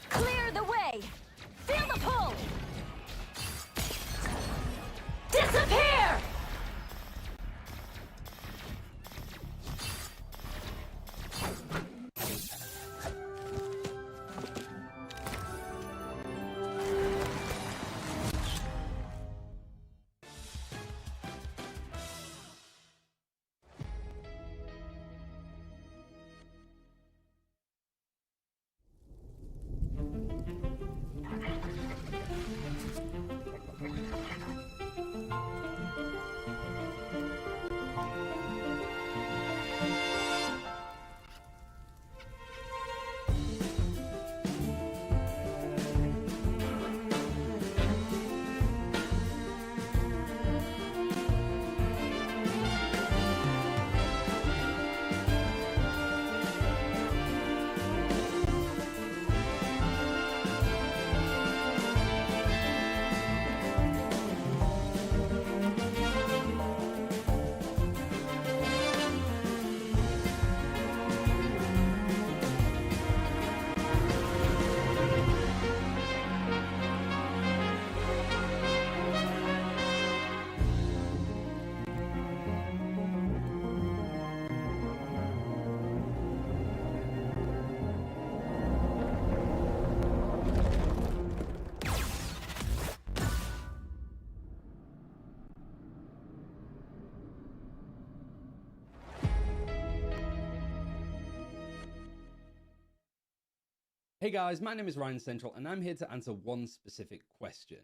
Clear the way! Feel the pull! Disappear! Hey guys, my name is Ryan Central and I'm here to answer one specific question.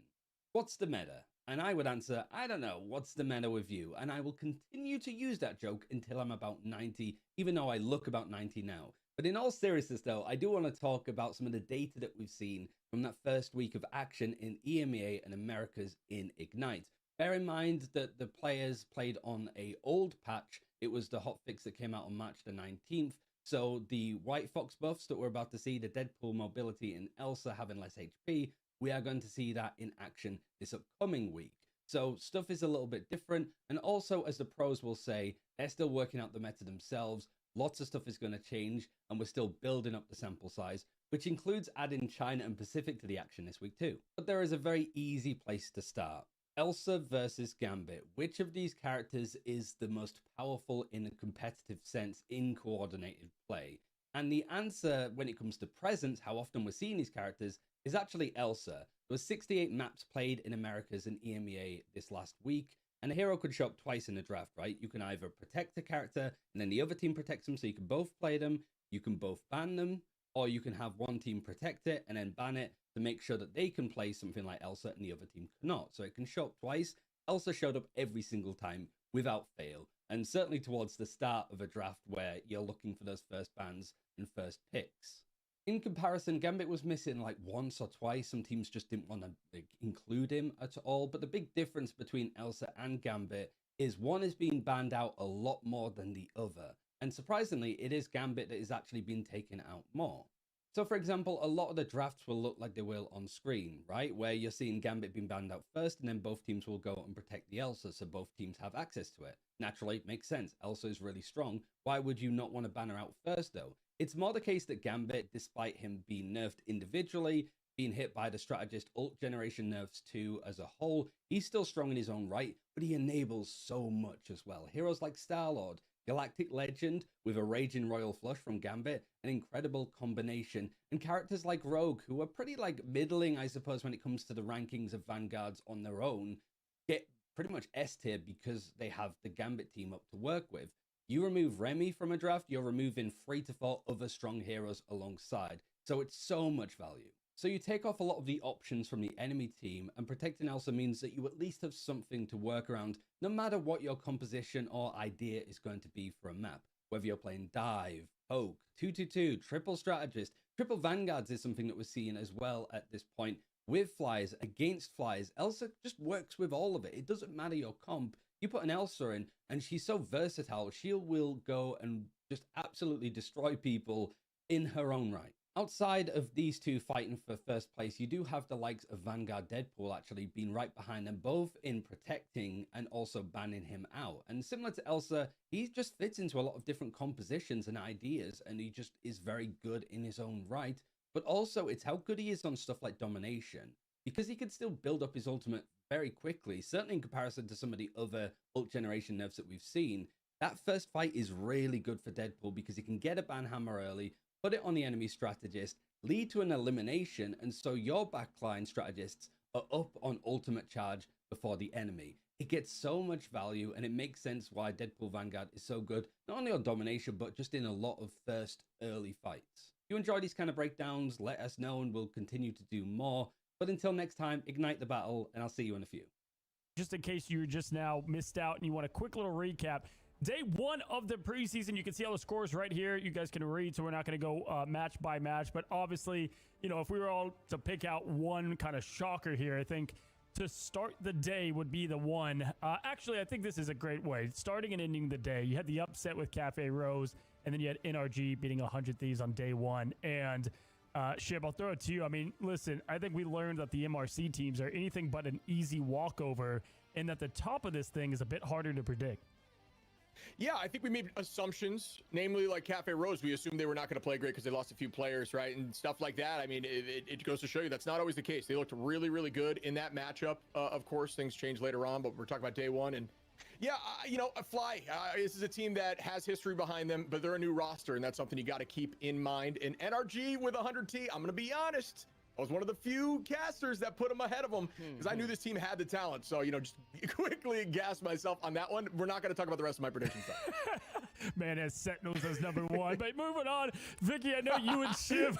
What's the meta? And I would answer, I don't know, what's the meta with you? And I will continue to use that joke until I'm about 90, even though I look about 90 now. But in all seriousness though, I do want to talk about some of the data that we've seen from that first week of action in EMEA and Americas in Ignite. Bear in mind that the players played on an old patch. It was the hotfix that came out on March the 19th. So the White Fox buffs that we're about to see, the Deadpool mobility and Elsa having less HP, we are going to see that in action this upcoming week. So stuff is a little bit different. And also, as the pros will say, they're still working out the meta themselves. Lots of stuff is going to change and we're still building up the sample size, which includes adding China and Pacific to the action this week too. But there is a very easy place to start. Elsa versus Gambit. Which of these characters is the most powerful in a competitive sense in coordinated play? And the answer when it comes to presence, how often we're seeing these characters, is actually Elsa. There was 68 maps played in Americas and EMEA this last week, and a hero could show up twice in a draft, right? You can either protect a character and then the other team protects them, so you can both play them, you can both ban them, or you can have one team protect it and then ban it to make sure that they can play something like Elsa and the other team cannot. So it can show up twice. Elsa showed up every single time without fail. And certainly towards the start of a draft where you're looking for those first bans and first picks. In comparison, Gambit was missing like once or twice. Some teams just didn't want to include him at all. But the big difference between Elsa and Gambit is one is being banned out a lot more than the other. And surprisingly, it is Gambit that is actually being taken out more. So for example, a lot of the drafts will look like they will on screen, right? Where you're seeing Gambit being banned out first and then both teams will go and protect the Elsa, so both teams have access to it. Naturally, it makes sense. Elsa is really strong. Why would you not want to ban her out first though? It's more the case that Gambit, despite him being nerfed individually, being hit by the strategist ult generation nerfs too as a whole, he's still strong in his own right, but he enables so much as well. Heroes like Star-Lord, Galactic Legend with a Raging Royal Flush from Gambit, an incredible combination, and characters like Rogue, who are pretty like middling, I suppose, when it comes to the rankings of Vanguards on their own, get pretty much S tier because they have the Gambit team up to work with. You remove Remy from a draft, you're removing 3 to 4 other strong heroes alongside, so it's so much value. So you take off a lot of the options from the enemy team, and protecting Elsa means that you at least have something to work around, no matter what your composition or idea is going to be for a map. Whether you're playing Dive, Poke, 2-2-2, Triple Strategist, Triple Vanguards is something that we're seeing as well at this point. With flies, against flies, Elsa just works with all of it. It doesn't matter your comp. You put an Elsa in, and she's so versatile, she will go and just absolutely destroy people in her own right. Outside of these two fighting for first place, you do have the likes of Vanguard Deadpool actually being right behind them, both in protecting and also banning him out. And similar to Elsa, he just fits into a lot of different compositions and ideas, and he just is very good in his own right. But also, it's how good he is on stuff like Domination, because he could still build up his ultimate very quickly, certainly in comparison to some of the other ult generation nerfs that we've seen. That first fight is really good for Deadpool because he can get a ban hammer early, put it on the enemy strategist, lead to an elimination, and so your backline strategists are up on ultimate charge before the enemy. It gets so much value, and it makes sense why Deadpool Vanguard is so good, not only on Domination, but just in a lot of first early fights. If you enjoy these kind of breakdowns, let us know, and we'll continue to do more. But until next time, ignite the battle, and I'll see you in a few. Just in case you just now missed out and you want a quick little recap, Day 1 of the preseason, you can see all the scores right here. You guys can read, so we're not going to go match by match. But obviously, you know, if we were all to pick out one kind of shocker here, I think to start the day would be the one. Actually, I think this is a great way. Starting and ending the day. You had the upset with Cafe Rose, and then you had NRG beating 100 Thieves on day 1. And Shib, I'll throw it to you. I mean, listen, I think we learned that the MRC teams are anything but an easy walkover, and that the top of this thing is a bit harder to predict. Yeah, I think we made assumptions, namely like Cafe Rose. We assumed they were not going to play great because they lost a few players, right? And stuff like that. I mean, it goes to show you that's not always the case. They looked really, really good in that matchup. Of course, things change later on, but we're talking about day 1. And yeah, you know, Fly, this is a team that has history behind them, but they're a new roster, and that's something you got to keep in mind. And NRG with 100T, I'm going to be honest, I was one of the few casters that put them ahead of them because I knew this team had the talent. So, you know, just quickly gas myself on that one. We're not going to talk about the rest of my predictions. Man, as Sentinels as number 1. But moving on, Vicky, I know you and Shib,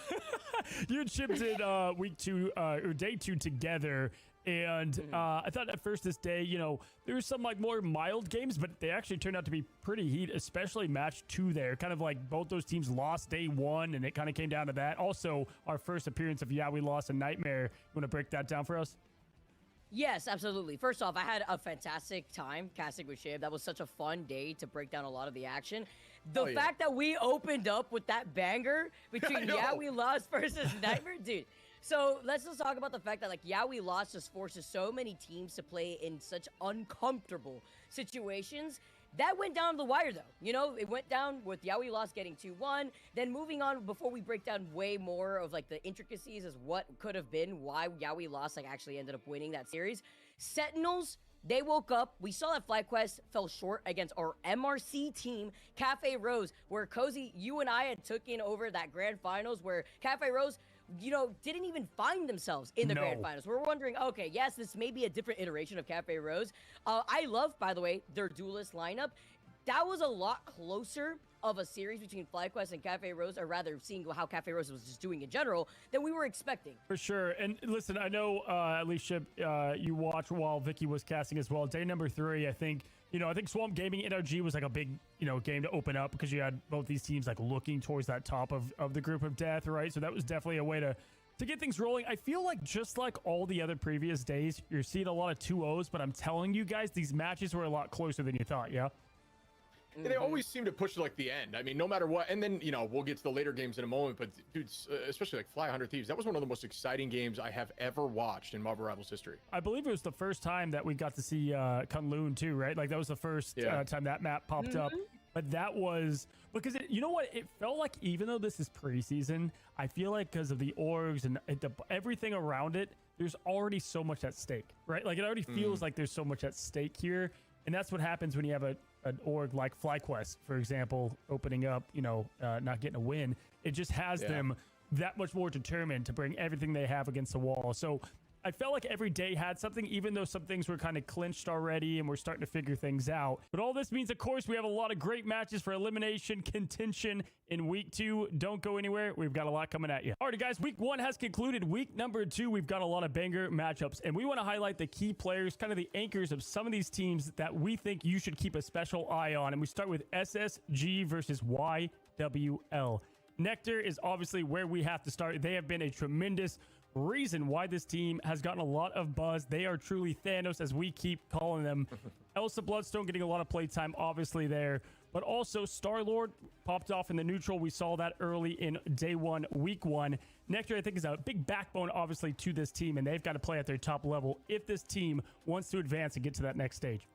did week 2 or day 2 together. And I thought at first this day, you know, there was some like more mild games, but they actually turned out to be pretty heat, especially match 2 there. Kind of like both those teams lost day 1, and it kind of came down to that. Also, our first appearance of we lost a Nightmare. You want to break that down for us? Yes, absolutely. First off, I had a fantastic time casting with Shib. That was such a fun day to break down a lot of the action. The fact that we opened up with that banger between we lost versus Nightmare, dude. So let's just talk about the fact that like we lost just forces so many teams to play in such uncomfortable situations. That went down to the wire, though. You know, it went down with we lost getting 2-1. Then moving on, before we break down way more of like the intricacies as what could have been, why we lost like actually ended up winning that series. Sentinels, they woke up. We saw that FlyQuest fell short against our MRC team, Cafe Rose, where Cozy, you and I had taken over that grand finals where Cafe Rose, you know, didn't even find themselves in the grand finals. We're wondering, okay, yes, this may be a different iteration of Cafe Rose. I love, by the way, their duelist lineup. That was a lot closer of a series between FlyQuest and Cafe Rose, or rather seeing how Cafe Rose was just doing in general, than we were expecting. For sure. And listen, I know at least Shib, you watched while Vicky was casting as well. Day number 3, I think Swamp Gaming NRG was like a big, game to open up because you had both these teams like looking towards that top of the group of death, right? So that was definitely a way to get things rolling. I feel like just like all the other previous days, you're seeing a lot of 2-0s, but I'm telling you guys, these matches were a lot closer than you thought, yeah? Yeah, they always seem to push to like the end. I mean, no matter what. And then, we'll get to the later games in a moment. But, dude, especially like Fly 100 Thieves, that was one of the most exciting games I have ever watched in Marvel Rivals history. I believe it was the first time that we got to see Kunlun too, right? Like that was the first time that map popped up. But that was because you know what? It felt like even though this is preseason, I feel like because of the orgs and everything around it, there's already so much at stake, right? Like it already feels like there's so much at stake here. And that's what happens when you have an org like FlyQuest, for example, opening up, not getting a win. It just has them that much more determined to bring everything they have against the wall. So I felt like every day had something, even though some things were kind of clinched already and we're starting to figure things out. But all this means, of course, we have a lot of great matches for elimination contention in week 2. Don't go anywhere. We've got a lot coming at you. Alrighty, guys, week 1 has concluded. Week number 2, we've got a lot of banger matchups, and we want to highlight the key players, kind of the anchors of some of these teams that we think you should keep a special eye on. And we start with SSG versus YWL. Nectar is obviously where we have to start. They have been a tremendous reason why this team has gotten a lot of buzz. They are truly Thanos, as we keep calling them. Elsa Bloodstone getting a lot of playtime, obviously there. but also Star-Lord popped off in the neutral. We saw that early in day one, week one. Nectar, I think, is a big backbone, obviously, to this team, and they've got to play at their top level if this team wants to advance and get to that next stage.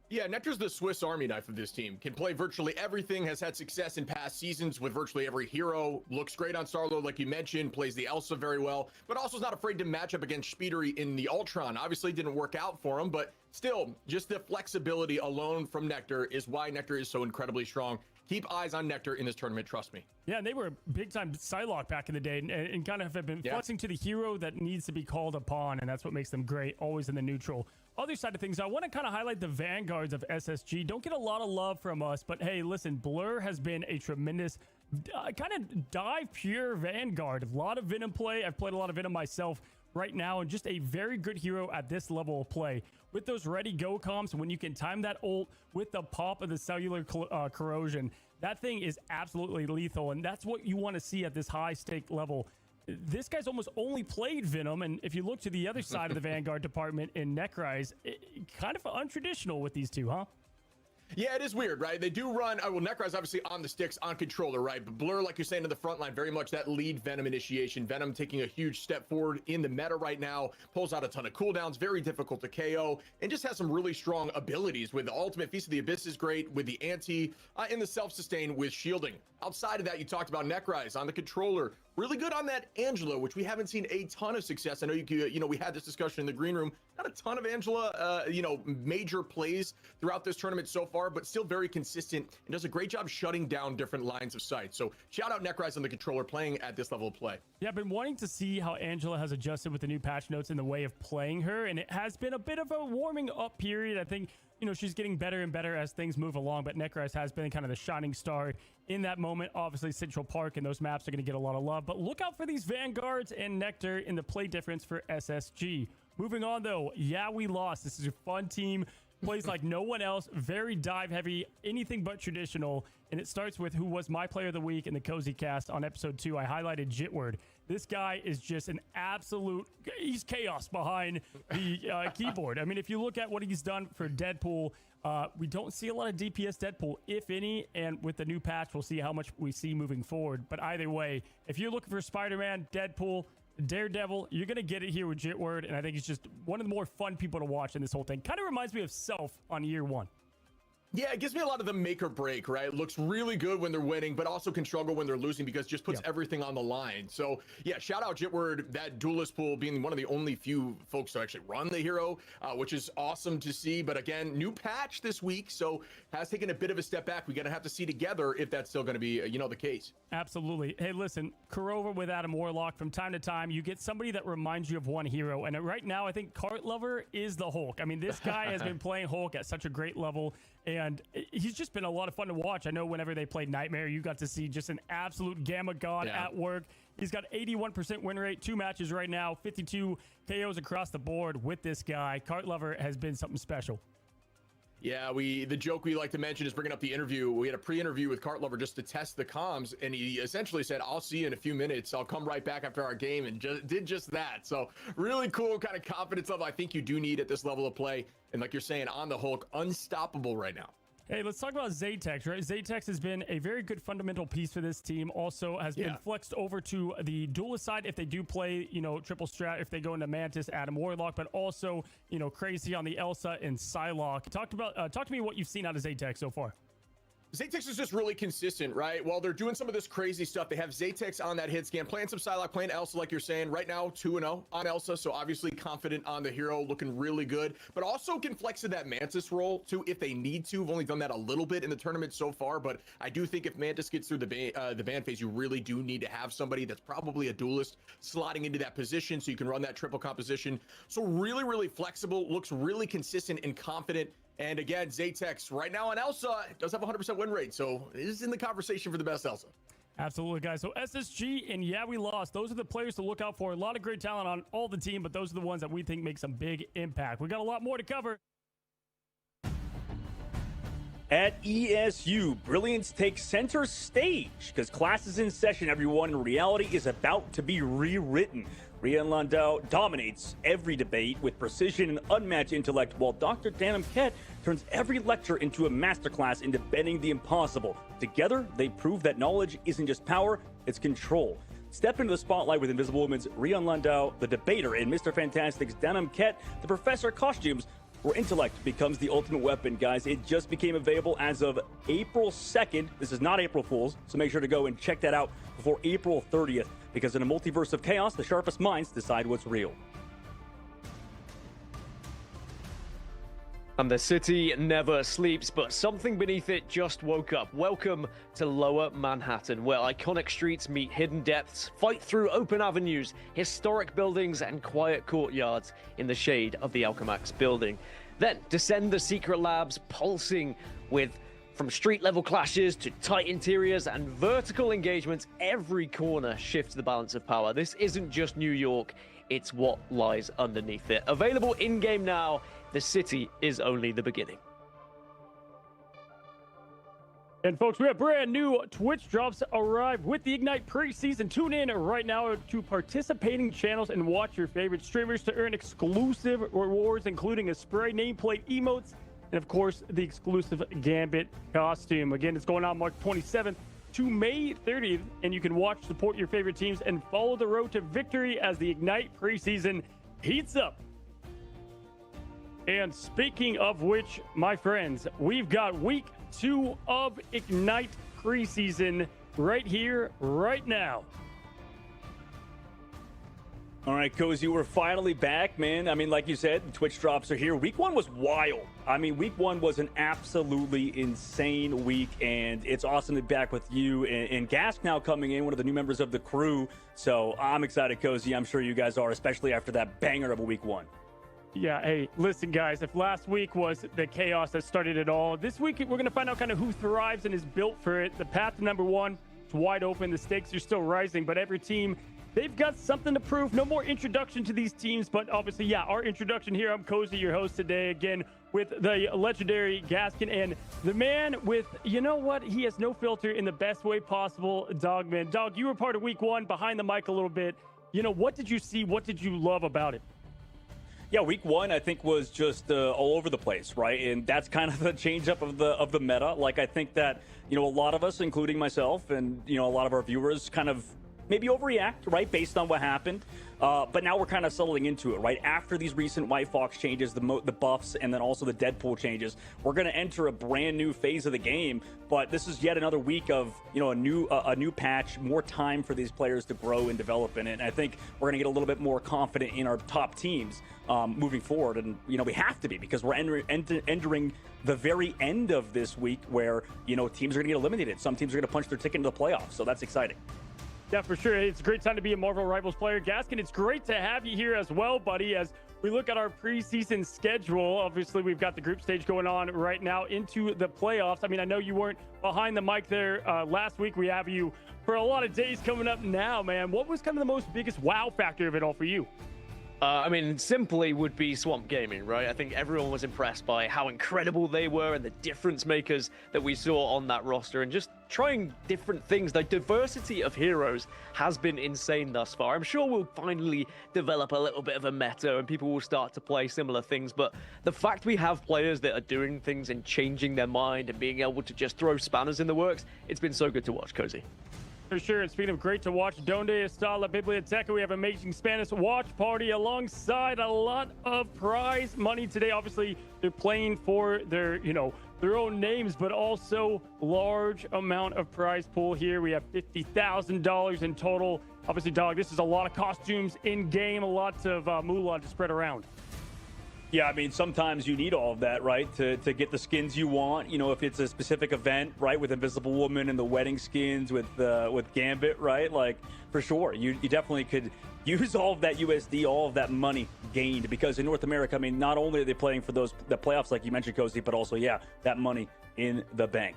Yeah, Nectar's the Swiss Army knife of this team. Can play virtually everything, has had success in past seasons with virtually every hero. Looks great on Star-Lord, like you mentioned, plays the Elsa very well, but also is not afraid to match up against Speedery in the Ultron. Obviously didn't work out for him, but still, just the flexibility alone from Nectar is why Nectar is so incredibly strong. Keep eyes on Nectar in this tournament, trust me. Yeah, and they were big-time Psylocke back in the day and kind of have been flexing to the hero that needs to be called upon, and that's what makes them great, always in the neutral. Other side of things, I want to kind of highlight the Vanguards of SSG. Don't get a lot of love from us, but hey, listen, Blur has been a tremendous kind of dive pure Vanguard. A lot of Venom play. I've played a lot of Venom myself right now, and just a very good hero at this level of play. With those ready go comms, when you can time that ult with the pop of the cellular corrosion, that thing is absolutely lethal, and that's what you want to see at this high stake level. This guy's almost only played Venom, and if you look to the other side of the Vanguard department in Necrise, kind of untraditional with these two, huh? Yeah, it is weird, right? They do run, well, Necrise obviously on the sticks, on controller, right? But Blur, like you're saying, in the front line, very much that lead Venom initiation. Venom taking a huge step forward in the meta right now, pulls out a ton of cooldowns, very difficult to KO, and just has some really strong abilities with the ultimate. Feast of the Abyss is great with the anti, and the self-sustain with shielding. Outside of that, you talked about Necrise on the controller. Really good on that Angela, which we haven't seen a ton of success. I know we had this discussion in the green room. Not a ton of Angela, major plays throughout this tournament so far, but still very consistent and does a great job shutting down different lines of sight. So shout out Necrise on the controller playing at this level of play. Yeah, I've been wanting to see how Angela has adjusted with the new patch notes in the way of playing her, and it has been a bit of a warming up period. I think, she's getting better and better as things move along, but Necrise has been kind of the shining star in that moment. Obviously, Central Park and those maps are going to get a lot of love, but look out for these Vanguards and Nectar in the play difference for SSG. Moving on, though, yeah, we lost. This is a fun team. Plays like no one else. Very dive heavy. Anything but traditional. And it starts with who was my player of the week in the Cozy Cast on episode 2. I highlighted Jitward. This guy is just an absolute... He's chaos behind the keyboard. I mean, if you look at what he's done for Deadpool, we don't see a lot of DPS Deadpool, if any. And with the new patch, we'll see how much we see moving forward. But either way, if you're looking for Spider-Man, Deadpool, Daredevil, you're going to get it here with Jitward, and I think it's just one of the more fun people to watch in this whole thing. Kind of reminds me of Self on year one. Yeah, it gives me a lot of the make or break, right? It looks really good when they're winning, but also can struggle when they're losing because it just puts everything on the line. So yeah, shout out Jitward, that duelist pool being one of the only few folks to actually run the hero, which is awesome to see. But again, new patch this week, so has taken a bit of a step back. We're going to have to see together if that's still going to be, the case. Absolutely. Hey, listen, Kurova with Adam Warlock, from time to time, you get somebody that reminds you of one hero. And right now, I think Cart Lover is the Hulk. I mean, this guy has been playing Hulk at such a great level, and he's just been a lot of fun to watch. I know whenever they played Nightmare, you got to see just an absolute gamma god at work. He's got 81% win rate, 2 matches right now, 52 KOs across the board with this guy. Cart Lover has been something special. Yeah, the joke we like to mention is bringing up the interview. We had a pre-interview with Cart Lover just to test the comms, and he essentially said, I'll see you in a few minutes. I'll come right back after our game, and did just that. So really cool kind of confidence level I think you do need at this level of play. And like you're saying, on the Hulk, unstoppable right now. Hey, let's talk about Zatex, right? Zatex has been a very good fundamental piece for this team. Also has been flexed over to the duelist side if they do play, triple strat, if they go into Mantis, Adam Warlock, but also, crazy on the Elsa and Psylocke. Talk to me what you've seen out of Zatex so far. Zatex is just really consistent, right? While they're doing some of this crazy stuff, they have Zatex on that hit scan, playing some Psylocke, playing Elsa, like you're saying. Right now, 2-0 on Elsa, so obviously confident on the hero, looking really good. But also can flex in that Mantis role, too, if they need to. We've only done that a little bit in the tournament so far, but I do think if Mantis gets through the ban phase, you really do need to have somebody that's probably a duelist slotting into that position so you can run that triple composition. So really, really flexible, looks really consistent and confident. And again, Zatex right now on Elsa does have a 100% win rate, so it is in the conversation for the best Elsa. Absolutely, guys. So SSG and yeah, we lost. Those are the players to look out for. A lot of great talent on all the team, but those are the ones that we think make some big impact. We got a lot more to cover. At ESU, brilliance takes center stage because class is in session, everyone, and reality is about to be rewritten. Rian Landau dominates every debate with precision and unmatched intellect, while Dr. Danum Kett turns every lecture into a masterclass in bending the impossible. Together, they prove that knowledge isn't just power, it's control. Step into the spotlight with Invisible Woman's Rian Landau, the debater, and Mr. Fantastic's Danum Kett, the professor costumes, where intellect becomes the ultimate weapon, guys. It just became available as of April 2nd. This is not April Fool's, so make sure to go and check that out before April 30th, because in a multiverse of chaos, the sharpest minds decide what's real. And the city never sleeps, but something beneath it just woke up. Welcome to Lower Manhattan, where iconic streets meet hidden depths, fight through open avenues, historic buildings, and quiet courtyards in the shade of the Alchemax building. Then descend the secret labs, pulsing with from street-level clashes to tight interiors and vertical engagements. Every corner shifts the balance of power. This isn't just New York, it's what lies underneath it. Available in-game now. The city is only the beginning. And folks, we have brand new Twitch drops arrive with the Ignite preseason. Tune in right now to participating channels and watch your favorite streamers to earn exclusive rewards, including a spray nameplate emotes, and of course, the exclusive Gambit costume. Again, it's going on March 27th to May 30th, and you can watch, support your favorite teams, and follow the road to victory as the Ignite preseason heats up. And speaking of which, my friends, we've got week 2 of Ignite preseason right here, right now. All right, Cozy, we're finally back, man. I mean, like you said, the Twitch drops are here. Week 1 was wild. I mean, week 1 was an absolutely insane week, and it's awesome to be back with you. And Gask now coming in, one of the new members of the crew. So I'm excited, Cozy. I'm sure you guys are, especially after that banger of a week 1. Yeah, hey, listen, guys, if last week was the chaos that started it all, this week we're going to find out kind of who thrives and is built for it. The path to number 1 is wide open. The stakes are still rising, but every team, they've got something to prove. No more introduction to these teams, but obviously, yeah, our introduction here. I'm Cozy, your host today, again, with the legendary Gaskin and the man with, you know what? He has no filter in the best way possible, Dogman. Dog, you were part of week 1, behind the mic a little bit. You know, what did you see? What did you love about it? Yeah, week 1 I think was just all over the place, right? And that's kind of the change up of the meta. Like, I think that, you know, a lot of us, including myself and, you know, a lot of our viewers kind of maybe overreact, right, based on what happened. But now we're kind of settling into it, right? After these recent White Fox changes, the buffs, and then also the Deadpool changes, we're going to enter a brand new phase of the game. But this is yet another week of, you know, a new patch, more time for these players to grow and develop in it. And I think we're going to get a little bit more confident in our top teams moving forward. And, you know, we have to be, because we're entering the very end of this week where, you know, teams are going to get eliminated. Some teams are going to punch their ticket into the playoffs. So that's exciting. Yeah, for sure. It's a great time to be a Marvel Rivals player. Gaskin, it's great to have you here as well, buddy, as we look at our preseason schedule. Obviously, we've got the group stage going on right now into the playoffs. I mean, I know you weren't behind the mic there last week. We have you for a lot of days coming up now, man. What was kind of the most biggest wow factor of it all for you? I mean, simply would be Swamp Gaming, right? I think everyone was impressed by how incredible they were and the difference makers that we saw on that roster, and just trying different things. The diversity of heroes has been insane thus far. I'm sure we'll finally develop a little bit of a meta and people will start to play similar things, but the fact we have players that are doing things and changing their mind and being able to just throw spanners in the works, it's been so good to watch, Cozy. For sure. And speaking of great to watch, Donde está la biblioteca? We have amazing Spanish watch party alongside a lot of prize money today. Obviously, they're playing for their, you know, their own names, but also large amount of prize pool here. We have $50,000 in total. Obviously, Dog, this is a lot of costumes in game, a lot of moolah to spread around. Yeah, I mean, sometimes you need all of that, right, to get the skins you want. You know, if it's a specific event, right, with Invisible Woman and the wedding skins with Gambit, right? Like, for sure, you definitely could use all of that USD, all of that money gained, because in North America, I mean, not only are they playing for the playoffs, like you mentioned, Cozy, but also, yeah, that money in the bank.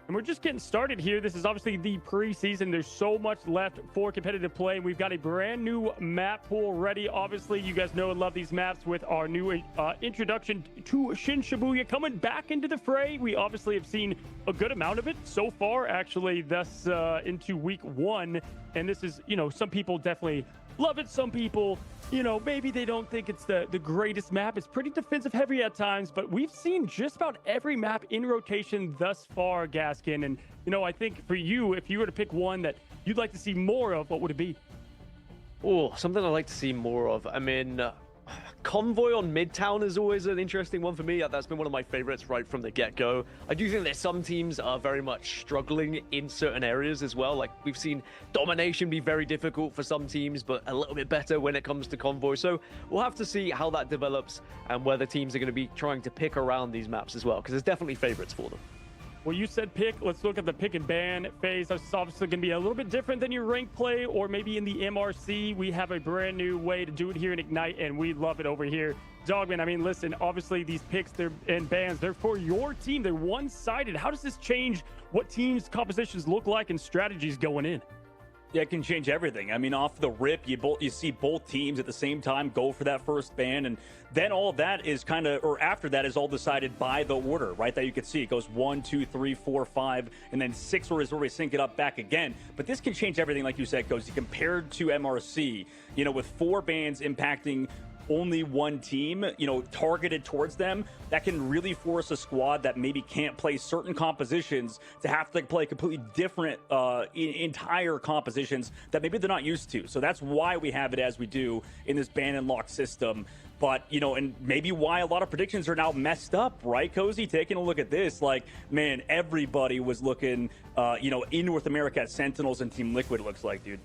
And we're just getting started here. This is obviously the preseason. There's so much left for competitive play. We've got a brand new map pool ready. Obviously, you guys know and love these maps with our new introduction to Shin Shibuya coming back into the fray. We obviously have seen a good amount of it so far, actually, thus into week 1. And this is, some people definitely love it. Some people, maybe they don't think it's the greatest map. It's pretty defensive heavy at times, but we've seen just about every map in rotation thus far, Gaskin. And, I think for you, if you were to pick one that you'd like to see more of, what would it be? Oh, something I'd like to see more of. I mean, Convoy on Midtown is always an interesting one for me. That's been one of my favorites right from the get-go. I do think that some teams are very much struggling in certain areas as well. Like, we've seen Domination be very difficult for some teams, but a little bit better when it comes to Convoy. So we'll have to see how that develops and whether teams are going to be trying to pick around these maps as well, because there's definitely favorites for them. Well, you said pick. Let's look at the pick and ban phase. That's obviously going to be a little bit different than your rank play or maybe in the MRC. We have a brand new way to do it here in Ignite, and we love it over here. Dogman, I mean, listen, obviously these picks and bans, they're for your team. They're one-sided. How does this change what teams' compositions look like and strategies going in? Yeah, it can change everything. I mean, off the rip, you see both teams at the same time go for that first ban, and then all of that is after that is all decided by the order, right? That you can see it goes 1, 2, 3, 4, 5, and then 6 is where we sync it up back again. But this can change everything, like you said, Cozy, compared to MRC. With 4 bans impacting only one team, targeted towards them, that can really force a squad that maybe can't play certain compositions to have to play completely different entire compositions that maybe they're not used to. So that's why we have it as we do in this ban and lock system. But, and maybe why a lot of predictions are now messed up, right, Cozy? Taking a look at this, man, everybody was looking, in North America at Sentinels and Team Liquid, it looks like, dude.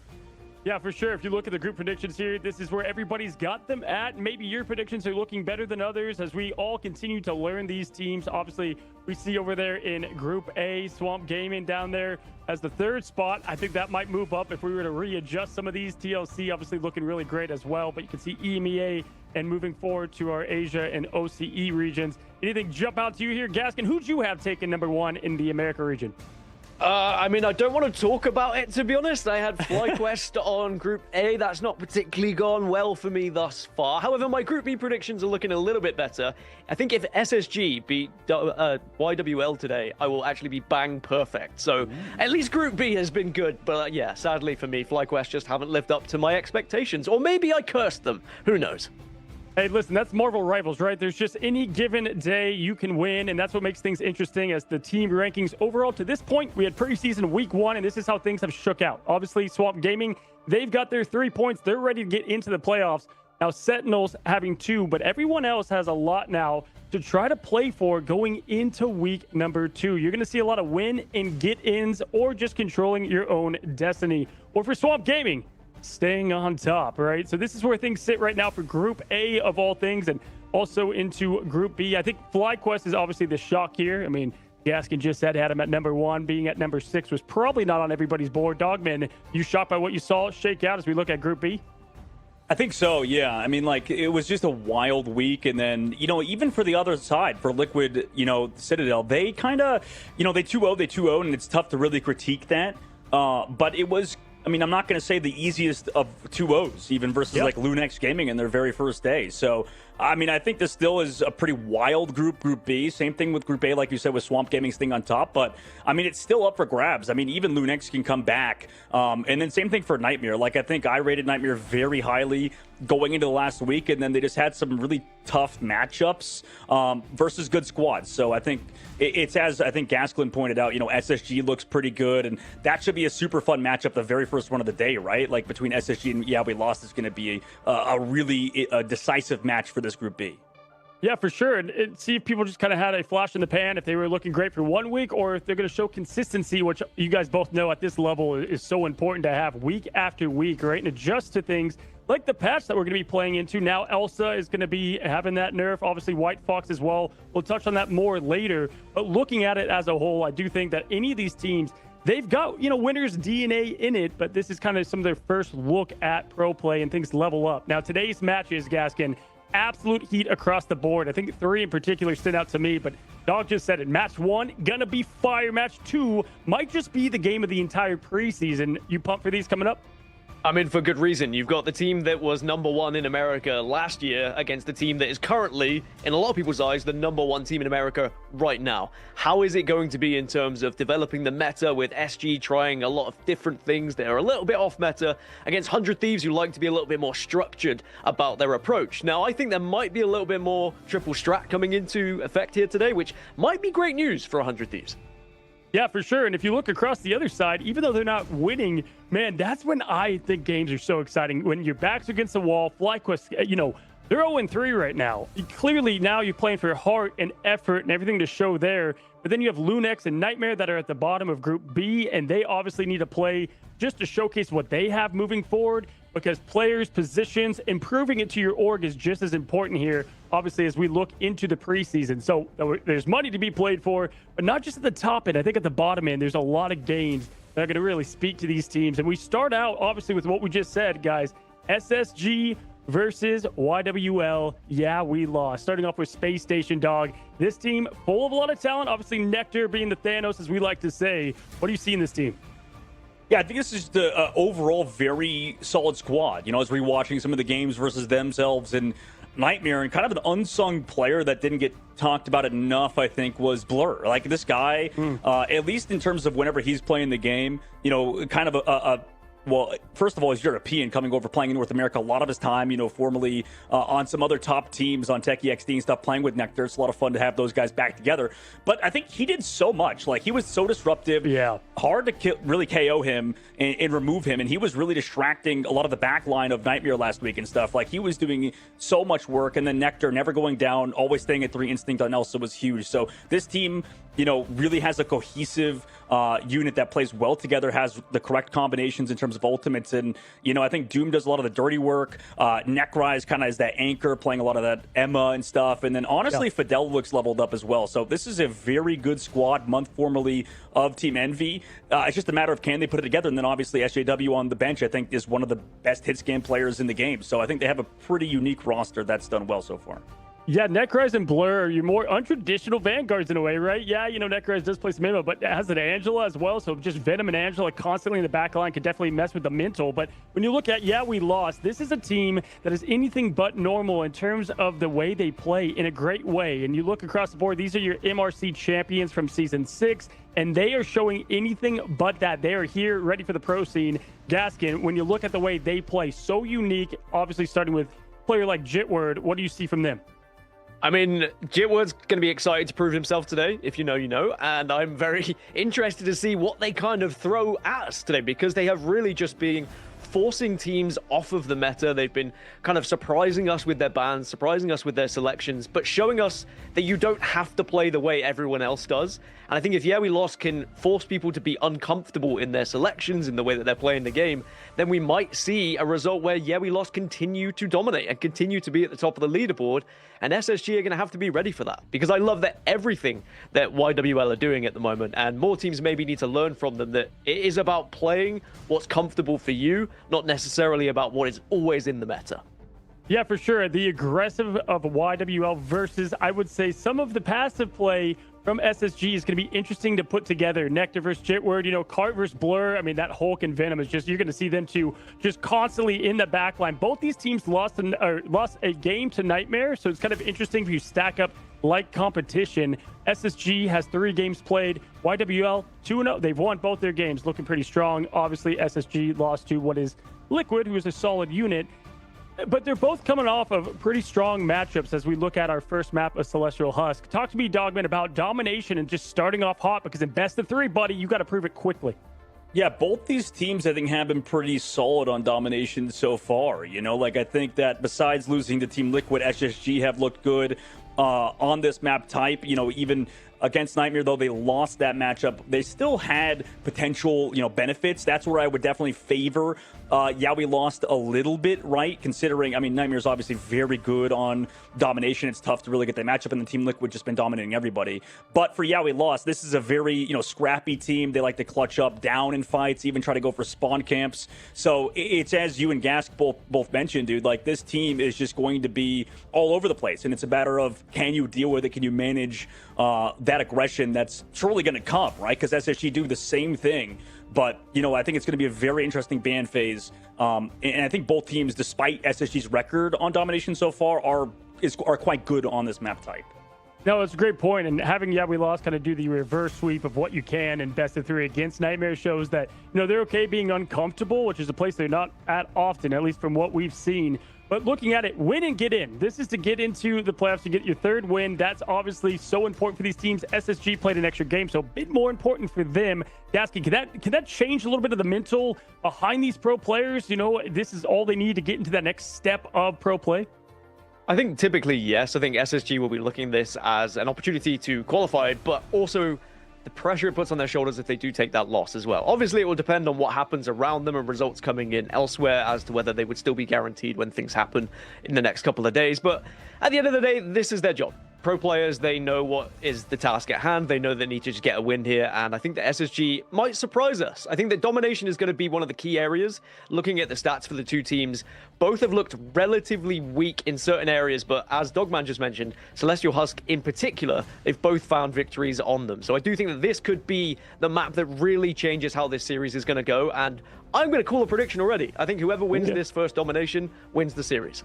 Yeah, for sure. If you look at the group predictions here, this is where everybody's got them at. Maybe your predictions are looking better than others as we all continue to learn these teams. Obviously, we see over there in Group A, Swamp Gaming down there as the 3rd spot. I think that might move up if we were to readjust some of these. TLC obviously looking really great as well, but you can see EMEA and moving forward to our Asia and OCE regions. Anything jump out to you here, Gaskin? Who'd you have taken number 1 in the America region? I mean, I don't want to talk about it, to be honest. I had FlyQuest on Group A. That's not particularly gone well for me thus far. However, my Group B predictions are looking a little bit better. I think if SSG beat YWL today, I will actually be bang perfect. So at least Group B has been good. But yeah, sadly for me, FlyQuest just haven't lived up to my expectations. Or maybe I cursed them. Who knows? Hey, listen, that's Marvel Rivals, right? There's just any given day you can win, and that's what makes things interesting as the team rankings overall. To this point, we had preseason week 1, and this is how things have shook out. Obviously, Swamp Gaming, they've got their 3 points. They're ready to get into the playoffs. Now, Sentinels having 2, but everyone else has a lot now to try to play for going into week number 2. You're going to see a lot of win and get-ins or just controlling your own destiny. Or for Swamp Gaming, staying on top, right? So this is where things sit right now for Group A of all things, and also into Group B. I think FlyQuest is obviously the shock here. I mean, Gaskin just said had him at number 1. Being at number 6 was probably not on everybody's board. Dogman, you shocked by what you saw shake out as we look at Group B? I think so, yeah. I mean, it was just a wild week. And then, even for the other side, for Liquid, Citadel, they kind of, they 2-0, and it's tough to really critique that. But it was, I'm not going to say the easiest of 2-0s, even versus Lunex Gaming in their very first day. So, I think this still is a pretty wild Group B. Same thing with Group A, like you said, with Swamp Gaming's thing on top. But, it's still up for grabs. Even Lunex can come back. And then same thing for Nightmare. I think I rated Nightmare very highly going into the last week, and then they just had some really tough matchups versus good squads. So I think it's as I think Gasklin pointed out, SSG looks pretty good, and that should be a super fun matchup the very first one of the day, right? Between SSG and Yeah We Lost is going to be a really decisive match for this Group B. Yeah, for sure. And see if people just kind of had a flash in the pan, if they were looking great for 1 week, or if they're going to show consistency, which you guys both know at this level is so important to have week after week, right? And adjust to things like the patch that we're going to be playing into. Now Elsa is going to be having that nerf, obviously White Fox as well. We'll touch on that more later. But looking at it as a whole, I do think that any of these teams, they've got, winners' DNA in it, but this is kind of some of their first look at pro play and things level up. Now, today's matches, Gaskin, absolute heat across the board. I think 3 in particular stood out to me, but Dog just said it. Match 1, gonna be fire. Match 2 might just be the game of the entire preseason. You pumped for these coming up? I'm in for good reason. You've got the team that was #1 in America last year against the team that is currently, in a lot of people's eyes, the #1 team in America right now. How is it going to be in terms of developing the meta with SG trying a lot of different things that are a little bit off meta against 100 Thieves who like to be a little bit more structured about their approach? Now, I think there might be a little bit more triple strat coming into effect here today, which might be great news for 100 Thieves. Yeah, for sure. And if you look across the other side, even though they're not winning, man, that's when I think games are so exciting. When your back's against the wall, FlyQuest, you know, they're 0-3 right now. Clearly, now you're playing for heart and effort and everything to show there. But then you have Lunex and Nightmare that are at the bottom of Group B, and they obviously need to play just to showcase what they have moving forward, because players, positions, improving it to your org is just as important here, obviously, as we look into the preseason. So there's money to be played for, but not just at the top end. I think at the bottom end, there's a lot of gains that are going to really speak to these teams. And we start out, obviously, with what we just said, guys. SSG versus YWL. Yeah, we lost. Starting off with Space Station, Dog. This team, full of a lot of talent. Obviously, Nectar being the Thanos, as we like to say. What do you see in this team? Yeah, I think this is the overall very solid squad. You know, as we're watching some of the games versus themselves, and Nightmare, and kind of an unsung player that didn't get talked about enough, I think, was Blur. Like, this guy, at least in terms of whenever he's playing the game, you know, kind of well, first of all, he's European, coming over, playing in North America a lot of his time, you know, formerly on some other top teams on Tech EXD and stuff, playing with Nectar. It's a lot of fun to have those guys back together. But I think he did so much. Like, he was so disruptive. Yeah. Hard to really KO him and remove him. And he was really distracting a lot of the back line of Nightmare last week and stuff. Like, he was doing so much work. And then Nectar never going down, always staying at 3 Instinct on Elsa was huge. So this team, you know, really has a cohesive unit that plays well together, has the correct combinations in terms of ultimates. And, you know, I think Doom does a lot of the dirty work. Necrise kind of is that anchor, playing a lot of that Emma and stuff. And then, honestly, Fidel looks leveled up as well. So this is a very good squad, month formerly of Team Envy. It's just a matter of can they put it together. And then, obviously, SJW on the bench, I think, is one of the best hit scan players in the game. So I think they have a pretty unique roster that's done well so far. Yeah, Necrise and Blur are your more untraditional vanguards in a way, right? Yeah, you know, Necrise does play some Emma, but it has an Angela as well. So just Venom and Angela constantly in the back line could definitely mess with the mental. But when you look at, yeah, we lost. This is a team that is anything but normal in terms of the way they play, in a great way. And you look across the board, these are your MRC champions from Season 6, and they are showing anything but that. They are here, ready for the pro scene. Gaskin, when you look at the way they play, so unique, obviously starting with a player like Jitward, what do you see from them? I mean, Jitward's going to be excited to prove himself today, if you know, you know, and I'm very interested to see what they kind of throw at us today, because they have really just been forcing teams off of the meta. They've been kind of surprising us with their bans, surprising us with their selections, but showing us that you don't have to play the way everyone else does. And I think if Yeah We Lost can force people to be uncomfortable in their selections, in the way that they're playing the game, then we might see a result where Yeah We Lost continue to dominate and continue to be at the top of the leaderboard. And SSG are going to have to be ready for that, because I love that everything that YWL are doing at the moment, and more teams maybe need to learn from them, that it is about playing what's comfortable for you, not necessarily about what is always in the meta. Yeah, for sure. The aggressive of YWL versus, I would say, some of the passive play from SSG is going to be interesting to put together. Nectar versus Jitward, you know, Cart versus Blur. I mean, that Hulk and Venom is just, you're going to see them two just constantly in the back line. Both these teams lost a game to Nightmare, so it's kind of interesting if you stack up like competition. SSG has 3 games played. YWL 2-0. They've won both their games, looking pretty strong. Obviously, SSG lost to what is Liquid, who is a solid unit. But they're both coming off of pretty strong matchups as we look at our first map of Celestial Husk. Talk to me, Dogman, about domination and just starting off hot, because in best of 3, buddy, you got to prove it quickly. Yeah, both these teams, I think, have been pretty solid on domination so far. You know, like, I think that besides losing to Team Liquid, SSG have looked good on this map type. You know, even against Nightmare, though they lost that matchup, they still had potential, benefits. That's where I would definitely favor. Yeah, we lost a little bit, right? Considering, I mean, Nightmare's obviously very good on domination. It's tough to really get that matchup, and the Team Liquid just been dominating everybody. But for Yeah, we lost. This is a very, scrappy team. They like to clutch up down in fights, even try to go for spawn camps. So it's as you and Gask both mentioned, dude, like this team is just going to be all over the place. And it's a matter of, can you deal with it? Can you manage that aggression that's surely going to come, right? Because SSG do the same thing. But, I think it's going to be a very interesting ban phase. And I think both teams, despite SSG's record on domination so far, are quite good on this map type. No, it's a great point. And having Yeah, we lost kind of do the reverse sweep of what you can in best of 3 against Nightmare shows that, they're okay being uncomfortable, which is a place they're not at often, at least from what we've seen. But looking at it, win and get in. This is to get into the playoffs, to get your 3rd win. That's obviously so important for these teams. SSG played an extra game, so a bit more important for them. Gasky, can that change a little bit of the mental behind these pro players? This is all they need to get into that next step of pro play? I think typically, yes. I think SSG will be looking at this as an opportunity to qualify, but also the pressure it puts on their shoulders if they do take that loss as well. Obviously, it will depend on what happens around them and results coming in elsewhere as to whether they would still be guaranteed when things happen in the next couple of days. But at the end of the day, this is their job. Pro players, they know what is the task at hand. They know they need to just get a win here. And I think that SSG might surprise us. I think that domination is going to be one of the key areas. Looking at the stats for the two teams, both have looked relatively weak in certain areas. But as Dogman just mentioned, Celestial Husk in particular, they've both found victories on them. So I do think that this could be the map that really changes how this series is going to go. And I'm going to call a prediction already. I think whoever wins this first domination wins the series.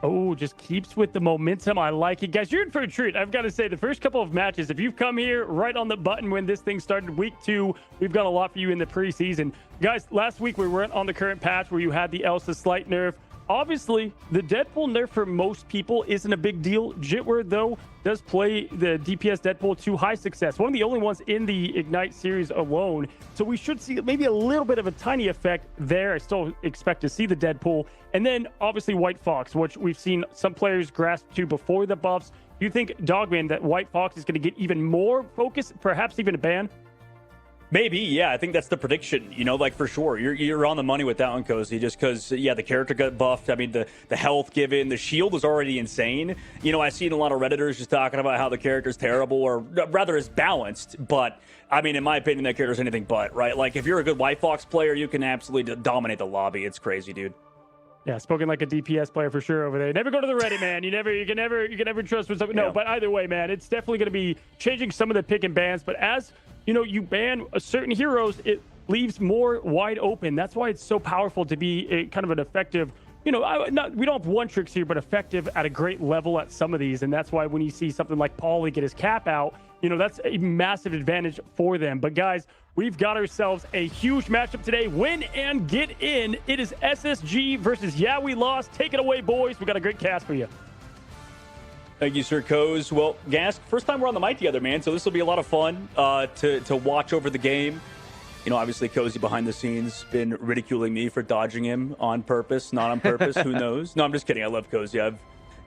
Oh, just keeps with the momentum. I like it. Guys, you're in for a treat. I've got to say, the first couple of matches, if you've come here right on the button when this thing started, week 2, we've got a lot for you in the preseason. Guys, last week we weren't on the current patch where you had the Elsa slight nerf. Obviously, the Deadpool nerf for most people isn't a big deal. Jitward, though, does play the DPS Deadpool to high success. One of the only ones in the Ignite series alone. So we should see maybe a little bit of a tiny effect there. I still expect to see the Deadpool. And then, obviously, White Fox, which we've seen some players grasp to before the buffs. Do you think, Dogman, that White Fox is going to get even more focus, perhaps even a ban? Maybe, yeah. I think that's the prediction, for sure. You're on the money with that one, Cozy, just because, yeah, the character got buffed. I mean, the health given, the shield is already insane. I've seen a lot of Redditors just talking about how the character's terrible, or rather is balanced. But, I mean, in my opinion, that character's anything but, right? Like, if you're a good White Fox player, you can absolutely dominate the lobby. It's crazy, dude. Yeah, spoken like a DPS player for sure over there. Never go to the Reddit, man. You can never trust when something. No, but either way, man, it's definitely going to be changing some of the pick and bans. But as you ban certain heroes, it leaves more wide open. That's why it's so powerful to be a kind of an effective. We don't have one tricks here, but effective at a great level at some of these. And that's why when you see something like Paulie get his cap out, that's a massive advantage for them. But guys, we've got ourselves a huge matchup today. Win and get in. It is SSG versus Yeah, we lost. Take it away, boys. We got a great cast for you. Thank you, Sir Coz. Well, Gask, first time we're on the mic together, man. So this will be a lot of fun to watch over the game. Obviously, Cozy behind the scenes been ridiculing me for dodging him on purpose, not on purpose. Who knows? No, I'm just kidding. I love Cozy. I've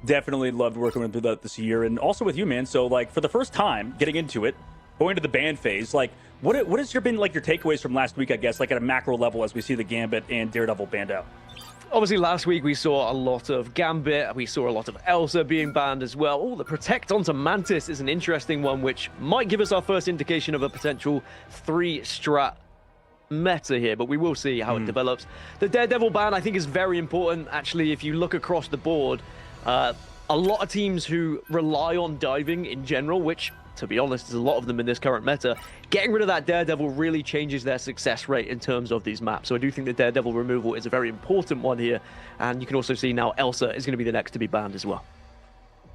definitely loved working with him this year, and also with you, man. So, for the first time, getting into it, going to the ban phase, what has been your takeaways from last week? I guess, at a macro level, as we see the Gambit and Daredevil banned out. Obviously, last week we saw a lot of Gambit. We saw a lot of Elsa being banned as well. Oh, the Protect onto Mantis is an interesting one, which might give us our first indication of a potential 3-strat meta here, but we will see how it develops. The Daredevil ban, I think, is very important. Actually, if you look across the board, a lot of teams who rely on diving in general, which, to be honest, there's a lot of them in this current meta, getting rid of that Daredevil really changes their success rate in terms of these maps. So I do think the Daredevil removal is a very important one here. And you can also see now Elsa is going to be the next to be banned as well.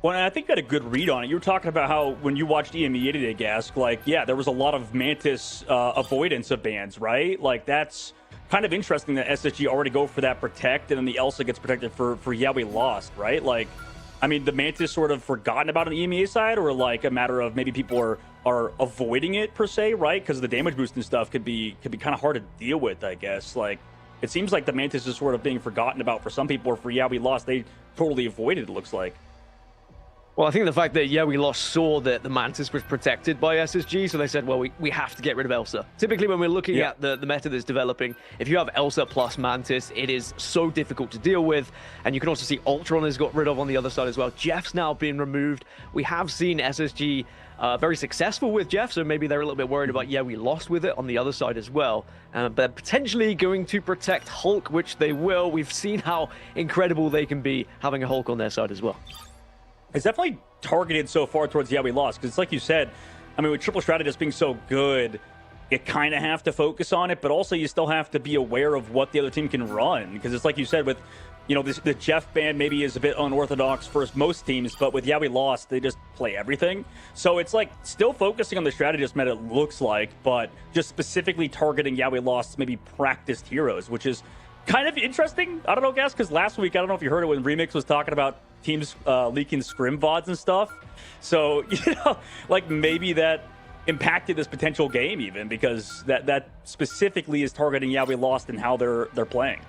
Well, I think you had a good read on it. You were talking about how when you watched EMEA today, Gask, there was a lot of Mantis avoidance of bans, right? That's kind of interesting that SSG already go for that Protect, and then the Elsa gets protected for Yeah, we lost, right? The Mantis sort of forgotten about on the EMEA side, or a matter of maybe people are avoiding it per se, right? Because the damage boost and stuff could be kind of hard to deal with, I guess. It seems like the Mantis is sort of being forgotten about for some people, or for Yeah, we lost, they totally avoided it, looks like. Well, I think the fact that, yeah, we lost saw that the Mantis was protected by SSG, so they said, well, we have to get rid of Elsa. Typically, when we're looking at the meta that's developing, if you have Elsa plus Mantis, it is so difficult to deal with. And you can also see Ultron has got rid of on the other side as well. Jeff's now been removed. We have seen SSG very successful with Jeff, so maybe they're a little bit worried about, yeah, we lost with it on the other side as well. But potentially going to protect Hulk, which they will. We've seen how incredible they can be having a Hulk on their side as well. It's definitely targeted so far towards, yeah, we lost. Because it's like you said, I mean, with triple strategist being so good, you kind of have to focus on it, but also you still have to be aware of what the other team can run. Because it's like you said, with, you know, the Jeff ban maybe is a bit unorthodox for most teams, but with, yeah, we lost, they just play everything. So it's like still focusing on the strategist meta, it looks like, but just specifically targeting, yeah, we lost, maybe practiced heroes, which is kind of interesting. I don't know, guys, because last week, I don't know if you heard it when Remix was talking about teams leaking scrim VODs and stuff. So, you know, like maybe that impacted this potential game even, because that specifically is targeting, yeah, we lost and how they're playing.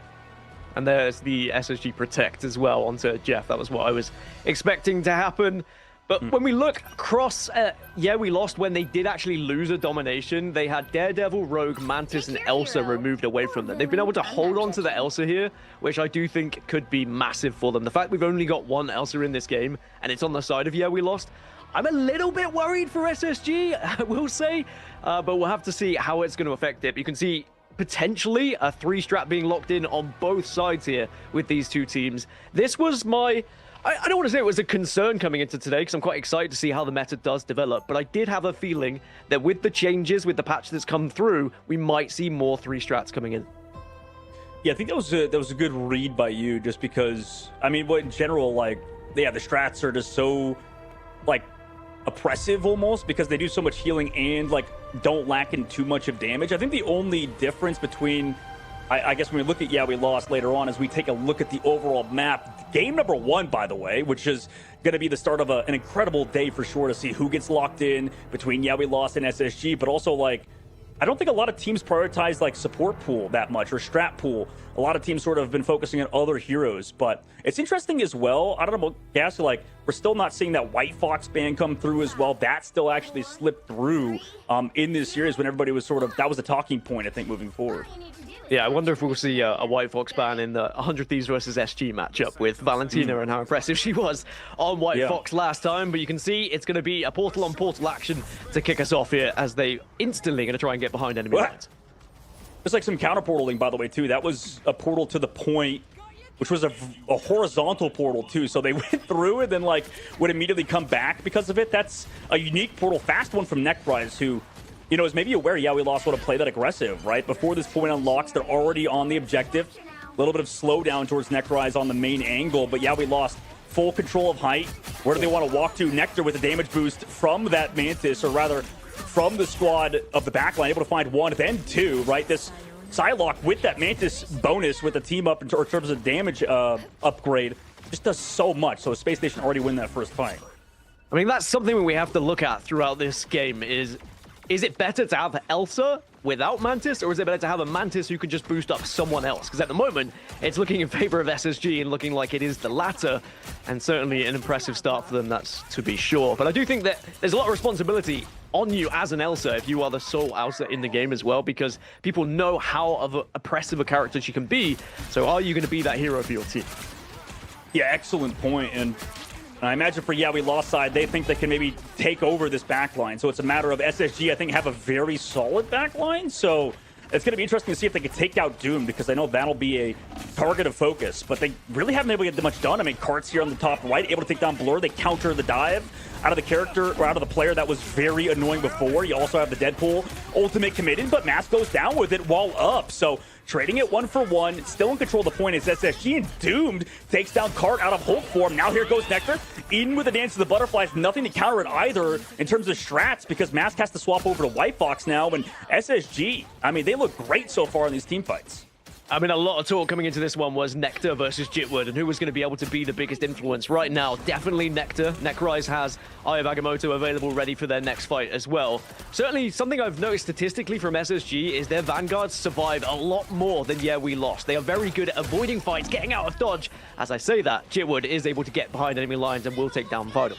And there's the SSG Protect as well onto Jeff. That was what I was expecting to happen. But when we look across, yeah, we lost when they did actually lose a domination. They had Daredevil, Rogue, Mantis, and Elsa removed away from them. They've been able to hold on to the Elsa here, which I do think could be massive for them. The fact we've only got one Elsa in this game, and it's on the side of, yeah, we lost, I'm a little bit worried for SSG, I will say. But we'll have to see how it's going to affect it. You can see potentially a 3-strat being locked in on both sides here with these two teams. This was my... I don't want to say it was a concern coming into today, because I'm quite excited to see how the meta does develop, but I did have a feeling that with the changes, with the patch that's come through, we might see more 3-strats coming in. Yeah, I think that was a good read by you, just because, I mean, in general, like, yeah, the strats are just so, like, oppressive almost, because they do so much healing and, like, don't lack in too much of damage. I think the only difference between... I guess when we look at, yeah, we lost later on, as we take a look at the overall map. Game number 1, by the way, which is going to be the start of an incredible day for sure to see who gets locked in between, yeah, we lost and SSG, but also, like, I don't think a lot of teams prioritize, like, support pool that much, or strat pool. A lot of teams sort of have been focusing on other heroes, but it's interesting as well. I don't know about Gas, like, we're still not seeing that White Fox ban come through as well. That still actually slipped through in this series when everybody was sort of, that was a talking point, I think, moving forward. Yeah, I wonder if we'll see a White Fox ban in the 100 Thieves versus SG matchup with Valentina and how impressive she was on White Fox last time. But you can see it's going to be a portal-on-portal action to kick us off here, as they instantly going to try and get behind enemy lines. There's like some counter-portaling, by the way, too. That was a portal to the point, which was a horizontal portal, too. So they went through and then, like, would immediately come back because of it. That's a unique portal. Fast one from Neckrise, who... you know, is maybe aware, yeah, we lost, want to play that aggressive, right? Before this point unlocks, they're already on the objective. A little bit of slowdown towards Neckrise on the main angle, but yeah, we lost full control of height. Where do they want to walk to? Nectar with a damage boost from that Mantis, or rather, from the squad of the backline, able to find 1, then 2, right? This Psylocke with that Mantis bonus with the team up in terms of damage upgrade just does so much. So Space Station already win that first fight. I mean, that's something we have to look at throughout this game is it better to have Elsa without Mantis, or is it better to have a Mantis who can just boost up someone else? Because at the moment, it's looking in favor of SSG and looking like it is the latter, and certainly an impressive start for them, that's to be sure. But I do think that there's a lot of responsibility on you as an Elsa if you are the sole Elsa in the game as well, because people know how oppressive a character she can be. So are you going to be that hero for your team? Yeah, excellent point. And I imagine for, yeah, we lost side, they think they can maybe take over this backline. So it's a matter of SSG, I think, have a very solid backline. So it's going to be interesting to see if they can take out Doom, because I know that'll be a target of focus. But they really haven't been able to get much done. I mean, Kart's here on the top right, able to take down Blur. They counter the dive out of the character, or out of the player that was very annoying before. You also have the Deadpool ultimate committed, but Mask goes down with it while up. So trading it 1-for-1, still in control of the point is SSG, and Doomed takes down Kart out of Hulk form. Now here goes Nectar, in with the Dance of the Butterflies. Nothing to counter it either in terms of strats, because Mask has to swap over to White Fox now, and SSG, I mean, they look great so far in these team fights. I mean, a lot of talk coming into this one was Nectar versus Jitwood, and who was going to be able to be the biggest influence right now. Definitely Nectar. Neckrise has Eye of Agamotto available ready for their next fight as well. Certainly, something I've noticed statistically from SSG is their Vanguards survive a lot more than, yeah, we lost. They are very good at avoiding fights, getting out of dodge. As I say that, Jitwood is able to get behind enemy lines and will take down Vital.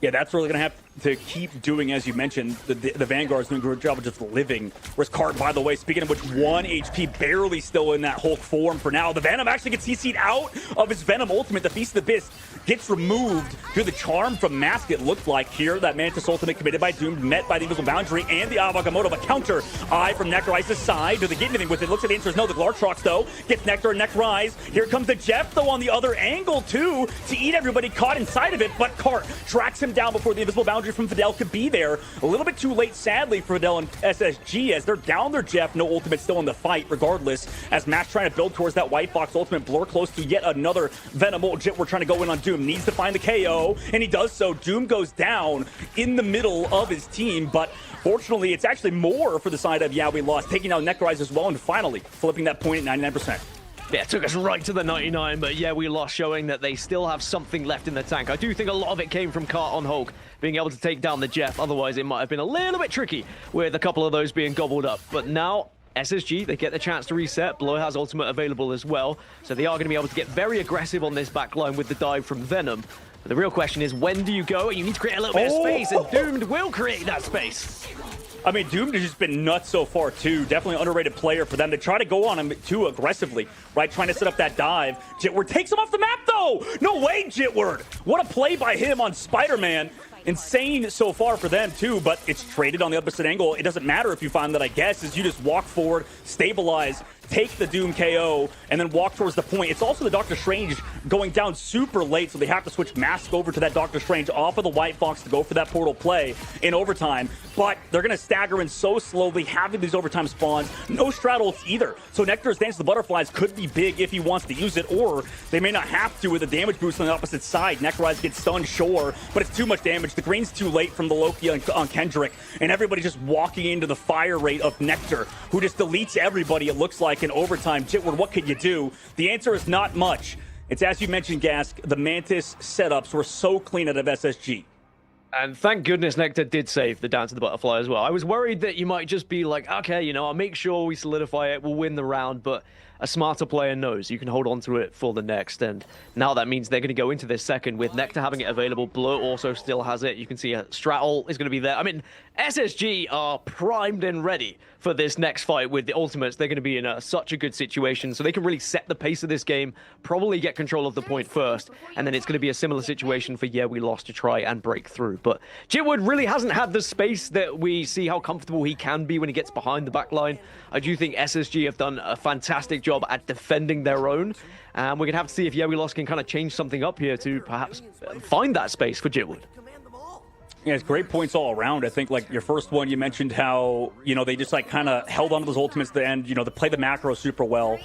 Yeah, that's really going to have to keep doing, as you mentioned. The Vanguard's doing a good job of just living. Whereas Cart, by the way, speaking of which, 1 HP, barely still in that Hulk form for now. The Venom actually gets CC'd out of his Venom ultimate. The Feast of the Abyss gets removed due to the charm from Mask, it looked like here. That Mantis ultimate committed by Doom, met by the Invisible Boundary and the Avagamoto. But counter Eye from Necroise's side. Do they get anything with it? Looks at the answer is no. The Glartrox, though, gets Nectar and Necrise. Here comes the Jeff, though, on the other angle, too, to eat everybody caught inside of it. But Cart tracks him down before the Invisible Boundary from Fidel could be there. A little bit too late, sadly, for Fidel and SSG, as they're down their Jeff. No ultimate still in the fight, regardless, as Matt's trying to build towards that White Fox ultimate. Blur close to yet another Venom ult. We're trying to go in on Doom. Needs to find the KO, and he does so. Doom goes down in the middle of his team, but fortunately, it's actually more for the side of We Lost, taking out Necroise as well, and finally flipping that point at 99%. Yeah, it took us right to the 99, but We Lost, showing that they still have something left in the tank. I do think a lot of it came from Cart on Hulk being able to take down the Jeff. Otherwise, it might have been a little bit tricky with a couple of those being gobbled up. But now, SSG, they get the chance to reset. Blow has ultimate available as well, so they are going to be able to get very aggressive on this back line with the dive from Venom. But the real question is, when do you go? You need to create a little bit of space, and Doomed will create that space. I mean, Doomed has just been nuts so far, too. Definitely an underrated player for them. They try to go on him too aggressively, right? Trying to set up that dive. Jitward takes him off the map, though! No way, Jitward! What a play by him on Spider-Man. Insane so far for them, too, but it's traded on the opposite angle. It doesn't matter if you find that, I guess, is you just walk forward, stabilize, take the Doom KO, and then walk towards the point. It's also the Doctor Strange going down super late, so they have to switch Mask over to that Doctor Strange off of the White Fox to go for that portal play in overtime. But they're going to stagger in so slowly, having these overtime spawns. No straddles either. So Nectar's Dance of the Butterflies could be big if he wants to use it, or they may not have to with a damage boost on the opposite side. Necroise gets stunned, sure, but it's too much damage. The green's too late from the Loki on Kendrick, and everybody's just walking into the fire rate of Nectar, who just deletes everybody, it looks like, in overtime. Jitward, what could you do? The answer is not much. It's as you mentioned, Gask, the Mantis setups were so clean out of SSG. And thank goodness Nectar did save the Dance of the Butterfly as well. I was worried that you might just be like, okay, you know, I'll make sure we solidify it, we'll win the round, but a smarter player knows you can hold on to it for the next. And now that means they're going to go into this second with Nectar having it available. Blur also still has it. You can see a Stratol is going to be there. I mean, SSG are primed and ready for this next fight with the ultimates. They're going to be in such a good situation, so they can really set the pace of this game, probably get control of the point first, and then it's going to be a similar situation for We Lost to try and break through. But Jitward really hasn't had the space that we see how comfortable he can be when he gets behind the back line. I do think SSG have done a fantastic job at defending their own, and we're going to have to see if We Lost can kind of change something up here to perhaps find that space for Jitward. Yeah, it's great points all around. I think, like, your first one, you mentioned how, you know, they just, like, kind of held on to those ultimates at the end, you know, they play the macro super well.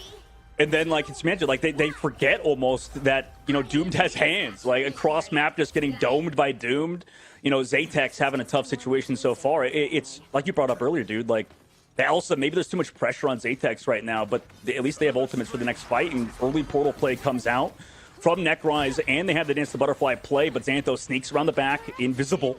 And then, like, it's mentioned, like, they forget almost that, you know, Doomed has hands. Like, across map just getting domed by Doomed. You know, Zatex having a tough situation so far. It's, like you brought up earlier, dude, like, the Elsa, maybe there's too much pressure on Zatex right now, but at least they have ultimates for the next fight, and early portal play comes out from Necrise, and they have the Dance the Butterfly play, but Xanthos sneaks around the back, invisible,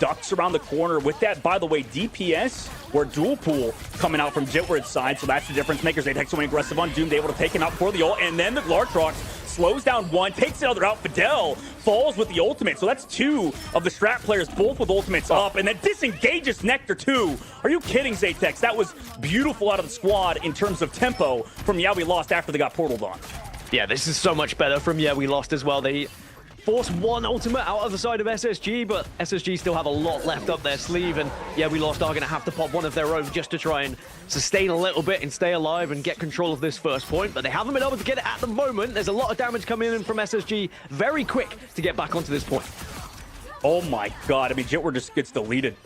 ducks around the corner with that, by the way, DPS or dual pool coming out from Jitward's side, so that's the difference makers. They take so aggressive on Doomed, able to take him out for the ult, and then the Glartrox slows down one, takes the other out. Fidel falls with the ultimate, so that's two of the Strat players, both with ultimates up, and then disengages Nectar too. Are you kidding, Zatex? That was beautiful out of the squad in terms of tempo from We Lost after they got portaled on. Yeah, this is so much better from We Lost as well. They force one ultimate out of the side of SSG, but SSG still have a lot left up their sleeve, and We Lost are going to have to pop one of their own just to try and sustain a little bit and stay alive and get control of this first point, but they haven't been able to get it at the moment. There's a lot of damage coming in from SSG, very quick to get back onto this point. Oh my god, I mean, Jitward just gets deleted.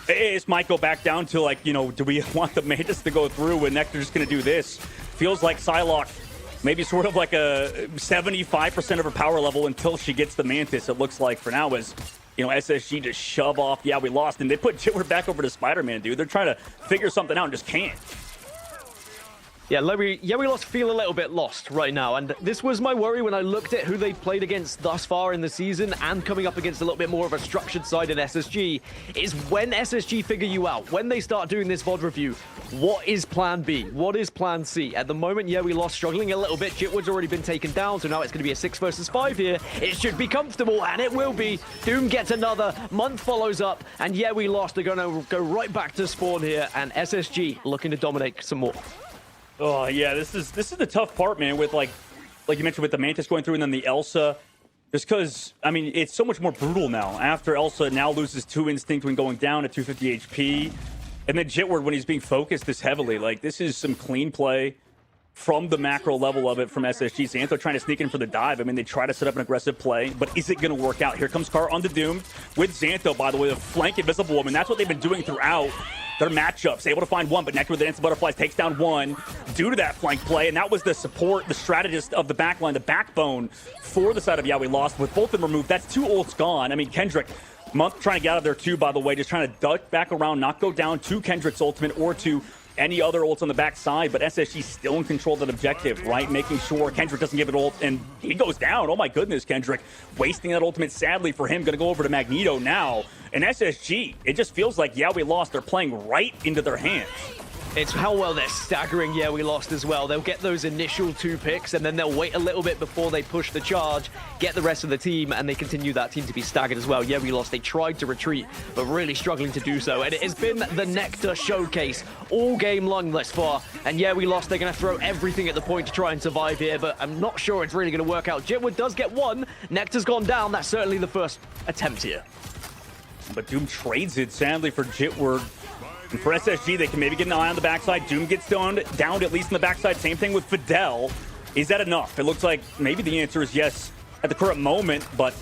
This might go back down to, like, you know, do we want the Mantis to go through when Nectar's just going to do this? Feels like Psylocke maybe sort of like a 75% of her power level until she gets the Mantis, it looks like for now, as, you know, SSG just shove off We Lost, and they put Jitward back over to Spider-Man, dude. They're trying to figure something out and just can't. Yeah, we lost feel a little bit lost right now, and this was my worry when I looked at who they've played against thus far in the season and coming up against a little bit more of a structured side in SSG, is when SSG figure you out, when they start doing this VOD review, what is plan B? What is plan C? At the moment, we lost struggling a little bit. Jitwood's already been taken down, so now it's going to be a 6 versus 5 here. It should be comfortable, and it will be. Doom gets another, Month follows up, and we lost. They're going to go right back to spawn here, and SSG looking to dominate some more. Oh yeah, this is the tough part, man. With like you mentioned, with the Mantis going through and then the Elsa, just because I mean it's so much more brutal now. After Elsa now loses 2 instinct when going down at 250 HP, and then Jitwood when he's being focused this heavily. Like this is some clean play from the macro level of it from SSG. Xantho trying to sneak in for the dive. I mean, they try to set up an aggressive play, but is it going to work out? Here comes Car on the Doom with Xantho, by the way, the flank Invisible Woman. That's what they've been doing throughout their matchups. Able to find one, but Nectar with the Dance of Butterflies takes down one due to that flank play, and that was the support, the strategist of the backline, the backbone for the side of We Lost. With both of them removed, that's 2 ults gone. I mean, Kendrick, Month trying to get out of there too, by the way, just trying to duck back around, not go down to Kendrick's ultimate or to any other ults on the backside, but SSG still in control of that objective, right? Making sure Kendrick doesn't give it ult, and he goes down. Oh my goodness, Kendrick wasting that ultimate, sadly for him. Gonna go over to Magneto now. And SSG, it just feels like We Lost. They're playing right into their hands. It's how well they're staggering We Lost as well. They'll get those initial 2 picks, and then they'll wait a little bit before they push the charge, get the rest of the team, and they continue that team to be staggered as well. We Lost, they tried to retreat, but really struggling to do so. And it has been the Nectar showcase all game long thus far. And We Lost, they're going to throw everything at the point to try and survive here, but I'm not sure it's really going to work out. Jitwood does get one. Nectar's gone down. That's certainly the first attempt here. But Doom trades it, sadly, for Jitwood. And for SSG, they can maybe get an eye on the backside. Doom gets downed at least on the backside. Same thing with Fidel. Is that enough? It looks like maybe the answer is yes at the current moment, but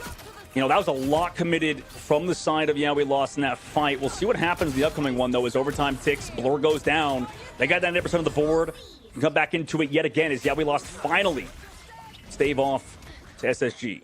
that was a lot committed from the side of We Lost in that fight. We'll see what happens in the upcoming one, though, as overtime ticks. Blur goes down. They got 90% of the board. Come back into it yet again as We Lost finally stave off to SSG.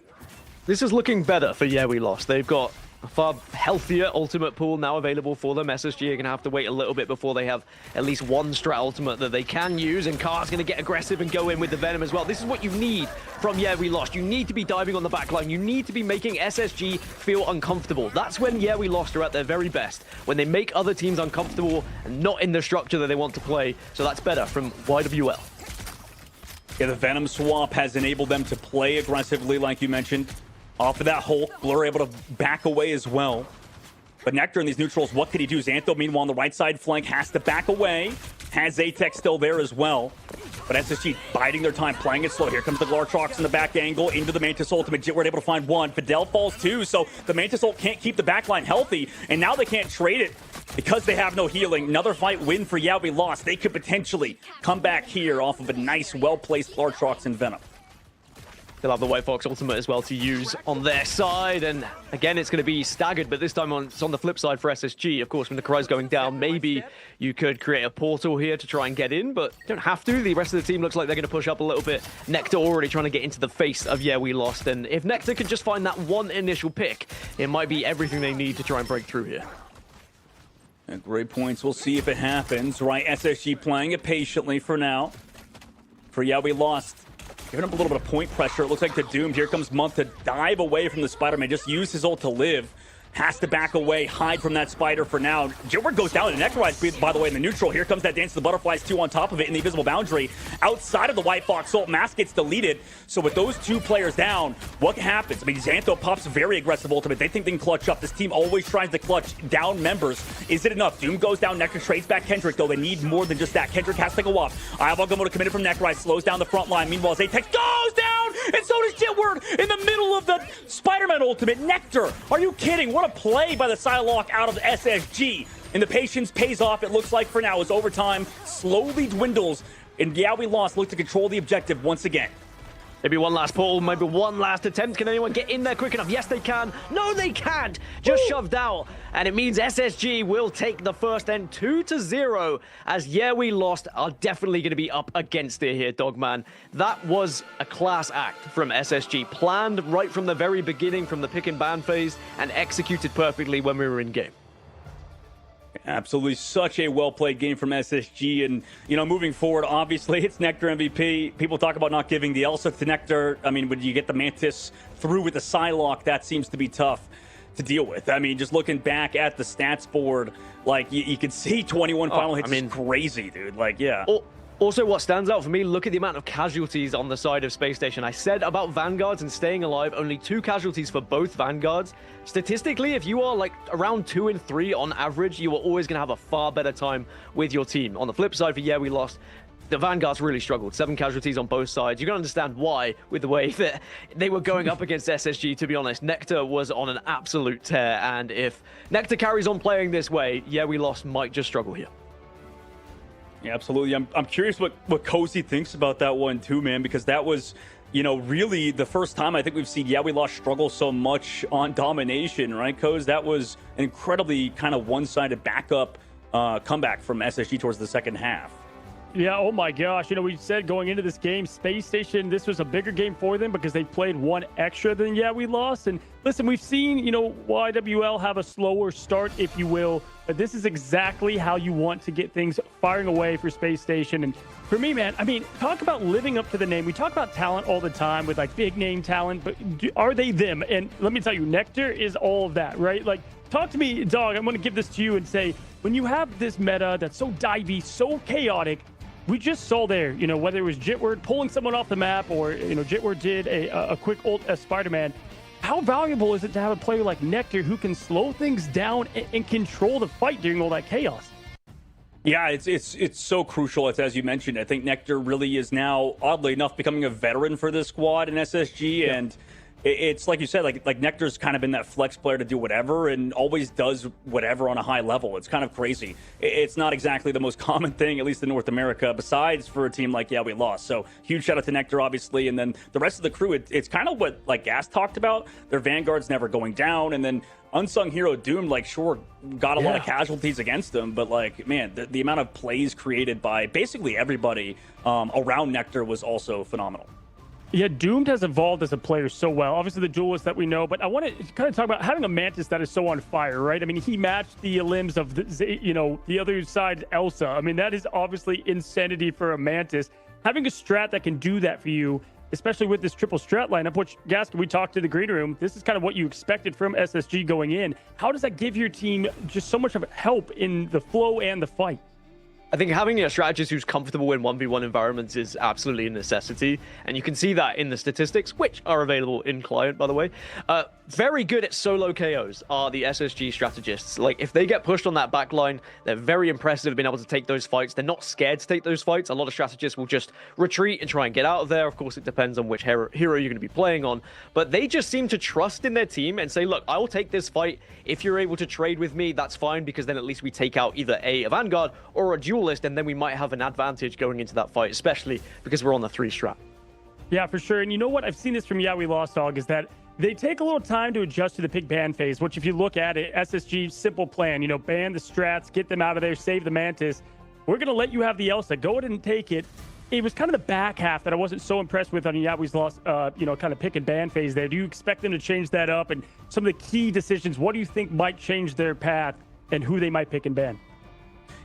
This is looking better for We Lost. They've got a far healthier ultimate pool now available for them. SSG are going to have to wait a little bit before they have at least one strat ultimate that they can use, and Car's going to get aggressive and go in with the Venom as well. This is what you need from We Lost. You need to be diving on the backline. You need to be making SSG feel uncomfortable. That's when We Lost are at their very best, when they make other teams uncomfortable and not in the structure that they want to play. So that's better from YWL. Yeah, the Venom swap has enabled them to play aggressively, like you mentioned. Off of that Hulk, Blur able to back away as well. But Nectar in these neutrals, what could he do? Xantho, meanwhile, on the right side flank, has to back away. Has Atex still there as well. But SSG biding their time, playing it slow. Here comes the Glartrox in the back angle into the Mantis ultimate. Jitwood able to find one. Fidel falls too, so the Mantis ult can't keep the backline healthy. And now they can't trade it because they have no healing. Another fight win for We Lost. They could potentially come back here off of a nice, well-placed Glartrox and Venom. They'll have the White Fox ultimate as well to use on their side. And again, it's going to be staggered, but this time it's on the flip side for SSG. Of course, when the Cry's going down, maybe you could create a portal here to try and get in, but you don't have to. The rest of the team looks like they're going to push up a little bit. Nectar already trying to get into the face of We Lost. And if Nectar could just find that one initial pick, it might be everything they need to try and break through here. Great points. We'll see if it happens, right? SSG playing it patiently for now. For We Lost, giving up a little bit of point pressure. It looks like the Doomed. Here comes Month to dive away from the Spider-Man. Just use his ult to live. Has to back away, hide from that spider for now. Jitwood goes down, and Necroise, by the way, in the neutral. Here comes that Dance of the Butterflies, too, on top of it in the invisible boundary. Outside of the White Fox ult, Mask gets deleted. So with those 2 players down, what happens? I mean, Xantho pops a very aggressive ultimate. They think they can clutch up. This team always tries to clutch down members. Is it enough? Doom goes down. Nectar trades back Kendrick, though. They need more than just that. Kendrick has to go up. Ivalgomo committed from Necroise, slows down the front line. Meanwhile, Zatex goes down, and so does Jitwood in the middle of the Spider-Man ultimate. Nectar, are you kidding? What a play by the Psylocke out of SSG. And the patience pays off, it looks like, for now, as overtime slowly dwindles. And We Lost look to control the objective once again. Maybe one last pull, maybe one last attempt. Can anyone get in there quick enough? Yes, they can. No, they can't. Just shoved out. And it means SSG will take the first end 2-0, as We Lost are definitely going to be up against it here, Dogman. That was a class act from SSG. Planned right from the very beginning, from the pick and ban phase, and executed perfectly when we were in game. Absolutely, such a well-played game from SSG, and moving forward, obviously it's Nectar MVP. People talk about not giving the Elsa to Nectar. I mean, when you get the Mantis through with the Psylocke, that seems to be tough to deal with. I mean, just looking back at the stats board, like you could see 21 final hits is crazy, dude. Like, yeah. Also, what stands out for me, look at the amount of casualties on the side of Space Station. I said about Vanguards and staying alive, only 2 casualties for both Vanguards. Statistically, if you are like around 2 and 3 on average, you are always going to have a far better time with your team. On the flip side, for we lost, the Vanguards really struggled. 7 casualties on both sides. You can understand why with the way that they were going up against SSG, to be honest. Nectar was on an absolute tear, and if Nectar carries on playing this way, we lost might just struggle here. Yeah, absolutely. I'm curious what Cozy thinks about that one too, man, because that was, really the first time I think we've seen we lost struggle so much on domination, right, Coz? That was an incredibly kind of one-sided backup comeback from SSG towards the second half. Yeah, oh my gosh. We said going into this game, Space Station, this was a bigger game for them because they played 1 extra than we lost. And listen, we've seen, YWL have a slower start, if you will, but this is exactly how you want to get things firing away for Space Station. And for me, man, I mean, talk about living up to the name. We talk about talent all the time with like big name talent, but are they them? And let me tell you, Nectar is all of that, right? Like, talk to me, dog. I'm going to give this to you and say, when you have this meta that's so divey, so chaotic, we just saw there, whether it was Jitward pulling someone off the map or, Jitward did a quick ult as Spider-Man. How valuable is it to have a player like Nectar who can slow things down and control the fight during all that chaos? Yeah, it's so crucial. It's, as you mentioned, I think Nectar really is now, oddly enough, becoming a veteran for this squad in SSG. Yeah. And it's like you said, like Nectar's kind of been that flex player to do whatever and always does whatever on a high level. It's kind of crazy. It's not exactly the most common thing, at least in North America, besides for a team like we lost. So huge shout out to Nectar, obviously. And then the rest of the crew, it's kind of what like Gas talked about. Their Vanguard's never going down. And then unsung hero Doom, like, sure, got a lot of casualties against them, but like, man, the amount of plays created by basically everybody around Nectar was also phenomenal. Yeah, Doomed has evolved as a player so well. Obviously, the duelist that we know, but I want to kind of talk about having a Mantis that is so on fire, right? I mean, he matched the limbs of the other side, Elsa. I mean, that is obviously insanity for a Mantis. Having a strat that can do that for you, especially with this triple strat lineup, which, Gaskin, we talked to the green room, this is kind of what you expected from SSG going in. How does that give your team just so much of help in the flow and the fight? I think having a strategist who's comfortable in 1v1 environments is absolutely a necessity, and you can see that in the statistics, which are available in client, by the way. Very good at solo KOs are the SSG strategists. Like, if they get pushed on that back line, they're very impressive at being able to take those fights. They're not scared to take those fights. A lot of strategists will just retreat and try and get out of there. Of course, it depends on which hero you're going to be playing on, but they just seem to trust in their team and say, look, I will take this fight. If you're able to trade with me, that's fine, because then at least we take out either a Vanguard or a duelist, and then we might have an advantage going into that fight, especially because we're on the 3 strat. Yeah, for sure. And you know what? I've seen this from We Lost, Dog, is that they take a little time to adjust to the pick ban phase, which if you look at it, SSG, simple plan, ban the strats, get them out of there, save the Mantis. We're going to let you have the Elsa. Go ahead and take it. It was kind of the back half that I wasn't so impressed with on Yawi's Lost, kind of pick and ban phase there. Do you expect them to change that up? And some of the key decisions, what do you think might change their path and who they might pick and ban?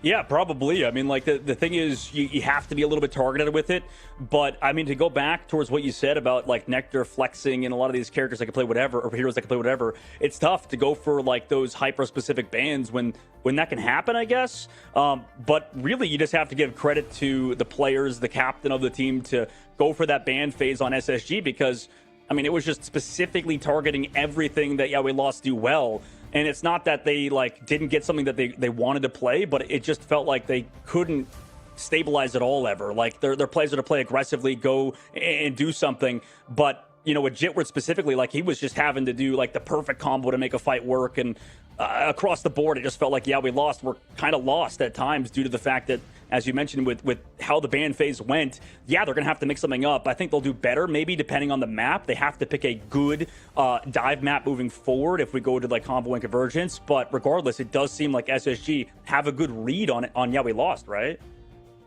Yeah, probably. I mean, like, the thing is, you have to be a little bit targeted with it. But, I mean, to go back towards what you said about, like, Nectar flexing and a lot of these characters that can play whatever, or heroes that can play whatever, it's tough to go for, like, those hyper-specific bans when that can happen, I guess. But really, you just have to give credit to the players, the captain of the team, to go for that ban phase on SSG, because, I mean, it was just specifically targeting everything that We Lost do well. And it's not that they, like, didn't get something that they wanted to play, but it just felt like they couldn't stabilize it all ever. Like, their plays are to play aggressively, go and do something. But, with Jitward specifically, like, he was just having to do, like, the perfect combo to make a fight work. And across the board, it just felt like, We lost. We're kind of lost at times due to the fact that, as you mentioned, with how the ban phase went, they're going to have to mix something up. I think they'll do better, maybe, depending on the map. They have to pick a good dive map moving forward if we go to, like, combo and convergence. But regardless, it does seem like SSG have a good read on it on We Lost, right?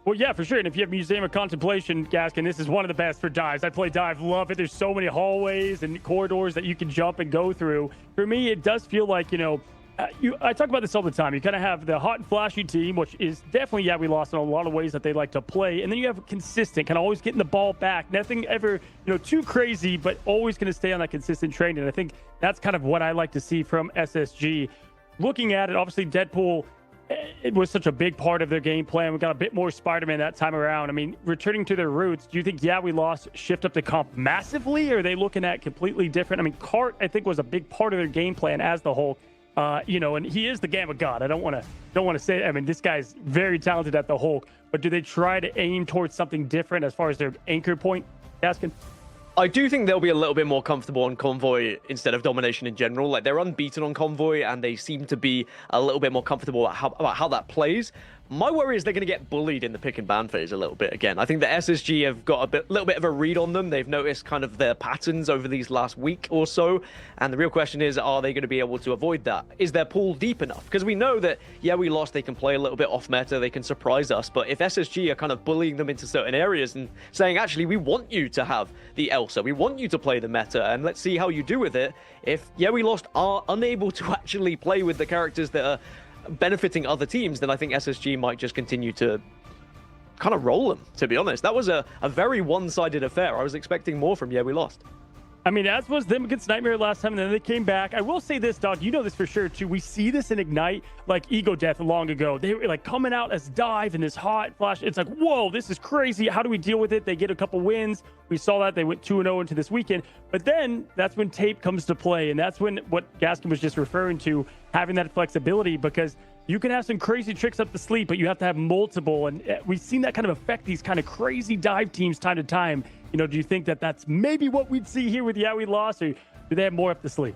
Well, yeah, for sure. And if you have Museum of Contemplation, Gaskin, this is one of the best for dives. I play dive, love it. There's so many hallways and corridors that you can jump and go through. For me, it does feel like, I talk about this all the time. You kind of have the hot and flashy team, which is definitely, yeah, we lost in a lot of ways that they like to play. And then you have consistent, kind of always getting the ball back. Nothing ever, too crazy, but always going to stay on that consistent train. And I think that's kind of what I like to see from SSG. Looking at it, obviously, Deadpool, it was such a big part of their game plan. We got a bit more Spider-Man that time around. I mean, returning to their roots, do you think, yeah, we lost, shift up the comp massively? Or are they looking at completely different? I mean, Cart, I think, was a big part of their game plan as the Hulk. And he is the Gamma God. I don't want to say. I mean, this guy's very talented at the Hulk. But do they try to aim towards something different as far as their anchor point, Gaskin? I do think they'll be a little bit more comfortable on Convoy instead of Domination in general. Like, they're unbeaten on Convoy, and they seem to be a little bit more comfortable about how that plays. My worry is they're going to get bullied in the pick and ban phase a little bit again. I think the SSG have got a little bit of a read on them. They've noticed kind of their patterns over these last week or so. And the real question is, are they going to be able to avoid that? Is their pool deep enough? Because we know that, yeah, we lost. They can play a little bit off meta. They can surprise us. But if SSG are kind of bullying them into certain areas and saying, actually, we want you to have the Elsa. We want you to play the meta. And let's see how you do with it. If, yeah, we lost are unable to actually play with the characters that are benefiting other teams, then I think SSG might just continue to kind of roll them, to be honest. That was a very one-sided affair. I was expecting more from Yeah, we lost. I mean, as was them against Nightmare last time, and then they came back. I will say this, Dog, you know this for sure, too. We see this in Ignite, like Ego Death long ago. They were like coming out as Dive in this hot flash. It's like, whoa, this is crazy. How do we deal with it? They get a couple wins. We saw that. They went 2-0 into this weekend. But then that's when tape comes to play, and that's when what Gaskin was just referring to, having that flexibility, because you can have some crazy tricks up the sleeve, but you have to have multiple. And we've seen that kind of affect these kind of crazy dive teams time to time. Do you think that that's maybe what we'd see here with Yeah, we lost, or do they have more up the sleeve?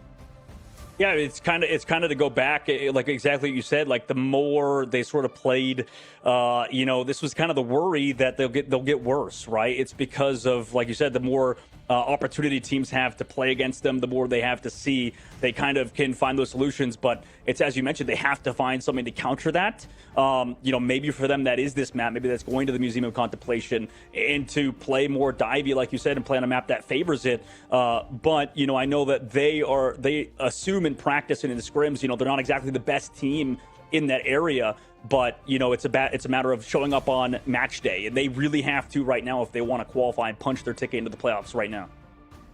Yeah, it's kind of to go back, like exactly what you said. Like the more they sort of played, this was kind of the worry that they'll get worse, right? It's because of, like you said, the more opportunity teams have to play against them, the more they have to see. They kind of can find those solutions, but it's, as you mentioned, they have to find something to counter that. Maybe for them that is this map. Maybe that's going to the Museum of Contemplation and to play more divey, like you said, and play on a map that favors it. But I know that they assume in practice and in the scrims, they're not exactly the best team in that area. But it's a matter of showing up on match day, and they really have to right now if they want to qualify and punch their ticket into the playoffs right now.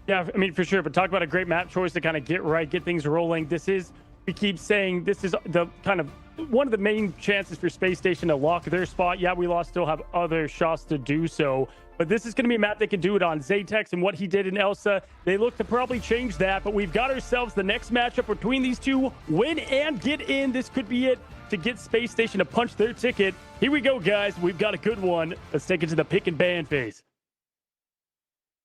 Yeah, I mean, for sure. But talk about a great map choice to kind of get things rolling. We keep saying this is the kind of one of the main chances for Space Station to lock their spot. Yeah, we lost, still have other shots to do so. But this is going to be a map they can do it on. Zatex and what he did in Elsa, they look to probably change that. But we've got ourselves the next matchup between these two. Win and get in. This could be it to get Space Station to punch their ticket. Here we go, guys. We've got a good one. Let's take it to the pick and ban phase.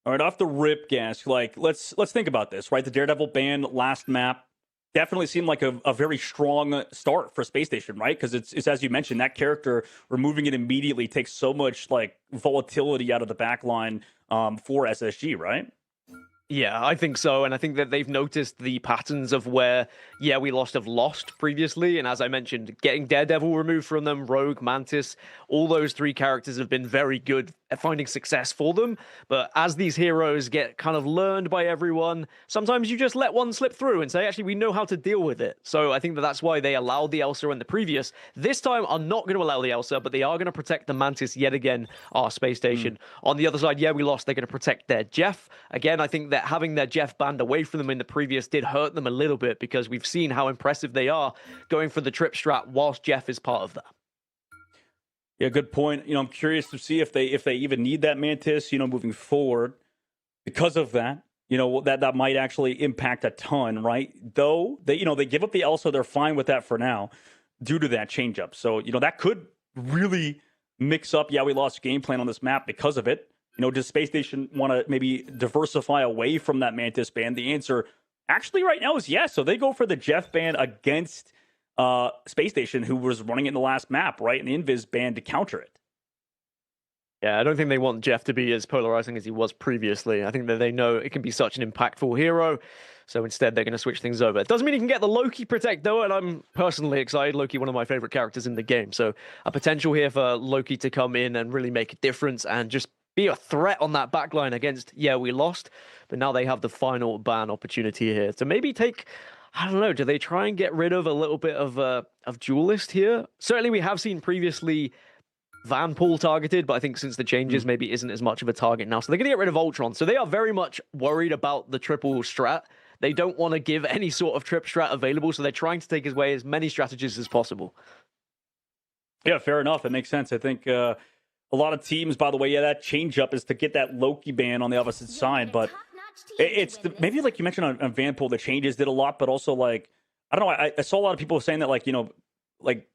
All right, off the rip, Gas. Like, let's think about this, right? The Daredevil ban last map definitely seemed like a very strong start for Space Station, right? Because it's as you mentioned, that character, removing it immediately takes so much like volatility out of the back line for SSG, right? Yeah, I think so. And I think that they've noticed the patterns of where, yeah, we have lost previously. And as I mentioned, getting Daredevil removed from them, Rogue, Mantis, all those three characters have been very good at finding success for them. But as these heroes get kind of learned by everyone, sometimes you just let one slip through and say, actually, we know how to deal with it. So I think that that's why they allowed the Elsa in the previous. This time, are not going to allow the Elsa, but they are going to protect the Mantis yet again, our Space Station. On the other side, yeah, we lost. They're going to protect their Jeff. Again, I think that having their Jeff banned away from them in the previous did hurt them a little bit, because we've seen how impressive they are going for the trip strat whilst Jeff is part of that. Yeah, good point. I'm curious to see if they even need that Mantis, moving forward. Because of that, that might actually impact a ton, right? Though they give up the Elsa, they're fine with that for now, due to that changeup. So that could really mix up. Yeah, we lost game plan on this map because of it. Does Space Station want to maybe diversify away from that Mantis ban? The answer actually right now is yes. So they go for the Jeff ban against Space Station, who was running it in the last map, right? And the Invis ban to counter it. Yeah, I don't think they want Jeff to be as polarizing as he was previously. I think that they know it can be such an impactful hero. So instead, they're going to switch things over. It doesn't mean you can get the Loki Protect, though, and I'm personally excited. Loki, one of my favorite characters in the game. So a potential here for Loki to come in and really make a difference and just be a threat on that backline against, yeah, we lost. But now they have the final ban opportunity here to maybe take I don't know. Do they try and get rid of a little bit of duelist here? Certainly, we have seen previously Vanpool targeted, but I think since the changes, maybe isn't as much of a target now. So they're going to get rid of Ultron. So they are very much worried about the triple strat. They don't want to give any sort of trip strat available, so they're trying to take away as many strategies as possible. Yeah, fair enough. That makes sense. I think a lot of teams, by the way, that change up is to get that Loki ban on the opposite side, but it's maybe like you mentioned on Vanpool, the changes did a lot, but also like, I don't know, I saw a lot of people saying that like, like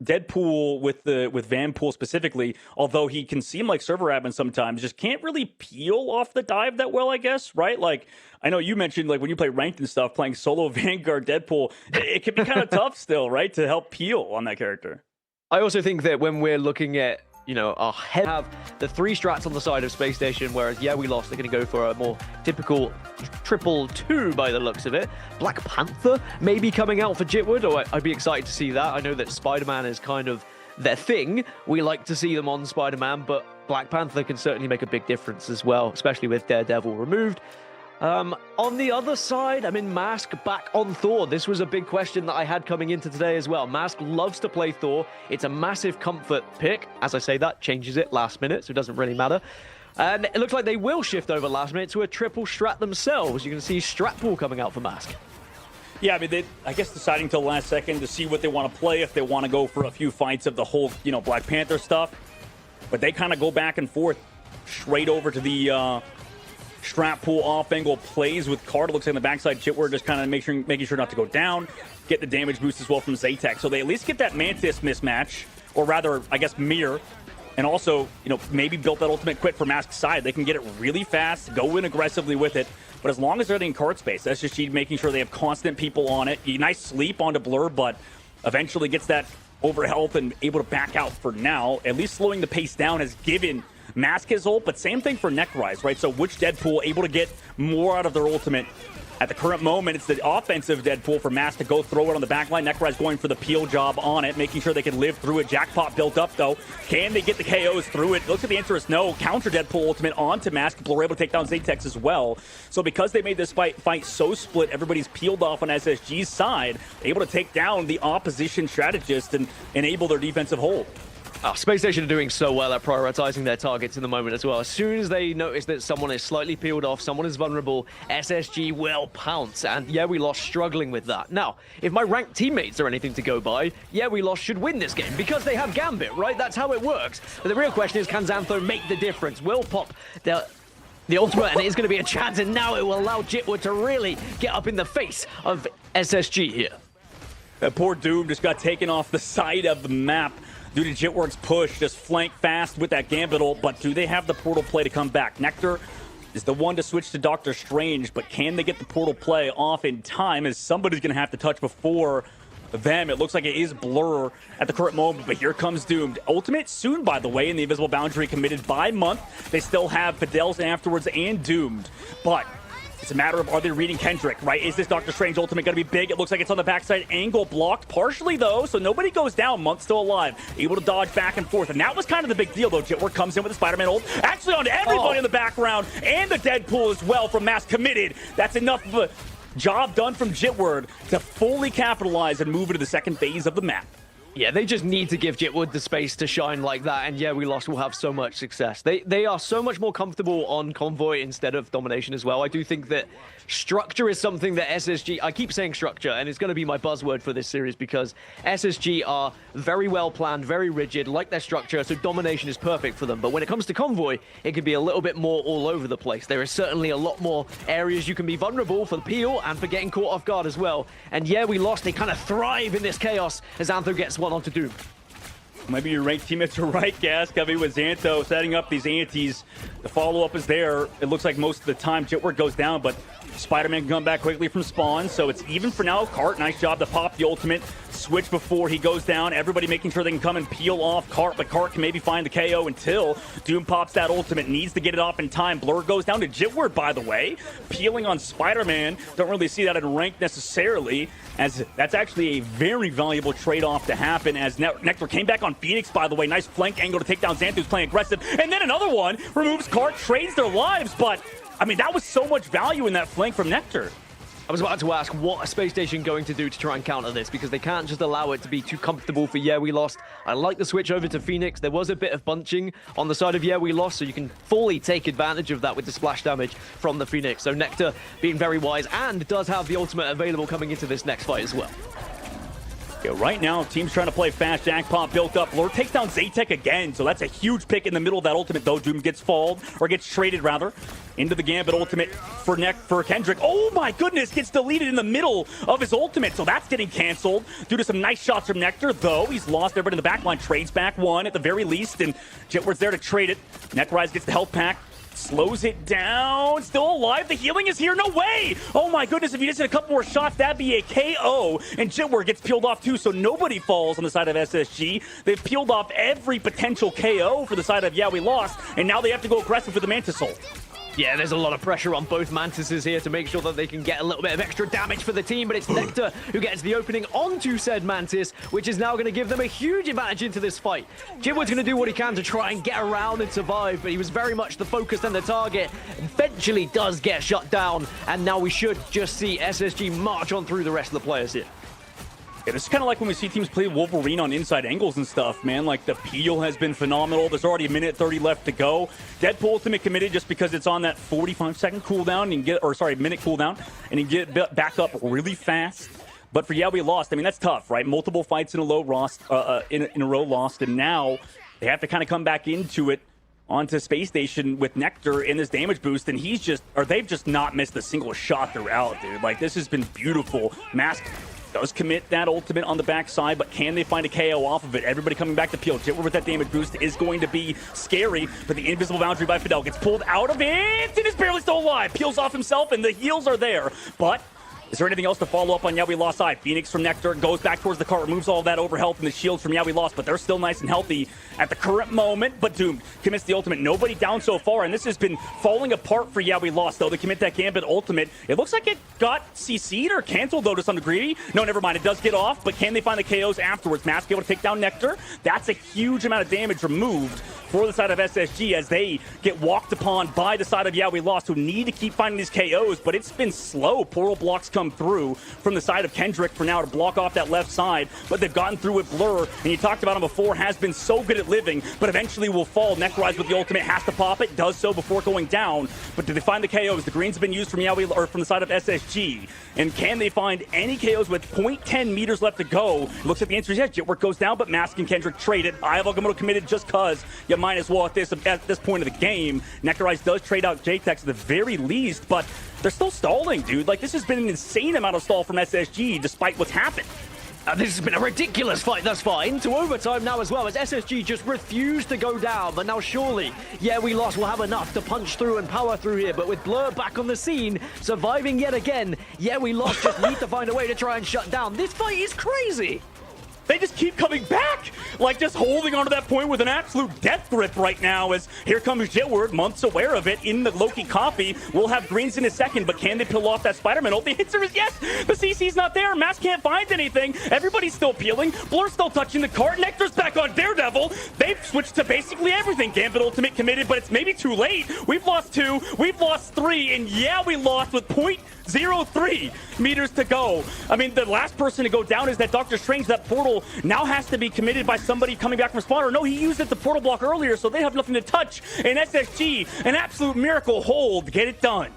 Deadpool with Vanpool specifically, although he can seem like server admin sometimes, just can't really peel off the dive that well, I guess, right? Like, I know you mentioned like when you play ranked and stuff, playing solo Vanguard Deadpool, it can be kind of tough still, right? To help peel on that character. I also think that when we're looking at, our head have the 3 strats on the side of Space Station, whereas, we lost. They're going to go for a more typical 2-2 by the looks of it. Black Panther maybe coming out for Jitwood, or I'd be excited to see that. I know that Spider-Man is kind of their thing. We like to see them on Spider-Man, but Black Panther can certainly make a big difference as well, especially with Daredevil removed. On the other side, Mask back on Thor. This was a big question that I had coming into today as well. Mask loves to play Thor. It's a massive comfort pick. As I say that, changes it last minute, so it doesn't really matter. And it looks like they will shift over last minute to a triple strat themselves. You can see strat pool coming out for Mask. Yeah, I guess deciding till the last second to see what they want to play, if they want to go for a few fights of the whole, Black Panther stuff. But they kind of go back and forth straight over to the strat pool off angle plays with Card. It looks like on the backside, Jitward just kind of making sure not to go down, get the damage boost as well from Zatek. So they at least get that Mantis mismatch, or rather, I guess, mirror. And also, maybe built that ultimate quit for Mask's side. They can get it really fast, go in aggressively with it. But as long as they're in card space, that's just making sure they have constant people on it. A nice sleep onto Blur, but eventually gets that over health and able to back out for now. At least slowing the pace down has given Mask his ult, but same thing for Necrise, right? So which Deadpool able to get more out of their ultimate? At the current moment, it's the offensive Deadpool for Mask to go throw it on the back line. Necrise going for the peel job on it, making sure they can live through it. Jackpot built up, though. Can they get the KOs through it? Looks at the interest. No. Counter Deadpool ultimate onto Mask. Blur able to take down Zatex as well. So because they made this fight so split, everybody's peeled off on SSG's side, able to take down the opposition strategist and enable their defensive hold. Space Station are doing so well at prioritizing their targets in the moment as well. As soon as they notice that someone is slightly peeled off, someone is vulnerable, SSG will pounce. And we lost struggling with that. Now, if my ranked teammates are anything to go by, we lost should win this game because they have Gambit, right? That's how it works. But the real question is, can Xantho make the difference? Will pop the ultimate, and it is going to be a chance, and now it will allow Jitwood to really get up in the face of SSG here. That poor Doom just got taken off the side of the map due to Jitward's push, just flank fast with that Gambit ult, but do they have the portal play to come back? Nectar is the one to switch to Doctor Strange, but can they get the portal play off in time, as somebody's going to have to touch before them? It looks like it is Blur at the current moment, but here comes Doomed. Ultimate soon, by the way, in the Invisible Boundary committed by month. They still have Fidel's afterwards and Doomed, but it's a matter of, are they reading Kendrick, right? Is this Doctor Strange ultimate going to be big? It looks like it's on the backside. Angle blocked partially, though, so nobody goes down. Month still alive. Able to dodge back and forth. And that was kind of the big deal, though. Jitward comes in with the Spider-Man ult. Actually onto everybody in the background. And the Deadpool as well from Mask committed. That's enough of a job done from Jitward to fully capitalize and move into the second phase of the map. Yeah, they just need to give Jitwood the space to shine like that, and we lost will have so much success. They are so much more comfortable on Convoy instead of Domination as well. I do think that structure is something that SSG, I keep saying structure, and it's going to be my buzzword for this series because SSG are very well planned, very rigid, like their structure, so Domination is perfect for them. But when it comes to Convoy, it can be a little bit more all over the place. There is certainly a lot more areas you can be vulnerable for the peel and for getting caught off guard as well. And we lost. They kind of thrive in this chaos as Xantho gets one onto Doom. Maybe your ranked teammates are right, Gas. Coming with Xantho, setting up these antes. The follow-up is there. It looks like most of the time Jitward goes down, but Spider-Man can come back quickly from spawn, so it's even for now. Cart, nice job to pop the ultimate. Switch before he goes down. Everybody making sure they can come and peel off Cart, but Cart can maybe find the KO until Doom pops that ultimate. Needs to get it off in time. Blur goes down to Jitward, by the way. Peeling on Spider-Man. Don't really see that in rank necessarily, as that's actually a very valuable trade-off to happen, as Nectar came back on Phoenix, by the way. Nice flank angle to take down Xantho, who's playing aggressive. And then another one removes Cart, trades their lives, but I mean, that was so much value in that flank from Nectar. I was about to ask what a Space Station going to do to try and counter this, because they can't just allow it to be too comfortable for Yeah We Lost. I like the switch over to Phoenix. There was a bit of bunching on the side of Yeah We Lost, so you can fully take advantage of that with the splash damage from the Phoenix. So Nectar being very wise and does have the ultimate available coming into this next fight as well. Yeah, right now, team's trying to play fast. Jackpot built up. Blur takes down Zaytek again, so that's a huge pick in the middle of that ultimate, though. Doom gets falled, or gets traded, rather, into the Gambit ultimate for Kendrick. Oh, my goodness, gets deleted in the middle of his ultimate, so that's getting canceled due to some nice shots from Nectar, though. He's lost everybody in the backline. Trades back one at the very least, and Jitward's there to trade it. Necrise gets the health pack. Slows it down. Still alive. The healing is here. No way. Oh my goodness. If he just hit a couple more shots, that'd be a KO. And Jitward gets peeled off too, so nobody falls on the side of SSG. They've peeled off every potential KO for the side of Yeah We Lost, and now they have to go aggressive for the Mantis ult. Yeah, there's a lot of pressure on both Mantises here to make sure that they can get a little bit of extra damage for the team, but it's Nectar who gets the opening onto said Mantis, which is now going to give them a huge advantage into this fight. Jitward's going to do what he can to try and get around and survive, but he was very much the focus and the target. Eventually does get shut down, and now we should just see SSG march on through the rest of the players here. Yeah, this is kind of like when we see teams play Wolverine on inside angles and stuff, man. Like, the peel has been phenomenal. There's already a minute 30 left to go. Deadpool ultimate committed just because it's on that 45-second cooldown. Minute cooldown, and you get back up really fast. But for Yeah We Lost, I mean, that's tough, right? Multiple fights in a row lost, and now they have to kind of come back into it onto Space Station with Nectar in this damage boost, and they've just not missed a single shot throughout, dude. Like, this has been beautiful. Mask does commit that ultimate on the backside, but can they find a KO off of it? Everybody coming back to peel. Jitward with that damage boost is going to be scary, but the invisible boundary by Fidel gets pulled out of it and is barely still alive. Peels off himself, and the heals are there, but is there anything else to follow up on Yeah We Lost side? Phoenix from Nectar goes back towards the cart, removes all of that over health and the shields from Yeah We Lost, but they're still nice and healthy at the current moment. But Doom commits the ultimate. Nobody down so far, and this has been falling apart for Yeah We Lost, though. They commit that Gambit ultimate. It looks like it got CC'd or canceled, though, to some degree. No, never mind. It does get off, but can they find the KOs afterwards? Mask able to take down Nectar. That's a huge amount of damage removed for the side of SSG as they get walked upon by the side of Yeah We Lost, who need to keep finding these KOs, but it's been slow. Portal blocks come through from the side of Kendrick for now to block off that left side, but they've gotten through with Blur, and you talked about him before, has been so good at living, but eventually will fall. Necrise with the ultimate has to pop it, does so before going down, but do they find the KOs? The greens have been used from from the side of SSG, and can they find any KOs with 0.10 meters left to go? Looks like the answer is yes. Jitward goes down, but Mask and Kendrick trade it. I have Algamoto committed just cause you might as well at this point of the game. Necrise does trade out JTEX at the very least, but they're still stalling, dude. Like, this has been an insane amount of stall from SSG despite what's happened. This has been a ridiculous fight thus far, into overtime now as well, as SSG just refused to go down, but now surely, Yeah We Lost will have enough to punch through and power through here, but with Blur back on the scene, surviving yet again, Yeah We Lost just need to find a way to try and shut down. This fight is crazy! They just keep coming back, like just holding onto that point with an absolute death grip right now as here comes Jitward, months aware of it in the Loki coffee. We'll have greens in a second, but can they peel off that Spider-Man ult? The answer is yes. The CC's not there. Mask can't find anything. Everybody's still peeling. Blur's still touching the cart. Nectar's back on Daredevil. They've switched to basically everything. Gambit ultimate committed, but it's maybe too late. We've lost 2. We've lost 3, and Yeah We Lost with 0.03 meters to go. I mean, the last person to go down is that Doctor Strange. That portal now has to be committed by somebody coming back from spawner. No, he used it the portal block earlier, so they have nothing to touch. And SSG, an absolute miracle hold. Get it done.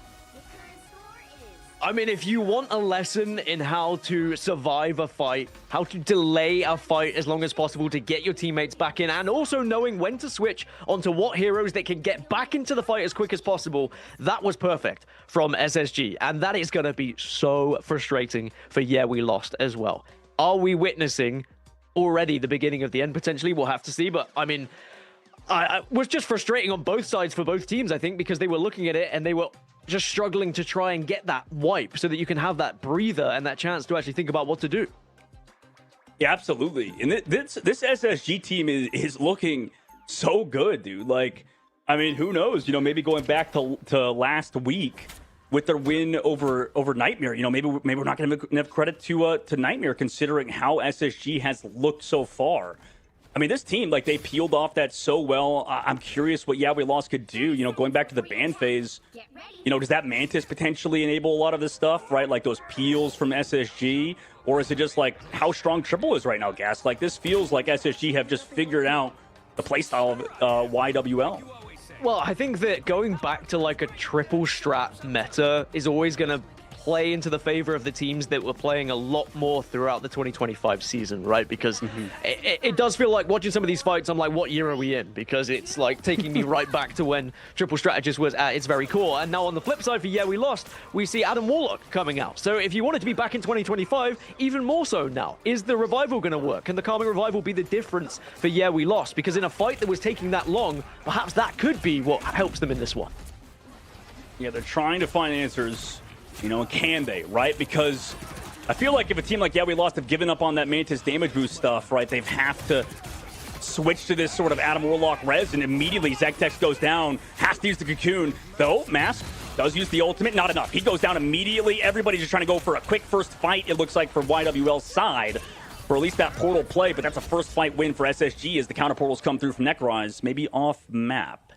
I mean, if you want a lesson in how to survive a fight, how to delay a fight as long as possible to get your teammates back in, and also knowing when to switch onto what heroes that can get back into the fight as quick as possible, that was perfect from SSG. And that is going to be so frustrating for Yeah We Lost as well. Are we witnessing already the beginning of the end? Potentially, we'll have to see. But, I mean, I was just frustrating on both sides for both teams, I think, because they were looking at it and they were just struggling to try and get that wipe so that you can have that breather and that chance to actually think about what to do. Yeah, absolutely. And this SSG team is looking so good, dude. Like, I mean, who knows? You know, maybe going back to last week with their win over Nightmare. You know, maybe we're not going to give enough credit to Nightmare considering how SSG has looked so far. I mean, this team, like, they peeled off that so well. I'm curious what We Lost could do. You know, going back to the ban phase, you know, does that Mantis potentially enable a lot of this stuff, right? Like those peels from SSG? Or is it just like how strong Triple is right now, Gas? Like, this feels like SSG have just figured out the playstyle of YWL. Well, I think that going back to like a triple strat meta is always going to play into the favor of the teams that were playing a lot more throughout the 2025 season, right? Because it does feel like watching some of these fights, I'm like, what year are we in? Because it's like taking me right back to when Triple Strategist was at its very core. And now on the flip side for We Lost, we see Adam Warlock coming out. So if you wanted to be back in 2025, even more so now. Is the revival going to work? Can the Calming Revival be the difference for We Lost? Because in a fight that was taking that long, perhaps that could be what helps them in this one. Yeah, they're trying to find answers. You know, can they, right? Because I feel like if a team like We Lost have given up on that Mantis damage boost stuff, right, they've have to switch to this sort of Adam Warlock res, and immediately Zektex goes down, has to use the cocoon, though Mask does use the ultimate, not enough. He goes down immediately. Everybody's just trying to go for a quick first fight, it looks like, for YWL's side, for at least that portal play, but that's a first fight win for SSG as the counter portals come through from Necroz, maybe off map.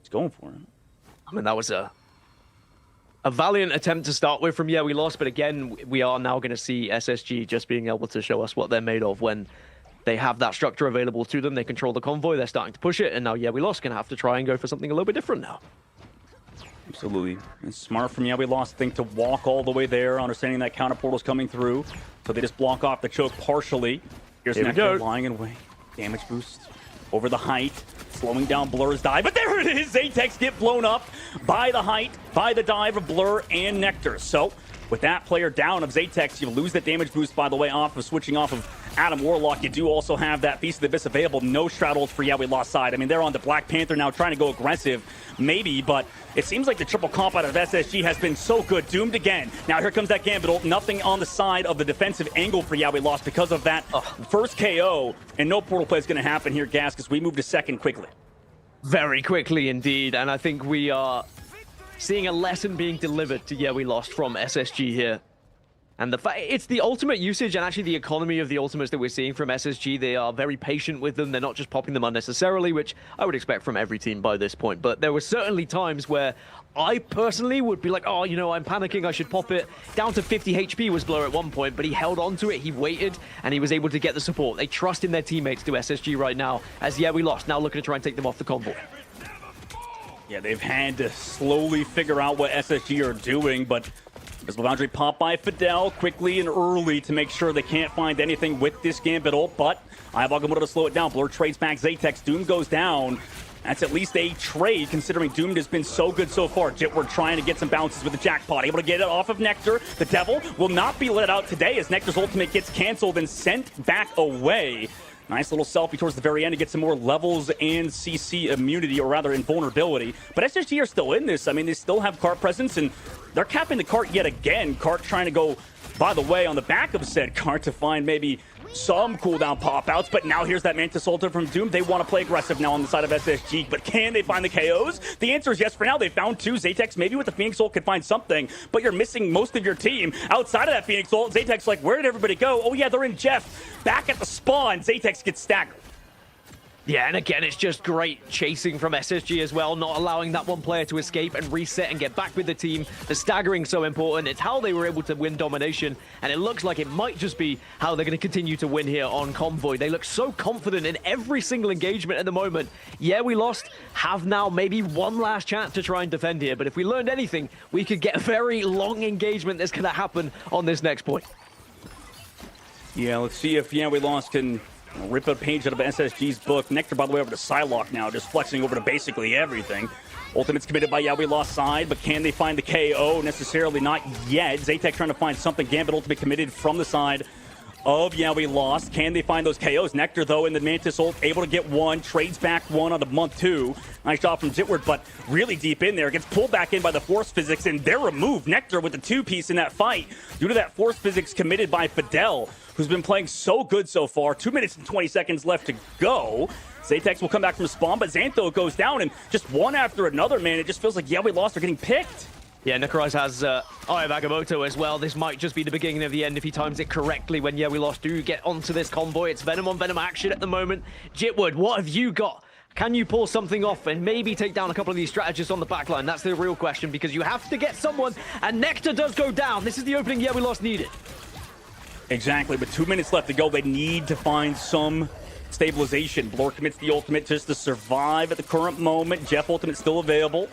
He's going for him. I mean, that was a valiant attempt to start with from We Lost, but again, we are now going to see SSG just being able to show us what they're made of when they have that structure available to them. They control the convoy, they're starting to push it, and now We Lost going to have to try and go for something a little bit different now. Absolutely. It's smart from We Lost, I think, to walk all the way there, understanding that counter portal's coming through, so they just block off the choke partially. Here's Nectar lying in wait. Damage boost over the height. Slowing down Blur's dive, but there it is! Zatex get blown up by the height, by the dive of Blur and Nectar. So, with that player down of Zatex, you lose that damage boost, by the way, off of switching off of Adam Warlock. You do also have that Feast of the Abyss available. No straddles for We Lost side. I mean, they're on the Black Panther now, trying to go aggressive, maybe, but it seems like the triple comp out of SSG has been so good. Doomed again. Now here comes that Gambit ult. Nothing on the side of the defensive angle for We Lost because of that first KO, and no portal play is going to happen here, Gas, because we move to second quickly. Very quickly indeed, and I think we are seeing a lesson being delivered to We Lost from SSG here. And the fact it's the ultimate usage and actually the economy of the ultimates that we're seeing from SSG. They are very patient with them. They're not just popping them unnecessarily, which I would expect from every team by this point. But there were certainly times where I personally would be like, oh, you know, I'm panicking, I should pop it. Down to 50 HP was Blur at one point, but he held on to it, he waited, and he was able to get the support. They trust in their teammates to SSG right now, as We Lost, now looking to try and take them off the convoy. Yeah, they've had to slowly figure out what SSG are doing, but Visible Boundary popped by Fidel quickly and early to make sure they can't find anything with this Gambit ult, but I have Agamotto to slow it down. Blur trades back Zatex, Doom goes down. That's at least a trade, considering Doomed has been so good so far. Jitward trying to get some bounces with the jackpot, able to get it off of Nectar. The Devil will not be let out today as Nectar's ultimate gets canceled and sent back away. Nice little selfie towards the very end to get some more levels and CC immunity, or rather invulnerability. But SSG are still in this. I mean, they still have cart presence, and they're capping the cart yet again. Cart trying to go, by the way, on the back of said cart to find maybe some cooldown pop-outs, but now here's that Mantis Ultra from Doom. They want to play aggressive now on the side of SSG, but can they find the KOs? The answer is yes for now. They found two. Zatex, maybe with the Phoenix Ult could find something, but you're missing most of your team. Outside of that Phoenix Ult, Zatex like, where did everybody go? Oh yeah, they're in Jeff. Back at the spawn, Zatex gets staggered. Yeah, and again, it's just great chasing from SSG as well, not allowing that one player to escape and reset and get back with the team. The staggering so important. It's how they were able to win domination, and it looks like it might just be how they're going to continue to win here on Convoy. They look so confident in every single engagement at the moment. We Lost have now maybe one last chance to try and defend here, but if we learned anything, we could get a very long engagement that's going to happen on this next point. Yeah, let's see if We Lost can rip a page out of SSG's book. Nectar, by the way, over to Psylocke now, just flexing over to basically everything. Ultimate's committed by We Lost side, but can they find the KO? Necessarily not yet. Zatex trying to find something. Gambit ultimate committed from the side of We Lost. Can they find those KOs? Nectar, though, in the Mantis ult, able to get one. Trades back one on the month two. Nice shot from Jitward, but really deep in there. Gets pulled back in by the force physics, and they're removed. Nectar with the two-piece in that fight due to that force physics committed by Fidel, who's been playing so good so far. 2 minutes and 20 seconds left to go. Zatex will come back from spawn, but Xantho goes down, and just one after another, man. It just feels like We Lost are getting picked. Yeah, Necroise has Eye of Agamotto as well. This might just be the beginning of the end if he times it correctly when, yeah, we lost. Do get onto this convoy. It's Venom on Venom action at the moment. Jitwood, what have you got? Can you pull something off and maybe take down a couple of these strategists on the backline? That's the real question, because you have to get someone, and Nectar does go down. This is the opening, yeah, we lost needed. Exactly, but 2 minutes left to go. They need to find some stabilization. Blur commits the ultimate just to survive at the current moment. Jeff ultimate still available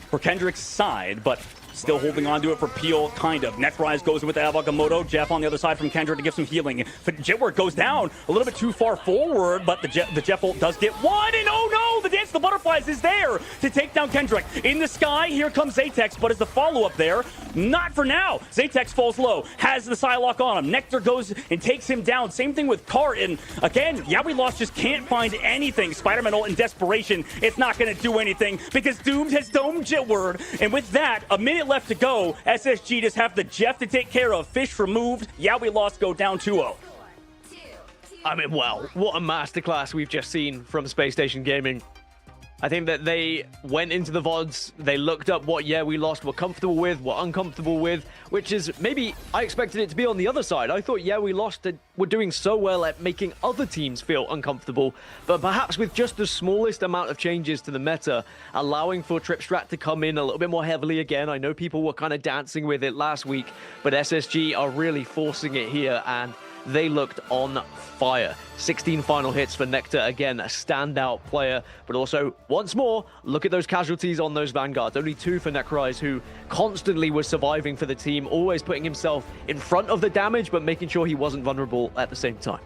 for Kendrick's side, but still holding on to it for Peel, kind of. Necrise goes with the Agamotto. Jeff on the other side from Kendrick to give some healing. But Jitward goes down a little bit too far forward, but the Jeff ult does get one, and oh no, the Dance of the Butterflies is there to take down Kendrick. In the sky, here comes Zatex, but is the follow-up there? Not for now. Zatex falls low, has the Psylocke on him. Nectar goes and takes him down. Same thing with Cart, and again, yeah, we lost, just can't find anything. Spider-Man ult in desperation, it's not going to do anything because Doomed has domed Jitward, and with that, a minute left to go. SSG just have the Jeff to take care of. Fish removed. Yeah, we lost, go down 2-0. I mean, wow, what a masterclass we've just seen from Space Station Gaming. I think that they went into the VODs, they looked up what, yeah, we lost, we're comfortable with, we're uncomfortable with, which is maybe I expected it to be on the other side. I thought, yeah, we lost, we're doing so well at making other teams feel uncomfortable, but perhaps with just the smallest amount of changes to the meta, allowing for Trip Strat to come in a little bit more heavily again. I know people were kind of dancing with it last week, but SSG are really forcing it here, and they looked on fire. 16 final hits for Nectar, again, a standout player, but also, once more, look at those casualties on those Vanguards. Only 2 for Necrise, who constantly was surviving for the team, always putting himself in front of the damage, but making sure he wasn't vulnerable at the same time.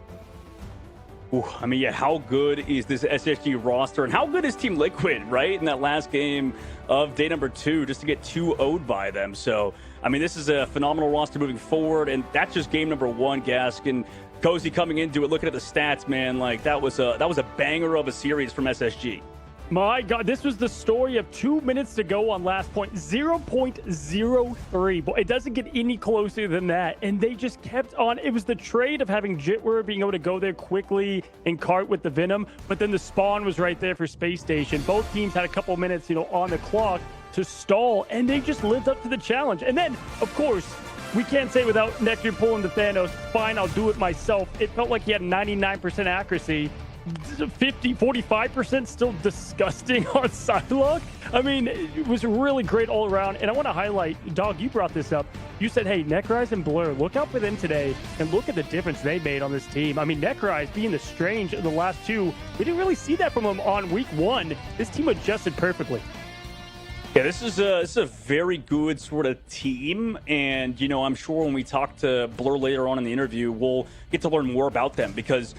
Ooh, I mean, yeah, how good is this SSG roster, and how good is Team Liquid, right, in that last game of day number 2, just to get 2-0'd by them. So, I mean, this is a phenomenal roster moving forward, and that's just game number 1, Gask. And Cozy coming into it, looking at the stats, man, like that was a banger of a series from SSG. My God, this was the story of 2 minutes to go on last point, 0.03. But it doesn't get any closer than that. And they just kept on. It was the trade of having Jitward being able to go there quickly and cart with the Venom. But then the spawn was right there for Space Station. Both teams had a couple minutes, on the clock to stall. And they just lived up to the challenge. And then, of course, we can't say without Nectar pulling the Thanos, fine, I'll do it myself. It felt like he had 99% accuracy. 45% still disgusting on Psylocke. I mean, it was really great all around. And I want to highlight, Dog, you brought this up. You said, hey, Necrise and Blur, look out for them today and look at the difference they made on this team. I mean, Necrise being the Strange in the last 2, we didn't really see that from him on week 1. This team adjusted perfectly. Yeah, this is a very good sort of team, and I'm sure when we talk to Blur later on in the interview, we'll get to learn more about them because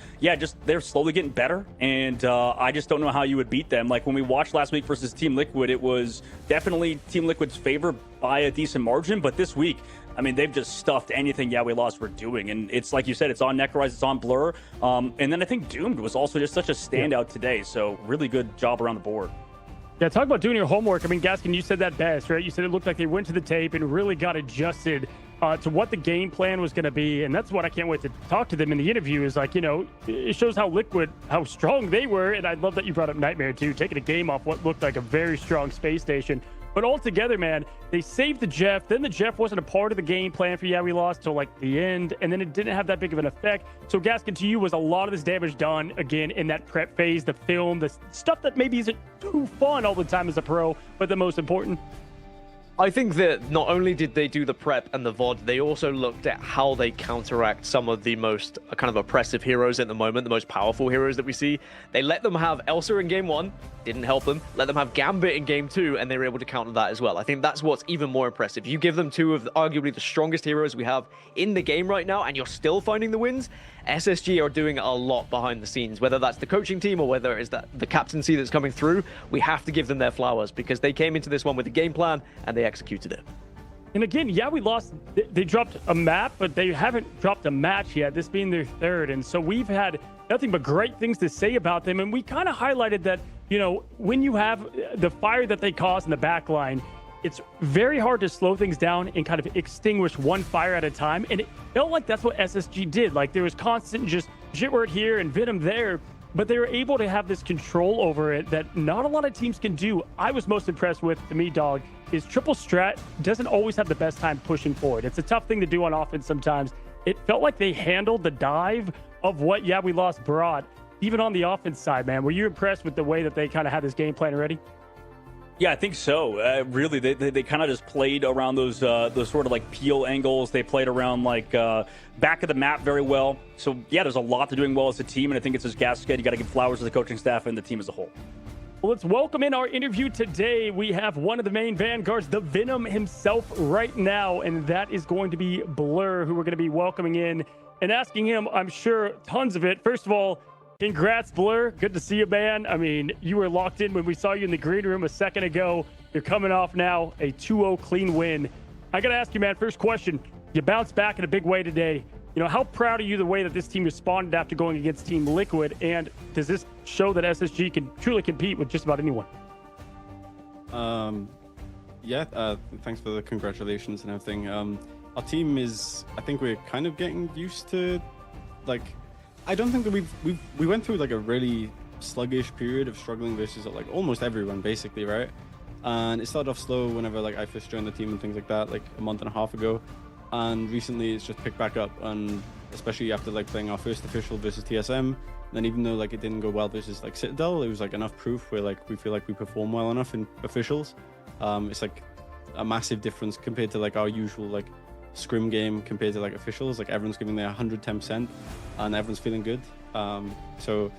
they're slowly getting better, and I just don't know how you would beat them. Like when we watched last week versus Team Liquid, it was definitely Team Liquid's favor by a decent margin, but this week, I mean, they've just stuffed anything We Lost were doing, and it's like you said, it's on Necrise, it's on Blur, and then I think Doomed was also just such a standout today, so really good job around the board. Yeah, talk about doing your homework. I mean, Gaskin, you said that best, right? You said it looked like they went to the tape and really got adjusted to what the game plan was going to be. And that's what I can't wait to talk to them in the interview is like, it shows how how strong they were. And I love that you brought up Nightmare too, taking a game off what looked like a very strong Space Station. But altogether, man, they saved the Jeff. Then the Jeff wasn't a part of the game plan for We Lost till like the end. And then it didn't have that big of an effect. So Gaskin, to you, was a lot of this damage done again in that prep phase, the film, the stuff that maybe isn't too fun all the time as a pro, but the most important? I think that not only did they do the prep and the VOD, they also looked at how they counteract some of the most kind of oppressive heroes at the moment, the most powerful heroes that we see. They let them have Elsa in game 1, didn't help them. Let them have Gambit in game 2, and they were able to counter that as well. I think that's what's even more impressive. You give them 2 of arguably the strongest heroes we have in the game right now, and you're still finding the wins. SSG are doing a lot behind the scenes, whether that's the coaching team or whether it's the captaincy that's coming through. We have to give them their flowers because they came into this one with a game plan and they executed it. And again, We Lost. They dropped a map, but they haven't dropped a match yet, this being their 3rd. And so we've had nothing but great things to say about them. And we kind of highlighted that, when you have the fire that they cause in the back line, it's very hard to slow things down and kind of extinguish one fire at a time. And it felt like that's what SSG did. Like there was constant just Jitward here and Venom there. but they were able to have this control over it that not a lot of teams can do. I was most impressed with, to me, Dog, is triple strat doesn't always have the best time pushing forward. It's a tough thing to do on offense sometimes. It felt like they handled the dive of what, yeah, we lost Barat, even on the offense side, man. Were you impressed with the way that they kind of had this game plan already? Yeah, I think so. Really, they kind of just played around those sort of like peel angles. They played around like back of the map very well. So yeah, there's a lot to doing well as a team, and I think it's just Gasket. You got to give flowers to the coaching staff and the team as a whole. Well, let's welcome in our interview today. We have one of the main vanguards, the Venom himself, right now, and that is going to be Blur, who we're going to be welcoming in and asking him, I'm sure, tons of it. First of all, congrats, Blur. Good to see you, man. I mean, you were locked in when we saw you in the green room a second ago. You're coming off now a 2-0 clean win. I got to ask you, man, first question. You bounced back in a big way today. You know, how proud are you the way that this team responded after going against Team Liquid? And does this show that SSG can truly compete with just about anyone? Thanks for the congratulations and everything. Our team is, I think we're kind of getting used to, like, I don't think that we went through like a really sluggish period of struggling versus like almost everyone basically, right? And it started off slow whenever like I first joined the team and things like that, like a month and a half ago. And recently it's just picked back up, and especially after like playing our first official versus TSM. And then even though like it didn't go well versus like Citadel, it was like enough proof where like we feel like we perform well enough in officials. It's like a massive difference compared to like our usual like scrim game compared to like officials. Like everyone's giving their 110% and everyone's feeling good. So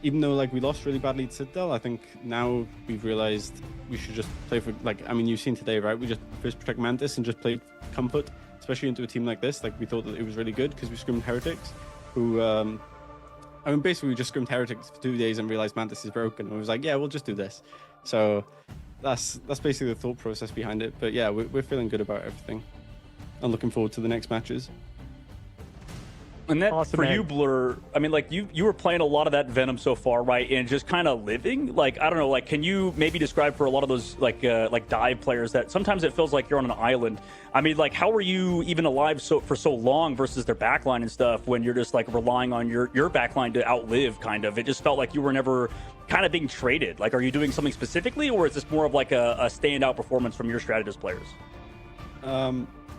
even though like we lost really badly to Citadel, I think now we've realized we should just play for, like, I mean, you've seen today, right? We just first protect Mantis and just play comfort, especially into a team like this. Like we thought that it was really good because we scrimmed Heretics, who I mean, basically we just scrimmed Heretics for 2 days and realized Mantis is broken, and we was like, yeah, we'll just do this. So that's basically the thought process behind it. But yeah, we're feeling good about everything. I'm looking forward to the next matches. And that Awesome, for man. you, Blur, I mean, like you were playing a lot of that Venom so far, right? And just kind of living, like, I don't know, like, can you maybe describe for a lot of those like dive players that sometimes it feels like you're on an island? I mean, like, how are you even alive for so long versus their backline and stuff when you're just like relying on your backline to outlive, kind of? It just felt like you were never kind of being traded. Like, are you doing something specifically, or is this more of like a standout performance from your strategist players?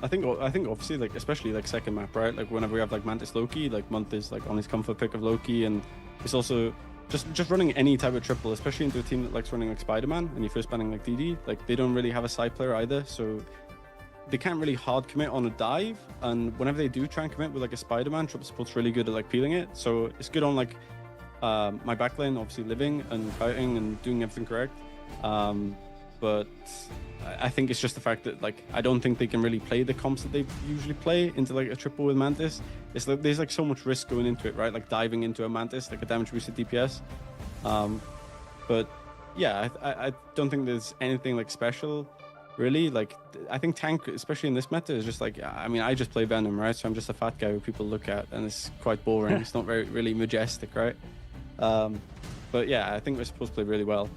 I think obviously, like, especially like second map, right? Like whenever we have like Mantis Loki, like Month is like on his comfort pick of Loki, and it's also just running any type of triple, especially into a team that likes running like Spider-Man and you're first banning like DD. Like they don't really have a side player either, so they can't really hard commit on a dive. And whenever they do try and commit with like a Spider-Man, triple support's really good at like peeling it. So it's good on like my backlane, obviously living and fighting and doing everything correct. But I think it's just the fact that like I don't think they can really play the comps that they usually play into like a triple with Mantis. It's like there's like so much risk going into it, right? Like diving into a Mantis, like a damage boosted DPS. But yeah, I don't think there's anything like special, really. Like I think tank, especially in this meta, is just like, I mean, I just play Venom, right? So I'm just a fat guy who people look at, and it's quite boring. It's not really majestic, right? But yeah, I think we're supposed to play really well.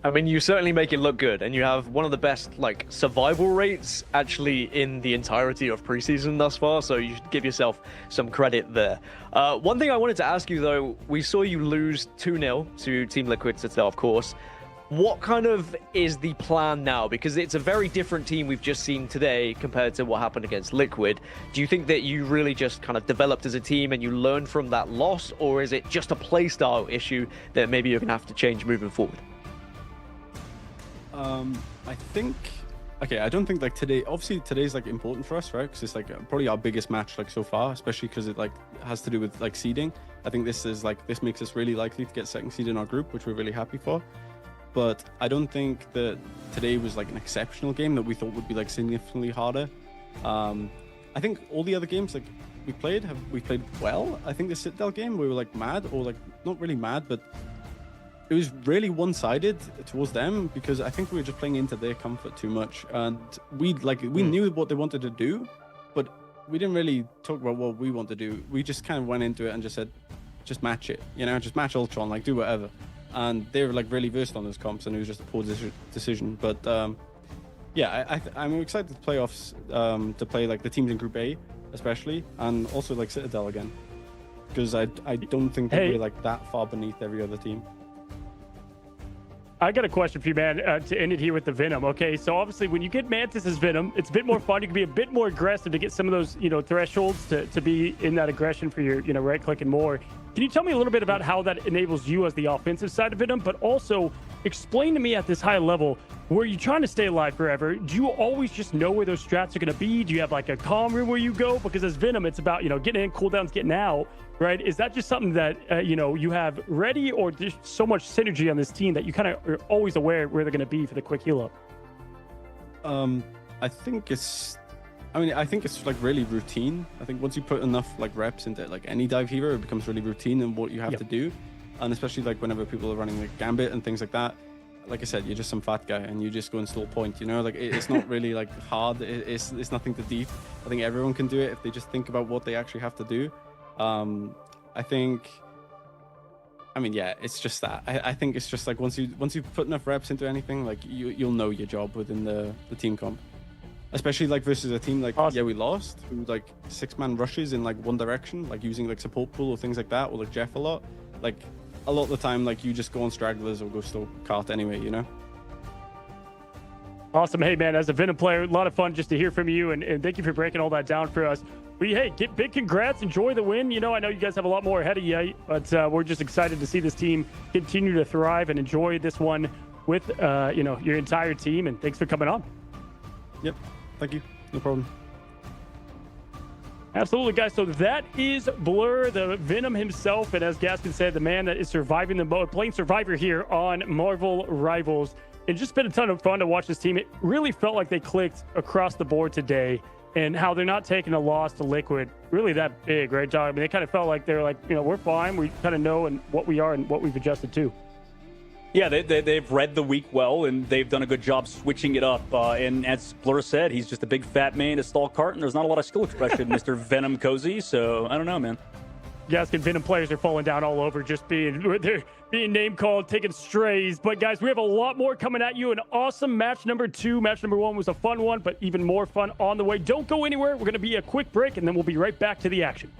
I mean, you certainly make it look good, and you have one of the best like survival rates actually in the entirety of preseason thus far, so you should give yourself some credit there. One thing I wanted to ask you though, we saw you lose 2-0 to Team Liquid Citadel, of course. What kind of is the plan now? Because it's a very different team we've just seen today compared to what happened against Liquid. Do you think that you really just kind of developed as a team and you learned from that loss, or is it just a playstyle issue that maybe you're going to have to change moving forward? I think, okay, I don't think like today, obviously today's like important for us, right? Because it's like probably our biggest match like so far, especially because it like has to do with like seeding. I think this makes us really likely to get second seed in our group, which we're really happy for. But I don't think that today was like an exceptional game that we thought would be like significantly harder. I think all the other games like we played well. I think the Citadel game we were like mad, or like not really mad, but it was really one-sided towards them because I think we were just playing into their comfort too much, and we knew what they wanted to do, but we didn't really talk about what we want to do. We just kind of went into it and just said, just match it, you know, just match Ultron, like do whatever. And they were like really versed on those comps, and it was just a poor decision. But yeah, I'm excited to playoffs to play like the teams in Group A, especially, and also like Citadel again. because I don't think that we're like that far beneath every other team. I got a question for you, man, to end it here with the Venom. Okay, so obviously when you get Mantis's Venom, it's a bit more fun. You can be a bit more aggressive to get some of those, thresholds to be in that aggression for your, right click and more. Can you tell me a little bit about how that enables you as the offensive side of Venom, but also explain to me at this high level, were you trying to stay alive forever? Do you always just know where those strats are going to be? Do you have like a calm room where you go? Because as Venom, it's about, getting in, cooldowns, getting out, right? Is that just something that, you have ready, or there's so much synergy on this team that you kind of are always aware where they're going to be for the quick heal up? I think it's like really routine. I think once you put enough like reps into like any dive hero, it becomes really routine in what you have to do. And especially like whenever people are running like Gambit and things like that, like I said, you're just some fat guy and you just go and stall point, like it's not really like hard. It's nothing too deep. I think everyone can do it if they just think about what they actually have to do. It's just that. I think it's just like once you put enough reps into anything, like you'll know your job within the team comp. Especially like versus a team like we lost, who like 6-man rushes in like one direction, like using like support pool or things like that, or like Jeff a lot. Like a lot of the time, like you just go on stragglers or go still cart anyway, Awesome. Hey man, as a Venom player, a lot of fun just to hear from you, and thank you for breaking all that down for us. Get big congrats, enjoy the win. I know you guys have a lot more ahead of you, but we're just excited to see this team continue to thrive and enjoy this one with your entire team, and thanks for coming on. Yep. Thank you. No problem. Absolutely, guys. So that is Blur, the Venom himself, and as Gaskin said, the man that is surviving the mode, playing Survivor here on Marvel Rivals. It's just been a ton of fun to watch this team. It really felt like they clicked across the board today, and how they're not taking a loss to Liquid really that big, right, John? I mean, they kind of felt like they're like, we're fine. We kind of know and what we are and what we've adjusted to. Yeah, they've read the week well, and they've done a good job switching it up. And as Blur said, he's just a big fat man to stall cart, and there's not a lot of skill expression, Mr. Venom Cozy. So I don't know, man. Gaskin, Venom players are falling down all over, they're being name called, taking strays. But guys, we have a lot more coming at you. An awesome match number 2. Match number 1 was a fun one, but even more fun on the way. Don't go anywhere. We're going to be a quick break, and then we'll be right back to the action.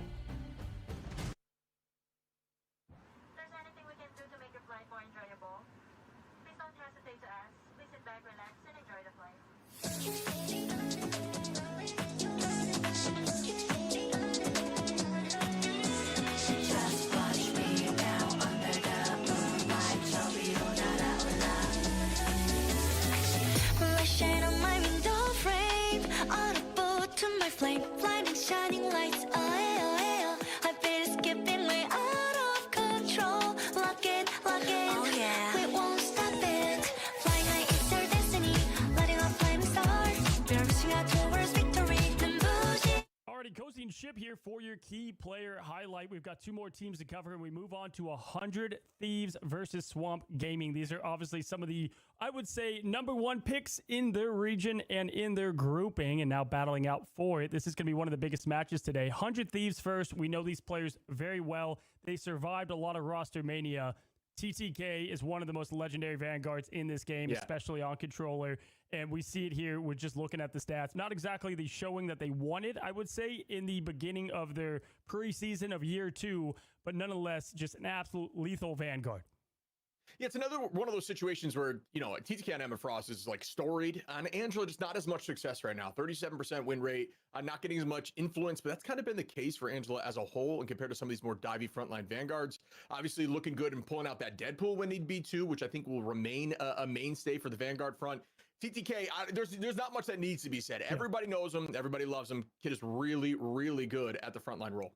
Flame, blinding, shining lights. I bet it's skipping way out of control. Lock in. Oh yeah. We won't stop it. Flying high, it's our destiny. Lighting up flaming stars. We're reaching out towards victory. Alrighty, Cozy and Ship here for your key player highlight. We've got 2 more teams to cover, and we move on to 100 Thieves versus Swamp Gaming. These are obviously some of the, I would say, number 1 picks in their region and in their grouping, and now battling out for it. This is going to be one of the biggest matches today. 100 Thieves first. We know these players very well. They survived a lot of roster mania. TTK is one of the most legendary Vanguards in this game, especially on controller. And we see it here with just looking at the stats. Not exactly the showing that they wanted, I would say, in the beginning of their preseason of year 2, but nonetheless, just an absolute lethal Vanguard. Yeah, it's another one of those situations where, TTK on Emma Frost is like storied. On Angela, just not as much success right now. 37% win rate, not getting as much influence, but that's kind of been the case for Angela as a whole and compared to some of these more divey frontline Vanguards. Obviously looking good and pulling out that Deadpool when need be too, which I think will remain a mainstay for the Vanguard front. TTK, there's not much that needs to be said. Everybody knows him. Everybody loves him. Kid is really, really good at the frontline role.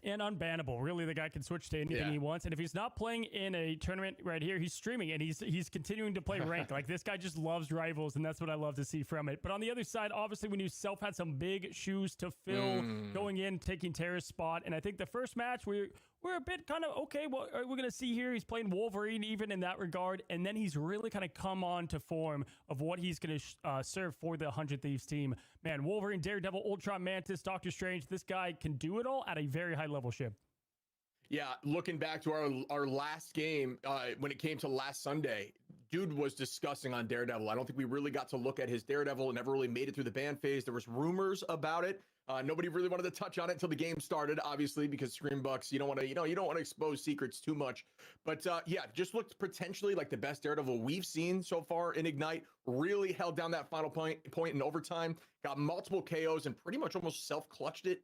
And unbannable. Really, the guy can switch to anything he wants. And if he's not playing in a tournament right here, he's streaming and he's continuing to play ranked. Like, this guy just loves Rivals, and that's what I love to see from it. But on the other side, obviously, we knew Self had some big shoes to fill going in, taking Terra's spot. And I think the first match, we're a bit kind of, okay, well, we're going to see here. He's playing Wolverine even in that regard. And then he's really kind of come on to form of what he's going to serve for the 100 Thieves team. Man, Wolverine, Daredevil, Ultron, Mantis, Doctor Strange, this guy can do it all at a very high level, Ship. Yeah, looking back to our last game, when it came to last Sunday, dude was disgusting on Daredevil. I don't think we really got to look at his Daredevil. It never really made it through the ban phase. There was rumors about it. Nobody really wanted to touch on it until the game started, obviously, because Screambucks, you don't want to expose secrets too much. But yeah, just looked potentially like the best Daredevil we've seen so far in Ignite. Really held down that final point in overtime. Got multiple KOs and pretty much almost self-clutched it.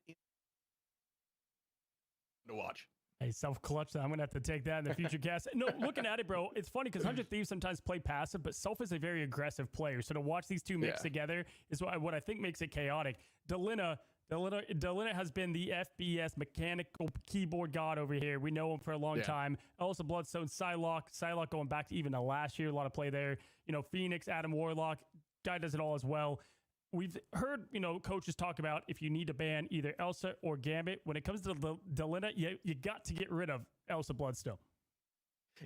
To watch. Hey, self-clutch that. I'm going to have to take that in the future cast. No, looking at it, bro, it's funny because 100 Thieves sometimes play passive, but Self is a very aggressive player. So to watch these two mix together is what I think makes it chaotic. Delina has been the FBS mechanical keyboard god over here. We know him for a long time. Also Bloodstone, Psylocke going back to even the last year. A lot of play there. Phoenix, Adam Warlock. Guy does it all as well. We've heard, coaches talk about if you need to ban either Elsa or Gambit. When it comes to Delina, you got to get rid of Elsa Bloodstone.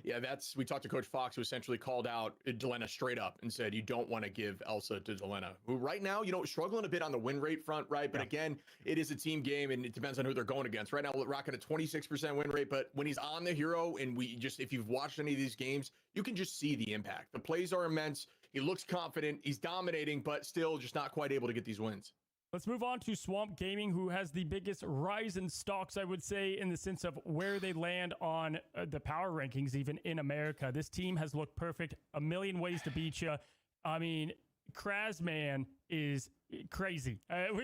Yeah, we talked to Coach Fox, who essentially called out Delena straight up and said, you don't want to give Elsa to Delena, who right now, struggling a bit on the win rate front, right? But again, it is a team game and it depends on who they're going against. Right now, we're rocking a 26% win rate, but when he's on the hero and if you've watched any of these games, you can just see the impact. The plays are immense. He looks confident. He's dominating, but still just not quite able to get these wins. Let's move on to Swamp Gaming, who has the biggest rise in stocks, I would say, in the sense of where they land on the power rankings, even in America. This team has looked perfect. A million ways to beat you. I mean, Krasman is crazy.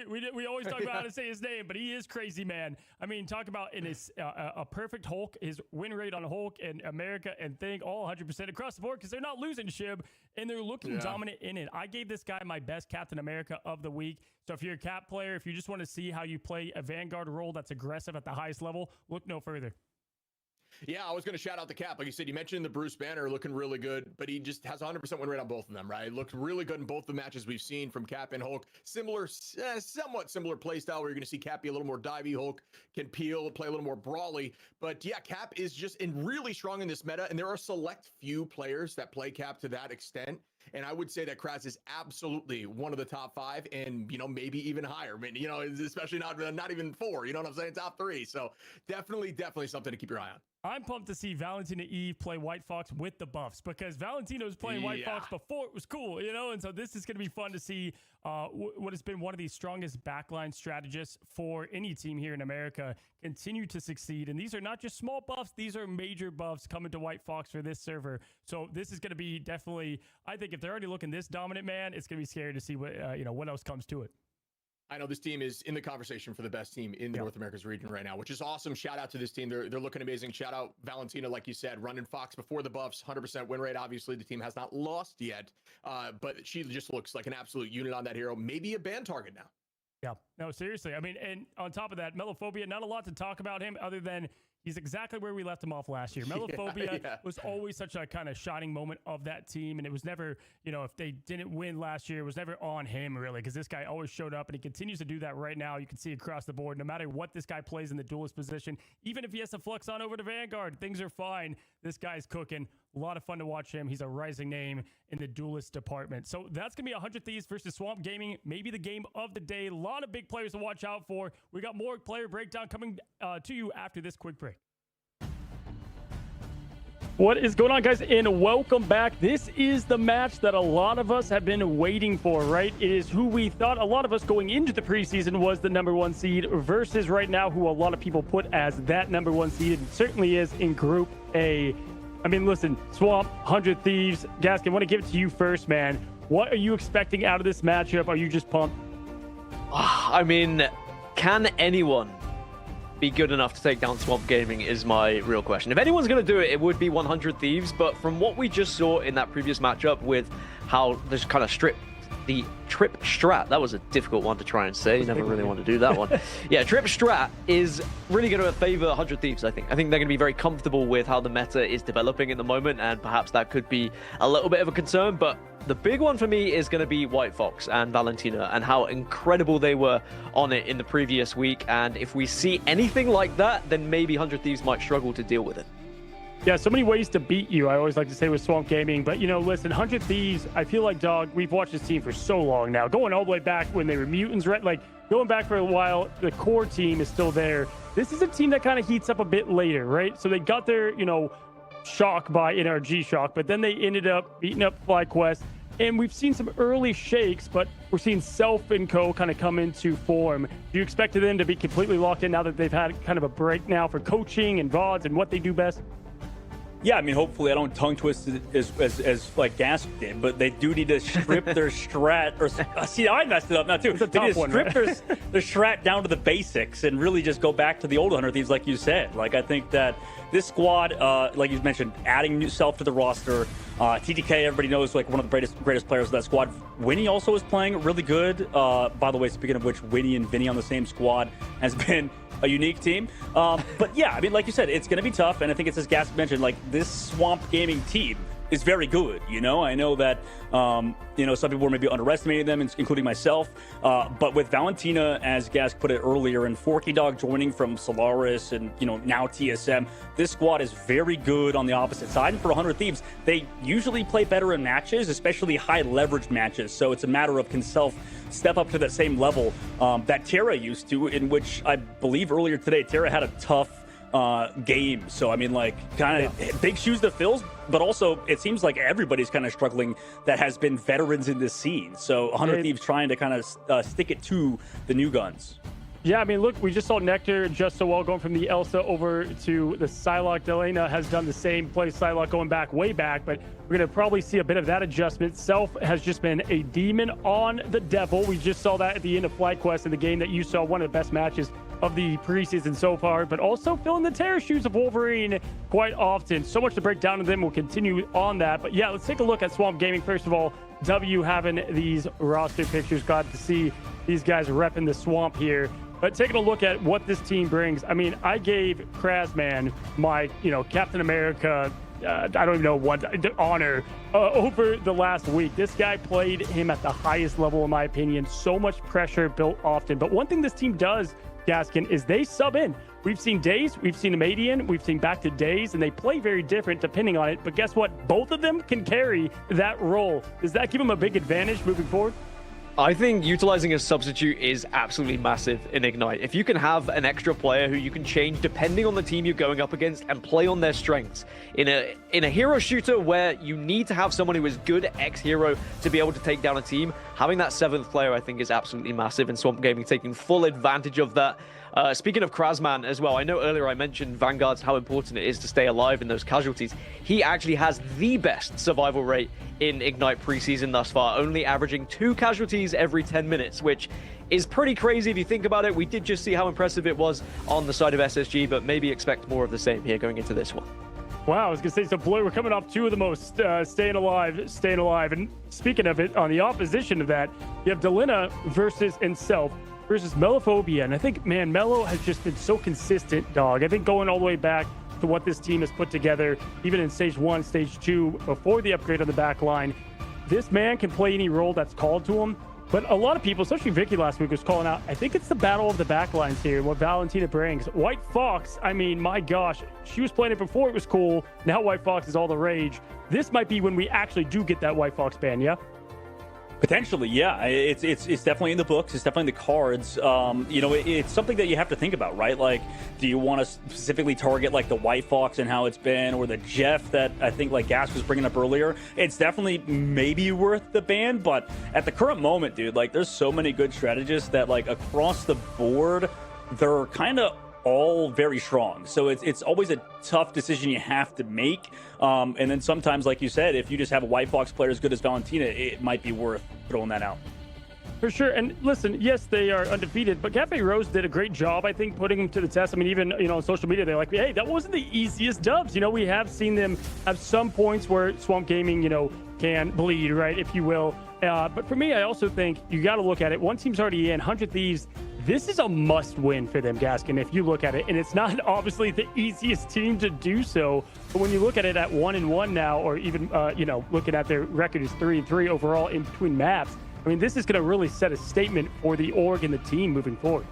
We always talk about how to say his name, but he is crazy, man. I mean, talk about in his a perfect Hulk, his win rate on Hulk and America and Thing, all 100% across the board because they're not losing Shib and they're looking dominant in it. I gave this guy my best Captain America of the week. So if you're a Cap player, if you just want to see how you play a Vanguard role that's aggressive at the highest level, look no further. Yeah, I was going to shout out the Cap. Like you said, you mentioned the Bruce Banner looking really good, but he just has 100% win rate on both of them, right? Looked really good in both the matches we've seen from Cap and Hulk. Somewhat similar play style where you're going to see Cap be a little more divey. Hulk can peel, play a little more brawly. But yeah, Cap is just really strong in this meta, and there are select few players that play Cap to that extent. And I would say that Kraz is absolutely one of the top 5 and, maybe even higher. I mean, especially not even 4, you know what I'm saying? Top 3. So definitely something to keep your eye on. I'm pumped to see Valentina Eve play White Fox with the buffs because Valentina was playing White Fox before it was cool, and so this is going to be fun to see what has been one of the strongest backline strategists for any team here in America continue to succeed. And these are not just small buffs, these are major buffs coming to White Fox for this server. So this is going to be definitely, I think if they're already looking this dominant, man, it's going to be scary to see what else comes to it. I know this team is in the conversation for the best team in the North America's region right now, which is awesome. Shout out to this team. They're looking amazing. Shout out Valentina, like you said, running Fox before the buffs, 100% win rate. Obviously, the team has not lost yet, but she just looks like an absolute unit on that hero. Maybe a ban target now. Yeah, no, seriously. I mean, and on top of that, Melophobia, not a lot to talk about him other than he's exactly where we left him off last year. Melophobia was always such a kind of shining moment of that team. And it was never, if they didn't win last year, it was never on him really, because this guy always showed up and he continues to do that right now. You can see across the board, no matter what this guy plays in the duelist position, even if he has to flex on over to Vanguard, things are fine. This guy's cooking. A lot of fun to watch him. He's a rising name in the duelist department. So that's going to be 100 Thieves versus Swamp Gaming. Maybe the game of the day. A lot of big players to watch out for. We got more player breakdown coming to you after this quick break. What is going on, guys, and welcome back. This is the match that a lot of us have been waiting for, right? It is who we thought, a lot of us going into the preseason, was the #1 seed versus right now who a lot of people put as that #1 seed. It certainly is in Group A. I mean, listen, Swamp, 100 Thieves. Gaskin, I want to give it to you first, man. What are you expecting out of this matchup? Are you just pumped? I mean, can anyone be good enough to take down Swamp Gaming is my real question. If anyone's going to do it, it would be 100 Thieves, but from what we just saw in that previous matchup with how this kind of the trip strat, that was a difficult one to try and say, never really want to do that one. Yeah, trip strat is really going to favor 100 Thieves, I think. I think they're going to be very comfortable with how the meta is developing in the moment, and perhaps that could be a little bit of a concern, but the big one for me is going to be White Fox and Valentina and how incredible they were on it in the previous week. And if we see anything like that, then maybe 100 Thieves might struggle to deal with it. Yeah, so many ways to beat you, I always like to say with Swamp Gaming. But, listen, 100 Thieves, I feel like, dog, we've watched this team for so long now. Going all the way back when they were mutants, right? Like, going back for a while, the core team is still there. This is a team that kind of heats up a bit later, right? So they got their, shock by NRG Shock, but then they ended up beating up FlyQuest. And we've seen some early shakes, but we're seeing Self and Co. kind of come into form. Do you expect them to be completely locked in now that they've had kind of a break now for coaching and VODs and what they do best? Yeah, I mean, hopefully I don't tongue twist it as like Gas did, but they do need to strip their strat. Or see, I messed it up now too. They need to strip their strat down to the basics and really just go back to the old 100 Thieves, like you said. Like, I think that this squad, like you mentioned, adding new Self to the roster. TTK, everybody knows, like one of the greatest players of that squad. Winnie also is playing really good. By the way, speaking of which, Winnie and Vinny on the same squad has been a unique team. But yeah, I mean, like you said, it's going to be tough. And I think it's as Gas mentioned, like this Swamp Gaming team is very good. You know, I know that, you know, some people were maybe underestimating them, including myself. But with Valentina, as Gas put it earlier, and Forky Dog joining from Solaris and, you know, now TSM, this squad is very good on the opposite side. And for 100 Thieves, they usually play better in matches, especially high leverage matches. So it's a matter of can Self step up to that same level that Terra used to, in which I believe earlier today, Terra had a tough game. So I mean, like, kind of big shoes to fill, but also it seems like everybody's kind of struggling that has been veterans in this scene. So 100 Thieves trying to kind of stick it to the new guns. Yeah, I mean, look, we just saw Nectar just so well going from the Elsa over to the Psylocke. Delena has done the same, play Psylocke going back, way back, but we're going to probably see a bit of that adjustment. Self has just been a demon on the devil. We just saw that at the end of FlyQuest in the game that you saw, one of the best matches of the preseason so far, but also filling the Terror shoes of Wolverine quite often. So much to break down to them. We'll continue on that. But yeah, let's take a look at Swamp Gaming. First of all, W having these roster pictures. Glad to see these guys repping the Swamp here. But taking a look at what this team brings, I mean, I gave Krasman my, you know, Captain America, I don't even know what honor over the last week. This guy played him at the highest level, in my opinion. So much pressure built often. But one thing this team does, Gaskin, is they sub in. We've seen Days, we've seen Amadian, we've seen back to Days, and they play very different depending on it. But guess what? Both of them can carry that role. Does that give them a big advantage moving forward? I think utilizing a substitute is absolutely massive in Ignite. If you can have an extra player who you can change depending on the team you're going up against and play on their strengths. In a hero shooter where you need to have someone who is good ex-hero to be able to take down a team, having that 7th player I think is absolutely massive, and Swamp Gaming taking full advantage of that. Speaking of Krasman as well, I know earlier I mentioned Vanguard's how important it is to stay alive in those casualties. He actually has the best survival rate in Ignite preseason thus far, only averaging 2 casualties every 10 minutes, which is pretty crazy if you think about it. We did just see how impressive it was on the side of SSG, but maybe expect more of the same here going into this one. Wow, I was going to say, so Blue, we're coming off 2 of the most staying alive. And speaking of it, on the opposition of that, you have Delena versus Self versus Melophobia. And I think, man, Melo has just been so consistent, dog. I think going all the way back to what this team has put together, even in stage 1, stage 2, before the upgrade on the back line, this man can play any role that's called to him. But a lot of people, especially Vicky last week, was calling out, I think it's the battle of the backlines here, what Valentina brings. White Fox, I mean, my gosh, she was playing it before it was cool. Now White Fox is all the rage. This might be when we actually do get that White Fox ban, yeah? Potentially, yeah. It's definitely in the books. It's definitely in the cards. You know, it's something that you have to think about, right? Like, do you want to specifically target like the White Fox and how it's been, or the Jeff that I think like Gas was bringing up earlier? It's definitely maybe worth the ban, but at the current moment, dude, like there's so many good strategists that like across the board, they're kind of all very strong. So it's always a tough decision you have to make. And then sometimes, like you said, if you just have a White Fox player as good as Valentina, it might be worth throwing that out. For sure. And listen, yes, they are undefeated, but Cafe Rose did a great job, I think, putting them to the test. I mean, even, you know, on social media, they're like, hey, that wasn't the easiest dubs. You know, we have seen them have some points where Swamp Gaming, you know, can bleed, right, if you will. But for me, I also think you got to look at it. One team's already in, 100 Thieves. This is a must-win for them, Gaskin, if you look at it. And it's not obviously the easiest team to do so. But when you look at it at 1-1 now, or even, you know, looking at their record is 3-3 overall in between maps, I mean, this is going to really set a statement for the org and the team moving forward.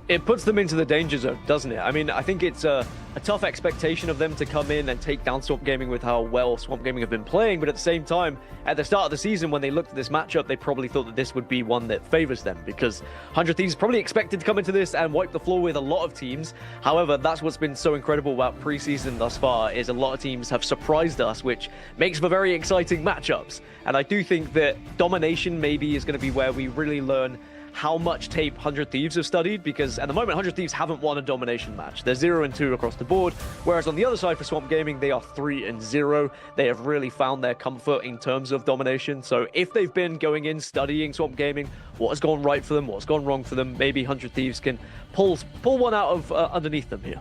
It puts them into the danger zone, doesn't it? I mean, I think it's a tough expectation of them to come in and take down Swamp Gaming with how well Swamp Gaming have been playing. But at the same time, at the start of the season, when they looked at this matchup, they probably thought that this would be one that favors them, because 100 Thieves probably expected to come into this and wipe the floor with a lot of teams. However, that's what's been so incredible about preseason thus far, is a lot of teams have surprised us, which makes for very exciting matchups. And I do think that domination maybe is going to be where we really learn how much tape 100 Thieves have studied, because at the moment 100 Thieves haven't won a domination match. They're 0-2 across the board, whereas on the other side for Swamp Gaming, they are 3-0. They have really found their comfort in terms of domination. So if they've been going in studying Swamp Gaming, what has gone right for them, what's gone wrong for them, maybe 100 Thieves can pull one out of underneath them here.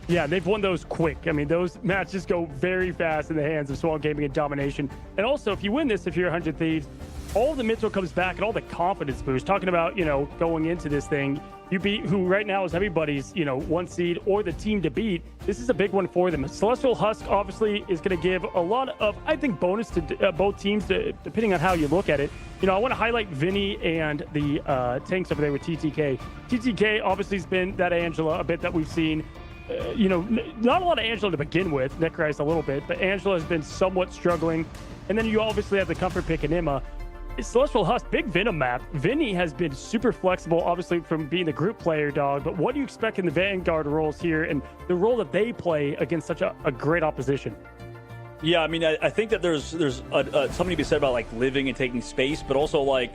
Yeah, they've won those quick. I mean, those matches go very fast in the hands of Swamp Gaming and domination. And also, if you win this, if you're 100 Thieves, all the mental comes back and all the confidence boost. Talking about, going into this thing, you beat who right now is everybody's, 1 seed or the team to beat. This is a big one for them. Celestial Husk obviously is going to give a lot of, I think, bonus to both teams, depending on how you look at it. I want to highlight Vinny and the tanks over there with TTK. TTK obviously has been that Angela a bit that we've seen. Not a lot of Angela to begin with. Necrized a little bit, but Angela has been somewhat struggling. And then you obviously have the comfort pick in Emma. Celestial Husk, big Venom map. Vinny has been super flexible, obviously, from being the group player, dog. But what do you expect in the Vanguard roles here and the role that they play against such a great opposition? Yeah, I mean, I think that there's something to be said about, like, living and taking space, but also, like,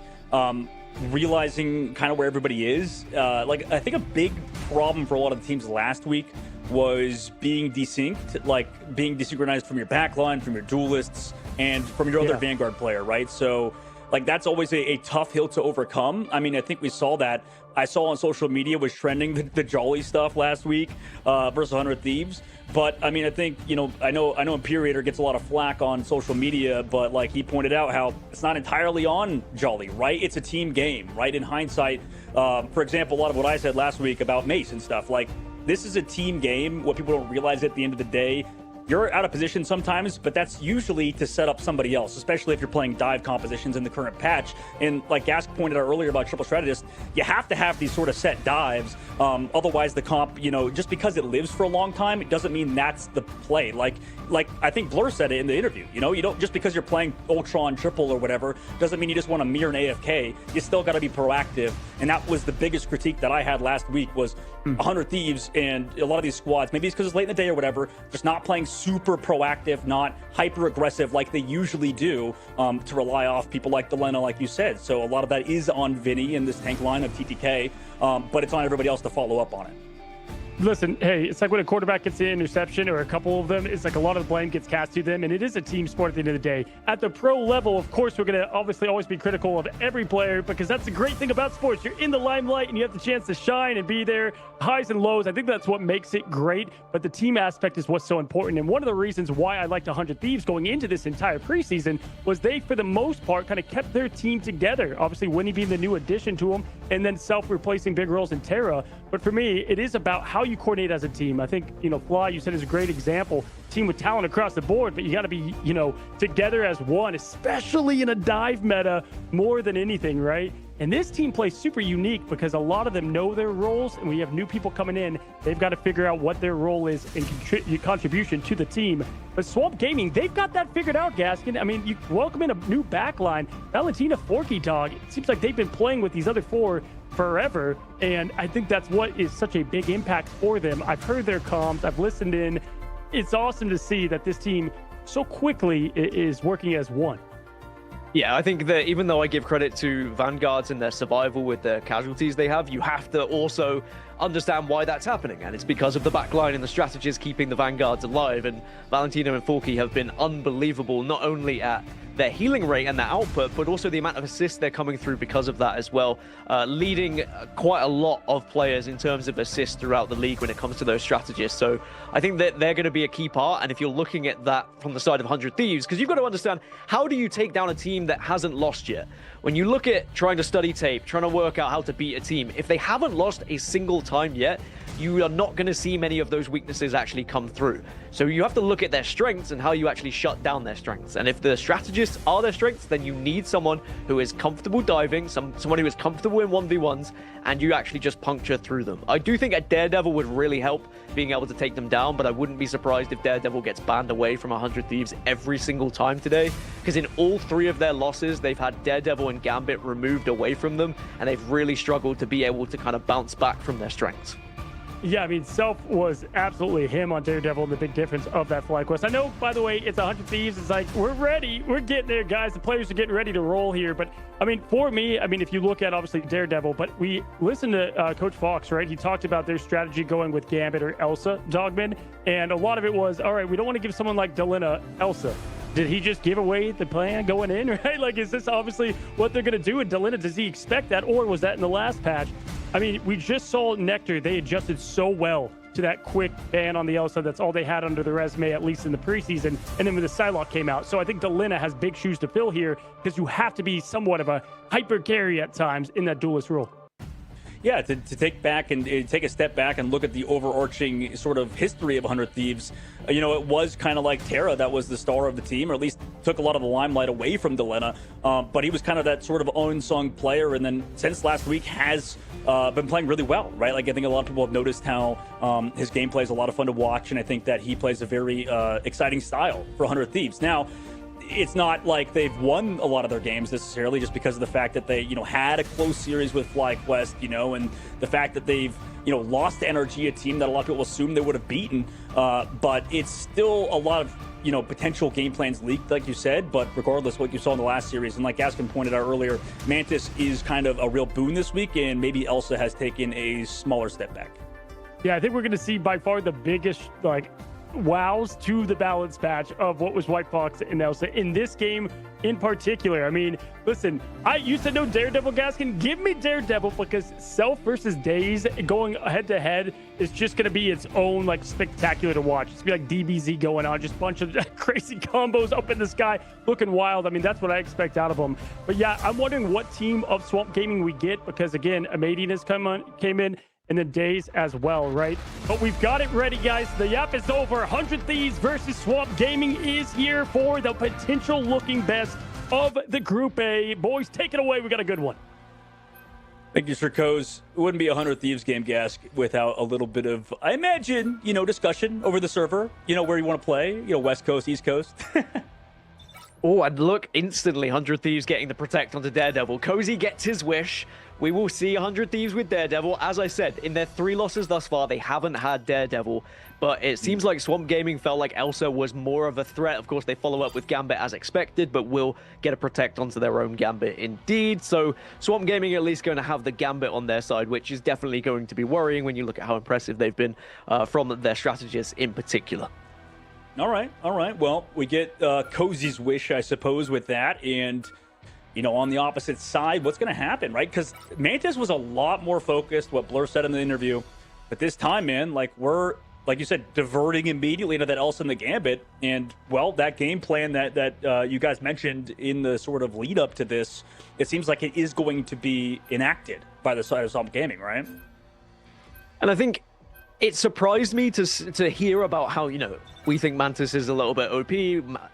realizing kind of where everybody is. I think a big problem for a lot of the teams last week was being desynced, like being desynchronized from your backline, from your duelists, and from your other Vanguard player, right? So, like, that's always a tough hill to overcome. I mean, I think we saw that. I saw on social media was trending the Jolly stuff last week versus 100 Thieves. But, I mean, I think, I know Imperator gets a lot of flack on social media, but, like, he pointed out how it's not entirely on Jolly, right? It's a team game, right? In hindsight, for example, a lot of what I said last week about Mace and stuff, like, this is a team game. What people don't realize at the end of the day, you're out of position sometimes, but that's usually to set up somebody else, especially if you're playing dive compositions in the current patch. And like Gask pointed out earlier about Triple Strategist, you have to have these sort of set dives. Otherwise, the comp, just because it lives for a long time, it doesn't mean that's the play. Like I think Blur said it in the interview. You don't, just because you're playing Ultron Triple or whatever, doesn't mean you just want to mirror an AFK. You still got to be proactive. And that was the biggest critique that I had last week was 100 Thieves and a lot of these squads, maybe it's because it's late in the day or whatever, just not playing super proactive, not hyper aggressive like they usually do, to rely off people like Delena, like you said. So a lot of that is on Vinny in this tank line of TTK, but it's on everybody else to follow up on it. Listen, hey, it's like when a quarterback gets an interception or a couple of them, it's like a lot of the blame gets cast to them, and it is a team sport at the end of the day. At the pro level, of course, we're going to obviously always be critical of every player because that's the great thing about sports. You're in the limelight and you have the chance to shine and be there, highs and lows. I think that's what makes it great, but the team aspect is what's so important. And one of the reasons why I liked 100 Thieves going into this entire preseason was they, for the most part, kind of kept their team together. Obviously, Winnie being the new addition to them, and then self-replacing big roles in Terra. But for me, it is about how you coordinate as a team. I think, Fly, you said, is a great example. Team with talent across the board, but you got to be, together as one, especially in a dive meta more than anything, right? And this team plays super unique because a lot of them know their roles, and we have new people coming in. They've got to figure out what their role is and contribution to the team. But Swamp Gaming, they've got that figured out, Gaskin. I mean, you welcome in a new backline. Valentina, Forky Dog, it seems like they've been playing with these other four forever, and I think that's what is such a big impact for them. I've heard their comms, I've listened in. It's awesome to see that this team so quickly is working as one. Yeah, I think that even though I give credit to Vanguards and their survival with the casualties they have, you have to also understand why that's happening. And it's because of the backline and the strategies keeping the Vanguards alive. And Valentina and Forky have been unbelievable, not only at their healing rate and their output, but also the amount of assists they're coming through because of that as well, leading quite a lot of players in terms of assists throughout the league when it comes to those strategists. So I think that they're going to be a key part. And if you're looking at that from the side of 100 Thieves, because you've got to understand, how do you take down a team that hasn't lost yet? When you look at trying to study tape, trying to work out how to beat a team, if they haven't lost a single time yet, you are not going to see many of those weaknesses actually come through. So you have to look at their strengths and how you actually shut down their strengths. And if the strategists are their strengths, then you need someone who is comfortable diving, someone who is comfortable in 1v1s, and you actually just puncture through them. I do think a Daredevil would really help being able to take them down, but I wouldn't be surprised if Daredevil gets banned away from 100 Thieves every single time today, because in all 3 of their losses, they've had Daredevil and Gambit removed away from them, and they've really struggled to be able to kind of bounce back from their strengths. Yeah, I mean, Self was absolutely him on Daredevil, and the big difference of that fly quest. I know, by the way, it's 100 Thieves. It's like, we're ready. We're getting there, guys. The players are getting ready to roll here. But, I mean, for me, I mean, if you look at, obviously, Daredevil, but we listened to Coach Fox, right? He talked about their strategy going with Gambit or Elsa, Dogman. And a lot of it was, all right, we don't want to give someone like Delina Elsa. Did he just give away the plan going in, right? Like, is this obviously what they're going to do? And Delina, does he expect that? Or was that in the last patch? I mean, we just saw Nectar. They adjusted so well to that quick ban on the Elsa. That's all they had under the resume, at least in the preseason. And then when the Psylocke came out. So I think Delina has big shoes to fill here, because you have to be somewhat of a hyper carry at times in that duelist role. Yeah, to take back and take a step back and look at the overarching sort of history of 100 Thieves, you know, it was kind of like Terra that was the star of the team, or at least took a lot of the limelight away from Delena. But he was kind of that sort of unsung player, and then since last week has been playing really well, right? Like, I think a lot of people have noticed how his gameplay is a lot of fun to watch, and I think that he plays a very exciting style for 100 Thieves. Now, it's not like they've won a lot of their games necessarily, just because of the fact that they, you know, had a close series with FlyQuest, you know, and the fact that they've, you know, lost to NRG, a team that a lot of people assumed they would have beaten. But it's still a lot of, you know, potential game plans leaked, like you said. But regardless, what you saw in the last series, and like Askin pointed out earlier, Mantis is kind of a real boon this week, and maybe Elsa has taken a smaller step back. Yeah, I think we're going to see by far the biggest, like, wows to the balance patch of what was White Fox and Elsa in this game in particular. I mean, listen, you said no Daredevil, Gaskin. Give me Daredevil, because Self versus Daze going head to head is just going to be its own, like, spectacular to watch. It's going to be like DBZ going on, just a bunch of crazy combos up in the sky, looking wild. I mean, that's what I expect out of them. But yeah, I'm wondering what team of Swamp Gaming we get, because again, Amadian has came in, and then Days as well, right? But we've got it ready, guys. The yap is over. 100 Thieves versus Swamp Gaming is here for the potential looking best of the Group A. Boys, take it away. We got a good one. Thank you, Sir Coz. It wouldn't be a 100 Thieves game, Gask, without a little bit of, I imagine, you know, discussion over the server, you know, where you want to play, you know, West Coast, East Coast. Oh, and look, instantly 100 Thieves getting the protect onto Daredevil. Cozy gets his wish. We will see 100 Thieves with Daredevil. As I said, in their 3 losses thus far, they haven't had Daredevil. But it seems like Swamp Gaming felt like Elsa was more of a threat. Of course, they follow up with Gambit as expected, but will get a protect onto their own Gambit indeed. So Swamp Gaming at least going to have the Gambit on their side, which is definitely going to be worrying when you look at how impressive they've been from their strategists in particular. All right. Well, we get Cozy's wish, I suppose, with that. And, you know, on the opposite side, what's going to happen, right? Because Mantis was a lot more focused, what Blur said in the interview. But this time, man, like, we're, like you said, diverting immediately into that Elsa and the Gambit. And, well, that game plan that you guys mentioned in the sort of lead up to this, it seems like it is going to be enacted by the side of Swamp Gaming, right? And I think it surprised me to hear about how, you know, we think Mantis is a little bit OP.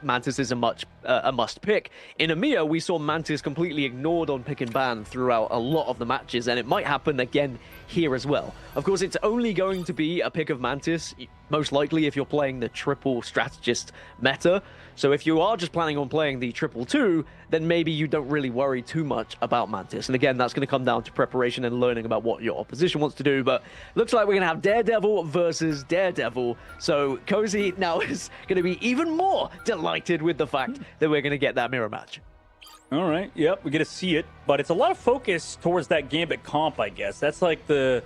Mantis is a must pick. In EMEA, we saw Mantis completely ignored on pick and ban throughout a lot of the matches, and it might happen again here as well. Of course, it's only going to be a pick of Mantis, most likely if you're playing the triple strategist meta. So if you are just planning on playing the 222, then maybe you don't really worry too much about Mantis. And again, that's going to come down to preparation and learning about what your opposition wants to do. But looks like we're going to have Daredevil versus Daredevil. So Cozy now is going to be even more delighted with the fact that we're going to get that mirror match. All right. Yep, we get to see it. But it's a lot of focus towards that Gambit comp, I guess. That's like the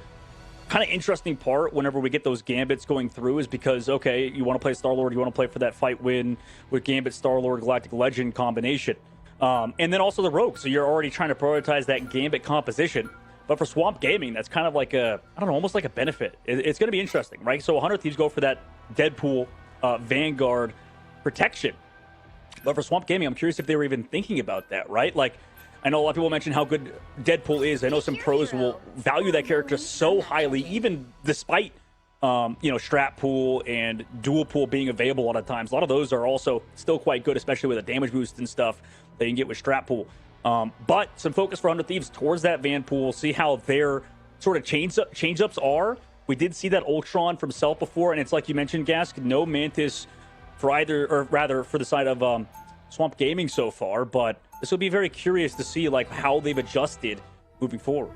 kind of interesting part whenever we get those Gambits going through, is because, okay, you want to play Star-Lord, you want to play for that fight win with Gambit, Star-Lord, Galactic Legend combination. And then also the Rogue. So you're already trying to prioritize that Gambit composition. But for Swamp Gaming, that's kind of like a, I don't know, almost like a benefit. It's going to be interesting, right? So 100 Thieves go for that Deadpool Vanguard protection. But for Swamp Gaming, I'm curious if they were even thinking about that, right? Like, I know a lot of people mention how good Deadpool is. I know some pros will value that character so highly, even despite, strat pool and dual pool being available a lot of times. A lot of those are also still quite good, especially with a damage boost and stuff that you can get with strat pool. But some focus for 100 Thieves towards that Van pool, see how their sort of change-ups are. We did see that Ultron from Self before, and it's like you mentioned, Gask, no Mantis for either, or rather for the side of Swamp Gaming so far, but this will be very curious to see like how they've adjusted moving forward.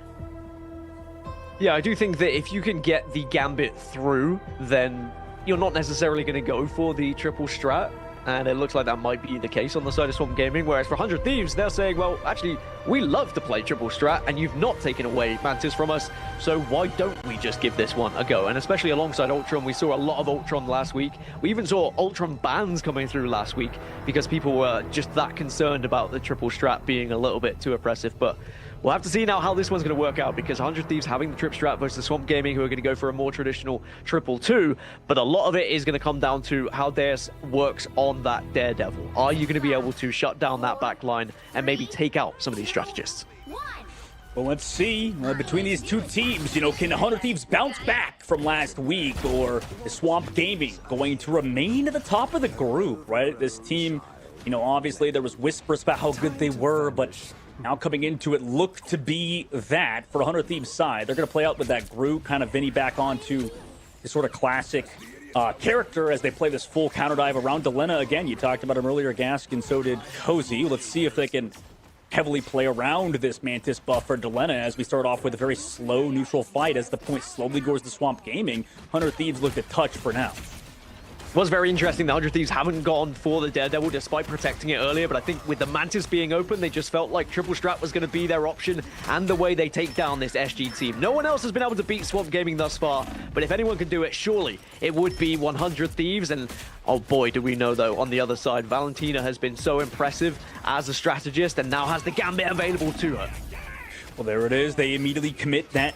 Yeah, I do think that if you can get the Gambit through, then you're not necessarily going to go for the triple strat. And it looks like that might be the case on the side of Swamp Gaming. Whereas for 100 Thieves, they're saying, well, actually, we love to play triple strat, and you've not taken away Mantis from us. So why don't we just give this one a go? And especially alongside Ultron, we saw a lot of Ultron last week. We even saw Ultron bans coming through last week because people were just that concerned about the triple strat being a little bit too oppressive. But we'll have to see now how this one's going to work out, because 100 Thieves having the trip strat versus Swamp Gaming, who are going to go for a more traditional triple two. But a lot of it is going to come down to how theirs works on that Daredevil. Are you going to be able to shut down that back line and maybe take out some of these strategists? Well, let's see. Between these two teams, can 100 Thieves bounce back from last week, or is Swamp Gaming going to remain at the top of the group, right? This team, obviously there was whispers about how good they were, but now coming into it, look to be that for 100 Thieves side. They're going to play out with that Groot, kind of Vinny back onto his sort of classic character as they play this full counter dive around Delena. Again, you talked about him earlier, Gask, and so did Cozy. Let's see if they can heavily play around this Mantis buff for Delena as we start off with a very slow neutral fight as the point slowly goes to Swamp Gaming. 100 Thieves look to touch for now. Was very interesting. The 100 Thieves haven't gone for the Daredevil despite protecting it earlier, but I think with the Mantis being open, they just felt like triple strat was going to be their option and the way they take down this SG team. No one else has been able to beat Swamp Gaming thus far, but if anyone can do it, surely it would be 100 Thieves. And oh boy, do we know though, on the other side, Valentina has been so impressive as a strategist and now has the Gambit available to her. Well, there it is. They immediately commit that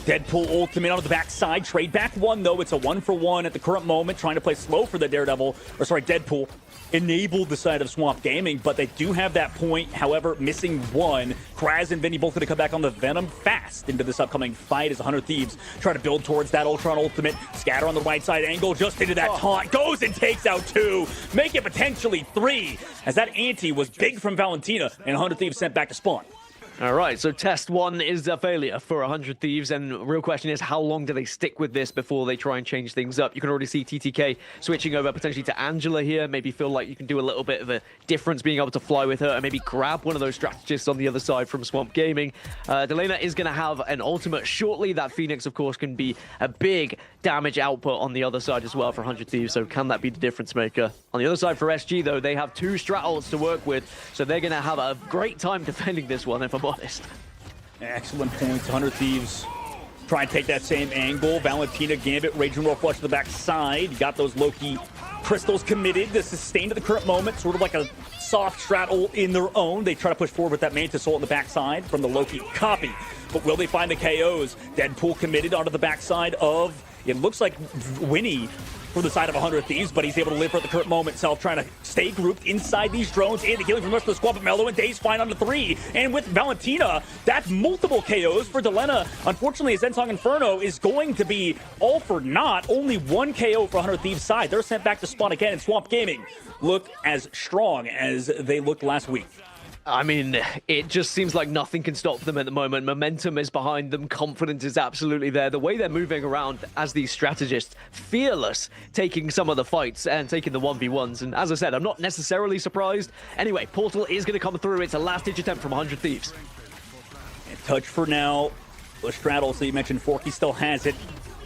Deadpool ultimate on the backside. Trade back one, though. It's a 1-for-1 at the current moment, trying to play slow for the Deadpool. Enabled the side of Swamp Gaming, but they do have that point. However, missing one. Kraz and Vinny both going to come back on the Venom fast into this upcoming fight as 100 Thieves try to build towards that Ultron ultimate. Scatter on the right side angle, just into that taunt. Goes and takes out two. Make it potentially three, as that ante was big from Valentina, and 100 Thieves sent back to spawn. All right, so test one is a failure for 100 Thieves, and the real question is how long do they stick with this before they try and change things up? You can already see TTK switching over potentially to Angela here, maybe feel like you can do a little bit of a difference being able to fly with her and maybe grab one of those strategists on the other side from Swamp Gaming. Delena is going to have an ultimate shortly. That Phoenix, of course, can be a big damage output on the other side as well for 100 Thieves, so can that be the difference maker? On the other side for SG, though, they have two strat ults to work with, so they're going to have a great time defending this one, if I'm honest. Excellent points. 100 Thieves try and take that same angle. Valentina, Gambit, Raging Roar flush to the backside. You got those Loki crystals committed to sustain to the current moment, sort of like a soft strat ult in their own. They try to push forward with that Mantis ult in the backside from the Loki copy. But will they find the KOs? Deadpool committed onto the backside of, it looks like Winnie for the side of 100 Thieves, but he's able to live for the current moment. Self trying to stay grouped inside these drones and the killing from the rest of the squad, but Mello and Daze fine on the 3. And with Valentina, that's multiple KOs for Delena. Unfortunately, Zensong Inferno is going to be all for naught. Only one KO for 100 Thieves side. They're sent back to spawn again, and Swamp Gaming look as strong as they looked last week. I mean, it just seems like nothing can stop them at the moment. Momentum is behind them. Confidence is absolutely there. The way they're moving around as these strategists, fearless, taking some of the fights and taking the 1v1s. And as I said, I'm not necessarily surprised. Anyway, Portal is going to come through. It's a last-ditch attempt from 100 Thieves. And touch for now. The straddle, so you mentioned Forky still has it.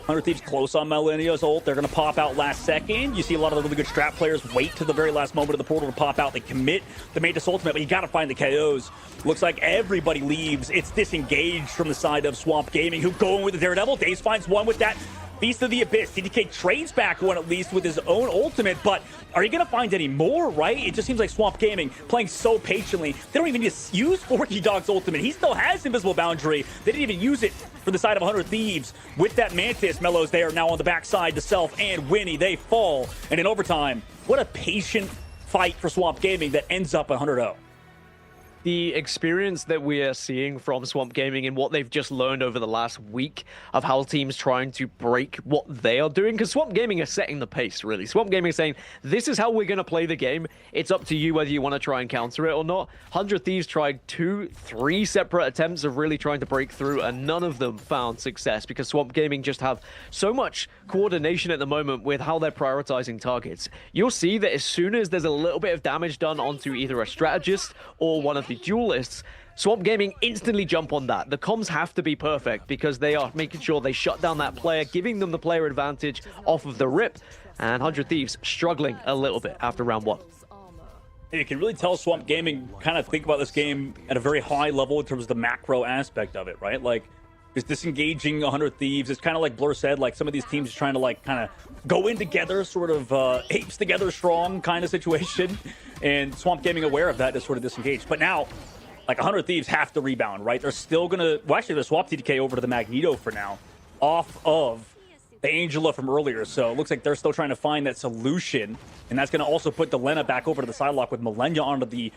100 Thieves close on Melania's ult. They're going to pop out last second. You see a lot of the really good strat players wait to the very last moment of the portal to pop out. They commit the Mantis ultimate, but you got to find the KOs. Looks like everybody leaves. It's disengaged from the side of Swamp Gaming, who going with the Daredevil. Daze finds one with that Beast of the Abyss. TDK trades back one at least with his own ultimate, but are you going to find any more, right? It just seems like Swamp Gaming playing so patiently. They don't even just use Forky Dog's ultimate. He still has Invisible Boundary. They didn't even use it for the side of 100 Thieves. With that Mantis, Mello's there now on the backside to Self and Winnie. They fall. And in overtime, what a patient fight for Swamp Gaming that ends up 100-0. the experience that we are seeing from Swamp Gaming and what they've just learned over the last week of how teams trying to break what they are doing, because Swamp Gaming are setting the pace, really. Swamp Gaming is saying, this is how we're going to play the game. It's up to you whether you want to try and counter it or not. 100 Thieves tried 2-3 separate attempts of really trying to break through, and none of them found success because Swamp Gaming just have so much coordination at the moment with how they're prioritizing targets. You'll see that as soon as there's a little bit of damage done onto either a strategist or one of the duelists, Swamp Gaming instantly jump on that. The comms have to be perfect because they are making sure they shut down that player, giving them the player advantage off of the rip. And 100 Thieves struggling a little bit after round 1. You can really tell Swamp Gaming kind of think about this game at a very high level in terms of the macro aspect of it, right? Like, just disengaging 100 Thieves. It's kind of like Blur said, like some of these teams are trying to like kind of go in together, sort of apes together strong kind of situation. And Swamp Gaming aware of that to sort of disengage. But now, like 100 Thieves have to rebound, right? They're still going to, well, actually, they're swap TDK over to the Magneto for now, off of the Angela from earlier. So it looks like they're still trying to find that solution. And that's going to also put Delena back over to the sidelock with Millennia onto the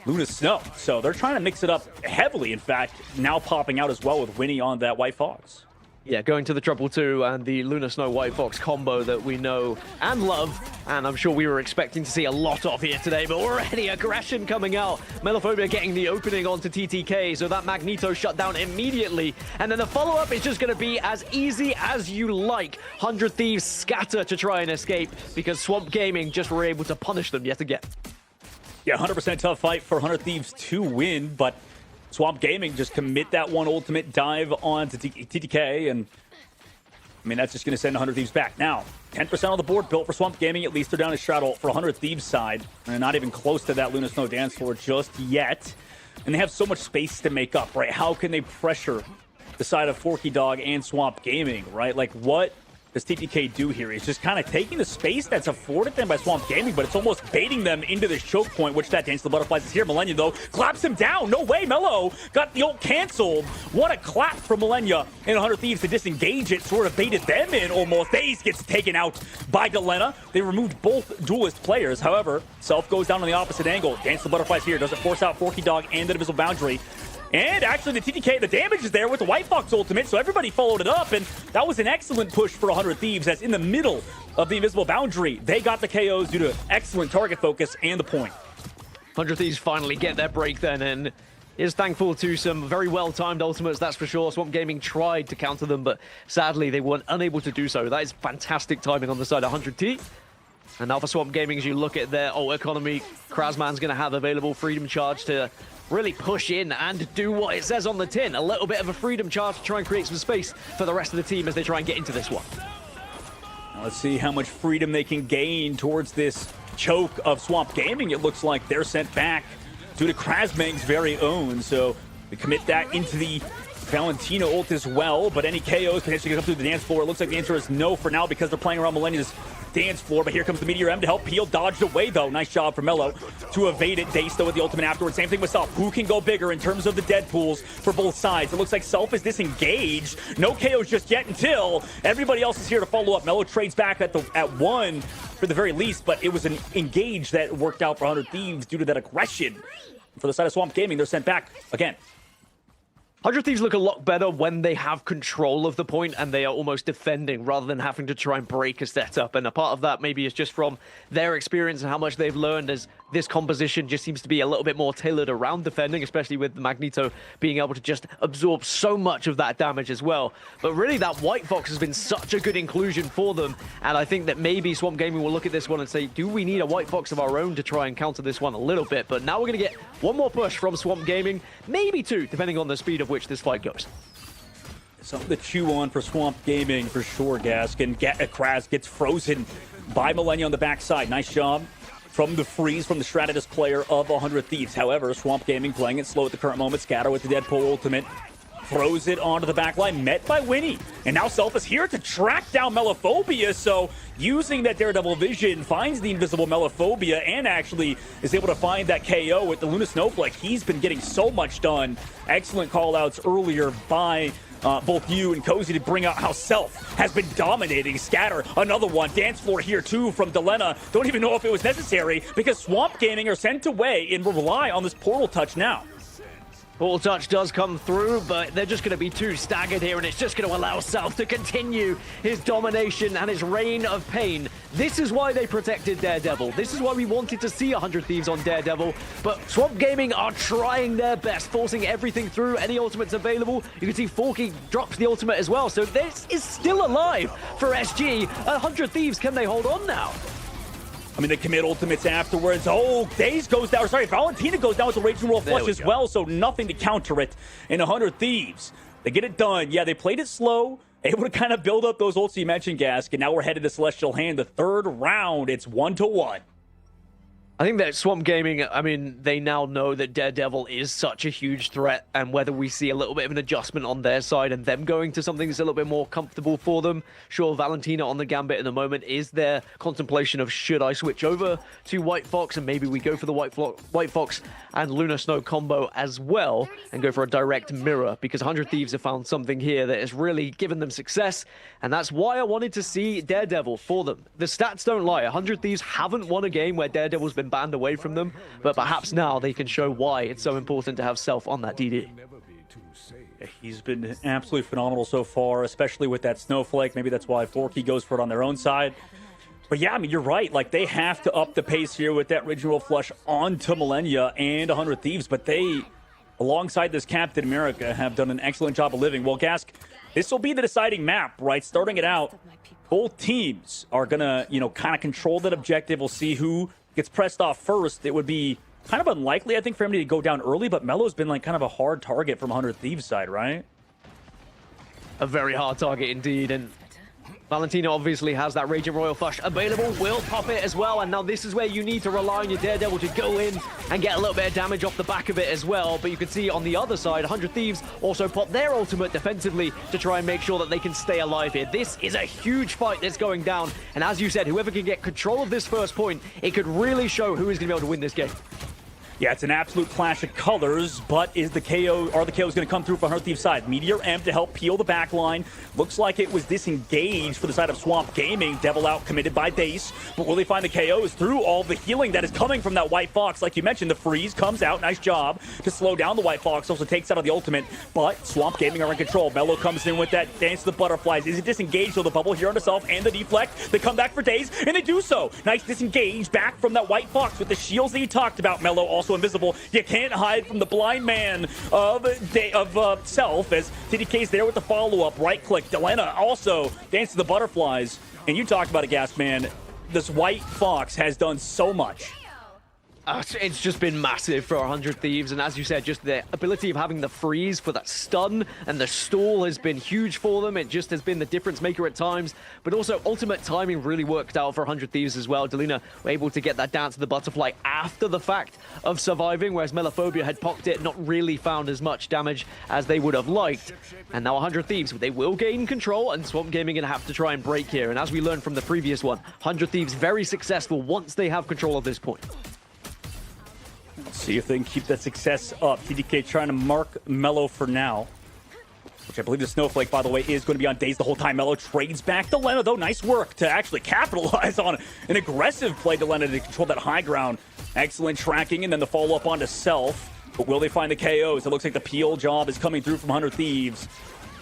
Luna Snow. So they're trying to mix it up heavily, in fact, now popping out as well with Winnie on that White Fox. Yeah, going to the 222 and the Luna Snow White Fox combo that we know and love, and I'm sure we were expecting to see a lot of here today, but already aggression coming out. Melophobia getting the opening onto TTK, so that Magneto shut down immediately, and then the follow-up is just going to be as easy as you like. 100 Thieves scatter to try and escape because Swamp Gaming just were able to punish them yet again. Yeah, 100% tough fight for 100 Thieves to win, but Swamp Gaming just commit that one ultimate dive onto TTK, and I mean, that's just going to send 100 Thieves back. Now, 10% on the board built for Swamp Gaming. At least they're down a straddle for 100 Thieves side, and they're not even close to that Luna Snow dance floor just yet. And they have so much space to make up, right? How can they pressure the side of Forky Dog and Swamp Gaming, right? Like, what does TTK do here? He's just kind of taking the space that's afforded them by Swamp Gaming, but it's almost baiting them into this choke point, which that Dance of the Butterflies is here. Millennia, though, claps him down. No way, Mello got the ult canceled. What a clap from Millennia and 100 Thieves to disengage it, sort of baited them in almost. Ace gets taken out by Delena. They removed both duelist players. However, Self goes down on the opposite angle. Dance of the Butterflies here doesn't force out Forky Dog and the Invisible Boundary. And actually, the TTK, the damage is there with the White Fox ultimate, so everybody followed it up, and that was an excellent push for 100 Thieves, as in the middle of the Invisible Boundary, they got the KOs due to excellent target focus and the point. 100 Thieves finally get their break then, and is thankful to some very well-timed ultimates, that's for sure. Swamp Gaming tried to counter them, but sadly, they weren't unable to do so. That is fantastic timing on the side of 100T. And now for Swamp Gaming, as you look at their ult economy, Krasman's going to have available Freedom Charge to really push in and do what it says on the tin. A little bit of a Freedom Charge to try and create some space for the rest of the team as they try and get into this one. Now let's see how much freedom they can gain towards this choke of Swamp Gaming. It looks like they're sent back due to Krasmang's very own. So we commit that into the Valentino ult as well, but any KOs potentially come through the dance floor. It looks like the answer is no for now because they're playing around Millennia's dance floor, but here comes the Meteor M to help peel. Dodged away, though. Nice job from Mello to evade it. Dace, though, with the ultimate afterwards. Same thing with Self. Who can go bigger in terms of the dead pools for both sides? It looks like Self is disengaged. No KOs just yet until everybody else is here to follow up. Mello trades back at one for the very least, but it was an engage that worked out for 100 Thieves due to that aggression. For the side of Swamp Gaming, they're sent back again. 100 Thieves look a lot better when they have control of the point and they are almost defending rather than having to try and break a setup. And a part of that maybe is just from their experience and how much they've learned as this composition just seems to be a little bit more tailored around defending, especially with the Magneto being able to just absorb so much of that damage as well. But really, that White Fox has been such a good inclusion for them. And I think that maybe Swamp Gaming will look at this one and say, do we need a White Fox of our own to try and counter this one a little bit? But now we're going to get one more push from Swamp Gaming, maybe two, depending on the speed of which this fight goes. Something to chew on for Swamp Gaming for sure, Gask. And Kraz gets frozen by Millennia on the backside. Nice job from the freeze from the Strategist player of 100 Thieves. However, Swamp Gaming playing it slow at the current moment. Scatter with the Deadpool ultimate. Throws it onto the back line, met by Winnie. And now Self is here to track down Melophobia. So using that Daredevil vision, finds the invisible Melophobia and actually is able to find that KO with the Luna Snowflake. He's been getting so much done. Excellent call outs earlier by both you and Cozy to bring out how Self has been dominating Scatter. Another one, dance floor here too from Delena. Don't even know if it was necessary because Swamp Gaming are sent away and will rely on this portal touch now. Portal touch does come through, but they're just going to be too staggered here, and it's just going to allow Self to continue his domination and his reign of pain. This is why they protected Daredevil. This is why we wanted to see 100 Thieves on Daredevil, but Swamp Gaming are trying their best, forcing everything through, any ultimates available. You can see Forky drops the ultimate as well, so this is still alive for SG. 100 Thieves, can they hold on now? I mean, they commit ultimates afterwards. Oh, Daze goes down. Sorry, Valentina goes down with the Raging Royal Flush as well, so nothing to counter it in 100 Thieves. They get it done. Yeah, they played it slow, able to kind of build up those ults you mentioned, Gask, and now we're headed to Celestial Hand. The third round, it's 1-1. I think that Swamp Gaming, I mean, they now know that Daredevil is such a huge threat, and whether we see a little bit of an adjustment on their side and them going to something that's a little bit more comfortable for them. Sure, Valentina on the Gambit at the moment is their contemplation of should I switch over to White Fox, and maybe we go for the White Fox and Luna Snow combo as well, and go for a direct mirror, because 100 Thieves have found something here that has really given them success, and that's why I wanted to see Daredevil for them. The stats don't lie. 100 Thieves haven't won a game where Daredevil's been banned away from them, but perhaps now they can show why it's so important to have Self on that DD. He's been absolutely phenomenal so far, especially with that Snowflake. Maybe that's why Forky goes for it on their own side. But yeah, I mean, you're right. Like, they have to up the pace here with that Original Flush onto Millennia and 100 Thieves, but they, alongside this Captain America, have done an excellent job of living. Well, Gask, this will be the deciding map, right? Starting it out, both teams are going to, kind of control that objective. We'll see who gets pressed off first. It would be kind of unlikely, I think, for him to go down early, but Melo's been like kind of a hard target from 100 Thieves side, right? A very hard target indeed, and Valentina obviously has that Raging Royal Flush available, will pop it as well, and now this is where you need to rely on your Daredevil to go in and get a little bit of damage off the back of it as well. But you can see on the other side, 100 Thieves also pop their ultimate defensively to try and make sure that they can stay alive here. This is a huge fight that's going down, and as you said, whoever can get control of this first point, it could really show who is going to be able to win this game. Yeah, it's an absolute clash of colors, but are the KOs going to come through for 100 Thieves side? Meteor M to help peel the back line. Looks like it was disengaged for the side of Swamp Gaming. Devil out committed by Dace, but will they find the KOs through all the healing that is coming from that White Fox? Like you mentioned, the freeze comes out. Nice job to slow down the White Fox. Also takes out of the ultimate, but Swamp Gaming are in control. Mello comes in with that Dance to the Butterflies. Is it disengaged? So the bubble here on the Self and the deflect. They come back for Daze, and they do so. Nice disengage back from that White Fox with the shields that you talked about. Mello also invisible. You can't hide from the blind man of Self, as TDK's there with the follow-up. Right-click. Delena also Dance to the Butterflies. And you talked about it, Gas Man. This White Fox has done so much. It's just been massive for 100 Thieves, and as you said, just the ability of having the freeze for that stun and the stall has been huge for them. It just has been the difference maker at times, but also ultimate timing really worked out for 100 Thieves as well. Delina were able to get that Dance to the Butterfly after the fact of surviving, whereas Melophobia had pocked it, not really found as much damage as they would have liked. And now 100 Thieves, they will gain control, and Swamp Gaming going to have to try and break here. And as we learned from the previous one, 100 Thieves very successful once they have control of this point. See if they can keep that success up. TDK trying to mark Mello for now, which I believe the Snowflake, by the way, is going to be on Daze the whole time. Mello trades back to Lena, though. Nice work to actually capitalize on an aggressive play to Lena to control that high ground. Excellent tracking, and then the follow-up onto Self. But will they find the KOs? It looks like the peel job is coming through from 100 Thieves.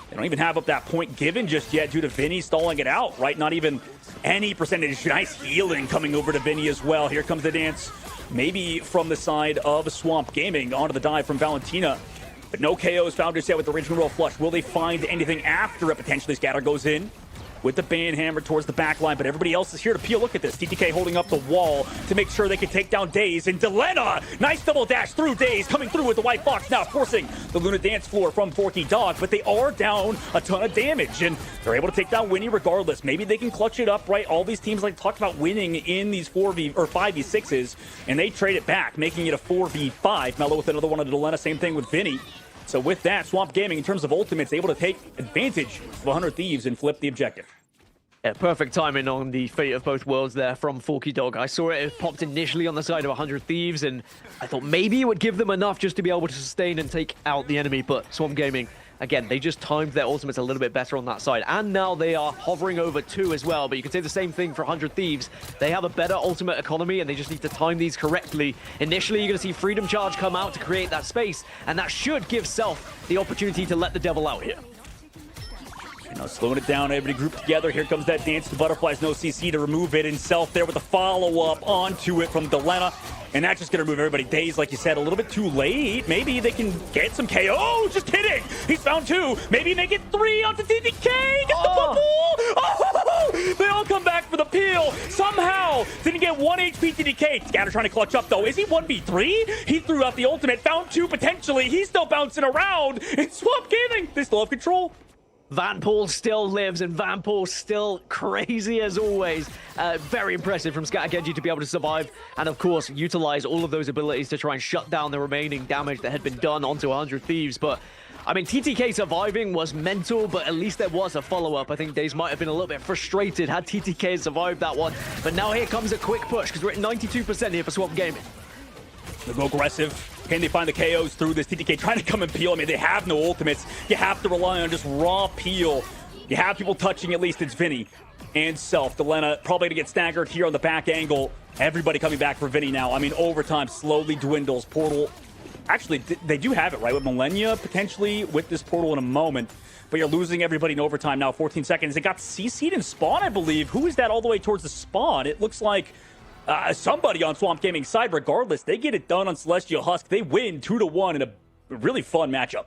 They don't even have up that point given just yet due to Vinny stalling it out, right? Not even any percentage. Nice healing coming over to Vinny as well. Here comes the dance. Maybe from the side of Swamp Gaming onto the dive from Valentina. But no KOs found just yet with the Original Royal Flush. Will they find anything after it? Potentially Scatter goes in with the band hammer towards the back line, but everybody else is here to peel. Look at this. TTK holding up the wall to make sure they can take down Daze. And Delena, nice double dash through Daze, coming through with the White Fox, now forcing the Luna dance floor from Forky Dog, but they are down a ton of damage, and they're able to take down Winnie regardless. Maybe they can clutch it up, right? All these teams like talked about winning in these 5v6s, and they trade it back, making it a 4v5. Mello with another one of Delena, same thing with Vinny. So with that, Swamp Gaming, in terms of ultimates, able to take advantage of 100 Thieves and flip the objective. Yeah, perfect timing on the fate of both worlds there from Forky Dog. I saw it popped initially on the side of 100 Thieves, and I thought maybe it would give them enough just to be able to sustain and take out the enemy, but Swamp Gaming, again, they just timed their ultimates a little bit better on that side. And now they are hovering over 2 as well, but you can say the same thing for 100 Thieves. They have a better ultimate economy, and they just need to time these correctly. Initially, you're going to see Freedom Charge come out to create that space, and that should give Self the opportunity to let the devil out here. Now slowing it down, everybody grouped together. Here comes that dance to butterflies, no CC to remove it, and Self there with a follow-up onto it from Delena. And that's just going to remove everybody. Days, like you said, a little bit too late. Maybe they can get some KO. Just kidding. He's found 2. Maybe make it 3 onto TTK. Get the bubble. Oh! They all come back for the peel. Somehow didn't get 1 HP TTK. Scatter trying to clutch up, though. Is he 1v3? He threw out the ultimate. Found 2 potentially. He's still bouncing around. And Swamp Gaming, they still have control. Vanpool still lives, and Vanpool still crazy as always. Very impressive from Scattergenji to be able to survive, and of course, utilize all of those abilities to try and shut down the remaining damage that had been done onto 100 Thieves. But, I mean, TTK surviving was mental, but at least there was a follow-up. I think Daze might have been a little bit frustrated had TTK survived that one. But now here comes a quick push, because we're at 92% here for Swamp Gaming. They go aggressive. Can they find the KOs through this? TTK trying to come and peel. I mean, they have no ultimates. You have to rely on just raw peel. You have people touching, at least it's Vinny and Self. Delena probably to get staggered here on the back angle. Everybody coming back for Vinny now. I mean, overtime slowly dwindles. Portal, actually, they do have it, right? With Millennia potentially with this portal in a moment. But you're losing everybody in overtime now, 14 seconds. It got CC'd in spawn, I believe. Who is that all the way towards the spawn? It looks like somebody on Swamp Gaming's side. Regardless, they get it done on Celestial Husk. They win 2-1 in a really fun matchup.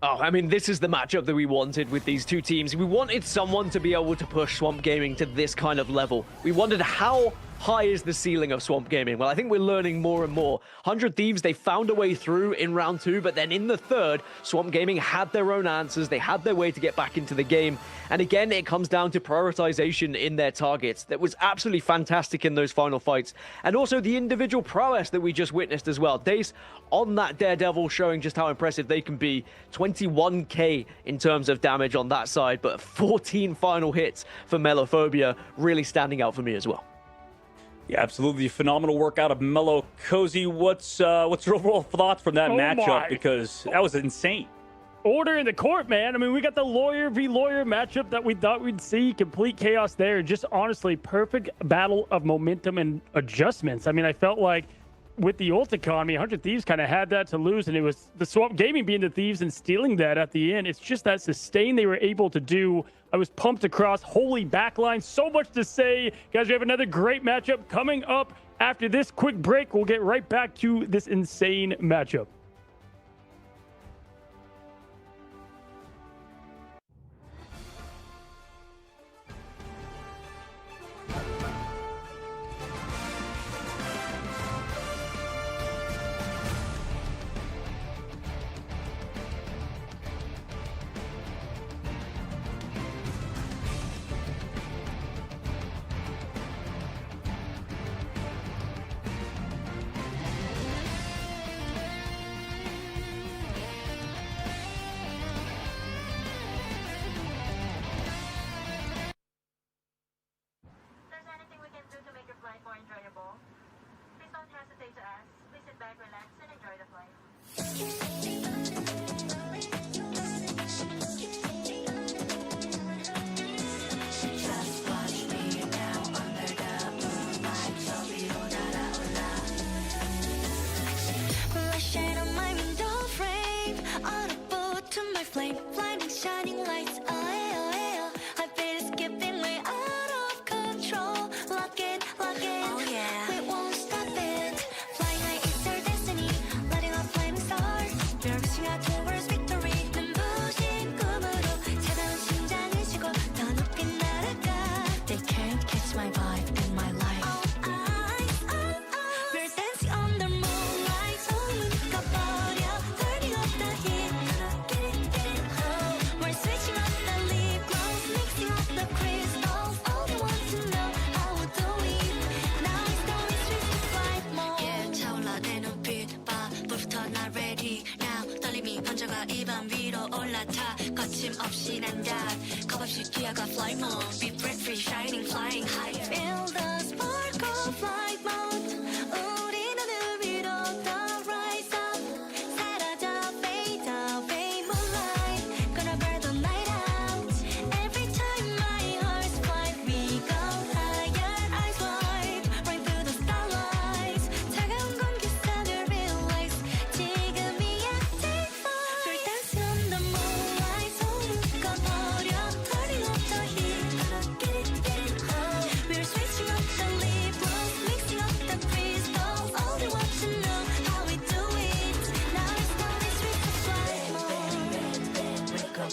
Oh, I mean, this is the matchup that we wanted with these two teams. We wanted someone to be able to push Swamp Gaming to this kind of level. We wondered how high is the ceiling of Swamp Gaming? Well, I think we're learning more and more. 100 Thieves, they found a way through in round 2, but then in the third, Swamp Gaming had their own answers. They had their way to get back into the game. And again, it comes down to prioritization in their targets. That was absolutely fantastic in those final fights. And also the individual prowess that we just witnessed as well. Dace on that Daredevil showing just how impressive they can be. 21k in terms of damage on that side, but 14 final hits for Melophobia really standing out for me as well. Yeah, absolutely. Phenomenal work out of Mellow. Cozy, what's your overall thoughts from that matchup? Because that was insane. Order in the court, man. I mean, we got the lawyer v. lawyer matchup that we thought we'd see. Complete chaos there. Just honestly, perfect battle of momentum and adjustments. I mean, I felt like with the ult economy, 100 Thieves kind of had that to lose, and it was the Swamp Gaming being the Thieves and stealing that at the end. It's just that sustain they were able to do. I was pumped across. Holy backline. So much to say. Guys, we have another great matchup coming up after this quick break. We'll get right back to this insane matchup. 거침없이 난다 겁없이 뛰어가 fly more be breath free shine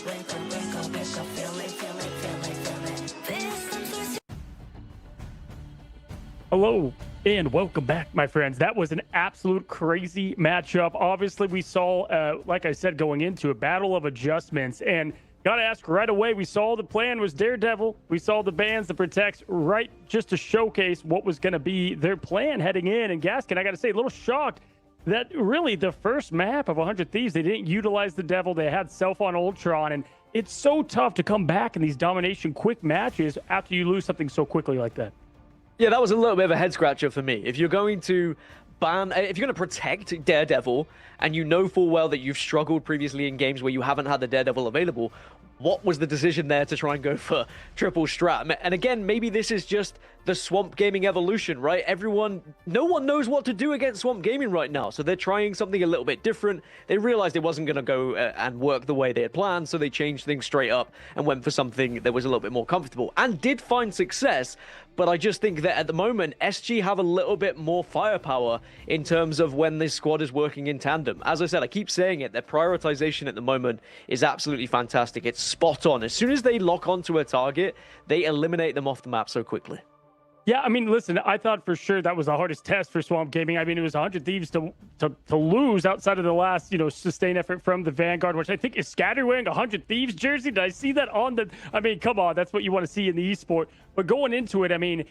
wrinkle, wrinkle, wrinkle, feel it, feel it, feel it, feel it. This Hello and welcome back, my friends. That was an absolute crazy matchup. Obviously, we saw, like I said, going into a battle of adjustments. And gotta ask right away, we saw the plan was Daredevil. We saw the bans, the protects, right, just to showcase what was going to be their plan heading in. And Gaskin, I gotta say, a little shocked that really the first map of 100 Thieves, they didn't utilize the Devil. They had Self on Ultron. And it's so tough to come back in these domination quick matches after you lose something so quickly like that. Yeah, that was a little bit of a head scratcher for me. If you're going to if you're going to protect Daredevil, and you know full well that you've struggled previously in games where you haven't had the Daredevil available, what was the decision there to try and go for triple strat? And again, maybe this is just the Swamp Gaming evolution, right? No one knows what to do against Swamp Gaming right now, so they're trying something a little bit different. They realized it wasn't going to go and work the way they had planned, so they changed things straight up and went for something that was a little bit more comfortable, and did find success. But I just think that at the moment, SG have a little bit more firepower in terms of when this squad is working in tandem. As I said, I keep saying it, their prioritization at the moment is absolutely fantastic. It's spot on. As soon as they lock onto a target, they eliminate them off the map so quickly. Yeah, I mean, listen, I thought for sure that was the hardest test for Swamp Gaming. I mean, it was 100 Thieves to lose outside of the last, sustained effort from the Vanguard, which I think is Scatter wearing a 100 Thieves jersey. Did I see that on the... I mean, come on, that's what you want to see in the esport. But going into it, I mean,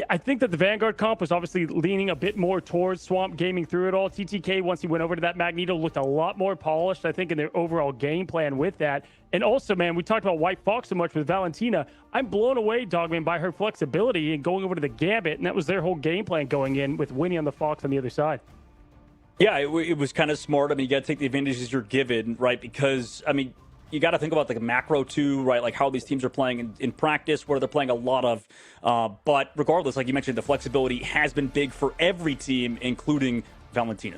I think that the Vanguard comp was obviously leaning a bit more towards Swamp Gaming through it all. TTK, once he went over to that Magneto, looked a lot more polished, I think, in their overall game plan with that. And also, man, we talked about White Fox so much with Valentina. I'm blown away, Dogman, by her flexibility and going over to the Gambit, and that was their whole game plan going in with Winnie on the Fox on the other side. Yeah, it was kind of smart. I mean, you got to take the advantages you're given, right? Because, I mean, you got to think about like a macro too, right? Like how these teams are playing in practice, where they're playing a lot of. But regardless, like you mentioned, the flexibility has been big for every team, including Valentina.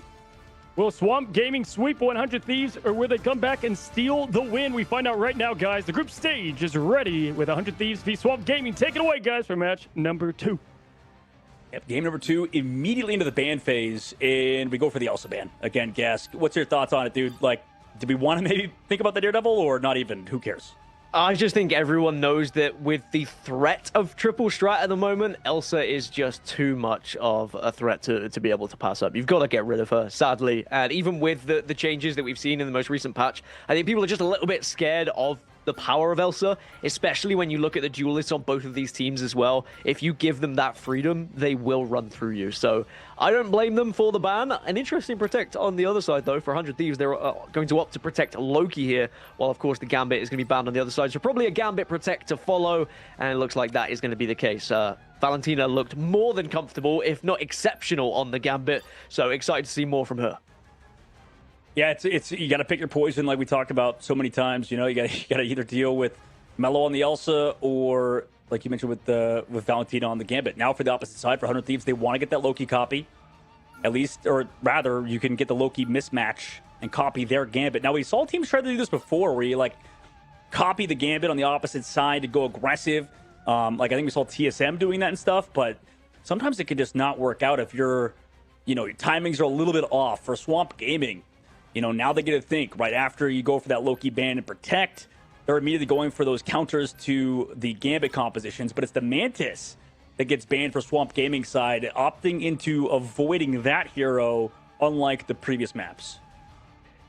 Will Swamp Gaming sweep 100 Thieves, or will they come back and steal the win? We find out right now, guys. The group stage is ready with 100 Thieves v Swamp Gaming. Take it away, guys, for match number 2. Yep, game number 2, immediately into the ban phase, and we go for the Elsa ban. Again, Gas, what's your thoughts on it, dude? Like, do we want to maybe think about the Daredevil, or not even? Who cares? I just think everyone knows that with the threat of triple strat at the moment, Elsa is just too much of a threat to be able to pass up. You've got to get rid of her, sadly. And even with the changes that we've seen in the most recent patch, I think people are just a little bit scared of the power of Elsa, especially when you look at the duelists on both of these teams as well. If you give them that freedom, they will run through you. So I don't blame them for the ban. An interesting protect on the other side, though. For 100 Thieves, they're going to opt to protect Loki here, while, of course, the Gambit is going to be banned on the other side. So probably a Gambit protect to follow, and it looks like that is going to be the case. Valentina looked more than comfortable, if not exceptional, on the Gambit. So excited to see more from her. Yeah, it's you got to pick your poison, like we talked about so many times. You got to either deal with Mello on the Elsa, or like you mentioned with Valentina on the Gambit. Now for the opposite side, for 100 Thieves, they want to get that Loki copy, at least, or rather, you can get the Loki mismatch and copy their Gambit. Now we saw teams try to do this before, where you like copy the Gambit on the opposite side to go aggressive. Like I think we saw TSM doing that and stuff, but sometimes it can just not work out if your timings are a little bit off. For Swamp Gaming, now they get to think right after you go for that Loki ban and protect, they're immediately going for those counters to the Gambit compositions, but it's the Mantis that gets banned for Swamp Gaming side, opting into avoiding that hero, unlike the previous maps.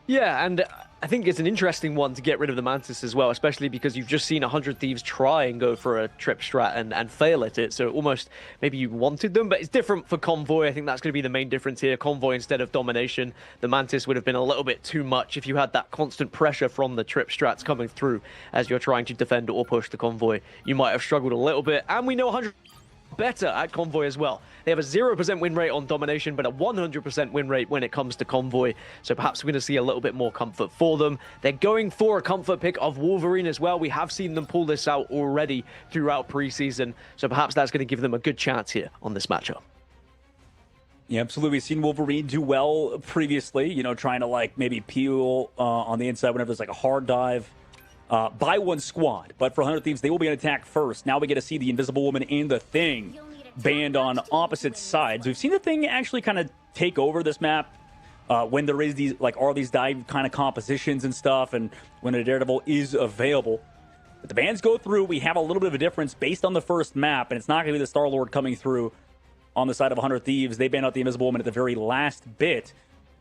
Yeah, and I think it's an interesting one to get rid of the Mantis as well, especially because you've just seen 100 Thieves try and go for a trip strat and fail at it. So almost maybe you wanted them, but it's different for Convoy. I think that's going to be the main difference here. Convoy instead of domination. The Mantis would have been a little bit too much if you had that constant pressure from the trip strats coming through as you're trying to defend or push the Convoy. You might have struggled a little bit, and we know 100 better at Convoy as well. They have a 0% win rate on domination, but a 100% win rate when it comes to Convoy. So perhaps we're going to see a little bit more comfort for them. They're going for a comfort pick of Wolverine as well. We have seen them pull this out already throughout preseason. So perhaps that's going to give them a good chance here on this matchup. Yeah, absolutely. We've seen Wolverine do well previously, trying to like maybe peel on the inside whenever there's like a hard dive. By one squad, but for 100 Thieves, they will be an attack first. Now we get to see the Invisible Woman and the Thing banned on opposite sides. We've seen the Thing actually kind of take over this map when there is these, like, all these dive kind of compositions and stuff, and when a Daredevil is available. But the bans go through. We have a little bit of a difference based on the first map, and it's not going to be the Star-Lord coming through on the side of 100 Thieves. They banned out the Invisible Woman at the very last bit,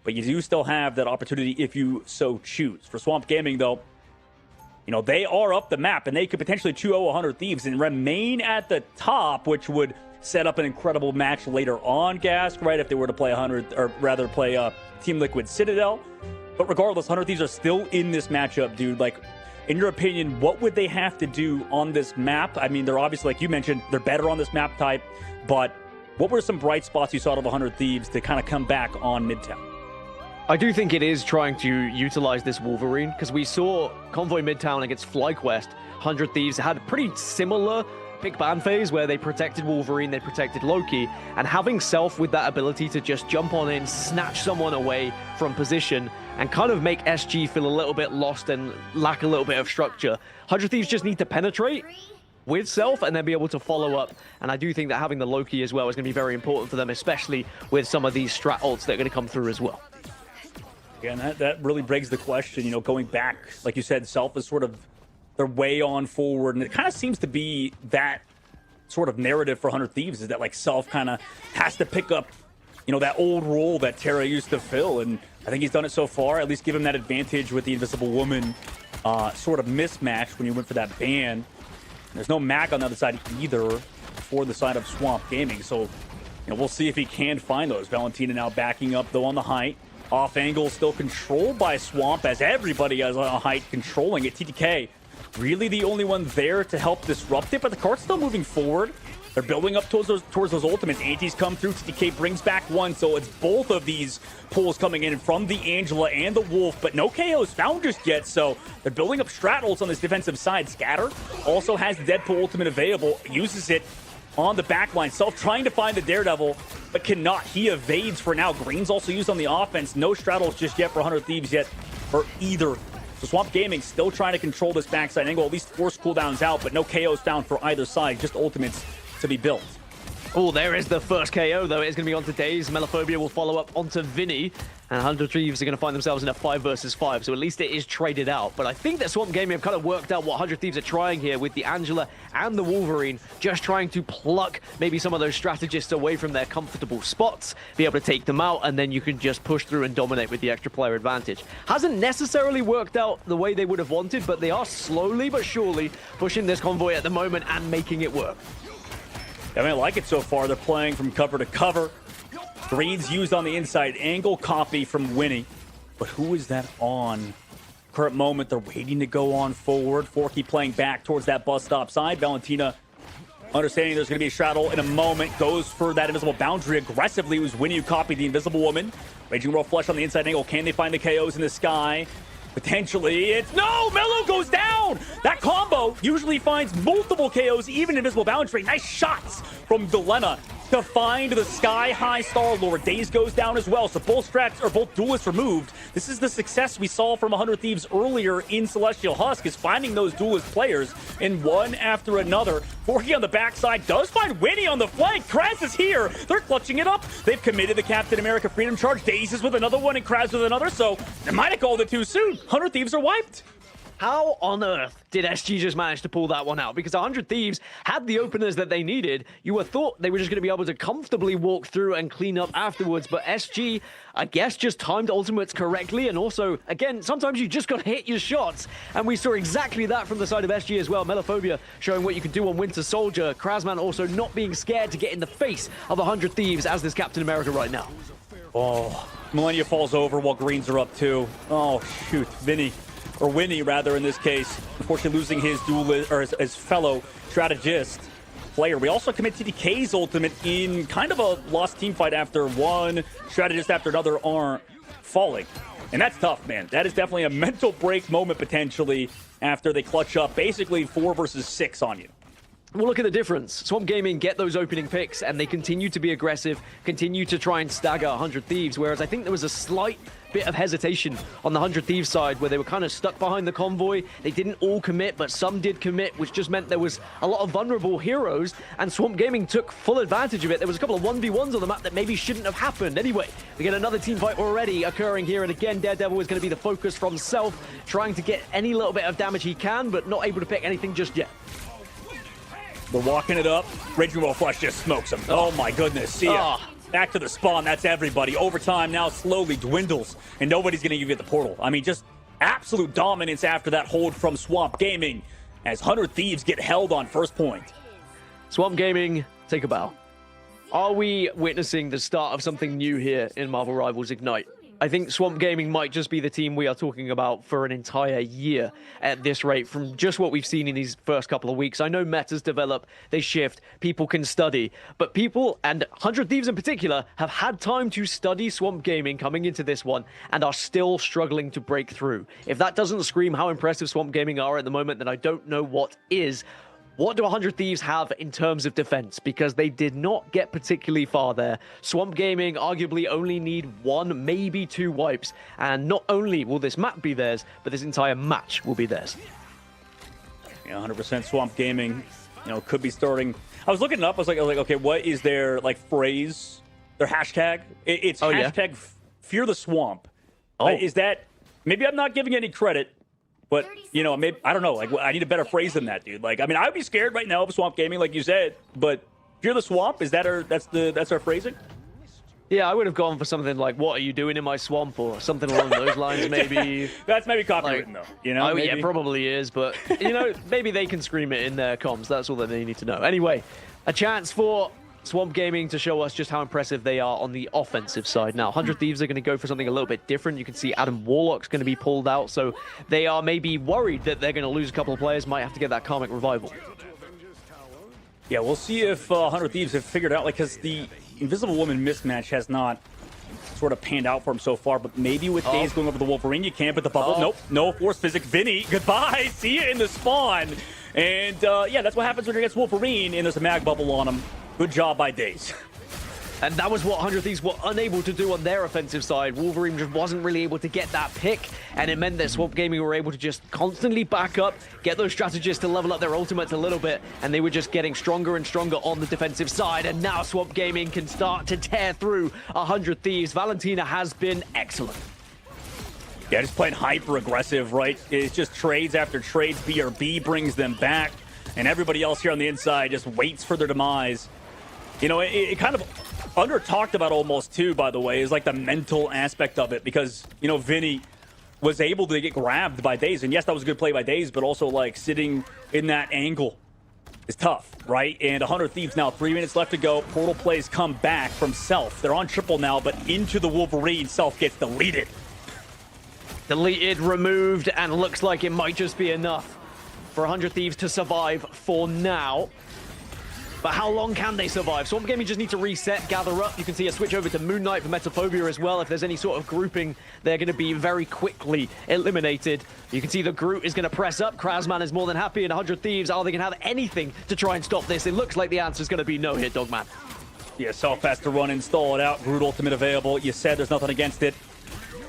but you do still have that opportunity if you so choose. For Swamp Gaming, though, you know, they are up the map, and they could potentially 2-0 100 Thieves and remain at the top, which would set up an incredible match later on, Gask, right, if they were to play 100, or rather play Team Liquid Citadel. But regardless, 100 Thieves are still in this matchup, dude. Like, in your opinion, what would they have to do on this map? I mean, they're obviously, like you mentioned, they're better on this map type, but what were some bright spots you saw out of 100 Thieves to kind of come back on Midtown? I do think it is trying to utilize this Wolverine, because we saw Convoy Midtown against FlyQuest. 100 Thieves had a pretty similar pick ban phase where they protected Wolverine, they protected Loki, and having Self with that ability to just jump on in, snatch someone away from position, and kind of make SG feel a little bit lost and lack a little bit of structure. 100 Thieves just need to penetrate with Self and then be able to follow up. And I do think that having the Loki as well is going to be very important for them, especially with some of these strat ults that are going to come through as well. Again, that really begs the question, you know, going back, like you said, Self is sort of their way on forward, and it kind of seems to be that sort of narrative for 100 Thieves, is that, like, Self kind of has to pick up, you know, that old role that Terra used to fill, and I think he's done it so far. At least give him that advantage with the Invisible Woman sort of mismatch when you went for that ban. There's no Mac on the other side either for the side of Swamp Gaming, so, you know, we'll see if he can find those. Valentina now backing up, though, on the height. Off angle, still controlled by Swamp, as everybody is on a height controlling it. TTK, really the only one there to help disrupt it, but the card's still moving forward. They're building up towards those ultimates. Antis come through. TTK brings back one, so it's both of these pulls coming in from the Angela and the Wolf, but no KOs found just yet, so they're building up strat ults on this defensive side. Scatter also has the Deadpool ultimate available, uses it on the backline. Self trying to find the Daredevil, but cannot. He evades for now. Green's also used on the offense. No straddles just yet for 100 Thieves yet for either. So Swamp Gaming still trying to control this backside angle, at least force cooldowns out, but no KOs found for either side, just ultimates to be built. Oh, there is the first KO, though. It's going to be onto Daze. Melophobia will follow up onto Vinny. And 100 Thieves are going to find themselves in a 5 versus 5, so at least it is traded out. But I think that Swamp Gaming have kind of worked out what 100 Thieves are trying here with the Angela and the Wolverine, just trying to pluck maybe some of those strategists away from their comfortable spots, be able to take them out, and then you can just push through and dominate with the extra player advantage. Hasn't necessarily worked out the way they would have wanted, but they are slowly but surely pushing this convoy at the moment and making it work. I mean, I like it so far. They're playing from cover to cover. Green's used on the inside angle, copy from Winnie. But who is that on? Current moment, they're waiting to go on forward. Forky playing back towards that bus stop side. Valentina, understanding there's going to be a straddle in a moment, goes for that invisible boundary aggressively. It was Winnie who copied the Invisible Woman. Raging Royal Flush on the inside angle. Can they find the KOs in the sky? Potentially, it's no! Mello goes down! That combo usually finds multiple KOs, even Invisible Boundary. Nice shots from Dilemma to find the sky-high Star-Lord. Daze goes down as well, so both strats, or both duelists removed. This is the success we saw from 100 Thieves earlier in Celestial Husk, is finding those duelist players in one after another. Forky on the backside does find Winnie on the flank. Kraz is here. They're clutching it up. They've committed the Captain America Freedom Charge. Daze is with another one and Kraz with another, so they might have called it too soon. 100 Thieves are wiped. How on earth did SG just manage to pull that one out? Because 100 Thieves had the openers that they needed. You would thought they were just going to be able to comfortably walk through and clean up afterwards. But SG, I guess, just timed ultimates correctly. And also, again, sometimes you just got to hit your shots. And we saw exactly that from the side of SG as well. Melophobia showing what you can do on Winter Soldier. Krasman also not being scared to get in the face of 100 Thieves as this Captain America right now. Oh, Millennia falls over while Greens are up too. Oh, shoot. Vinny. Or Winnie, rather, in this case, unfortunately losing his duelist, or his fellow strategist player. We also commit TTK's ultimate in kind of a lost team fight after one strategist after another aren't falling. And that's tough, man. That is definitely a mental break moment, potentially, after they clutch up basically 4 versus 6 on you. Well, look at the difference. Swamp Gaming get those opening picks, and they continue to be aggressive, continue to try and stagger 100 Thieves, whereas I think there was a slight bit of hesitation on the 100 Thieves side where they were kind of stuck behind the convoy. They didn't all commit, but some did commit, which just meant there was a lot of vulnerable heroes, and Swamp Gaming took full advantage of it. There was a couple of 1v1s on the map that maybe shouldn't have happened. Anyway, we get another team fight already occurring here, and again, Daredevil is going to be the focus from Self, trying to get any little bit of damage he can, but not able to pick anything just yet. They're walking it up. Raging Roll Flush just smokes him. Oh my goodness. See ya. Back to the spawn. That's everybody. Overtime now slowly dwindles, and nobody's going to give you the portal. I mean, just absolute dominance after that hold from Swamp Gaming as 100 Thieves get held on first point. Swamp Gaming, take a bow. Are we witnessing the start of something new here in Marvel Rivals Ignite? I think Swamp Gaming might just be the team we are talking about for an entire year at this rate from just what we've seen in these first couple of weeks. I know metas develop, they shift, people can study, but people, and 100 Thieves in particular, have had time to study Swamp Gaming coming into this one and are still struggling to break through. If that doesn't scream how impressive Swamp Gaming are at the moment, then I don't know what is. What do 100 Thieves have in terms of defense? Because they did not get particularly far there. Swamp Gaming arguably only need 1, maybe 2 wipes. And not only will this map be theirs, but this entire match will be theirs. Yeah, 100% Swamp Gaming, could be starting. I was looking it up. I was like, okay, what is their phrase? Their hashtag? It's hashtag Fear the Swamp. Is that, maybe I'm not giving any credit, but, maybe, I don't know. I need a better phrase than that, dude. I mean, I would be scared right now of Swamp Gaming, like you said, but Fear the Swamp, is that that's our phrasing? Yeah, I would have gone for something like, what are you doing in my swamp? Or something along those lines, maybe. That's maybe copywritten, though. Oh, yeah, it probably is, but, maybe they can scream it in their comms. That's all that they need to know. Anyway, a chance for Swamp Gaming to show us just how impressive they are on the offensive side. Now, 100 Thieves are going to go for something a little bit different. You can see Adam Warlock's going to be pulled out, so they are maybe worried that they're going to lose a couple of players, might have to get that Karmic Revival. Yeah, we'll see if 100 Thieves have figured out, because the Invisible Woman mismatch has not sort of panned out for him so far, but maybe with Daze going over the Wolverine, you can, but the bubble, nope, no Force Physics. Vinny, goodbye, see you in the spawn. And yeah, that's what happens when you're against Wolverine, and there's a mag bubble on him. Good job by Daze. And that was what 100 Thieves were unable to do on their offensive side. Wolverine just wasn't really able to get that pick, and it meant that Swamp Gaming were able to just constantly back up, get those strategists to level up their ultimates a little bit, and they were just getting stronger and stronger on the defensive side, and now Swamp Gaming can start to tear through 100 Thieves. Valentina has been excellent. Yeah, just playing hyper-aggressive, right? It's just trades after trades. BRB brings them back, and everybody else here on the inside just waits for their demise. It kind of under-talked about almost, too, by the way, is like the mental aspect of it, because, Vinny was able to get grabbed by Daze, and yes, that was a good play by Daze, but also, sitting in that angle is tough, right? And 100 Thieves now, 3 minutes left to go. Portal plays come back from Self. They're on triple now, but into the Wolverine. Self gets deleted. Deleted, removed, and looks like it might just be enough for 100 Thieves to survive for now. But how long can they survive? Swamp Gaming just need to reset, gather up. You can see a switch over to Moon Knight for Metaphobia as well. If there's any sort of grouping, they're going to be very quickly eliminated. You can see the Groot is going to press up. Krasman is more than happy, and 100 Thieves, are they going to have anything to try and stop this? It looks like the answer is going to be no here, Dogman. Yeah, Self has to run and stall it out. Groot ultimate available. You said there's nothing against it.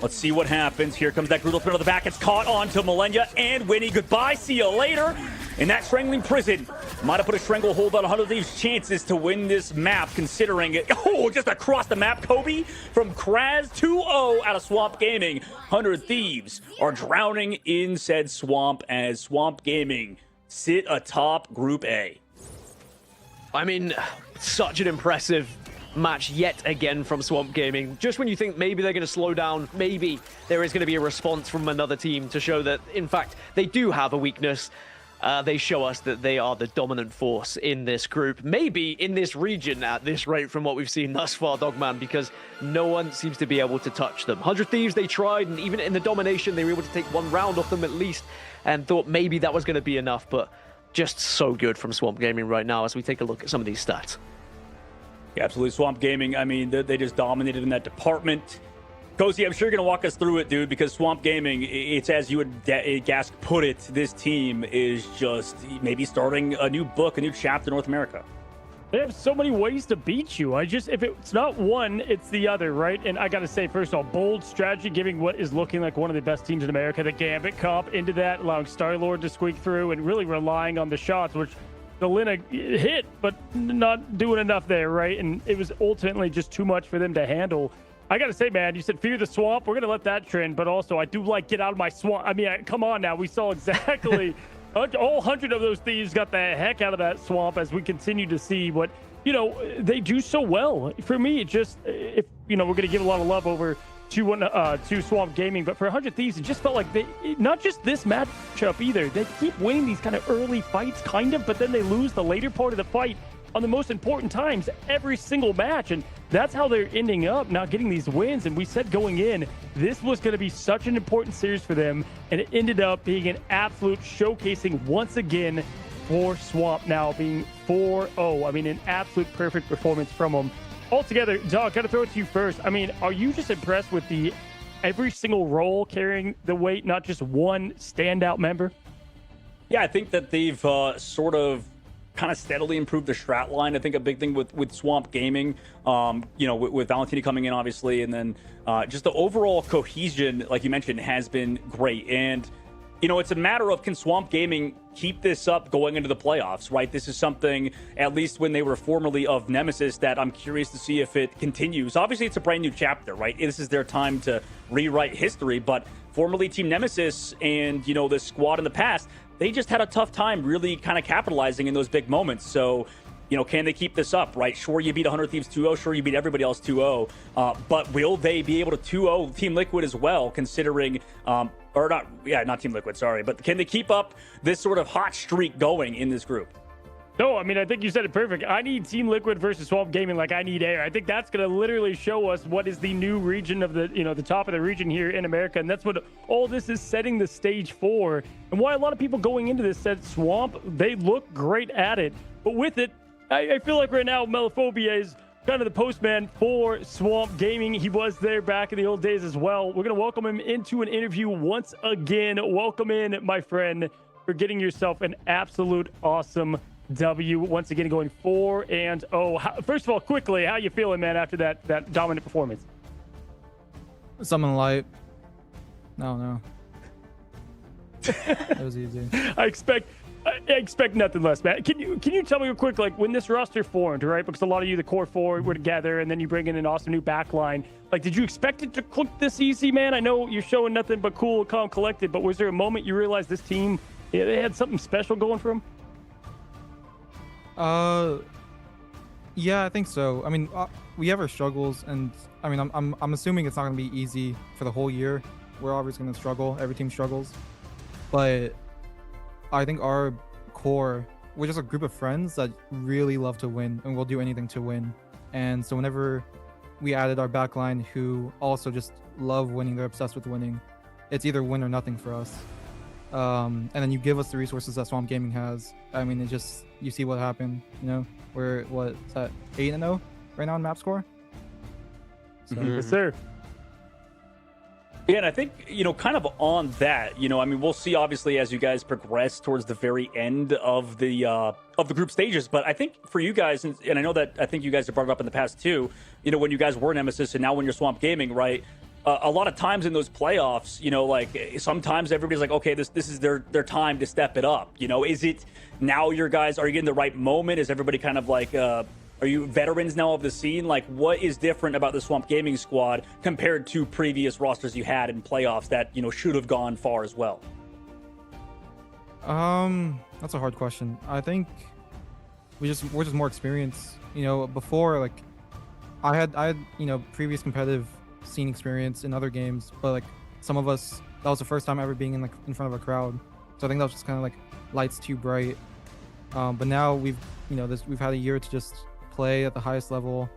Let's see what happens. Here comes that Groot ultimate on the back. It's caught on to Millennia and Winnie. Goodbye. See you later. And that Strangling Prison might have put a stranglehold on 100 Thieves' chances to win this map, considering it. Oh, just across the map, Kobe from Kraz 2-0 out of Swamp Gaming. 100 Thieves are drowning in said swamp as Swamp Gaming sit atop Group A. I mean, such an impressive match yet again from Swamp Gaming. Just when you think maybe they're going to slow down, maybe there is going to be a response from another team to show that, in fact, they do have a weakness. They show us that they are the dominant force in this group, maybe in this region at this rate from what we've seen thus far, Dogman, because no one seems to be able to touch them. 100 Thieves, they tried, and even in the domination, they were able to take one round off them at least, and thought maybe that was going to be enough, but just so good from Swamp Gaming right now as we take a look at some of these stats. Yeah, absolutely. Swamp Gaming, I mean, they just dominated in that department. Cozy, I'm sure you're going to walk us through it, dude, because Swamp Gaming, it's as you would, Gask put it, this team is just maybe starting a new book, a new chapter in North America. They have so many ways to beat you. If it's not one, it's the other, right? And I got to say, first of all, bold strategy, giving what is looking like one of the best teams in America, the Gambit comp, into that, allowing Star-Lord to squeak through and really relying on the shots, which the Lina hit, but not doing enough there, right? And it was ultimately just too much for them to handle. I got to say, man, you said fear the swamp. We're going to let that trend, but also I do like get out of my swamp. I mean, come on now. We saw exactly... all 100 of those thieves got the heck out of that swamp as we continue to see what, they do so well. For me, if we're going to give a lot of love over to Swamp Gaming, but for 100 Thieves, it just felt like not just this matchup either. They keep winning these kind of early fights, but then they lose the later part of the fight on the most important times every single match. And that's how they're ending up now getting these wins. And we said going in, this was going to be such an important series for them. And it ended up being an absolute showcasing once again for Swamp, now being 4-0. I mean, an absolute perfect performance from them. Altogether, Doc, got to throw it to you first. I mean, are you just impressed with every single role carrying the weight, not just one standout member? Yeah, I think that they've sort of kind of steadily improved the strat line. I think a big thing with Swamp Gaming, with Valentini coming in, obviously, and then just the overall cohesion, like you mentioned, has been great. And, it's a matter of, can Swamp Gaming keep this up going into the playoffs, right? This is something, at least when they were formerly of Nemesis, that I'm curious to see if it continues. Obviously, it's a brand new chapter, right? This is their time to rewrite history, but formerly Team Nemesis and, the squad in the past, they just had a tough time really kind of capitalizing in those big moments. So, can they keep this up, right? Sure, you beat 100 Thieves 2-0. Sure, you beat everybody else 2-0. But will they be able to 2-0 Team Liquid as well, considering, not Team Liquid, sorry. But can they keep up this sort of hot streak going in this group? No, I mean, I think you said it perfect. I need Team Liquid versus Swamp Gaming like I need air. I think that's going to literally show us what is the new region of the top of the region here in America. And that's what all this is setting the stage for. And why a lot of people going into this said Swamp, they look great at it. But with it, I feel like right now Melophobia is kind of the postman for Swamp Gaming. He was there back in the old days as well. We're going to welcome him into an interview once again. Welcome in, my friend, for getting yourself an absolute awesome W. Once again, going 4-0. First of all, quickly, how you feeling, man, after that dominant performance? Something light. No. It was easy. I expect nothing less, man. Can you tell me real quick, like when this roster formed, right? Because a lot of you, the core four, were together, and then you bring in an awesome new backline. Like, did you expect it to click this easy, man? I know you're showing nothing but cool, calm, collected, but was there a moment you realized this team, they had something special going for them? Yeah, I think so. I mean, we have our struggles, and I mean, I'm assuming it's not gonna be easy for the whole year. We're always gonna struggle. Every team struggles, but I think our core, we're just a group of friends that really love to win, and we'll do anything to win. And so whenever we added our backline, who also just love winning, they're obsessed with winning. It's either win or nothing for us. And then you give us the resources that Swamp Gaming has. I mean, you see what happened. We're 8-0 right now in map score. So. Yes, sir. Yeah, and I think, kind of on that, I mean, we'll see obviously as you guys progress towards the very end of the group stages. But I think for you guys, and I know that I think you guys have brought it up in the past too, when you guys were Nemesis and now when you're Swamp Gaming, right? A lot of times in those playoffs, like sometimes everybody's like, okay, this is their time to step it up. Is it now your guys, are you getting the right moment? Is everybody kind of like, are you veterans now of the scene? Like, what is different about the Swamp Gaming squad compared to previous rosters you had in playoffs that, should have gone far as well? That's a hard question. I think we're just more experienced. Before, like, I had previous competitive scene experience in other games, but like some of us, that was the first time ever being in front of a crowd. So I think that was just kind of like lights too bright. But now we've had a year to just play at the highest level,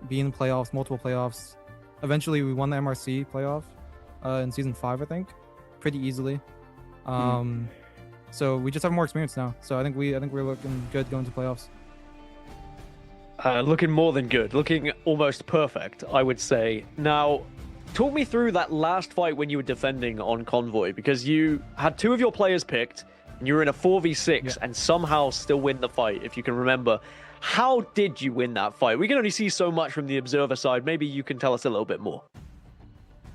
be in playoffs, multiple playoffs. Eventually, we won the MRC playoff in season 5, I think, pretty easily. So we just have more experience now. So I think we're looking good going to playoffs. Looking more than good, looking almost perfect, I would say. Now, talk me through that last fight when you were defending on Convoy, because you had 2 of your players picked, and you were in a 4v6 and somehow still win the fight, if you can remember. How did you win that fight? We can only see so much from the observer side. Maybe you can tell us a little bit more.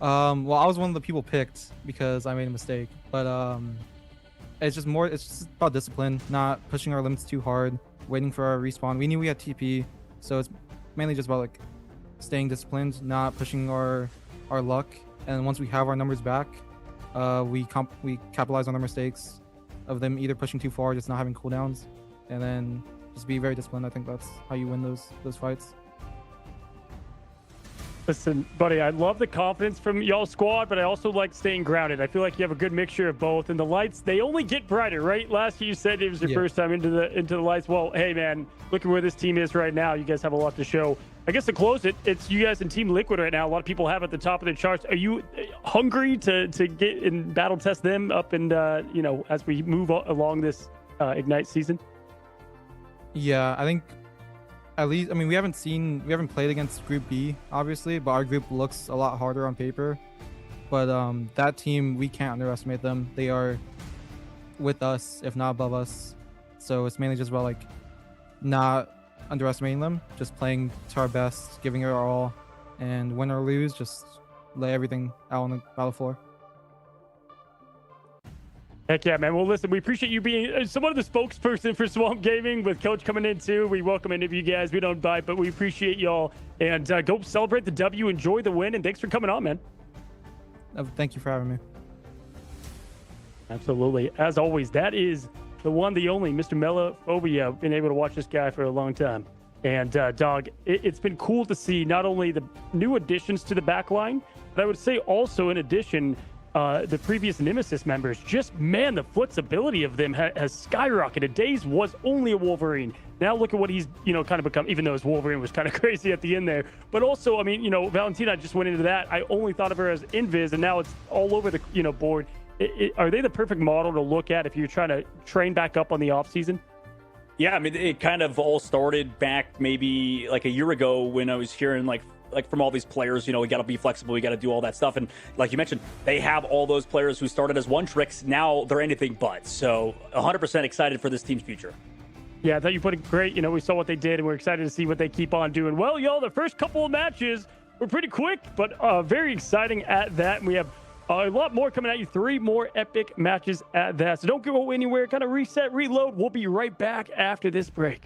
Well, I was one of the people picked because I made a mistake, but it's just about discipline, not pushing our limits too hard, waiting for our respawn. We knew we had TP, so it's mainly just about like staying disciplined, not pushing our luck. And once we have our numbers back, we capitalize on our mistakes of them either pushing too far, just not having cooldowns, and then just be very disciplined. I think that's how you win those fights. Listen, buddy, I love the confidence from y'all's squad, but I also like staying grounded. I feel like you have a good mixture of both. And the lights, they only get brighter, right? Last year you said it was your first time into the lights. Well, hey, man, look at where this team is right now. You guys have a lot to show. I guess to close it, it's you guys and Team Liquid right now. A lot of people have at the top of the charts. Are you hungry to get and battle test them up and, as we move along this Ignite season? Yeah, I think at least, I mean, we haven't played against Group B, obviously, but our group looks a lot harder on paper. But that team, we can't underestimate them. They are with us, if not above us. So it's mainly just about like not underestimating them, just playing to our best, giving it our all, and win or lose, just lay everything out on the battle floor. Heck yeah, man. Well, listen, we appreciate you being somewhat of the spokesperson for Swamp Gaming with Coach coming in too. We welcome any of you guys. We don't bite, but we appreciate y'all. And go celebrate the W, enjoy the win, and thanks for coming on, man. Thank you for having me. Absolutely. As always, that is the one, the only, Mr. Melophobia. Been able to watch this guy for a long time. And, dog, it's been cool to see not only the new additions to the backline, but I would say also in addition, the previous Nemesis members. Just, man, the flexibility of them has skyrocketed. Days was only a Wolverine. Now look at what he's, kind of become, even though his Wolverine was kind of crazy at the end there. But also, I mean, Valentina just went into that. I only thought of her as Invis, and now it's all over the, board. Are they the perfect model to look at if you're trying to train back up on the off season? Yeah, I mean, it kind of all started back maybe like a year ago when I was hearing like from all these players, we got to be flexible, we got to do all that stuff. And like you mentioned, they have all those players who started as one tricks. Now they're anything but. So 100% excited for this team's future. Yeah, I thought you put it great. We saw what they did, and we're excited to see what they keep on doing. Well, y'all, the first couple of matches were pretty quick, but very exciting at that. And we have a lot more coming at you. 3 more epic matches at that. So don't go anywhere. Kind of reset, reload. We'll be right back after this break.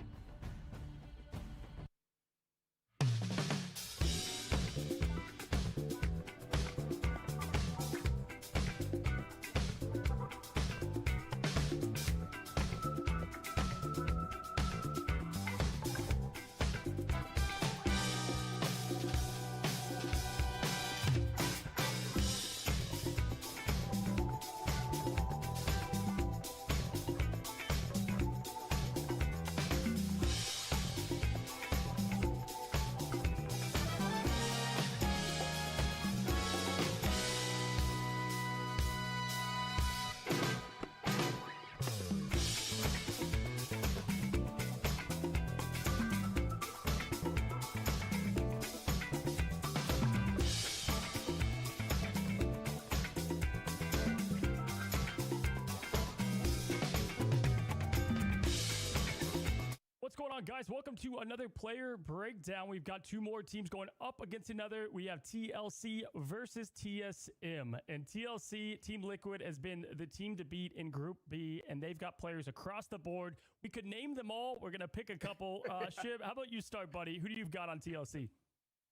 What's going on, guys? Welcome to another player breakdown. We've got 2 more teams going up against another. We have TLC versus TSM. And TLC, Team Liquid, has been the team to beat in Group B, and they've got players across the board. We could name them all. We're going to pick a couple. Shib, how about you start, buddy? Who do you got on TLC?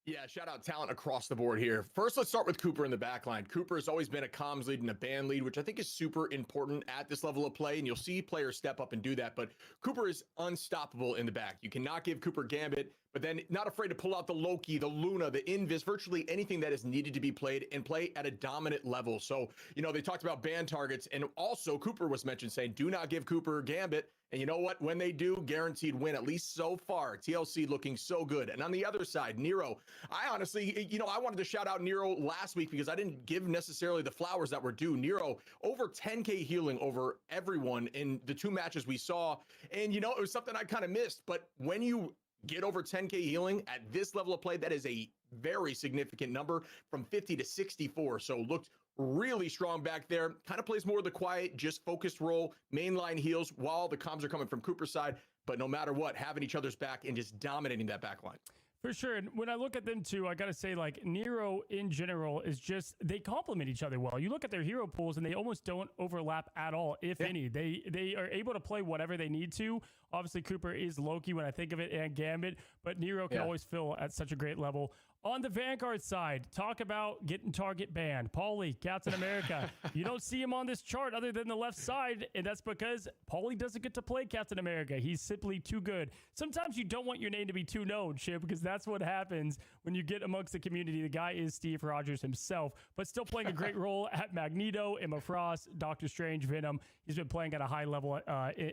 Yeah, shout out talent across the board here. First, let's start with Cooper in the backline. Cooper has always been a comms lead and a ban lead, which I think is super important at this level of play, and you'll see players step up and do that, but Cooper is unstoppable in the back. You cannot give Cooper Gambit, but then not afraid to pull out the Loki, the Luna, the Invis, virtually anything that is needed to be played and play at a dominant level. So, they talked about ban targets, and also Cooper was mentioned saying, do not give Cooper Gambit. And you know what? When they do, guaranteed win, at least so far. TLC looking so good. And on the other side, Nero, I honestly, I wanted to shout out Nero last week because I didn't give necessarily the flowers that were due. Nero, over 10K healing over everyone in the 2 matches we saw. And, it was something I kind of missed. But when you get over 10K healing at this level of play, that is a very significant number from 50 to 64. So looked really strong back there. Kind of plays more of the quiet, just focused role, mainline heals while the comms are coming from Cooper's side. But no matter what, having each other's back and just dominating that back line. For sure. And when I look at them too, I got to say, like, Nero in general is just, they complement each other well. You look at their hero pools and they almost don't overlap at all, if any. They are able to play whatever they need to. Obviously, Cooper is Loki when I think of it, and Gambit, but Nero can always fill at such a great level. On the Vanguard side, talk about getting target banned. Paulie, Captain America. You don't see him on this chart other than the left side, and that's because Paulie doesn't get to play Captain America. He's simply too good. Sometimes you don't want your name to be too known, Chip, because that's what happens when you get amongst the community. The guy is Steve Rogers himself, but still playing a great role at Magneto, Emma Frost, Doctor Strange, Venom. He's been playing at a high level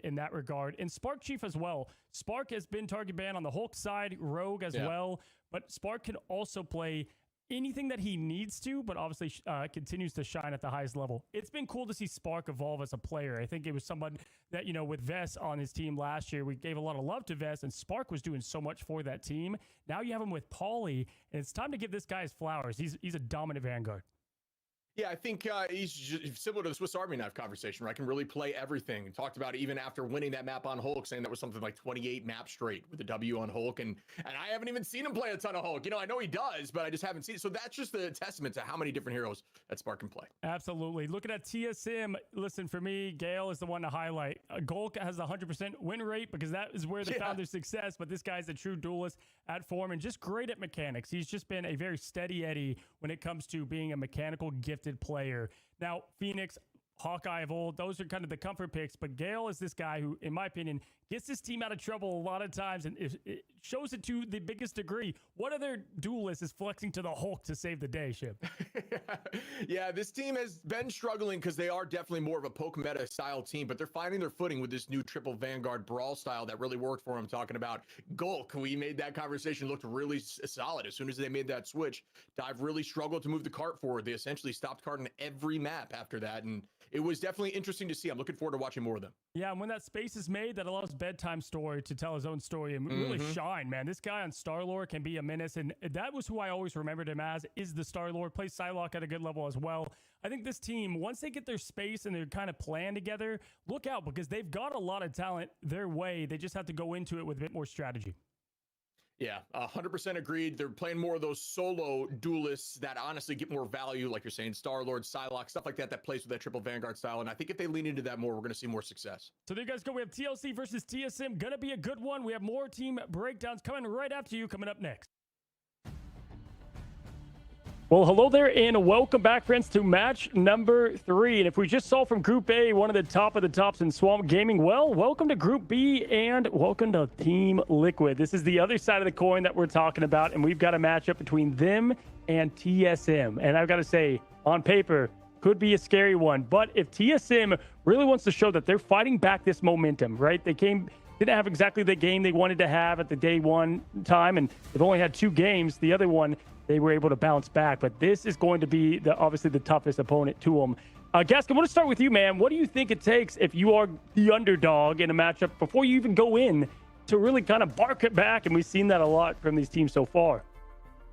in that regard. And Spark Chief as well. Spark has been target banned on the Hulk side, Rogue as well. But Spark can also play anything that he needs to, but obviously continues to shine at the highest level. It's been cool to see Spark evolve as a player. I think it was someone that, you know, with Vess on his team last year, we gave a lot of love to Vess, and Spark was doing so much for that team. Now you have him with Paulie, and it's time to give this guy his flowers. He's a dominant Vanguard. Yeah, I think he's just similar to the Swiss Army knife conversation, where I can really play everything. We talked about it even after winning that map on Hulk, saying that was something like 28 maps straight with the W on Hulk. And I haven't even seen him play a ton of Hulk. You know, I know he does, but I just haven't seen it. So that's just a testament to how many different heroes that Spark can play. Absolutely. Looking at TSM, listen, for me, Gale is the one to highlight. Golk has a 100% win rate because that is where they found their success. But this guy's a true duelist at form and just great at mechanics. He's just been a very steady Eddie when it comes to being a mechanical gifted player. Now, Phoenix, Hawkeye of old, those are kind of the comfort picks, but Gale is this guy who, in my opinion, gets this team out of trouble a lot of times, and it shows it to the biggest degree. What other duelist is flexing to the Hulk to save the day, Ship? Yeah, this team has been struggling because they are definitely more of a poke meta style team, but they're finding their footing with this new triple Vanguard brawl style that really worked for them. Talking about Gulk, we made that conversation looked really solid as soon as they made that switch. Dive really struggled to move the cart forward. They essentially stopped carting every map after that, and it was definitely interesting to see. I'm looking forward to watching more of them. Yeah, and when that space is made, that allows Bedtime Story to tell his own story and really shine, man. This guy on Star-Lord can be a menace, and that was who I always remembered him as, is the Star-Lord. Plays Psylocke at a good level as well. I think this team, once they get their space and their kind of plan together, look out, because they've got a lot of talent their way. They just have to go into it with a bit more strategy. Yeah, 100% agreed. They're playing more of those solo duelists that honestly get more value, like you're saying, Star-Lord, Psylocke, stuff like that, that plays with that triple Vanguard style. And I think if they lean into that more, we're going to see more success. So there you guys go. We have TLC versus TSM. Going to be a good one. We have more team breakdowns coming right after you, coming up next. Well, hello there, and welcome back, friends, to match number 3. And if we just saw from Group A, one of the top of the tops in Swamp Gaming, well, welcome to Group B, and welcome to Team Liquid. This is the other side of the coin that we're talking about, and we've got a matchup between them and TSM. And I've got to say, on paper, could be a scary one. But if TSM really wants to show that they're fighting back this momentum, right? They didn't have exactly the game they wanted to have at the day one time, and they've only had 2 games. The other one, they were able to bounce back, but this is going to be obviously the toughest opponent to them. Gaskin, I want to start with you, man. What do you think it takes if you are the underdog in a matchup before you even go in to really kind of bark it back? And we've seen that a lot from these teams so far.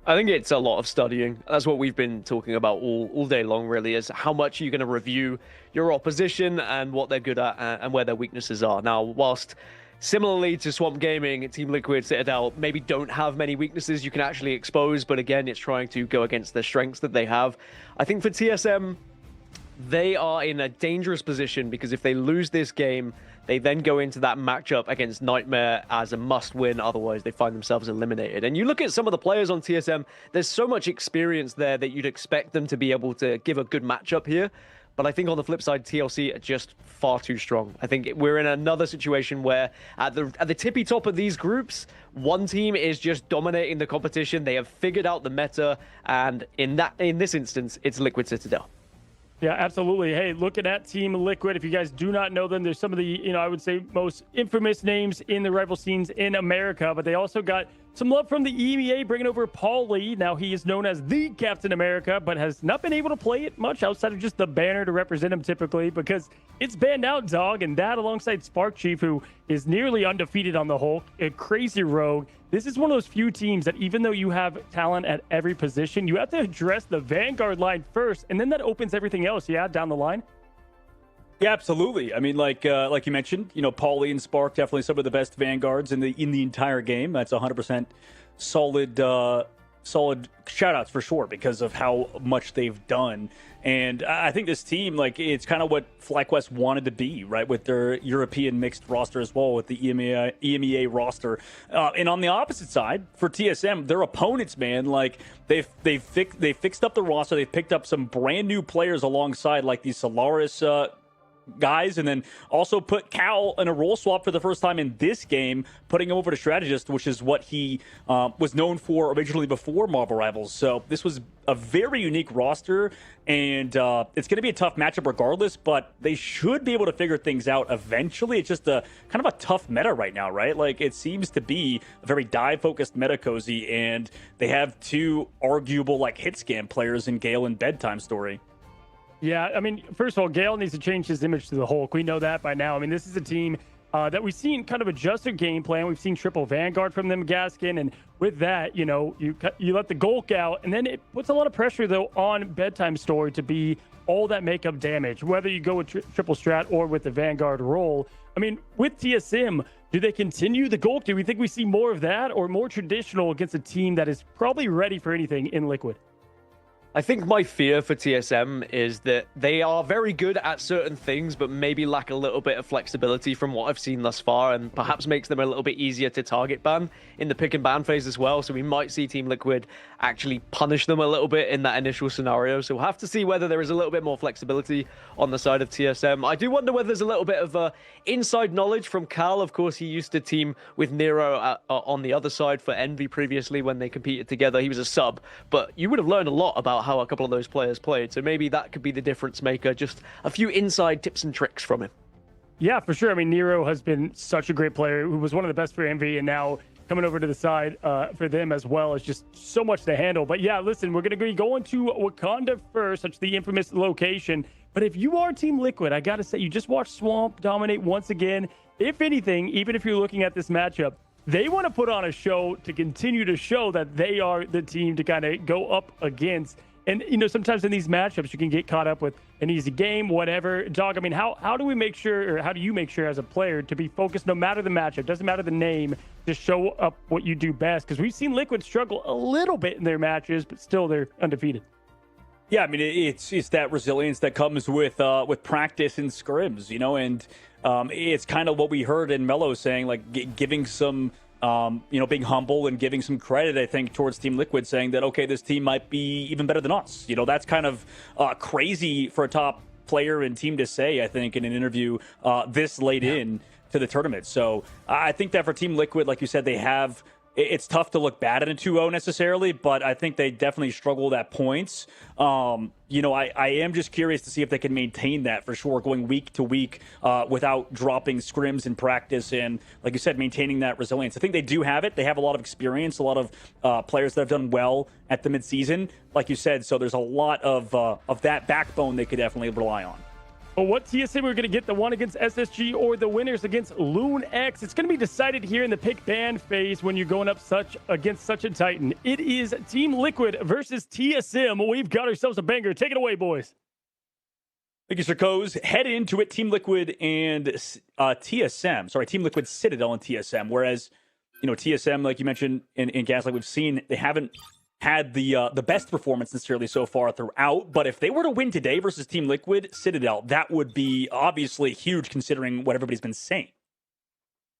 I think it's a lot of studying. That's what we've been talking about all day long, really, is how much you're going to review your opposition and what they're good at and where their weaknesses are. Now, whilst similarly to Swamp Gaming, Team Liquid, Citadel maybe don't have many weaknesses you can actually expose, but again, it's trying to go against the strengths that they have. I think for TSM, they are in a dangerous position because if they lose this game, they then go into that matchup against Nightmare as a must-win. Otherwise, they find themselves eliminated. And you look at some of the players on TSM, there's so much experience there that you'd expect them to be able to give a good matchup here. But I think on the flip side, TLC are just far too strong. I think we're in another situation where at the tippy top of these groups, one team is just dominating the competition. They have figured out the meta, and in this instance, it's Liquid Citadel. Yeah, absolutely. Hey, looking at Team Liquid, if you guys do not know them, there's some of the, I would say most infamous names in the rival scenes in America, but they also got some love from the EMEA, bringing over Paulie. Now, he is known as the Captain America, but has not been able to play it much outside of just the banner to represent him typically because it's banned out, dog. And that alongside Spark Chief, who is nearly undefeated on the Hulk, a crazy rogue. this is one of those few teams that even though you have talent at every position, you have to address the Vanguard line first, and then that opens everything else, down the line. Yeah, absolutely. I mean, like you mentioned, Paulie and Spark, definitely some of the best Vanguards in the entire game. That's 100% solid shout-outs for sure because of how much they've done. And I think this team, it's kind of what FlyQuest wanted to be, right, with their European mixed roster as well, with the EMEA roster. And on the opposite side, for TSM, their opponents, man, they fixed up the roster. They've picked up some brand new players alongside, like these Solaris guys, and then also put Cal in a role swap for the first time in this game, putting him over to Strategist, which is what he was known for originally before Marvel Rivals. So this was a very unique roster, and it's going to be a tough matchup regardless, but they should be able to figure things out eventually. It's just a kind of a tough meta right now, right? It seems to be a very dive-focused meta, Cozy, and they have two arguable hit scan players in Gale and Bedtime Story. Yeah, I mean, first of all, Gale needs to change his image to the Hulk. We know that by now. I mean, this is a team that we've seen kind of adjust their game plan. We've seen triple Vanguard from them, Gaskin, and with that, you let the Gulk out, and then it puts a lot of pressure, though, on Bedtime Story to be all that makeup damage, whether you go with triple strat or with the Vanguard role. I mean, with TSM, do they continue the Gulk? Do we think we see more of that or more traditional against a team that is probably ready for anything in Liquid? I think my fear for TSM is that they are very good at certain things, but maybe lack a little bit of flexibility from what I've seen thus far, and perhaps makes them a little bit easier to target ban in the pick and ban phase as well. So we might see Team Liquid actually punish them a little bit in that initial scenario. So we'll have to see whether there is a little bit more flexibility on the side of TSM. I do wonder whether there's a little bit of inside knowledge from Cal. Of course, he used to team with Nero on the other side for Envy previously when they competed together. He was a sub, but you would have learned a lot about how a couple of those players played. So maybe that could be the difference maker. Just a few inside tips and tricks from him. Yeah, for sure. I mean, Nero has been such a great player who was one of the best for Envy, and now coming over to the side for them as well is just so much to handle. But yeah, listen, we're going to be going to Wakanda first, such the infamous location. But if you are Team Liquid, I got to say, you just watched Swamp dominate once again. If anything, even if you're looking at this matchup, they want to put on a show to continue to show that they are the team to kind of go up against. And, sometimes in these matchups, you can get caught up with an easy game, whatever. Dog, I mean, how do we make sure, or how do you make sure as a player to be focused no matter the matchup, doesn't matter the name, to show up what you do best? Because we've seen Liquid struggle a little bit in their matches, but still they're undefeated. Yeah, I mean, it's that resilience that comes with practice and scrims, and it's kind of what we heard in Mello saying, giving some... being humble and giving some credit, I think, towards Team Liquid, saying that, okay, this team might be even better than us. That's kind of crazy for a top player and team to say, I think, in an interview this late in to the tournament. So I think that for Team Liquid, like you said, it's tough to look bad at a 2-0 necessarily, but I think they definitely struggled at points. I am just curious to see if they can maintain that for sure, going week to week without dropping scrims in practice and, like you said, maintaining that resilience. I think they do have it. They have a lot of experience, a lot of players that have done well at the midseason, like you said. So there's a lot of that backbone they could definitely rely on. But what TSM we're going to get, the one against SSG or the winners against Loon X? It's going to be decided here in the pick ban phase when you're going up against such a titan. It is Team Liquid versus TSM. We've got ourselves a banger. Take it away, boys. Thank you, Sir Coz. Head into it, Team Liquid and TSM. Sorry, Team Liquid, Citadel, and TSM. Whereas, TSM, like you mentioned in Gaslight, we've seen they haven't had the best performance necessarily so far throughout, but if they were to win today versus Team Liquid, Citadel, that would be obviously huge considering what everybody's been saying.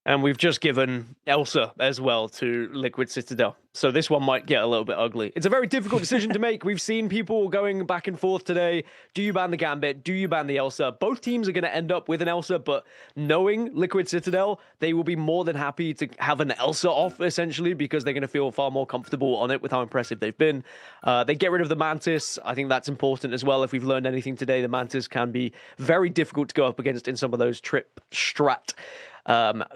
And we've just given Elsa as well to Liquid Citadel. So this one might get a little bit ugly. It's a very difficult decision to make. We've seen people going back and forth today. Do you ban the Gambit? Do you ban the Elsa? Both teams are going to end up with an Elsa, but knowing Liquid Citadel, they will be more than happy to have an Elsa off, essentially, because they're going to feel far more comfortable on it with how impressive they've been. They get rid of the Mantis. I think that's important as well. If we've learned anything today, the Mantis can be very difficult to go up against in some of those trip strat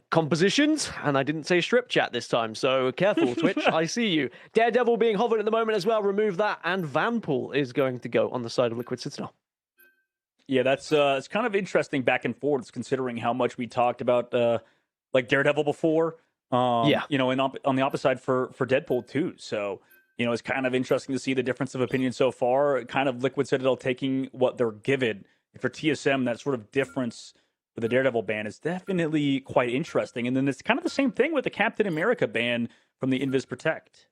compositions, and I didn't say strip chat this time, so careful, Twitch. I see you. Daredevil being hovered at the moment as well. Remove that, and Vanpool is going to go on the side of Liquid Citadel. Yeah, that's it's kind of interesting back and forth, considering how much we talked about like Daredevil before. You know, and on the opposite side for Deadpool too. So, you know, it's kind of interesting to see the difference of opinion so far. Kind of Liquid Citadel taking what they're given. For TSM, that sort of difference for the Daredevil ban is definitely quite interesting. And then it's kind of the same thing with the Captain America ban from the Invis Protect.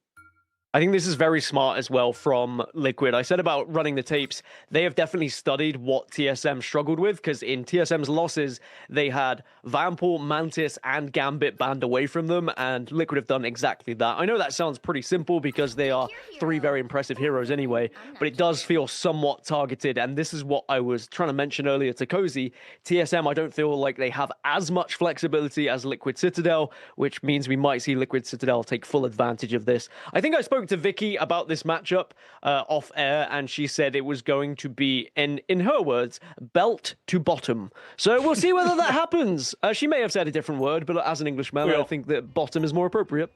I think this is very smart as well from Liquid. I said about running the tapes, they have definitely studied what TSM struggled with, because in TSM's losses, they had Vampire, Mantis, and Gambit banned away from them, and Liquid have done exactly that. I know that sounds pretty simple because they are three very impressive heroes anyway, but it does feel somewhat targeted, and this is what I was trying to mention earlier to Cozy. TSM, I don't feel like they have as much flexibility as Liquid Citadel, which means we might see Liquid Citadel take full advantage of this. I think I spoke to Vicky about this matchup off air, and she said it was going to be, in her words, belt to bottom. So we'll see whether that happens. She may have said a different word, but as an Englishman, I think that bottom is more appropriate.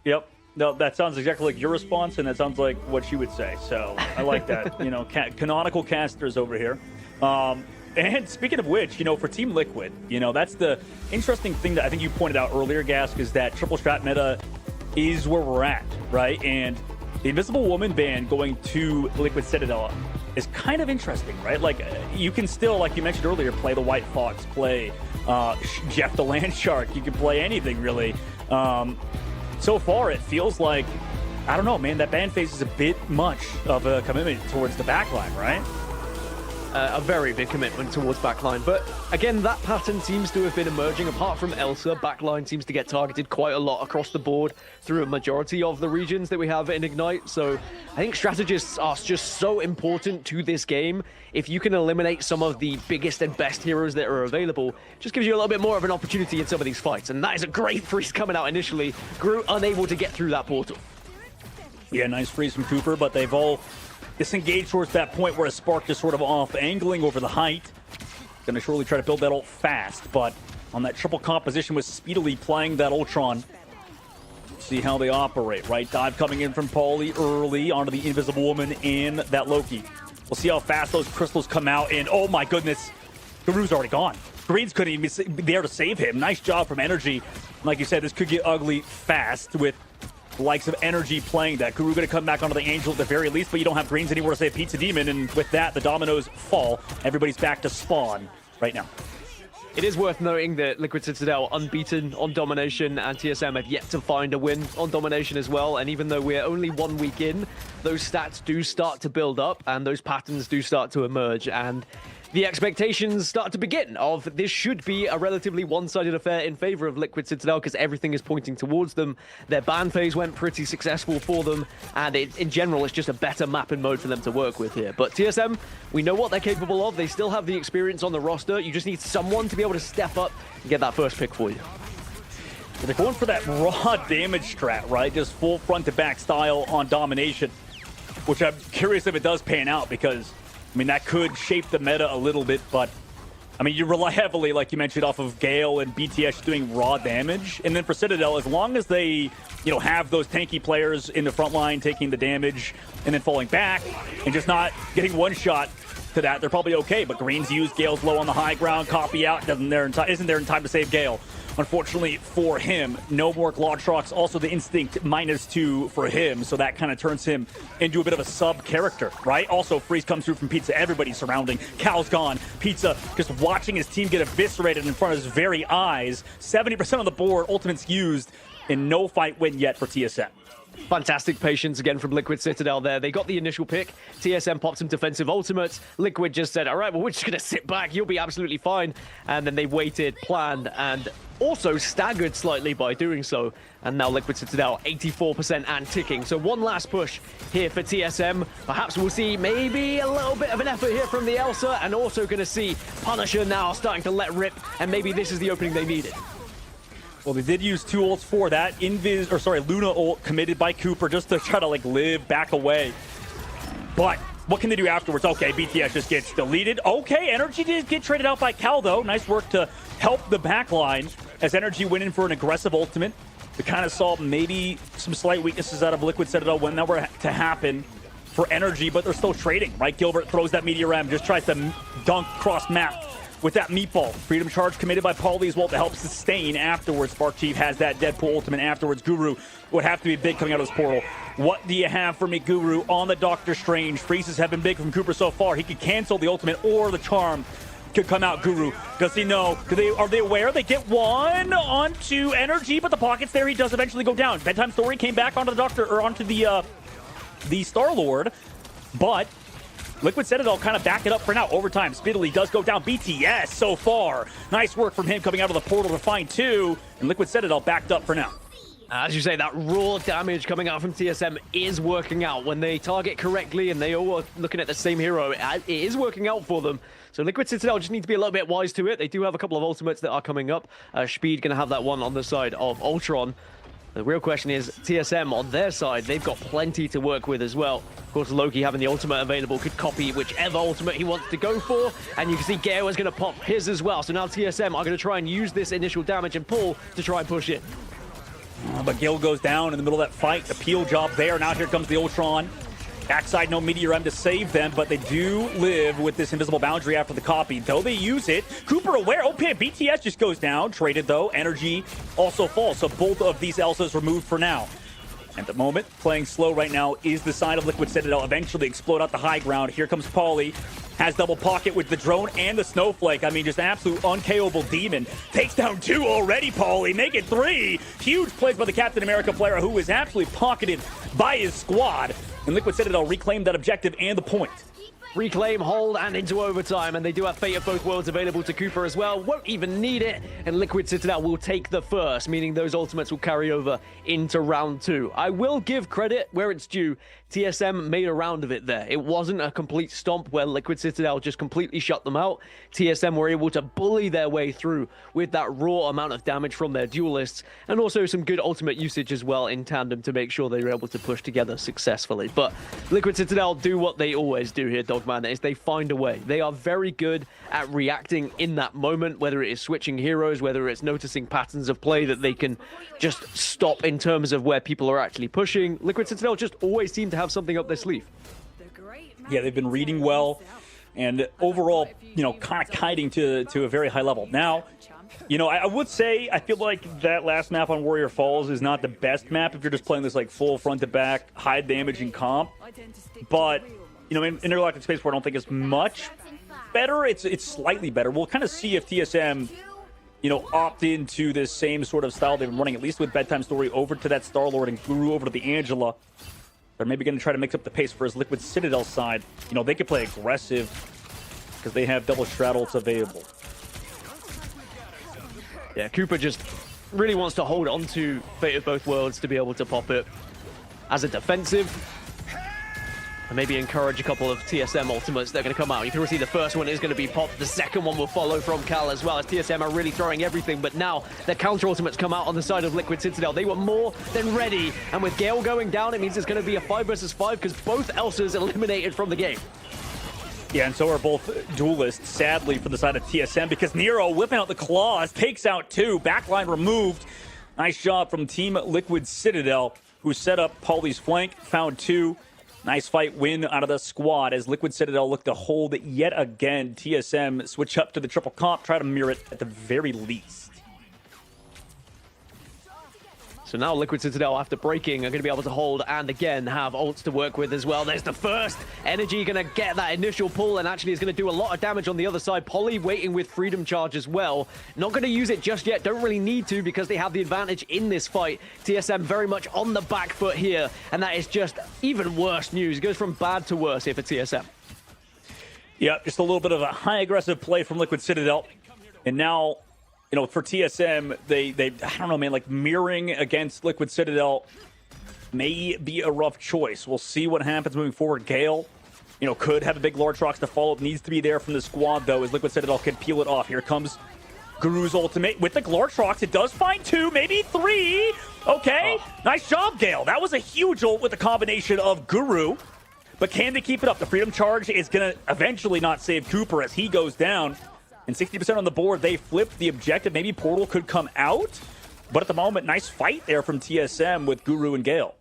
Yep. No, that sounds exactly like your response, and that sounds like what she would say. So I like that. You know, canonical casters over here. And speaking of which, you know, for Team Liquid, you know, that's the interesting thing that I think you pointed out earlier, Gask, is that triple strat meta is where we're at, right? And the Invisible Woman ban going to Liquid Citadel is kind of interesting, right? Like, you can still, like you mentioned earlier, play the White Fox, play Jeff the Land Shark. You can play anything, really. So far, it feels like, I don't know, man, that ban phase is a bit much of a commitment towards the backline, right? A very big commitment towards backline. But again, that pattern seems to have been emerging. Apart from Elsa, backline seems to get targeted quite a lot across the board through a majority of the regions that we have in Ignite. So I think strategists are just so important to this game. If you can eliminate some of the biggest and best heroes that are available, it just gives you a little bit more of an opportunity in some of these fights. And that is a great freeze coming out initially. Groot unable to get through that portal. Yeah, nice freeze from Cooper, but they've all disengaged towards that point where a Spark just sort of off angling over the height. Gonna surely try to build that ult fast, but on that triple composition was speedily playing that Ultron. See how they operate, right? Dive coming in from Paulie early onto the Invisible Woman and that Loki. We'll see how fast those crystals come out, and oh my goodness, Garu's already gone. Greens couldn't even be there to save him. Nice job from Energy. Like you said, this could get ugly fast with the likes of Energy playing that. Guru going to come back onto the Angel at the very least, but you don't have Greens anywhere to save Pizza Demon, and with that, the dominoes fall. Everybody's back to spawn right now. It is worth noting that Liquid Citadel unbeaten on Domination, and TSM have yet to find a win on Domination as well. And even though we're only 1 week in, those stats do start to build up and those patterns do start to emerge. And the expectations start to begin of this should be a relatively one-sided affair in favor of Liquid Citadel because everything is pointing towards them. Their ban phase went pretty successful for them, and in general, it's just a better map and mode for them to work with here. But TSM, we know what they're capable of. They still have the experience on the roster. You just need someone to be able to step up and get that first pick for you. They're going for that raw damage strat, right? Just full front-to-back style on Domination, which I'm curious if it does pan out because I mean, that could shape the meta a little bit, but I mean, you rely heavily, like you mentioned, off of Gale and BTS doing raw damage. And then for Citadel, as long as they, you know, have those tanky players in the front line taking the damage and then falling back and just not getting one shot to that, they're probably okay. But Green's used Gale's low on the high ground, copy out, isn't there in time to save Gale. Unfortunately for him, no more Glodtrox, also the Instinct -2 for him, so that kind of turns him into a bit of a sub-character, right? Also, Freeze comes through from Pizza, everybody surrounding. Cal's gone. Pizza just watching his team get eviscerated in front of his very eyes. 70% on the board, ultimates used, and no fight win yet for TSM. Fantastic patience again from Liquid Citadel there. They got the initial pick. TSM popped some defensive ultimates. Liquid just said, all right, well, we're just going to sit back. You'll be absolutely fine. And then they waited, planned, and also staggered slightly by doing so. And now Liquid Citadel, 84% and ticking. So one last push here for TSM. Perhaps we'll see maybe a little bit of an effort here from the Elsa, and also going to see Punisher now starting to let rip. And maybe this is the opening they needed. Well, they did use 2 ults for that. Luna ult committed by Cooper just to try to, like, live back away. But what can they do afterwards? Okay, BTS just gets deleted. Okay, Energy did get traded out by Cal, though. Nice work to help the backline as Energy went in for an aggressive ultimate. We kind of saw maybe some slight weaknesses out of Liquid Citadel when that were to happen for Energy, but they're still trading, right? Gilbert throws that Meteor Ram, just tries to dunk cross map with that meatball. Freedom charge committed by Paulie as well to help sustain afterwards. Spark Chief has that Deadpool ultimate afterwards. Guru would have to be big coming out of this portal. What do you have for me, Guru, on the Doctor Strange? Freezes have been big from Cooper so far. He could cancel the ultimate or the charm could come out. Guru, does he know? Are they aware? They get one onto energy, but the pocket's there. He does eventually go down. Bedtime Story came back onto the Doctor, or onto the Star-Lord, but Liquid Citadel kind of back it up for now. Overtime, Spiddly does go down. BTS so far. Nice work from him coming out of the portal to find two, and Liquid Citadel backed up for now. As you say, that raw damage coming out from TSM is working out. When they target correctly and they all are looking at the same hero, it is working out for them. So Liquid Citadel just need to be a little bit wise to it. They do have a couple of ultimates that are coming up. Speed going to have that one on the side of Ultron. The real question is, TSM on their side, they've got plenty to work with as well. Of course, Loki having the ultimate available could copy whichever ultimate he wants to go for. And you can see Gale is going to pop his as well. So now TSM are going to try and use this initial damage and pull to try and push it. But Gil goes down in the middle of that fight. The peel job there. Now here comes the Ultron. Backside, no Meteor M to save them, but they do live with this invisible boundary after the copy. Though they use it, Cooper aware. Okay, BTS just goes down. Traded, though. Energy also falls. So both of these Elsas removed for now. At the moment, playing slow right now is the side of Liquid Citadel. Eventually explode out the high ground. Here comes Paulie. Has double pocket with the drone and the snowflake. I mean, just an absolute unkayable demon. Takes down two already, Paulie. Make it three. Huge plays by the Captain America player, who is absolutely pocketed by his squad. And Liquid Citadel reclaimed that objective and the point. Reclaim, hold, and into overtime. And they do have Fate of Both Worlds available to Cooper as well. Won't even need it. And Liquid Citadel will take the first, meaning those ultimates will carry over into round two. I will give credit where it's due. TSM made a round of it there. It wasn't a complete stomp where Liquid Citadel just completely shut them out. TSM were able to bully their way through with that raw amount of damage from their duelists, and also some good ultimate usage as well in tandem to make sure they were able to push together successfully. But Liquid Citadel do what they always do here, Dogman, is they find a way. They are very good at reacting in that moment, whether it is switching heroes, whether it's noticing patterns of play that they can just stop in terms of where people are actually pushing. Liquid Citadel just always seem to have something up their sleeve. Yeah, they've been reading well, and overall, you know, kind of kiting to a very high level. Now, you know, I would say I feel like that last map on Warrior Falls is not the best map if you're just playing this like full front to back, high damage and comp. But, you know, in Intergalactic Spaceport, I don't think it's much better. It's slightly better. We'll kind of see if TSM, you know, opt into this same sort of style they've been running, at least with Bedtime Story over to that Star-Lord and Guru over to the Angela. They're maybe going to try to mix up the pace for his Liquid Citadel side. You know, they could play aggressive because they have double straddles available. Yeah, Cooper just really wants to hold on to Fate of Both Worlds to be able to pop it as a defensive. And maybe encourage a couple of TSM ultimates that are going to come out. You can see the first one is going to be popped. The second one will follow from Cal as well, as TSM are really throwing everything. But now the counter ultimates come out on the side of Liquid Citadel. They were more than ready. And with Gale going down, it means it's going to be a 5 versus 5 because both Elsas eliminated from the game. Yeah, and so are both duelists, sadly, for the side of TSM, because Nero whipping out the claws, takes out two, backline removed. Nice job from Team Liquid Citadel, who set up Paulie's flank, found two. Nice fight win out of the squad as Liquid Citadel look to hold it yet again. TSM switch up to the triple comp, try to mirror it at the very least. So now Liquid Citadel, after breaking, are going to be able to hold and again have ults to work with as well. There's the first. Energy going to get that initial pull and actually is going to do a lot of damage on the other side. Paulie waiting with Freedom Charge as well. Not going to use it just yet. Don't really need to because they have the advantage in this fight. TSM very much on the back foot here. And that is just even worse news. It goes from bad to worse here for TSM. Yeah, just a little bit of a high aggressive play from Liquid Citadel. And now, you know, for TSM, they I don't know, man, like mirroring against Liquid Citadel may be a rough choice. We'll see what happens moving forward. Gale, you know, could have a big large rocks to follow up. Needs to be there from the squad, though, as Liquid Citadel can peel it off. Here comes Guru's ultimate with the large rocks. It does find two, maybe three. Okay, nice job, Gale. That was a huge ult with the combination of Guru. But can they keep it up? The Freedom Charge is going to eventually not save Cooper as he goes down. And 60% on the board, they flipped the objective. Maybe Portal could come out. But at the moment, nice fight there from TSM with Guru and Gale.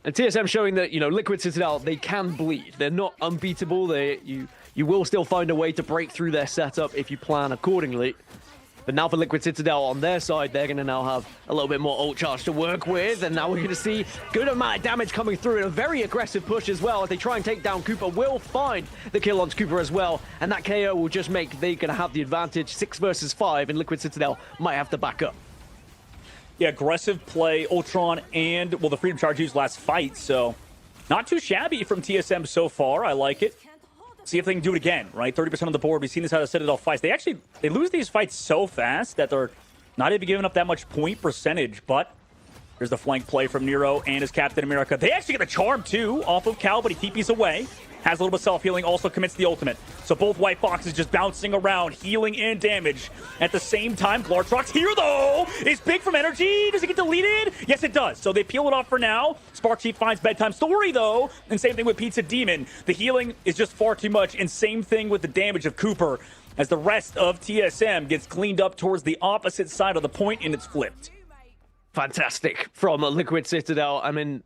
And TSM showing that, you know, Liquid Citadel, they can bleed. They're not unbeatable. You you will still find a way to break through their setup if you plan accordingly. But now for Liquid Citadel on their side, they're going to now have a little bit more ult charge to work with. And now we're going to see good amount of damage coming through and a very aggressive push as well. As they try and take down Cooper, will find the kill on Cooper as well. And that KO will just make they're going to have the advantage. 6 versus 5, and Liquid Citadel might have to back up. Yeah, aggressive play, Ultron, and, well, the Freedom Charge used last fight. So not too shabby from TSM so far. I like it. See if they can do it again, right? 30% on the board. We've seen this out of Citadel fights. They lose these fights so fast that they're not even giving up that much point percentage. But there's the flank play from Nero and his Captain America. They actually get the charm, too, off of Cal, but he TPs away. Has a little bit of self-healing, also commits the ultimate. So both White Foxes just bouncing around, healing and damage. At the same time, Glartrox here, though, is big from energy. Does it get deleted? Yes, it does. So they peel it off for now. Spark Chief finds Bedtime Story, though. And same thing with Pizza Demon. The healing is just far too much. And same thing with the damage of Cooper, as the rest of TSM gets cleaned up towards the opposite side of the point, and it's flipped. Fantastic from Liquid Citadel. I mean,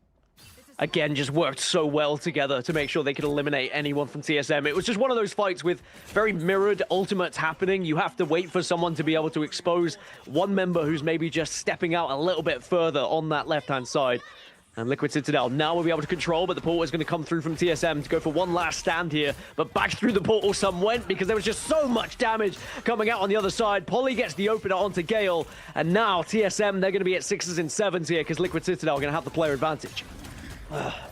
again, just worked so well together to make sure they could eliminate anyone from TSM. It was just one of those fights with very mirrored ultimates happening. You have to wait for someone to be able to expose one member who's maybe just stepping out a little bit further on that left-hand side. And Liquid Citadel now will be able to control, but the portal is going to come through from TSM to go for one last stand here. But back through the portal some went because there was just so much damage coming out on the other side. Polly gets the opener onto Gale. And now TSM, they're going to be at 6s and 7s here because Liquid Citadel are going to have the player advantage.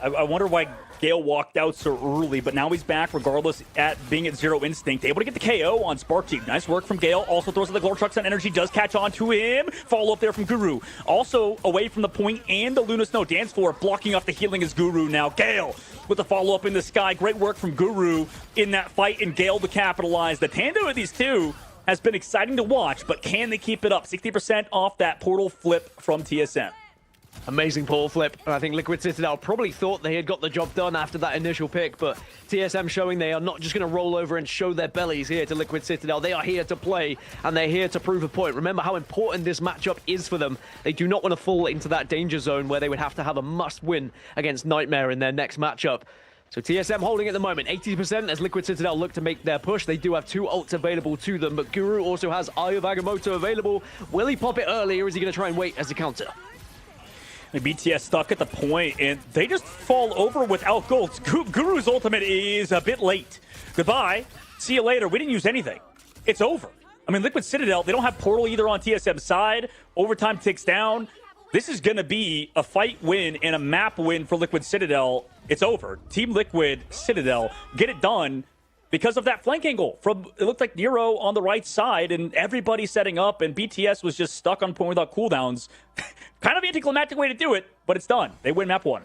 I wonder why Gale walked out so early, but now he's back regardless at being at 0 instinct. Able to get the KO on Spark Chief. Nice work from Gale. Also throws the Glartrox on energy. Does catch on to him. Follow up there from Guru. Also away from the point and the Luna Snow dance floor. Blocking off the healing is Guru now. Gale with the follow up in the sky. Great work from Guru in that fight, and Gale to capitalize. The tandem of these two has been exciting to watch, but can they keep it up? 60% off that portal flip from TSM. Amazing portal flip. I think Liquid Citadel probably thought they had got the job done after that initial pick, but TSM showing they are not just going to roll over and show their bellies here to Liquid Citadel. They are here to play, and they're here to prove a point. Remember how important this matchup is for them. They do not want to fall into that danger zone where they would have to have a must-win against Nightmare in their next matchup. So TSM holding at the moment, 80% as Liquid Citadel look to make their push. They do have 2 ults available to them, but Guru also has Eye of Agamotto available. Will he pop it early, or is he going to try and wait as a counter? BTS stuck at the point, and they just fall over without gold. Guru's ultimate is a bit late. Goodbye. See you later. We didn't use anything. It's over. I mean, Liquid Citadel, they don't have portal either on TSM's side. Overtime ticks down. This is going to be a fight win and a map win for Liquid Citadel. It's over. Team Liquid Citadel get it done because of that flank angle from, it looked like Nero on the right side, and everybody setting up, and BTS was just stuck on point without cooldowns. Kind of anticlimactic way to do it, but it's done. They win map 1.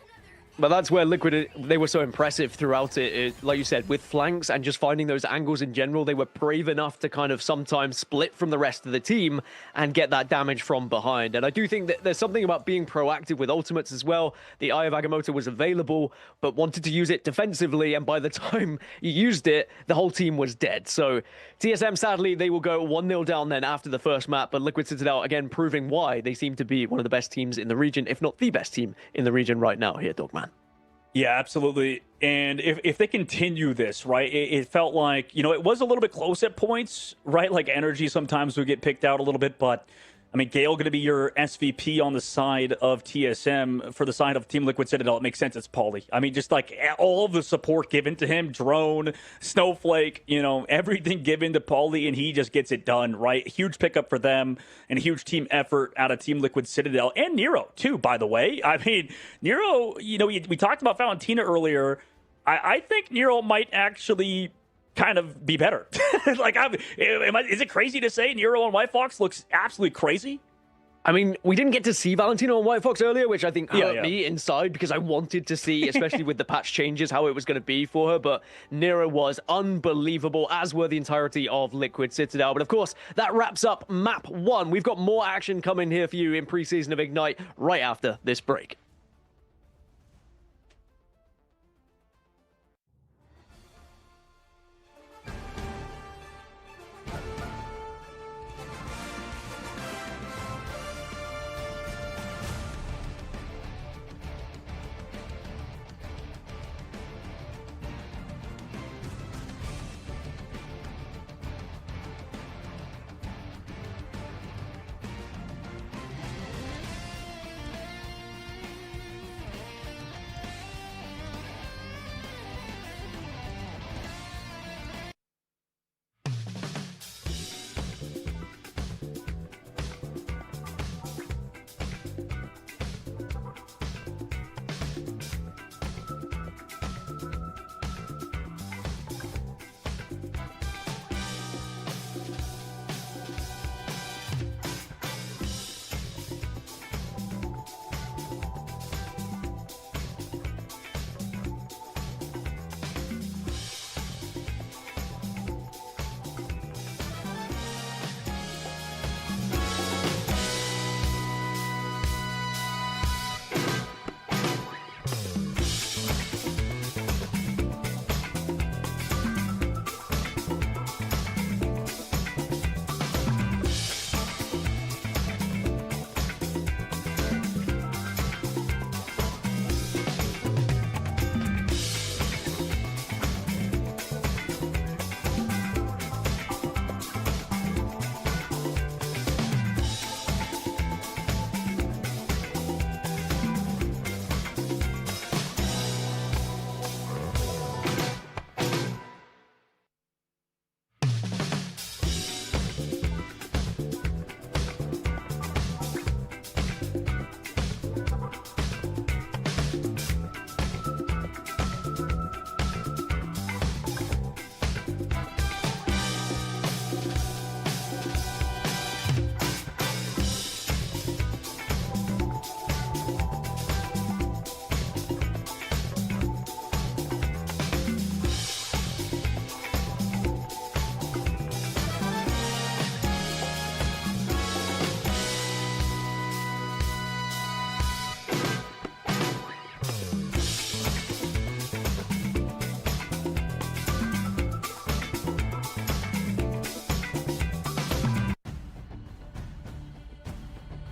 But that's where Liquid, they were so impressive throughout it. Like you said, with flanks and just finding those angles in general, they were brave enough to kind of sometimes split from the rest of the team and get that damage from behind. And I do think that there's something about being proactive with ultimates as well. The Eye of Agamotto was available, but wanted to use it defensively, and by the time you used it, the whole team was dead. So TSM, sadly, they will go 1-0 down then after the first map, but Liquid Citadel, again, proving why they seem to be one of the best teams in the region, if not the best team in the region right now here, Dogman. Yeah, absolutely. And if they continue this, right, it felt like, you know, it was a little bit close at points, right? Like energy sometimes would get picked out a little bit, but I mean, Gale going to be your SVP on the side of TSM. For the side of Team Liquid Citadel, it makes sense it's Pauly. I mean, just like all of the support given to him, Drone, Snowflake, you know, everything given to Pauly, and he just gets it done, right? Huge pickup for them and a huge team effort out of Team Liquid Citadel. And Nero, too, by the way. I mean, Nero, you know, we talked about Valentina earlier. I think Nero might actually kind of be better. Like, is it crazy to say Nero on White Fox looks absolutely crazy? I mean, we didn't get to see Valentino on White Fox earlier, which I think hurt me inside because I wanted to see, especially with the patch changes, how it was going to be for her. But Nero was unbelievable, as were the entirety of Liquid Citadel. But of course, that wraps up map 1. We've got more action coming here for you in Preseason of Ignite right after this break.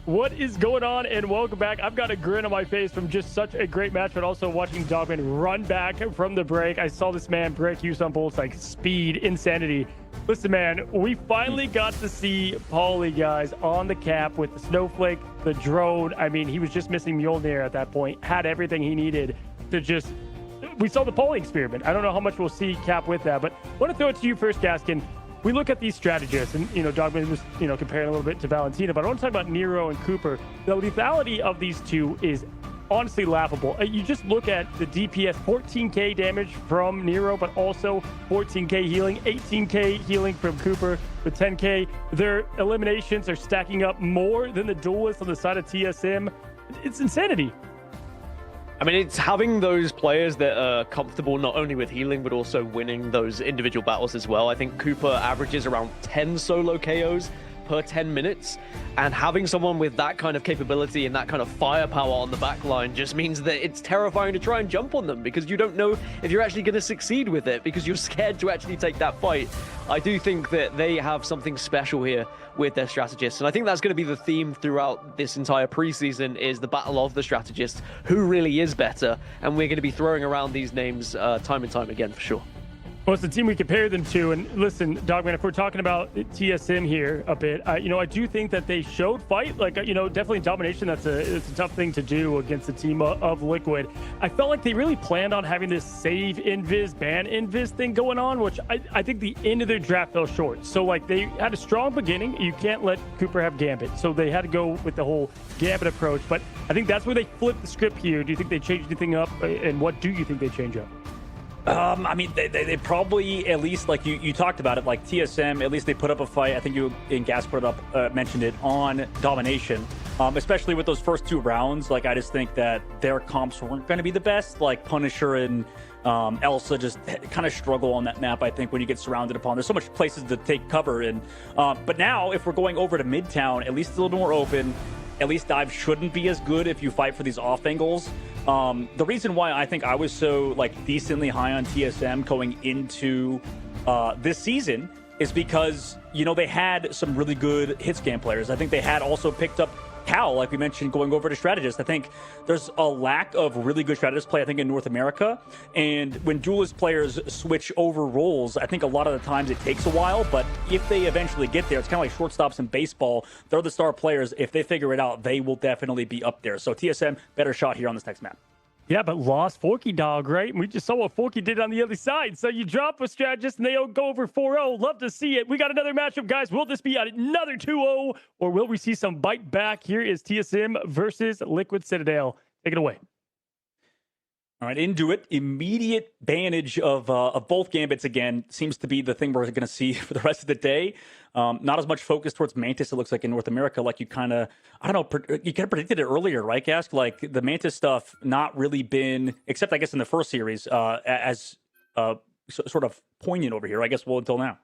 What is going on? And welcome back. I've got a grin on my face from just such a great match, but also watching Dogman run back from the break. I saw this man break use on bullets like speed, insanity. Listen, man, we finally got to see Paulie, guys, on the cap with the snowflake, the drone. I mean, he was just missing Mjolnir at that point, had everything he needed to just... We saw the Paulie experiment. I don't know how much we'll see Cap with that, but I want to throw it to you first, Gaskin. We look at these strategists, and, Dogman was, comparing a little bit to Valentina, but I want to talk about Nero and Cooper. The lethality of these two is honestly laughable. You just look at the DPS, 14k damage from Nero, but also 14k healing, 18k healing from Cooper with 10k. Their eliminations are stacking up more than the duelists on the side of TSM. It's insanity. I mean, it's having those players that are comfortable not only with healing, but also winning those individual battles as well. I think Cooper averages around 10 solo KOs per 10 minutes. And having someone with that kind of capability and that kind of firepower on the back line just means that it's terrifying to try and jump on them because you don't know if you're actually going to succeed with it because you're scared to actually take that fight. I do think that they have something special here with their strategists. And I think that's going to be the theme throughout this entire preseason is the battle of the strategists. Who really is better? And we're going to be throwing around these names time and time again for sure. Well, it's the team we compare them to. And listen, Dogman, if we're talking about TSM here a bit, I do think that they showed fight. Like, definitely domination. It's a tough thing to do against a team of Liquid. I felt like they really planned on having this save invis, ban invis thing going on, which I think the end of their draft fell short. So, like, they had a strong beginning. You can't let Cooper have Gambit. So they had to go with the whole Gambit approach. But I think that's where they flipped the script here. Do you think they changed anything up? And what do you think they change up? I mean, they probably, at least, like you talked about it, like TSM, at least they put up a fight. I think you and Gas put it up, mentioned it on domination, especially with those first two rounds. Like, I just think that their comps weren't going to be the best. Like, Punisher and Elsa just kind of struggle on that map, I think, when you get surrounded upon. There's so much places to take cover in. But now, if we're going over to Midtown, at least it's a little more open. At least dive shouldn't be as good if you fight for these off angles. The reason why I think I was so decently high on TSM going into this season is because, they had some really good hit scan players. I think they had also picked up Cal, like we mentioned, going over to strategists. I think there's a lack of really good strategist play, I think, in North America. And when duelist players switch over roles, I think a lot of the times it takes a while. But if they eventually get there, it's kind of like shortstops in baseball. They're the star players. If they figure it out, they will definitely be up there. So TSM, better shot here on this next map. Yeah, but lost Forky Dog, right? And we just saw what Forky did on the other side. So you drop a strategist and they go over 4-0. Love to see it. We got another matchup, guys. Will this be another 2-0 or will we see some bite back? Here is TSM versus Liquid Citadel. Take it away. All right, into it. Immediate advantage of both Gambits again seems to be the thing we're going to see for the rest of the day. Not as much focus towards Mantis, it looks like, in North America. Like you kind of, I don't know, you kind of predicted it earlier, right, Gask? Like the Mantis stuff not really been, except I guess in the first series, as sort of poignant over here, I guess, well, until now.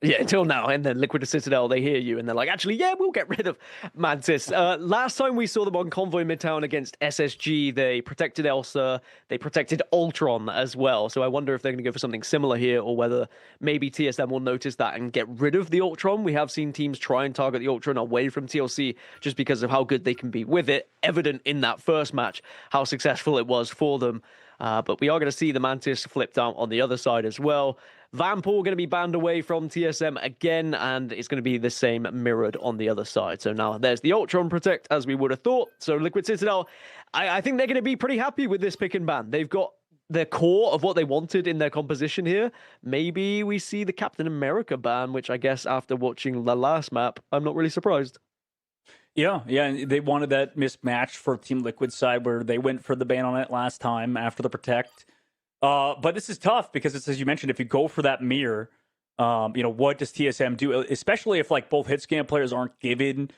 Yeah, until now. And then Liquid Citadel, they hear you and they're like, actually, yeah, we'll get rid of Mantis. Last time we saw them on Convoy Midtown against SSG, they protected Elsa, they protected Ultron as well. So I wonder if they're going to go for something similar here or whether maybe TSM will notice that and get rid of the Ultron. We have seen teams try and target the Ultron away from TLC just because of how good they can be with it. Evident in that first match, how successful it was for them. But we are going to see the Mantis flipped out on the other side as well. Vanpool going to be banned away from TSM again, and it's going to be the same mirrored on the other side. So now there's the Ultron Protect, as we would have thought. So Liquid Citadel, I think they're going to be pretty happy with this pick and ban. They've got the core of what they wanted in their composition here. Maybe we see the Captain America ban, which I guess after watching the last map, I'm not really surprised. Yeah, and they wanted that mismatch for Team Liquid side where they went for the ban on it last time after the Protect. But this is tough because it's, as you mentioned, if you go for that mirror, what does TSM do? Especially if both hit scan players aren't given,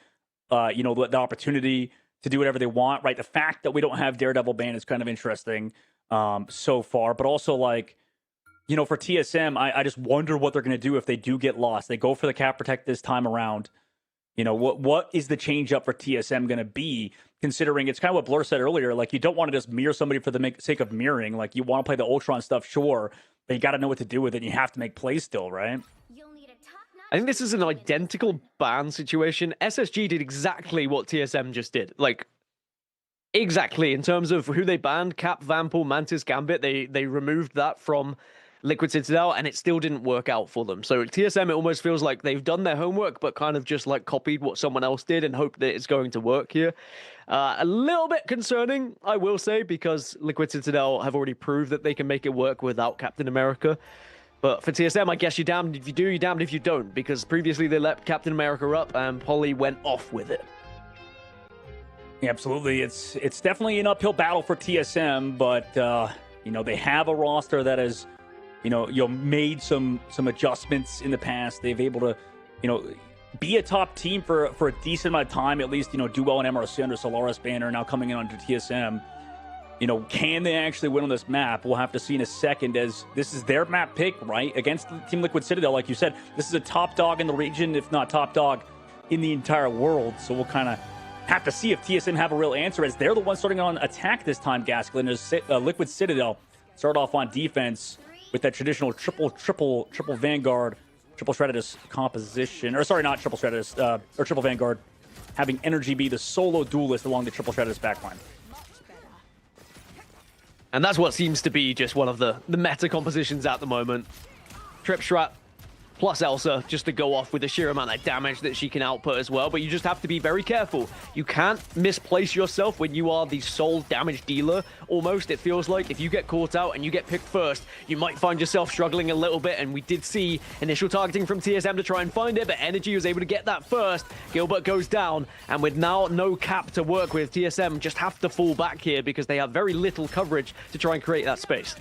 the opportunity to do whatever they want, right? The fact that we don't have Daredevil ban is kind of interesting so far. But also for TSM, I just wonder what they're going to do if they do get lost. They go for the Cap Protect this time around. What is the change up for TSM going to be, considering it's kind of what Blur said earlier, you don't want to just mirror somebody for the sake of mirroring. You want to play the Ultron stuff, sure, but you got to know what to do with it, and you have to make plays still, right? You'll need a top-notch I think this is an identical ban situation. SSG did exactly what TSM just did. Like, exactly, in terms of who they banned, Cap, Vampel, Mantis, Gambit, they removed that from Liquid Citadel, and it still didn't work out for them. So TSM, it almost feels like they've done their homework, but kind of just like copied what someone else did and hope that it's going to work here. A little bit concerning, I will say, because Liquid Citadel have already proved that they can make it work without Captain America. But for TSM, I guess you're damned if you do, you're damned if you don't, because previously they let Captain America up and Polly went off with it. Yeah, absolutely. It's definitely an uphill battle for TSM, but you know, they have a roster that has, you know, made some adjustments in the past. They've able to, you know, be a top team for a decent amount of time, at least, you know, do well in MRC under Solaris banner, now coming in under TSM. You know, can they actually win on this map? We'll have to see in a second, as this is their map pick, right? Against Team Liquid Citadel, like you said, this is a top dog in the region, if not top dog in the entire world. So we'll kind of have to see if TSM have a real answer, as they're the ones starting on attack this time, Gaskelin, as Liquid Citadel start off on defense with that traditional triple Vanguard, triple Stratus composition. Or sorry, not triple Stratus, or triple Vanguard, having Energy be the solo duelist along the triple Stratus backline. And that's what seems to be just one of the meta compositions at the moment. Trip Strat plus Elsa, just to go off with the sheer amount of damage that she can output as well. But you just have to be very careful. You can't misplace yourself when you are the sole damage dealer, almost. It feels like if you get caught out and you get picked first, you might find yourself struggling a little bit. And we did see initial targeting from TSM to try and find it, but Energy was able to get that first. Gilbert goes down, and with now no Cap to work with, TSM just have to fall back here because they have very little coverage to try and create that space.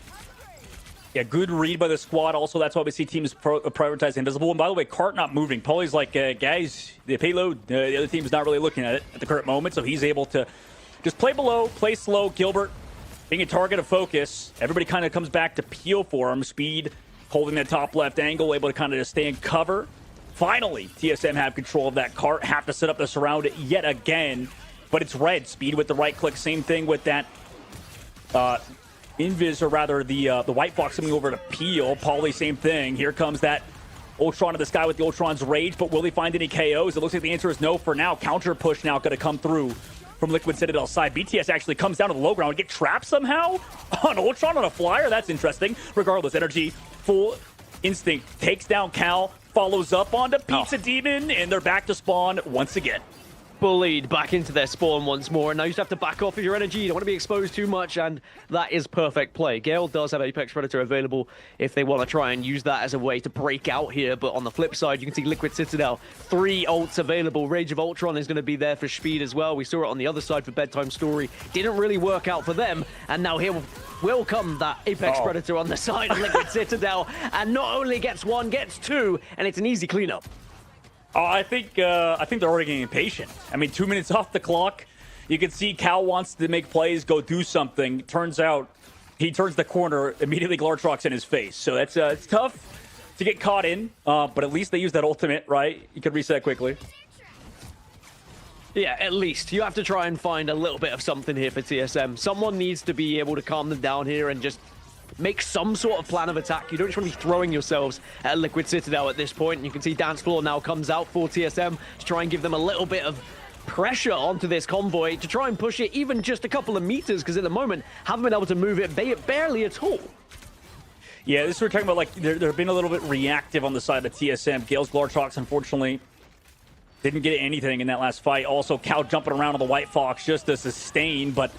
Yeah, good read by the squad. Also, that's why we see teams prioritize Invisible. And by the way, Cart not moving. Polly's like, guys, the payload, the other team's not really looking at it at the current moment, so he's able to just play below, play slow. Gilbert being a target of focus. Everybody kind of comes back to peel for him. Speed holding that top left angle, able to kind of just stay in cover. Finally, TSM have control of that Cart. Have to set up the surround yet again, but it's red. Speed with the right click. Same thing with that Invis, or rather the White Fox coming over to peel. Polly, same thing. Here comes that Ultron to the sky with the Ultron's rage, but will he find any KOs? It looks like the answer is no for now. Counter push now going to come through from Liquid Citadel's side. BTS actually comes down to the low ground and get trapped somehow on Ultron on a flyer. That's interesting. Regardless, Energy, full instinct, takes down Cal, follows up onto Pizza Demon, and they're back to spawn once again. Bullied back into their spawn once more, and now you just have to back off of your energy. You don't want to be exposed too much, and that is perfect play. Gale does have Apex Predator available if they want to try and use that as a way to break out here, but on the flip side, you can see Liquid Citadel, 3 ults available. Rage of Ultron is going to be there for speed as well. We saw it on the other side for Bedtime Story. Didn't really work out for them, and now here will come that Apex Predator on the side of Liquid Citadel, and not only gets 1, gets 2, and it's an easy cleanup. I think they're already getting impatient. I mean, 2 minutes off the clock. You can see Cal wants to make plays, go do something. Turns out he turns the corner, immediately Glartrox in his face. So that's it's tough to get caught in, but at least they use that ultimate, right? You could reset quickly. Yeah, at least. You have to try and find a little bit of something here for TSM. Someone needs to be able to calm them down here and just make some sort of plan of attack. You don't just want to be throwing yourselves at Liquid Citadel at this point. And you can see Dance Floor now comes out for TSM to try and give them a little bit of pressure onto this convoy to try and push it even just a couple of meters, because at the moment, haven't been able to move it barely at all. Yeah, this we're talking about, like, they're being a little bit reactive on the side of TSM. Gale's Glartrox, unfortunately, didn't get anything in that last fight. Also, Cal jumping around on the White Fox just to sustain, but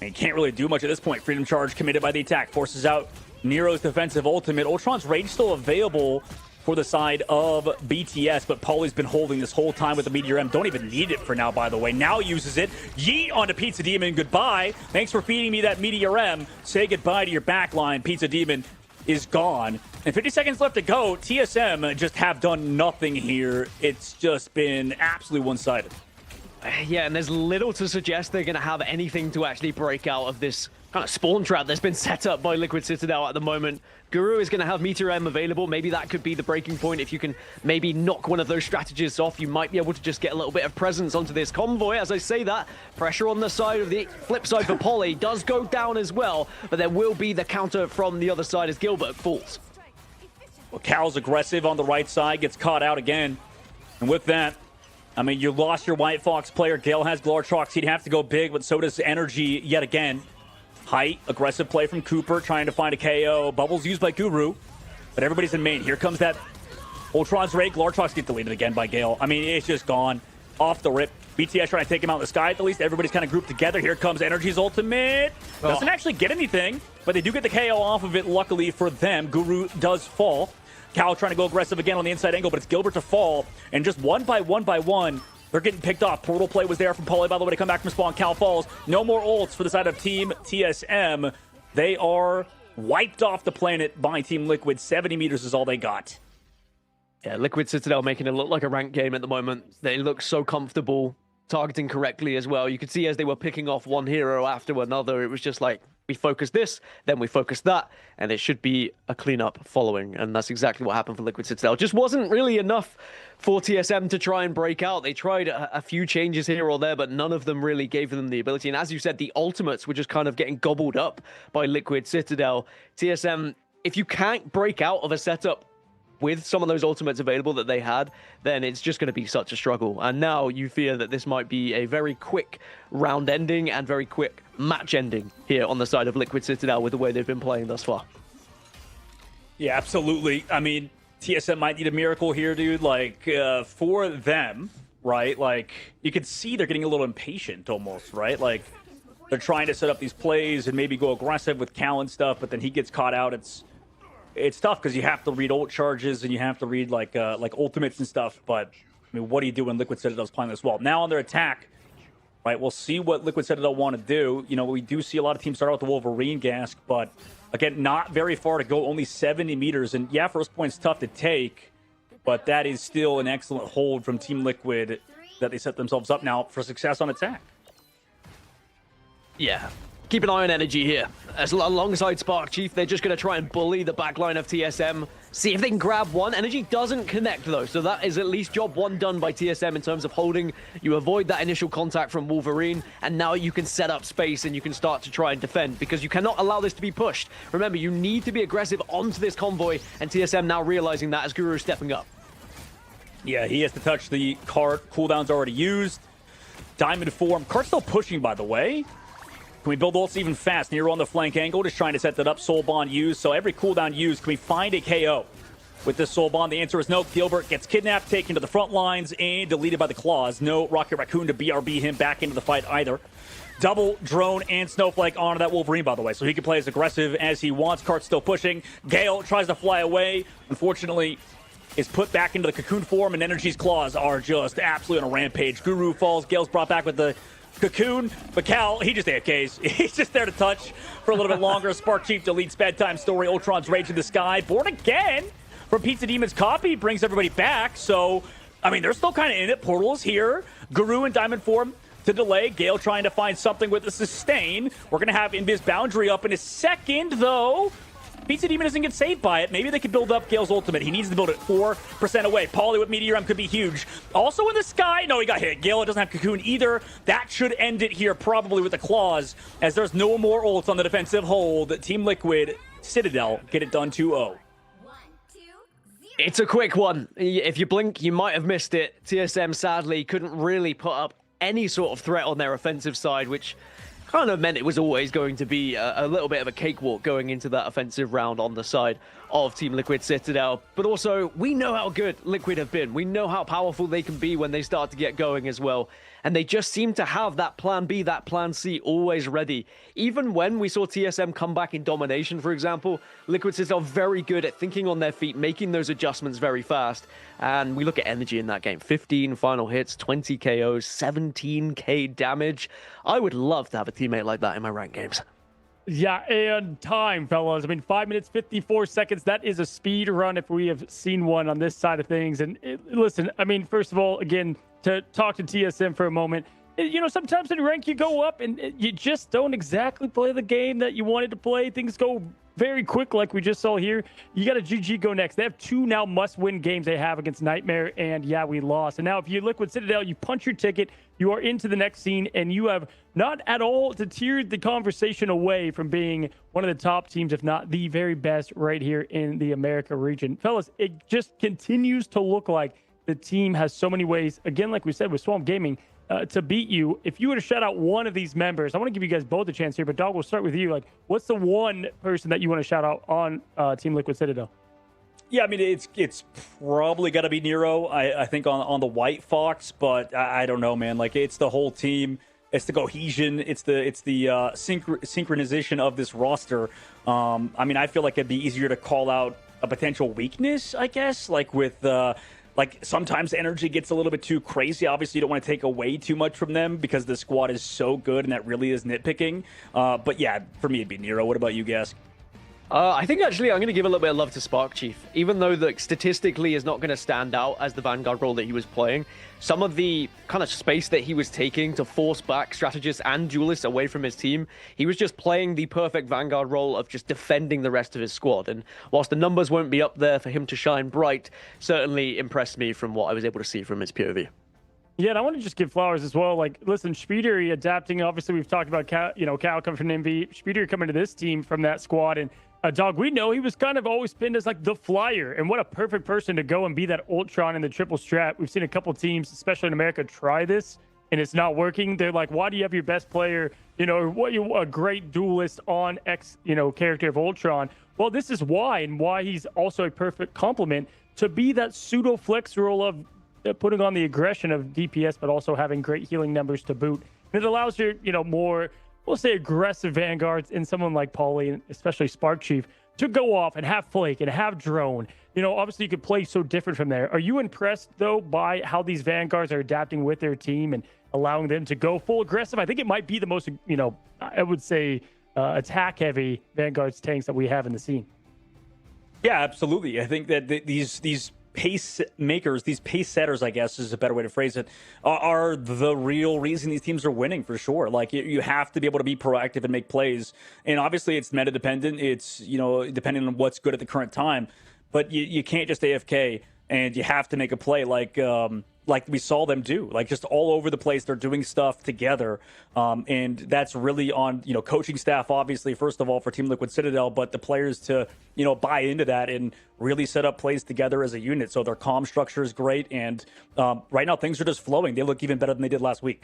he can't really do much at this point. Freedom Charge committed by the attack. Forces out Nero's defensive ultimate. Ultron's Rage still available for the side of BTS, but Polly's been holding this whole time with the Meteor M. Don't even need it for now, by the way. Now uses it. Yeet onto Pizza Demon. Goodbye. Thanks for feeding me that Meteor M. Say goodbye to your backline. Pizza Demon is gone. And 50 seconds left to go. TSM just have done nothing here. It's just been absolutely one-sided. Yeah, and there's little to suggest they're going to have anything to actually break out of this kind of spawn trap that's been set up by Liquid Citadel at the moment. Guru is going to have Meteor M available. Maybe that could be the breaking point. If you can maybe knock one of those strategists off, you might be able to just get a little bit of presence onto this convoy. As I say that, pressure on the side of the flip side for Polly does go down as well, but there will be the counter from the other side as Gilbert falls. Well, Cal's aggressive on the right side, gets caught out again. And with that, I mean, you lost your White Fox player. Gale has Glortrox. He'd have to go big, but so does Energy yet again. Height, aggressive play from Cooper, trying to find a KO. Bubbles used by Guru, but everybody's in main. Here comes that Ultron's Ray. Glortrox get deleted again by Gale. I mean, it's just gone off the rip. BTS trying to take him out in the sky at the least. Everybody's kind of grouped together. Here comes Energy's ultimate. Doesn't actually get anything, but they do get the KO off of it, luckily for them. Guru does fall. Cal trying to go aggressive again on the inside angle, but it's Gilbert to fall. And just one by one, they're getting picked off. Portal play was there from Paulie, by the way, to come back from spawn. Cal falls. No more ults for the side of Team TSM. They are wiped off the planet by Team Liquid. 70 meters is all they got. Yeah, Liquid Citadel making it look like a ranked game at the moment. They look so comfortable, targeting correctly as well. You could see as they were picking off one hero after another, it was just like, we focus this, then we focus that, and it should be a cleanup following. And that's exactly what happened for Liquid Citadel. Just wasn't really enough for TSM to try and break out. They tried a few changes here or there, but none of them really gave them the ability. And as you said, the ultimates were just kind of getting gobbled up by Liquid Citadel. TSM, if you can't break out of a setup with some of those ultimates available that they had, then it's just going to be such a struggle. And now you fear that this might be a very quick round ending and very quick match ending here on the side of Liquid Citadel with the way they've been playing thus far. Yeah, absolutely. I mean, TSM might need a miracle here, dude. Like, for them, right? Like, you can see they're getting a little impatient almost, right? Like, they're trying to set up these plays and maybe go aggressive with Cal and stuff, but then he gets caught out. It's tough because you have to read ult charges and you have to read like ultimates and stuff. But I mean, what do you do when Liquid Citadel's playing this well? Now on their attack, right? We'll see what Liquid Citadel want to do. You know, we do see a lot of teams start out with the Wolverine Gask, but again, not very far to go, only 70 meters. And yeah, first point's tough to take, but that is still an excellent hold from Team Liquid that they set themselves up now for success on attack. Yeah. Keep an eye on Energy here. As alongside Spark Chief, they're just going to try and bully the backline of TSM. See if they can grab one. Energy doesn't connect, though, so that is at least job one done by TSM in terms of holding. You avoid that initial contact from Wolverine, and now you can set up space and you can start to try and defend, because you cannot allow this to be pushed. Remember, you need to be aggressive onto this convoy, and TSM now realizing that as Guru stepping up. Yeah, he has to touch the cart. Cooldown's already used. Diamond form. Cart's still pushing, by the way. Can we build ults even fast? Nero on the flank angle, just trying to set that up. Soul Bond used, so every cooldown used. Can we find a KO with this Soul Bond? The answer is no. Gilbert gets kidnapped, taken to the front lines, and deleted by the claws. No Rocket Raccoon to BRB him back into the fight either. Double drone and Snowflake onto that Wolverine, by the way, so he can play as aggressive as he wants. Cart's still pushing. Gale tries to fly away. Unfortunately, is put back into the cocoon form, and Energy's claws are just absolutely on a rampage. Guru falls. Gale's brought back with the cocoon, but Cal, he just AFKs. He's just there to touch for a little bit longer. Spark Chief deletes Bedtime Story. Ultron's Rage in the Sky. Born again from Pizza Demon's copy brings everybody back. So, I mean, they're still kind of in it. Portals here. Guru in Diamond form to delay. Gale trying to find something with the sustain. We're going to have Invis Boundary up in a second, though. Pizza Demon doesn't get saved by it. Maybe they could build up Gale's ultimate. He needs to build it 4% away. Paulie with Meteor could be huge. Also in the sky. No, he got hit. Gale doesn't have Cocoon either. That should end it here probably with the claws, as there's no more ults on the defensive hold. Team Liquid, Citadel, get it done 2-0. It's a quick one. If you blink, you might have missed it. TSM, sadly, couldn't really put up any sort of threat on their offensive side, which kind of meant it was always going to be a little bit of a cakewalk going into that offensive round on the side of Team Liquid Citadel. But also, we know how good Liquid have been. We know how powerful they can be when they start to get going as well. And they just seem to have that plan B, that plan C always ready. Even when we saw TSM come back in domination, for example, Liquid Citadel very good at thinking on their feet, making those adjustments very fast. And we look at Energy in that game. 15 final hits, 20 KOs, 17k damage. I would love to have a teammate like that in my ranked games. Yeah, and time, fellas. I mean, 5 minutes, 54 seconds. That is a speed run if we have seen one on this side of things. And listen, I mean, first of all, again, to talk to TSM for a moment, you know, sometimes in rank you go up and you just don't exactly play the game that you wanted to play. Things go very quick, like we just saw here. You got a GG go next. They have 2 now must-win games they have against Nightmare, and yeah, we lost. And now if you Liquid Citadel, you punch your ticket, you are into the next scene, and you have not at all deterred the conversation away from being one of the top teams, if not the very best right here in the America region. Fellas, it just continues to look like the team has so many ways, again, like we said with Swamp Gaming, to beat you. If you were to shout out one of these members, I want to give you guys both a chance here, but Dog, we'll start with you. Like, what's the one person that you want to shout out on Team Liquid Citadel? Yeah, I mean, it's probably got to be Nero, I think, on the White Fox, but I don't know, man. Like, it's the whole team. It's the cohesion. It's the synchronization of this roster. I mean, I feel like it'd be easier to call out a potential weakness, I guess, like with... like sometimes energy gets a little bit too crazy. Obviously, you don't want to take away too much from them because the squad is so good and that really is nitpicking. But yeah, for me, it'd be Nero. What about you, Gas? I think actually I'm going to give a little bit of love to Spark Chief, even though that statistically is not going to stand out as the Vanguard role that he was playing. Some of the kind of space that he was taking to force back strategists and duelists away from his team, he was just playing the perfect Vanguard role of just defending the rest of his squad. And whilst the numbers won't be up there for him to shine bright, certainly impressed me from what I was able to see from his POV. Yeah, and I want to just give flowers as well. Like, listen, Speedery adapting. Obviously, we've talked about Cal coming from MV. Speedery coming to this team from that squad, and Dog, we know he was kind of always pinned as like the flyer, and what a perfect person to go and be that Ultron in the triple strat. We've seen a couple teams, especially in America, try this, and it's not working. They're like, why do you have your best player, a great duelist on X, character of Ultron? Well, this is why, and why he's also a perfect complement to be that pseudo flex role of putting on the aggression of DPS, but also having great healing numbers to boot. And it allows your, more, we'll say, aggressive Vanguards and someone like Paulie, and especially Spark Chief, to go off and have Flake and have Drone. Obviously you could play so different from there. Are you impressed, though, by how these Vanguards are adapting with their team and allowing them to go full aggressive? I think it might be the most, I would say, attack-heavy Vanguards tanks that we have in the scene. Yeah, absolutely. I think that these pace makers, these pace setters, I guess is a better way to phrase it, are the real reason these teams are winning, for sure. Like, you have to be able to be proactive and make plays. And obviously it's meta dependent. It's, depending on what's good at the current time. But you can't just AFK, and you have to make a play like we saw them do, like just all over the place. They're doing stuff together. And that's really on, coaching staff, obviously, first of all, for Team Liquid Citadel, but the players to, buy into that and really set up plays together as a unit. So their comm structure is great. And right now things are just flowing. They look even better than they did last week.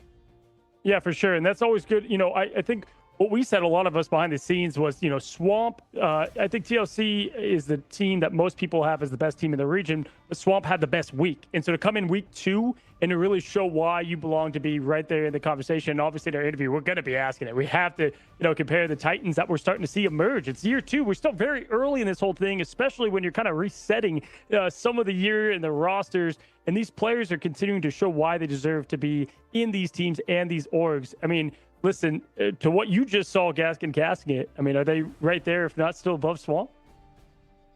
Yeah, for sure. And that's always good. I think what we said, a lot of us behind the scenes, was, Swamp, I think TLC is the team that most people have as the best team in the region, but Swamp had the best week. And so to come in week 2 and to really show why you belong to be right there in the conversation, and obviously in our interview, we're going to be asking it. We have to, compare the Titans that we're starting to see emerge. It's year 2. We're still very early in this whole thing, especially when you're kind of resetting some of the year and the rosters. And these players are continuing to show why they deserve to be in these teams and these orgs. I mean, listen, to what you just saw, Gaskin casting it, I mean, are they right there, if not still above Swamp?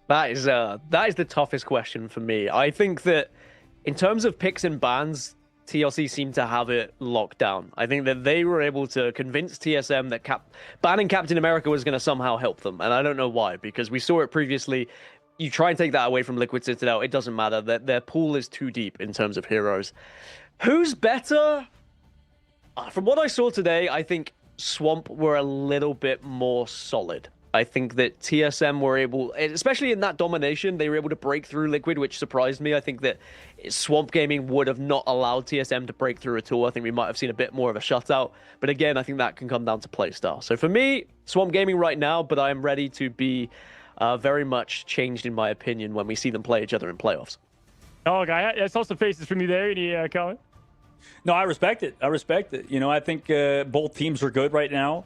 That is the toughest question for me. I think that in terms of picks and bans, TLC seemed to have it locked down. I think that they were able to convince TSM that banning Captain America was going to somehow help them. And I don't know why, because we saw it previously. You try and take that away from Liquid Citadel, it doesn't matter. Their pool is too deep in terms of heroes. Who's better? From what I saw today, I think Swamp were a little bit more solid. I think that TSM were able, especially in that domination, they were able to break through Liquid, which surprised me. I think that Swamp Gaming would have not allowed TSM to break through at all. I think we might have seen a bit more of a shutout. But again, I think that can come down to playstyle. So for me, Swamp Gaming right now, but I am ready to be very much changed in my opinion when we see them play each other in playoffs. Oh, I saw some faces from you there. Any comment? No, I respect it. I think both teams are good right now.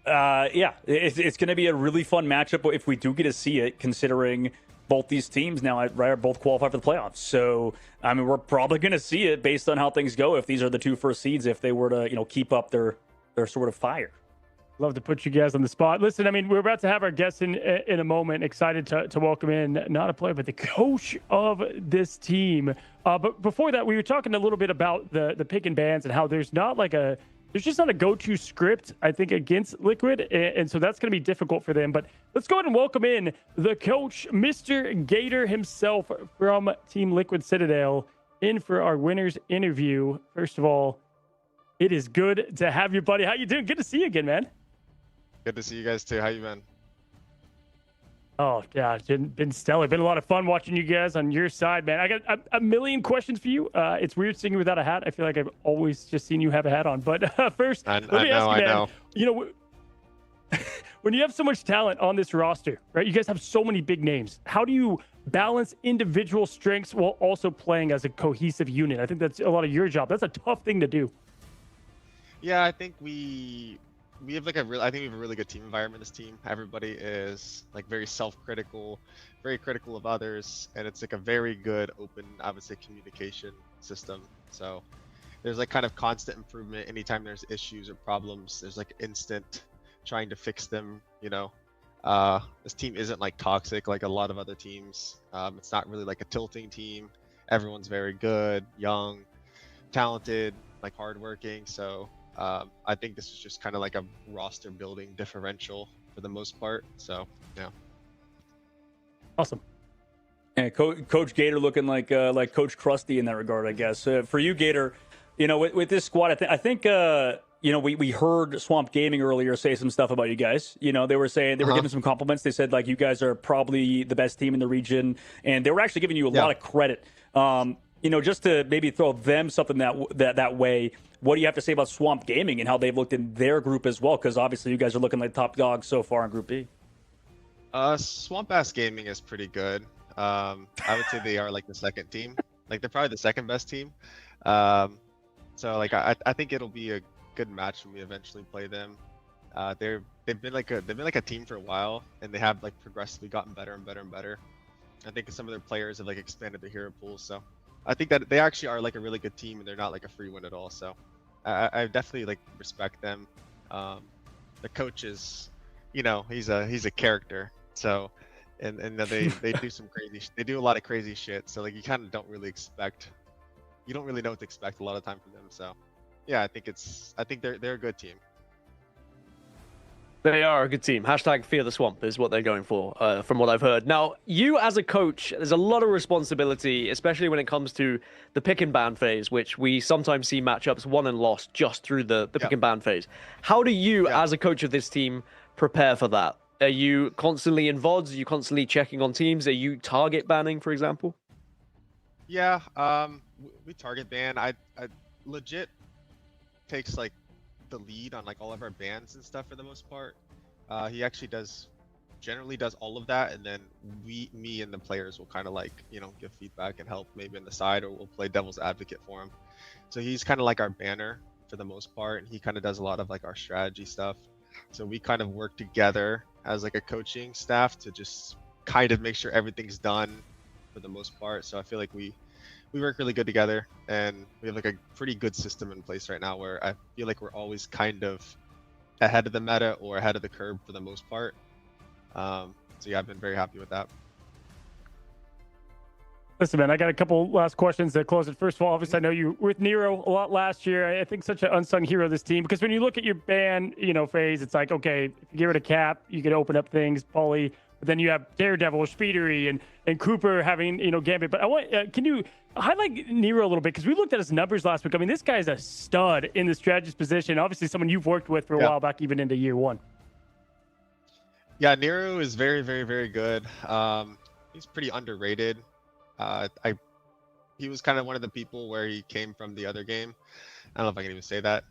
Yeah, it's going to be a really fun matchup if we do get to see it, considering both these teams now are both qualified for the playoffs. So, I mean, we're probably going to see it based on how things go if these are the 2 first seeds, if they were to, keep up their sort of fire. Love to put you guys on the spot. Listen, I mean, we're about to have our guests in a moment. Excited to welcome in not a player, but the coach of this team. But before that, we were talking a little bit about the pick and bans and how there's not like a there's just not a go-to script, I think, against Liquid, and so that's going to be difficult for them. But let's go ahead and welcome in the coach, Mr. Gator himself from Team Liquid Citadel, in for our winners interview. First of all, it is good to have you, buddy. How you doing? Good to see you again, man. Good to see you guys too. How you been? Oh, yeah, it's been stellar. Been a lot of fun watching you guys on your side, man. I got a million questions for you. It's weird seeing you without a hat. I feel like I've always just seen you have a hat on. But first, let me ask you, man. You know, when you have so much talent on this roster, right? You guys have so many big names. How do you balance individual strengths while also playing as a cohesive unit? I think that's a lot of your job. That's a tough thing to do. Yeah, I think we have like I think we have a really good team environment. This team, everybody is like very self-critical, very critical of others, and it's like a very good, open, I would say, communication system. So there's like kind of constant improvement. Anytime there's issues or problems, there's like instant trying to fix them. You know, this team isn't like toxic like a lot of other teams. It's not really like a tilting team. Everyone's very good, young, talented, like hardworking. So I think this is just kind of like a roster building differential for the most part. So yeah. Awesome. And Coach Gator looking like Coach Krusty in that regard, I guess. For you, Gator, you know, with this squad, I think you know, we heard Swamp Gaming earlier say some stuff about you guys. You know, they were saying they were giving some compliments. They said like you guys are probably the best team in the region, and they were actually giving you a lot of credit. You know, just to maybe throw them something that way. What do you have to say about Swamp Gaming and how they've looked in their group as well? Because obviously you guys are looking like top dogs so far in Group B. Swamp Ass Gaming is pretty good. I would say they are like the second team. Like they're probably the second best team. So like I think it'll be a good match when we eventually play them. They've been like a team for a while, and they have like progressively gotten better and better and better. I think some of their players have like expanded their hero pools, so I think that they actually are like a really good team, and they're not like a free win at all. So I definitely like respect them. The coach is, you know, he's a character. So and they do some they do a lot of crazy shit. So like you kind of don't really know what to expect a lot of time from them. So yeah, I think they're a good team. They are a good team. Hashtag Fear the Swamp is what they're going for, from what I've heard. Now, you as a coach, there's a lot of responsibility, especially when it comes to the pick and ban phase, which we sometimes see matchups won and lost just through the pick and ban phase. How do you, as a coach of this team, prepare for that? Are you constantly in VODs? Are you constantly checking on teams? Are you target banning, for example? Yeah, we target ban. I legit takes like the lead on like all of our bans and stuff for the most part. He actually generally does all of that, and then me and the players will kind of like, you know, give feedback and help maybe on the side, or we'll play devil's advocate for him. So he's kind of like our banner for the most part, and he kind of does a lot of like our strategy stuff. So we kind of work together as like a coaching staff to just kind of make sure everything's done for the most part. So I feel like we work really good together, and we have like a pretty good system in place right now where I feel like we're always kind of ahead of the meta or ahead of the curve for the most part. So yeah, I've been very happy with that. Listen, man, I got a couple last questions to close it. First of all, obviously, I know you were with Nero a lot last year. I think such an unsung hero of this team, because when you look at your ban, you know, phase, it's like, okay, if you get rid of Cap, you can open up things, Pauly, but then you have Daredevil, Speedery, and Cooper having, you know, Gambit. But I want, can you highlight Nero a little bit? Because we looked at his numbers last week. I mean, this guy's a stud in the strategist position. Obviously, someone you've worked with for a while back, even into year one. Yeah, Nero is very, very, very good. He's pretty underrated. He was kind of one of the people where he came from the other game. I don't know if I can even say that.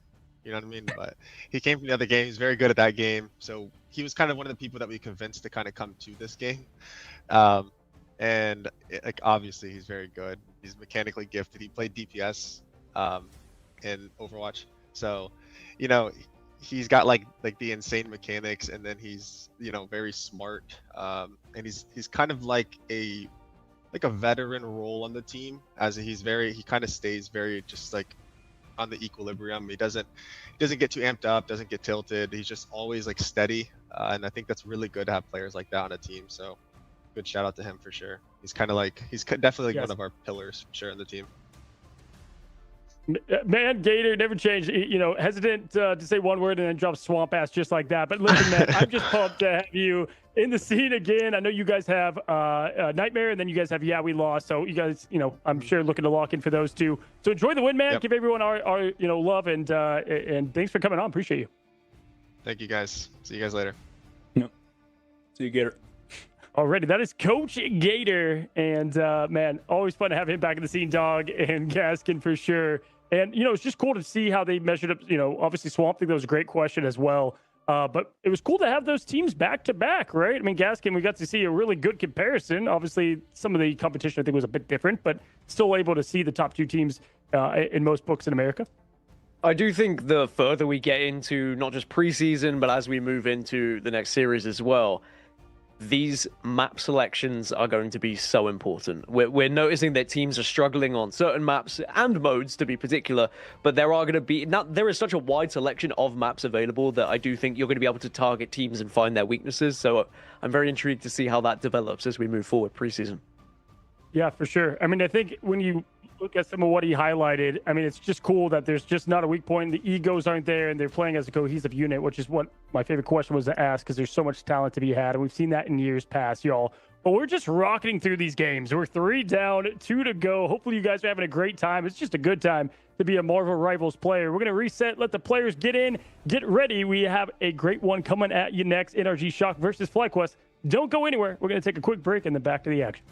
You know what I mean? But he came from the other game. He's very good at that game. So he was kind of one of the people that we convinced to kind of come to this game. Like obviously he's very good. He's mechanically gifted. He played DPS in Overwatch. So, you know, he's got like the insane mechanics, and then he's, you know, very smart. And he's kind of like a veteran role on the team, as he kind of stays very just like on the equilibrium. He doesn't get too amped up, doesn't get tilted. He's just always like steady, and I think that's really good to have players like that on a team. So good shout out to him for sure. He's definitely like one of our pillars for sure in the team. Man, Gator never changed. You know, hesitant to say one word and then drop swamp ass just like that. But listen, man, I'm just pumped to have you in the scene again. I know you guys have Nightmare, and then you guys have We Lost. So you guys, you know, I'm sure looking to lock in for those two. So enjoy the win, man. Yep. Give everyone our you know, love and thanks for coming on. Appreciate you. Thank you guys. See you guys later. Yep. See you, Gator. Alrighty, that is Coach Gator, and man, always fun to have him back in the scene, dog, and Gaskin for sure. And you know, it's just cool to see how they measured up. You know, obviously Swamp Thing, that was a great question as well. But it was cool to have those teams back to back, right? I mean, Gaskin, we got to see a really good comparison. Obviously, some of the competition I think was a bit different, but still able to see the top two teams in most books in America. I do think the further we get into not just preseason, but as we move into the next series as well, these map selections are going to be so important. We're noticing that teams are struggling on certain maps and modes, to be particular, but there are going to be there is such a wide selection of maps available that I do think you're going to be able to target teams and find their weaknesses. So I'm very intrigued to see how that develops as we move forward preseason. Yeah, for sure. I mean, I think when you look at some of what he highlighted, I mean, it's just cool that there's just not a weak point. The egos aren't there, and they're playing as a cohesive unit, which is what my favorite question was to ask, because there's so much talent to be had, and we've seen that in years past, y'all. But we're just rocketing through these games. We're 3 down, 2 to go. Hopefully you guys are having a great time. It's just a good time to be a Marvel Rivals player. We're going to reset, let the players get in, get ready. We have a great one coming at you next. NRG Shock versus FlyQuest. Don't go anywhere. We're going to take a quick break and then back to the action.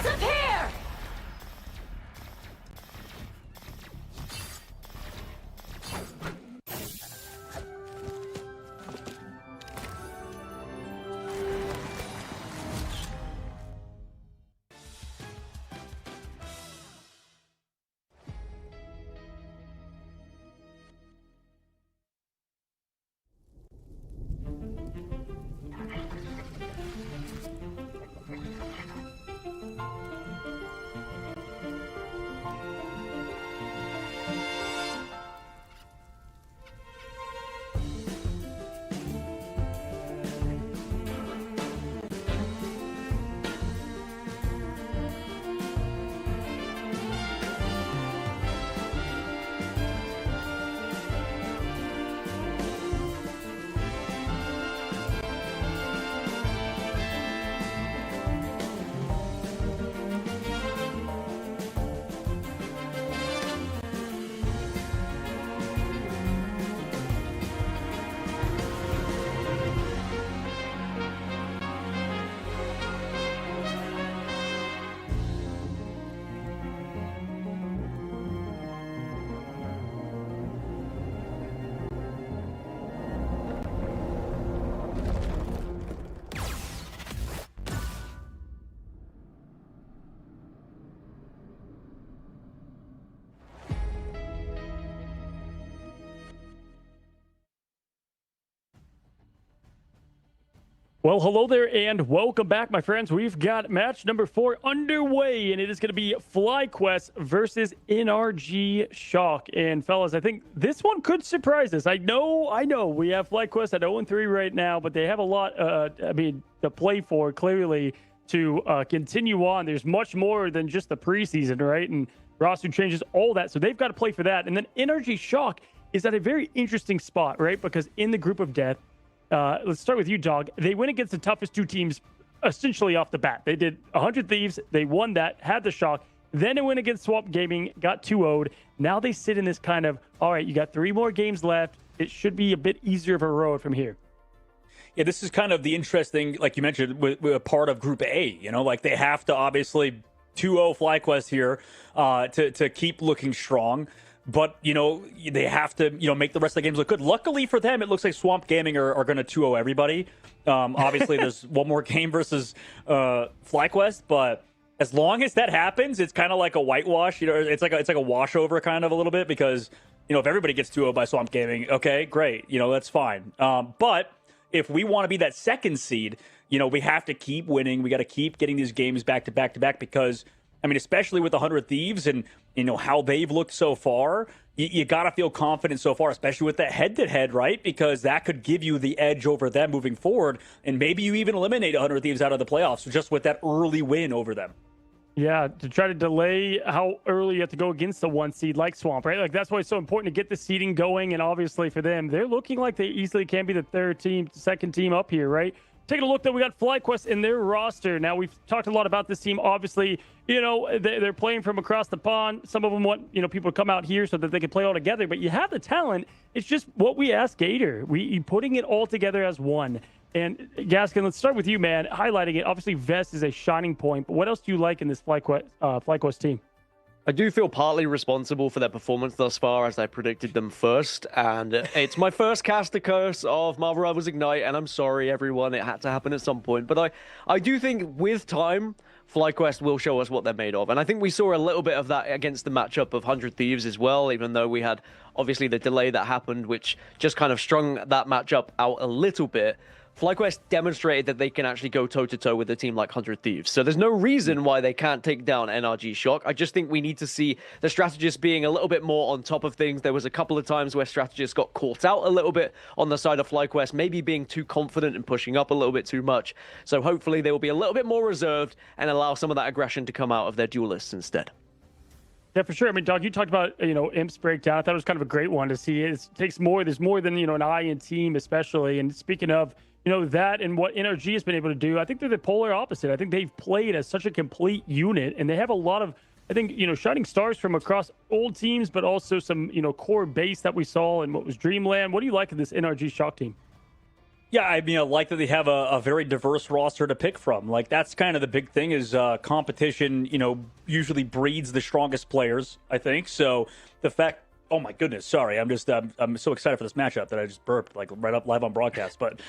Disappear! Well, hello there and welcome back, my friends. We've got match number 4 underway, and it is going to be FlyQuest versus NRG Shock. And fellas, I think this one could surprise us. I know, we have FlyQuest at 0-3 right now, but they have a lot, to play for, clearly, to continue on. There's much more than just the preseason, right? And roster changes, all that. So they've got to play for that. And then NRG Shock is at a very interesting spot, right? Because in the group of death, let's start with you, Dog. They went against the toughest 2 teams essentially off the bat. They did 100 Thieves. They won that, had the Shock. Then it went against Swamp Gaming, got 2-0'd. Now they sit in this kind of, all right, you got 3 more games left. It should be a bit easier of a road from here. Yeah, this is kind of the interesting, like you mentioned, with a part of Group A. You know, like they have to obviously 2-0 FlyQuest here to keep looking strong. But, you know, they have to, make the rest of the games look good. Luckily for them, it looks like Swamp Gaming are going to 2-0 everybody. Obviously, there's one more game versus FlyQuest, but as long as that happens, it's kind of like a whitewash. It's like a washover kind of a little bit because, if everybody gets 2-0 by Swamp Gaming, okay, great. That's fine. But if we want to be that second seed, we have to keep winning. We got to keep getting these games back to back to back because, especially with the 100 Thieves and, how they've looked so far, you got to feel confident so far, especially with that head-to-head, right? Because that could give you the edge over them moving forward, and maybe you even eliminate 100 Thieves out of the playoffs just with that early win over them. Yeah, to try to delay how early you have to go against the 1 seed like Swamp, right? Like, that's why it's so important to get the seeding going, and obviously for them, they're looking like they easily can be the second team up here, right? Taking a look, that we got FlyQuest in their roster. Now, we've talked a lot about this team. Obviously, they're playing from across the pond. Some of them want, people to come out here so that they can play all together. But you have the talent. It's just what we ask Gator. We putting it all together as one. And Gaskin, let's start with you, man. Highlighting it. Obviously, Vest is a shining point. But what else do you like in this FlyQuest team? I do feel partly responsible for their performance thus far, as I predicted them first. And it's my first caster curse of Marvel Rivals Ignite, and I'm sorry, everyone. It had to happen at some point. But I do think with time, FlyQuest will show us what they're made of. And I think we saw a little bit of that against the matchup of 100 Thieves as well, even though we had, obviously, the delay that happened, which just kind of strung that matchup out a little bit. FlyQuest demonstrated that they can actually go toe-to-toe with a team like 100 Thieves. So there's no reason why they can't take down NRG Shock. I just think we need to see the strategists being a little bit more on top of things. There was a couple of times where strategists got caught out a little bit on the side of FlyQuest, maybe being too confident and pushing up a little bit too much. So hopefully they will be a little bit more reserved and allow some of that aggression to come out of their duelists instead. Yeah, for sure. Dog, you talked about, Imp's breakdown. I thought it was kind of a great one to see. It takes more. There's more than, an eye and team, especially. And speaking of, that and what NRG has been able to do, I think they're the polar opposite. I think they've played as such a complete unit, and they have a lot of, I think, shining stars from across old teams, but also some, core base that we saw in what was Dreamland. What do you like of this NRG Shock team? Yeah, I mean, I like that they have a very diverse roster to pick from. Like, that's kind of the big thing is competition, usually breeds the strongest players, I think. So the fact, oh my goodness, sorry, I'm so excited for this matchup that I just burped, like right up live on broadcast. But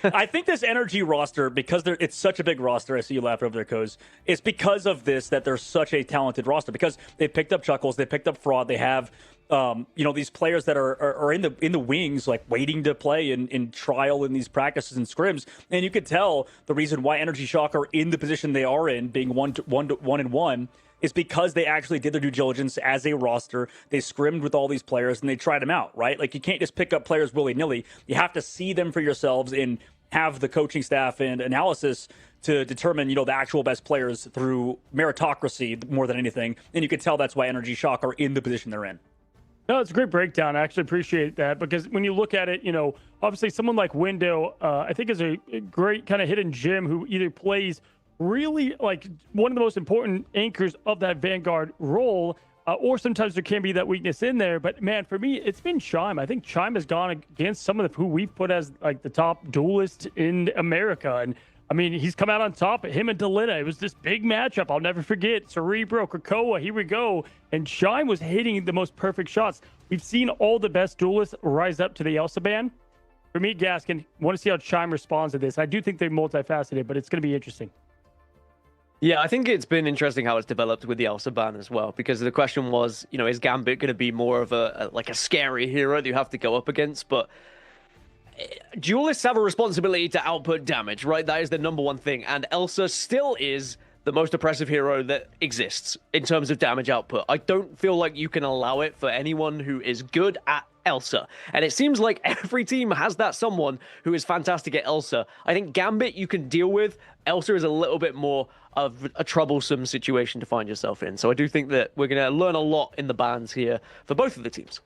I think this energy roster, because it's such a big roster, I see you laughing over there, Coz, it's because of this that they're such a talented roster, because they picked up Chuckles, they picked up Fraud, they have these players that are in the wings, like waiting to play in trial in these practices and scrims, and you could tell the reason why Energy Shock are in the position they are in, being one and one, is because they actually did their due diligence as a roster. They scrimmed with all these players and they tried them out, right? Like, you can't just pick up players willy nilly. You have to see them for yourselves and have the coaching staff and analysis to determine, the actual best players through meritocracy more than anything. And you could tell that's why Energy Shock are in the position they're in. No, it's a great breakdown. I actually appreciate that, because when you look at it, obviously someone like Window, I think is a great kind of hidden gem who either plays really like one of the most important anchors of that Vanguard role, or sometimes there can be that weakness in there. But man, for me, it's been Chime. I think Chime has gone against some of who we've put as like the top duelist in America. And I mean, he's come out on top. Him and Delina. It was this big matchup. I'll never forget. Cerebro, Krakoa, here we go. And Shine was hitting the most perfect shots. We've seen all the best duelists rise up to the Elsa ban. For me, Gaskin, want to see how Chime responds to this. I do think they're multifaceted, but it's going to be interesting. Yeah, I think it's been interesting how it's developed with the Elsa ban as well, because the question was, is Gambit going to be more of a scary hero that you have to go up against? But duelists have a responsibility to output damage, right? That is the number one thing. And Elsa still is the most oppressive hero that exists in terms of damage output. I don't feel like you can allow it for anyone who is good at Elsa. And it seems like every team has that someone who is fantastic at Elsa. I think Gambit you can deal with. Elsa is a little bit more of a troublesome situation to find yourself in. So I do think that we're going to learn a lot in the bans here for both of the teams.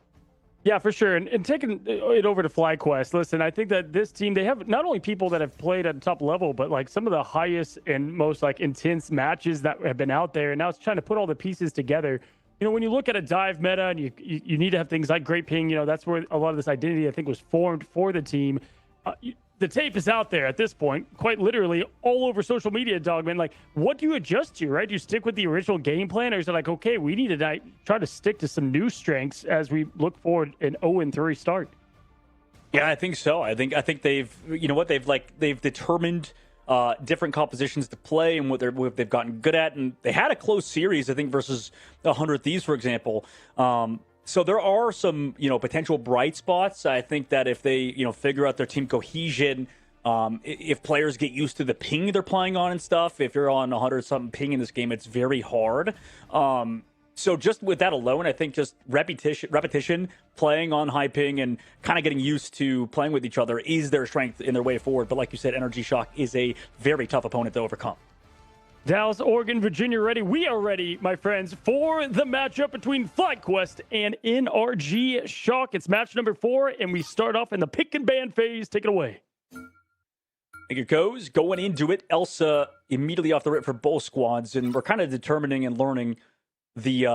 Yeah, for sure. And taking it over to FlyQuest, listen, I think that this team, they have not only people that have played at a top level, but like some of the highest and most like intense matches that have been out there. And now it's trying to put all the pieces together. When you look at a dive meta and you need to have things like Great Ping, that's where a lot of this identity, I think, was formed for the team. The tape is out there at this point, quite literally all over social media, Dogman. Like, what do you adjust to, right? Do you stick with the original game plan, or is it like, okay, we need to try to stick to some new strengths as we look forward an 0-3 start? Yeah, I think so. I think they've, they've determined different compositions to play and what they've gotten good at, and they had a close series, I think, versus 100 Thieves, for example. So there are some, potential bright spots. I think that if they, figure out their team cohesion, if players get used to the ping they're playing on and stuff, if you're on 100-something ping in this game, it's very hard. So just with that alone, I think just repetition, playing on high ping and kind of getting used to playing with each other is their strength in their way forward. But like you said, Energy Shock is a very tough opponent to overcome. Dallas, Oregon, Virginia ready. We are ready, my friends, for the matchup between FlyQuest and NRG Shock. It's match number 4, and we start off in the pick and ban phase. Take it away. Think it goes. Going into it, Elsa immediately off the rip for both squads, and we're kind of determining and learning the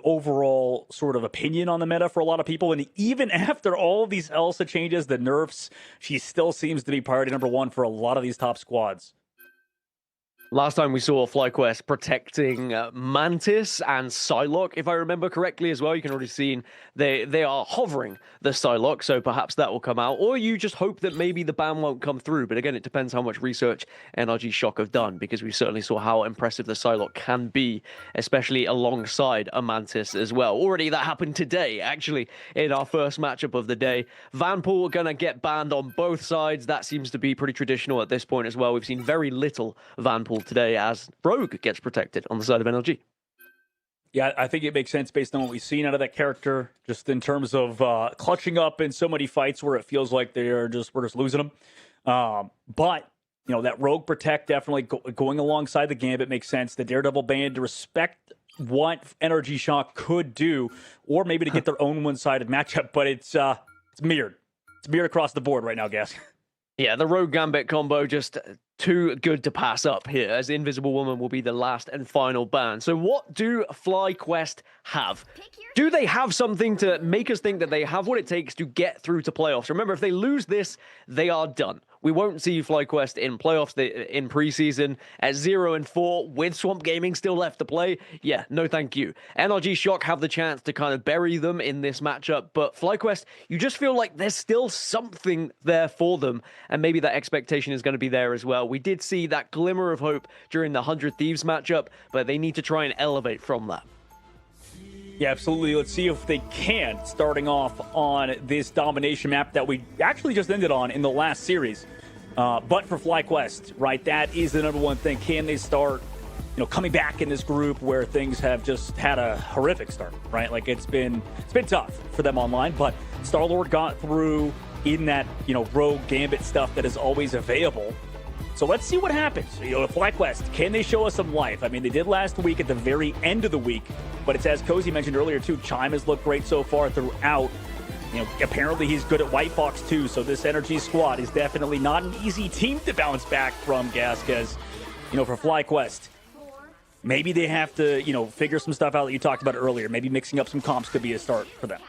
overall sort of opinion on the meta for a lot of people. And even after all these Elsa changes, the nerfs, she still seems to be priority number 1 for a lot of these top squads. Last time we saw FlyQuest protecting Mantis and Psylocke, if I remember correctly as well. You can already see they are hovering the Psylocke, so perhaps that will come out. Or you just hope that maybe the ban won't come through. But again, it depends how much research NRG Shock have done, because we certainly saw how impressive the Psylocke can be, especially alongside a Mantis as well. Already that happened today, actually, in our first matchup of the day. Vanpool going to get banned on both sides. That seems to be pretty traditional at this point as well. We've seen very little Vanpool today as Rogue gets protected on the side of NLG. Yeah, I think it makes sense based on what we've seen out of that character, just in terms of clutching up in so many fights where it feels like we're just losing them. But that Rogue protect definitely going alongside the Gambit makes sense. The Daredevil band to respect what NRG Shock could do, or maybe to get their own one-sided matchup. But it's mirrored. It's mirrored across the board right now, guys. Yeah, the Rogue Gambit combo just too good to pass up here, as Invisible Woman will be the last and final ban. So what do FlyQuest have? Do they have something to make us think that they have what it takes to get through to playoffs? Remember, if they lose this, they are done. We won't see FlyQuest in playoffs, in preseason, at 0-4, with Swamp Gaming still left to play. Yeah, no thank you. NRG Shock have the chance to kind of bury them in this matchup, but FlyQuest, you just feel like there's still something there for them, and maybe that expectation is going to be there as well. We did see that glimmer of hope during the 100 Thieves matchup, but they need to try and elevate from that. Yeah, absolutely. Let's see if they can, starting off on this domination map that we actually just ended on in the last series. But for FlyQuest, right, that is the number one thing. Can they start, coming back in this group where things have just had a horrific start, right? Like it's been tough for them online, but Star-Lord got through in that, rogue gambit stuff that is always available. So let's see what happens. FlyQuest, can they show us some life? I mean, they did last week at the very end of the week, but it's as Cozy mentioned earlier too, Chime has looked great so far throughout. Apparently he's good at White Fox too, so this NRG squad is definitely not an easy team to bounce back from, Gasquez. For FlyQuest, maybe they have to, figure some stuff out that you talked about earlier. Maybe mixing up some comps could be a start for them.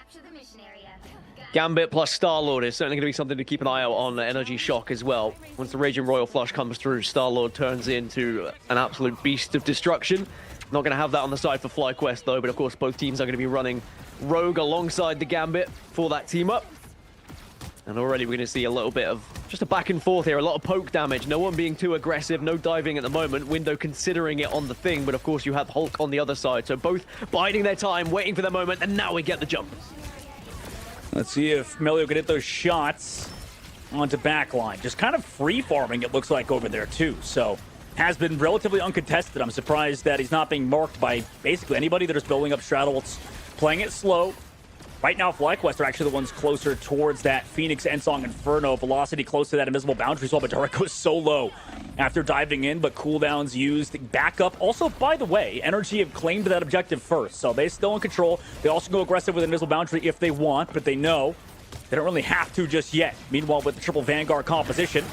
Gambit plus Star-Lord is certainly going to be something to keep an eye out on NRG Shock as well. Once the Raging Royal Flush comes through, Star-Lord turns into an absolute beast of destruction. Not going to have that on the side for FlyQuest though, but of course both teams are going to be running Rogue alongside the Gambit for that team up. And already we're going to see a little bit of just a back and forth here, a lot of poke damage. No one being too aggressive, no diving at the moment. Window considering it on the thing, but of course you have Hulk on the other side. So both biding their time, waiting for their moment, and now we get the jump. Let's see if Melio can hit those shots onto backline. Just kind of free farming, it looks like, over there too. So has been relatively uncontested. I'm surprised that he's not being marked by basically anybody that is building up straddles, playing it slow. Right now, FlyQuest are actually the ones closer towards that Phoenix Ensong Inferno. Velocity close to that invisible boundary, so Madara goes so low after diving in, but cooldowns used. Backup. Also, by the way, NRG have claimed that objective first, so they're still in control. They also go aggressive with invisible boundary if they want, but they know they don't really have to just yet. Meanwhile, with the triple Vanguard composition,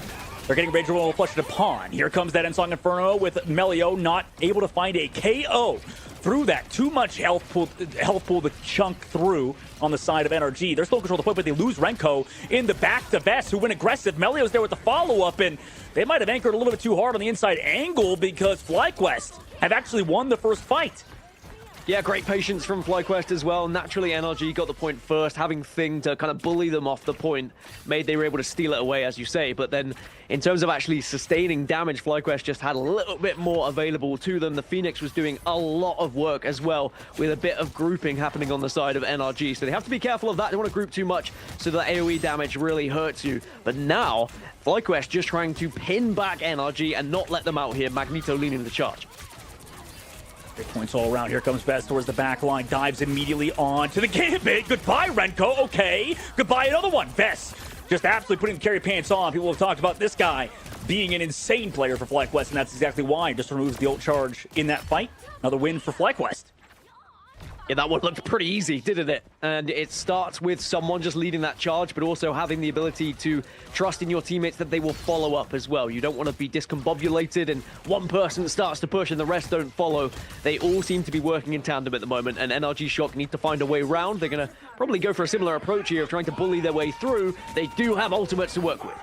they're getting Rage Royal Flush to pawn. Here comes that Ensong Inferno with Melio not able to find a KO through that. Too much health pool to chunk through on the side of NRG. They're still in control of the point, but they lose Renko in the back to Vest, who went aggressive. Melio's there with the follow-up, and they might have anchored a little bit too hard on the inside angle because FlyQuest have actually won the first fight. Yeah, great patience from FlyQuest as well. Naturally, NRG got the point first. Having Thing to kind of bully them off the point made they were able to steal it away, as you say. But then, in terms of actually sustaining damage, FlyQuest just had a little bit more available to them. The Phoenix was doing a lot of work as well, with a bit of grouping happening on the side of NRG. So they have to be careful of that. They don't want to group too much so that AoE damage really hurts you. But now, FlyQuest just trying to pin back NRG and not let them out here. Magneto leading the charge. Big points all around. Here comes Vest towards the back line. Dives immediately on to the gambit. Goodbye, Renko. Okay. Goodbye, another one. Vest just absolutely putting the carry pants on. People have talked about this guy being an insane player for FlyQuest, and that's exactly why he just removes the ult charge in that fight. Another win for FlyQuest. Yeah, that one looked pretty easy, didn't it? And it starts with someone just leading that charge, but also having the ability to trust in your teammates that they will follow up as well. You don't want to be discombobulated and one person starts to push and the rest don't follow. They all seem to be working in tandem at the moment, and NRG Shock need to find a way around. They're going to probably go for a similar approach here of trying to bully their way through. They do have ultimates to work with.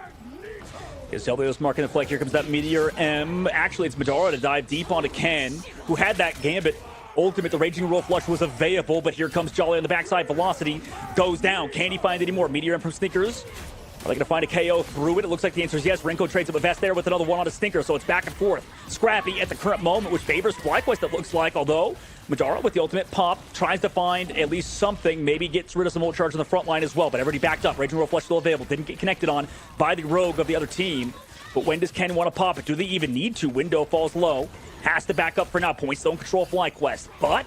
Is Elvios marking the flag. Here comes that Meteor M. Actually, it's Madara to dive deep onto Ken, who had that gambit. Ultimate, the Raging Roll Flush was available, but here comes Jolly on the backside. Velocity goes down. Can he find any more? Meteor M from Snickers. Are they going to find a KO through it? It looks like the answer is yes. Renko trades it with Vest there with another one on a Stinker, so it's back and forth. Scrappy at the current moment, which favors FlyQuest, it looks like, although Madara with the ultimate pop tries to find at least something, maybe gets rid of some ult charge on the front line as well, but everybody backed up. Raging Roll Flush still available. Didn't get connected on by the Rogue of the other team. But when does Ken want to pop it? Do they even need to? Window falls low. Has to back up for now. Points don't control FlyQuest. But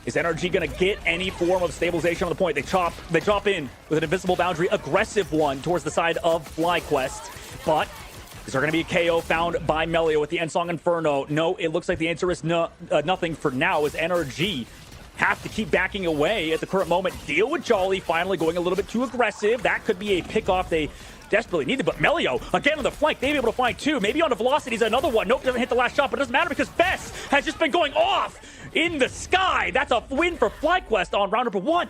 is NRG going to get any form of stabilization on the point? They drop in with an invisible boundary. Aggressive one towards the side of FlyQuest. But is there going to be a KO found by Melio with the Ensong Inferno? No, it looks like the answer is nothing for now, as NRG have to keep backing away at the current moment. Deal with Jolly finally going a little bit too aggressive. That could be a pick off. They desperately needed. But Melio, again on the flank, maybe able to find two. Maybe on the velocities, another one. Nope, doesn't hit the last shot, but it doesn't matter because Fess has just been going off in the sky. That's a win for FlyQuest on round number 1.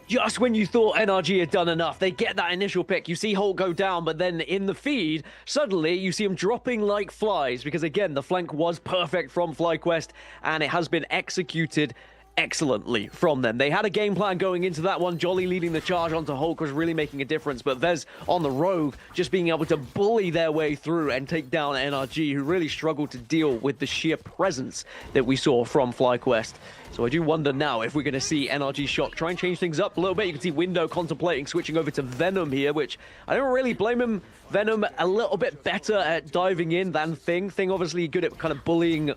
Just when you thought NRG had done enough, they get that initial pick. You see Holt go down, but then in the feed, suddenly you see him dropping like flies because, again, the flank was perfect from FlyQuest, and it has been executed excellently from them. They had a game plan going into that one. Jolly leading the charge onto Hulk was really making a difference, but Vez on the Rogue just being able to bully their way through and take down NRG, who really struggled to deal with the sheer presence that we saw from FlyQuest. So I do wonder now if we're going to see NRG Shock try and change things up a little bit. You can see Window contemplating switching over to Venom here, which I don't really blame him. Venom a little bit better at diving in than Thing. Thing obviously good at kind of bullying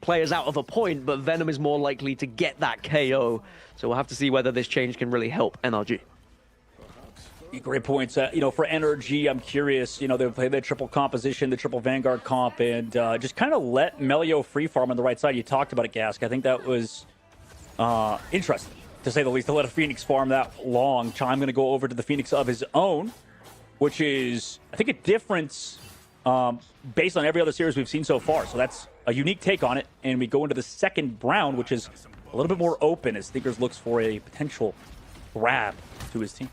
players out of a point, but Venom is more likely to get that KO. So we'll have to see whether this change can really help NRG. Great points. For NRG, I'm curious, they play the triple composition, the triple Vanguard comp, and just kind of let Melio free farm on the right side. You talked about it, Gask. I think that was interesting, to say the least, to let a Phoenix farm that long. Chime going to go over to the Phoenix of his own, which is, I think, a difference based on every other series we've seen so far. So that's a unique take on it. And we go into the second round, which is a little bit more open as Thinkers looks for a potential grab to his team.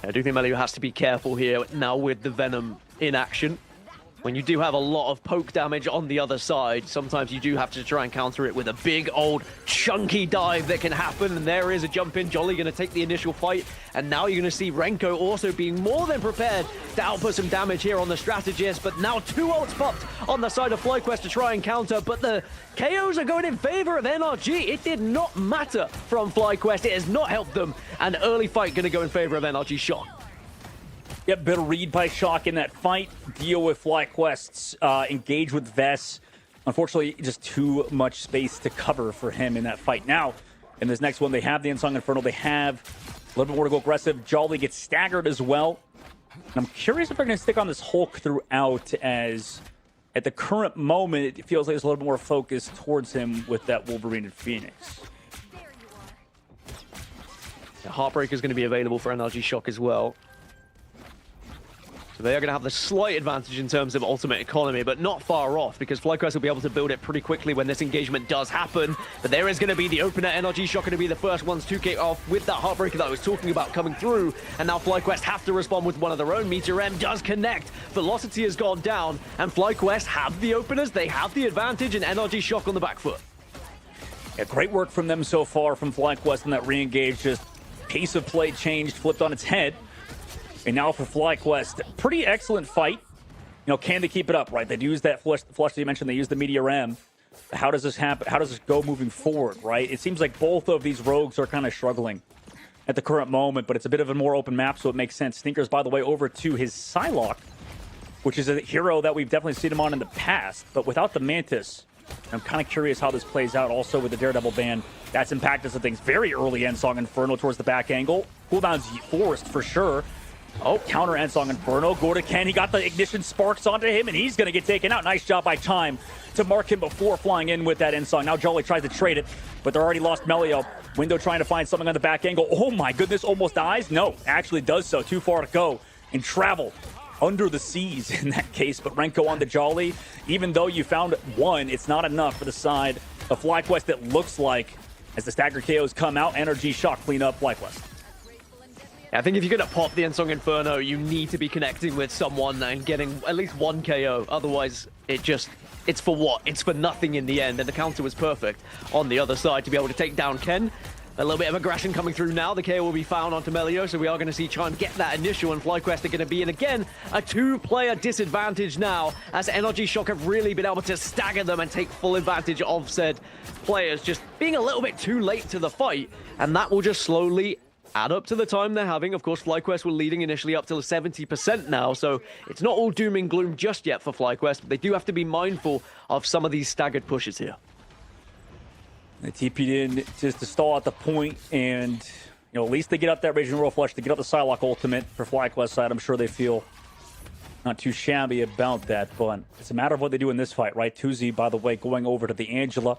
I do think Melio has to be careful here now with the Venom in action. When you do have a lot of poke damage on the other side, sometimes you do have to try and counter it with a big old chunky dive that can happen. And there is a jump in. Jolly going to take the initial fight. And now you're going to see Renko also being more than prepared to output some damage here on the strategist. But now 2 ults popped on the side of FlyQuest to try and counter. But the KOs are going in favor of NRG. It did not matter from FlyQuest. It has not helped them. An early fight going to go in favor of NRG Shock. Yep, better read by Shock in that fight. Deal with FlyQuest's engage with Vess. Unfortunately, just too much space to cover for him in that fight. Now, in this next one, they have the Unsung Infernal. They have a little bit more to go aggressive. Jolly gets staggered as well. And I'm curious if they're going to stick on this Hulk throughout, as at the current moment, it feels like there's a little bit more focus towards him with that Wolverine and Phoenix. Heartbreaker is going to be available for NRG Shock as well. So they are going to have the slight advantage in terms of ultimate economy, but not far off, because FlyQuest will be able to build it pretty quickly when this engagement does happen. But there is going to be the opener. NRG Shock going to be the first ones to kick off with that Heartbreaker that I was talking about coming through. And now FlyQuest have to respond with one of their own. Meteor M does connect. Velocity has gone down, and FlyQuest have the openers. They have the advantage, and NRG Shock on the back foot. Yeah, great work from them so far from FlyQuest in that re-engage. Just pace of play changed, flipped on its head. And now for FlyQuest, pretty excellent fight. Can they keep it up, right? They use that flush that you mentioned. They use the Meteor M. How does this happen? How does this go moving forward, right? It seems like both of these rogues are kind of struggling at the current moment, but it's a bit of a more open map, so it makes sense. Sneakers, by the way, over to his Psylocke, which is a hero that we've definitely seen him on in the past, but without the Mantis, I'm kind of curious how this plays out. Also with the Daredevil ban, that's impacted some things. Very early End-Song Inferno towards the back angle. Cooldown's forced for sure. Oh, counter End-Song Inferno. Go to Ken. He got the ignition sparks onto him, and he's going to get taken out. Nice job by Time to mark him before flying in with that End-Song. Now Jolly tries to trade it, but they're already lost Melio. Window trying to find something on the back angle. Oh my goodness, almost dies. No, actually does so. Too far to go and travel under the seas in that case. But Renko on the Jolly. Even though you found one, it's not enough for the side of FlyQuest. It looks like as the stagger KOs come out, NRG Shock clean up FlyQuest. I think if you're going to pop the End-Song Inferno, you need to be connecting with someone and getting at least one KO. Otherwise, it's for what? It's for nothing in the end. And the counter was perfect on the other side to be able to take down Ken. A little bit of aggression coming through now. The KO will be found onto Melio, so we are going to see try and get that initial, and FlyQuest are going to be in again a 2-player disadvantage now, as NRG Shock have really been able to stagger them and take full advantage of said players just being a little bit too late to the fight, and that will just slowly add up to the time they're having. Of course, FlyQuest were leading initially up to 70% now, so it's not all doom and gloom just yet for FlyQuest, but they do have to be mindful of some of these staggered pushes here. They TP'd in just to stall at the point, and at least they get up that Raging Royal Flush, to get up the Psylocke ultimate for FlyQuest side. I'm sure they feel not too shabby about that, but it's a matter of what they do in this fight, right? Tuzi, by the way, going over to the Angela,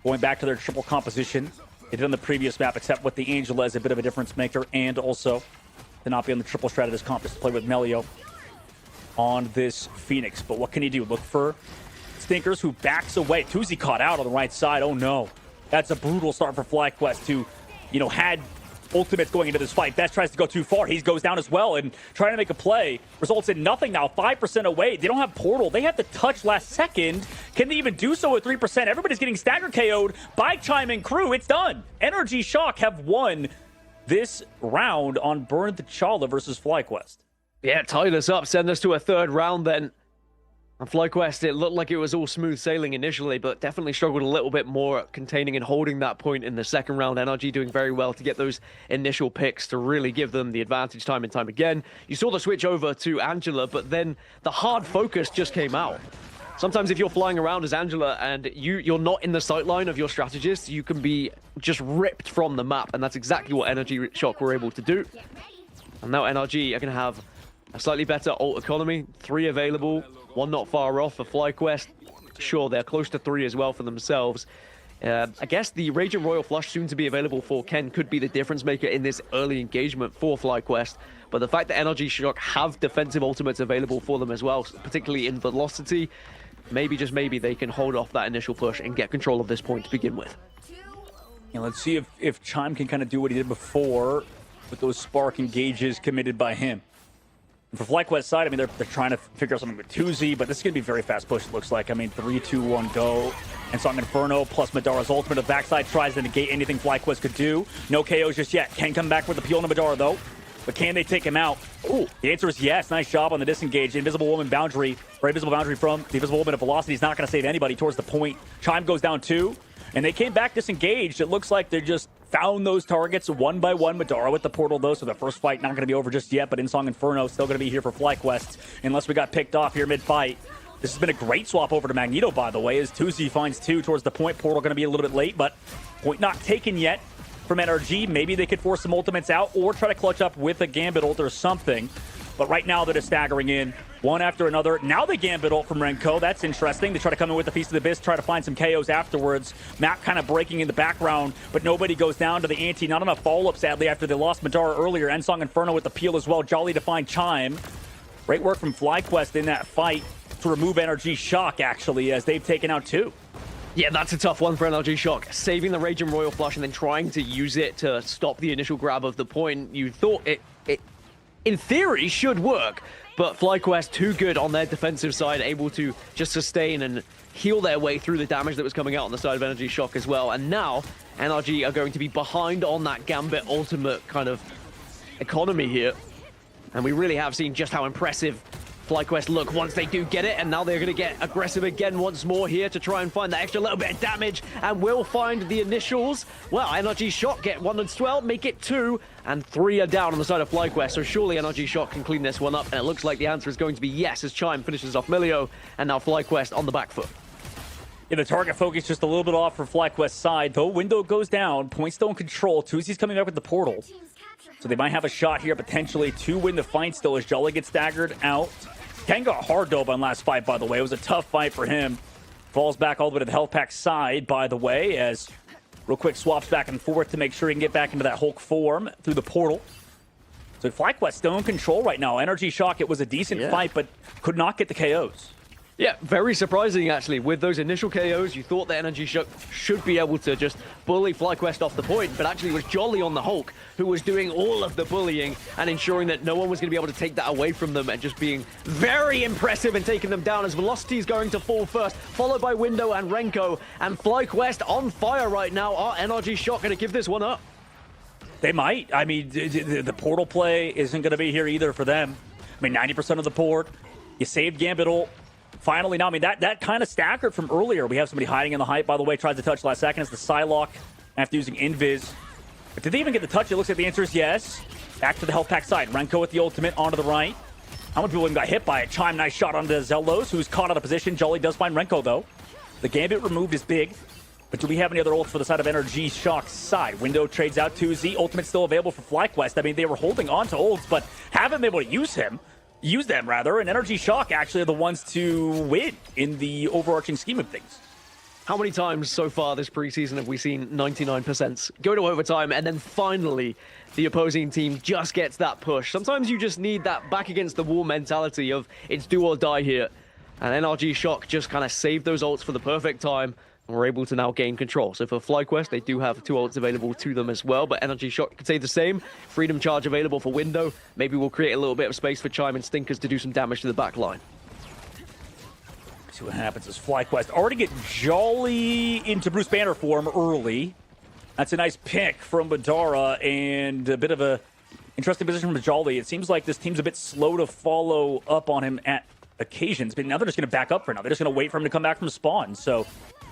going back to their triple composition. They did on the previous map, except with the Angela as a bit of a difference maker, and also to not be on the triple strat of this comp, just to play with Melio on this Phoenix. But what can he do? Look for Stinkers, who backs away. Tuzi caught out on the right side. Oh no. That's a brutal start for FlyQuest, who, had ultimates going into this fight. Best tries to go too far. He goes down as well, and trying to make a play results in nothing now. 5% away. They don't have Portal. They have to touch last second. Can they even do so at 3%? Everybody's getting stagger KO'd by Chime and crew. It's done. Energy Shock have won this round on Burn T'Challa versus FlyQuest. Yeah, tied us up. Send us to a third round then. On FlyQuest, it looked like it was all smooth sailing initially, but definitely struggled a little bit more at containing and holding that point in the second round. NRG doing very well to get those initial picks to really give them the advantage time and time again. You saw the switch over to Angela, but then the hard focus just came out. Sometimes if you're flying around as Angela and you're not in the sightline of your strategist, you can be just ripped from the map, and that's exactly what Energy Shock were able to do. And now NRG are going to have a slightly better ult economy, 3 available. 1 not far off for FlyQuest. Sure, they're close to 3 as well for themselves. I guess the Raging Royal Flush soon to be available for Ken could be the difference maker in this early engagement for FlyQuest. But the fact that Energy Shock have defensive ultimates available for them as well, particularly in Velocity, maybe, just maybe, they can hold off that initial push and get control of this point to begin with. Yeah, let's see if Chime can kind of do what he did before with those spark engages committed by him. For FlyQuest side, I mean, they're trying to figure out something with Tuzi, but this is going to be very fast push, it looks like. I mean, 3, 2, 1, go. And Song Inferno plus Madara's ultimate. The backside tries to negate anything FlyQuest could do. No KOs just yet. Can come back with the peel on Madara, though. But can they take him out? Ooh, the answer is yes. Nice job on the disengage. Invisible Woman boundary, or Invisible Boundary from the Invisible Woman of Velocity is not going to save anybody towards the point. Chime goes down 2. And they came back disengaged. It looks like they just found those targets one by one. Madara with the portal, though, so the first fight not going to be over just yet. But Insong Inferno still going to be here for FlyQuest, unless we got picked off here mid-fight. This has been a great swap over to Magneto, by the way, as Tuzi finds 2 towards the point. Portal going to be a little bit late, but point not taken yet from NRG. Maybe they could force some ultimates out or try to clutch up with a Gambit ult or something. But right now they're just staggering in one after another. Now the Gambit ult from Renko. That's interesting. They try to come in with a piece of the abyss, try to find some KOs afterwards. Map kind of breaking in the background, but nobody goes down to the ante. Not enough follow-up, sadly, after they lost Madara earlier. Ensong Inferno with the peel as well. Jolly to find Chime. Great work from FlyQuest in that fight to remove Energy Shock, actually, as they've taken out 2. Yeah, that's a tough one for Energy Shock. Saving the Raging Royal Flush and then trying to use it to stop the initial grab of the point. You thought it in theory, should work, but FlyQuest too good on their defensive side, able to just sustain and heal their way through the damage that was coming out on the side of Energy Shock as well. And now, NRG are going to be behind on that Gambit ultimate kind of economy here. And we really have seen just how impressive FlyQuest look once they do get it, and now they're going to get aggressive again once more here to try and find that extra little bit of damage, and will find the initials. Well, Energy Shock get 1 as well, make it 2, and 3 are down on the side of FlyQuest, so surely Energy Shock can clean this one up, and it looks like the answer is going to be yes, as Chime finishes off Milio, and now FlyQuest on the back foot. Yeah, the target focus just a little bit off for FlyQuest's side, though. Window goes down, point still in control. Tuzi's coming back with the portal, so they might have a shot here potentially to win the fight still as Jolly gets staggered out. Ken got hard dope on last fight, by the way. It was a tough fight for him. Falls back all the way to the health pack side, by the way, as real quick swaps back and forth to make sure he can get back into that Hulk form through the portal. So FlyQuest still in control right now. Energy Shock, it was a decent fight, but could not get the KOs. Yeah, very surprising, actually. With those initial KOs, you thought that Energy Shock should be able to just bully FlyQuest off the point, but actually it was Jolly on the Hulk who was doing all of the bullying and ensuring that no one was going to be able to take that away from them, and just being very impressive and taking them down as Velocity is going to fall first, followed by Window and Renko, and FlyQuest on fire right now. Are Energy Shock going to give this one up? They might. I mean, the portal play isn't going to be here either for them. I mean, 90% of the port. You saved Gambit ult. Finally, now, I mean, that kind of staggered from earlier. We have somebody hiding in the height, by the way, tries to touch last second. It's the Psylocke after using Invis. But did they even get the touch? It looks like the answer is yes. Back to the health pack side. Renko with the ultimate onto the right. How many people even got hit by it? Chime, nice shot onto Zellos, who's caught out of position. Jolly does find Renko, though. The Gambit removed is big. But do we have any other ults for the side of Energy Shock's side? Window trades out to Z. Ultimate still available for FlyQuest. I mean, they were holding on to ults, but haven't been able to use them, and Energy Shock actually are the ones to win in the overarching scheme of things. How many times so far this preseason have we seen 99% go to overtime and then finally the opposing team just gets that push? Sometimes you just need that back against the wall mentality of it's do or die here. And NRG Shock just kind of saved those ults for the perfect time and were able to now gain control. So for FlyQuest, they do have 2 ults available to them as well, but NRG Shock could say the same. Freedom Charge available for Window. Maybe we'll create a little bit of space for Chime and Stinkers to do some damage to the back line. See what happens as FlyQuest already get Jolly into Bruce Banner form early. That's a nice pick from Badara and a bit of a interesting position from Jolly. It seems like this team's a bit slow to follow up on him at occasions, but now they're just going to back up for now. They're just going to wait for him to come back from spawn. So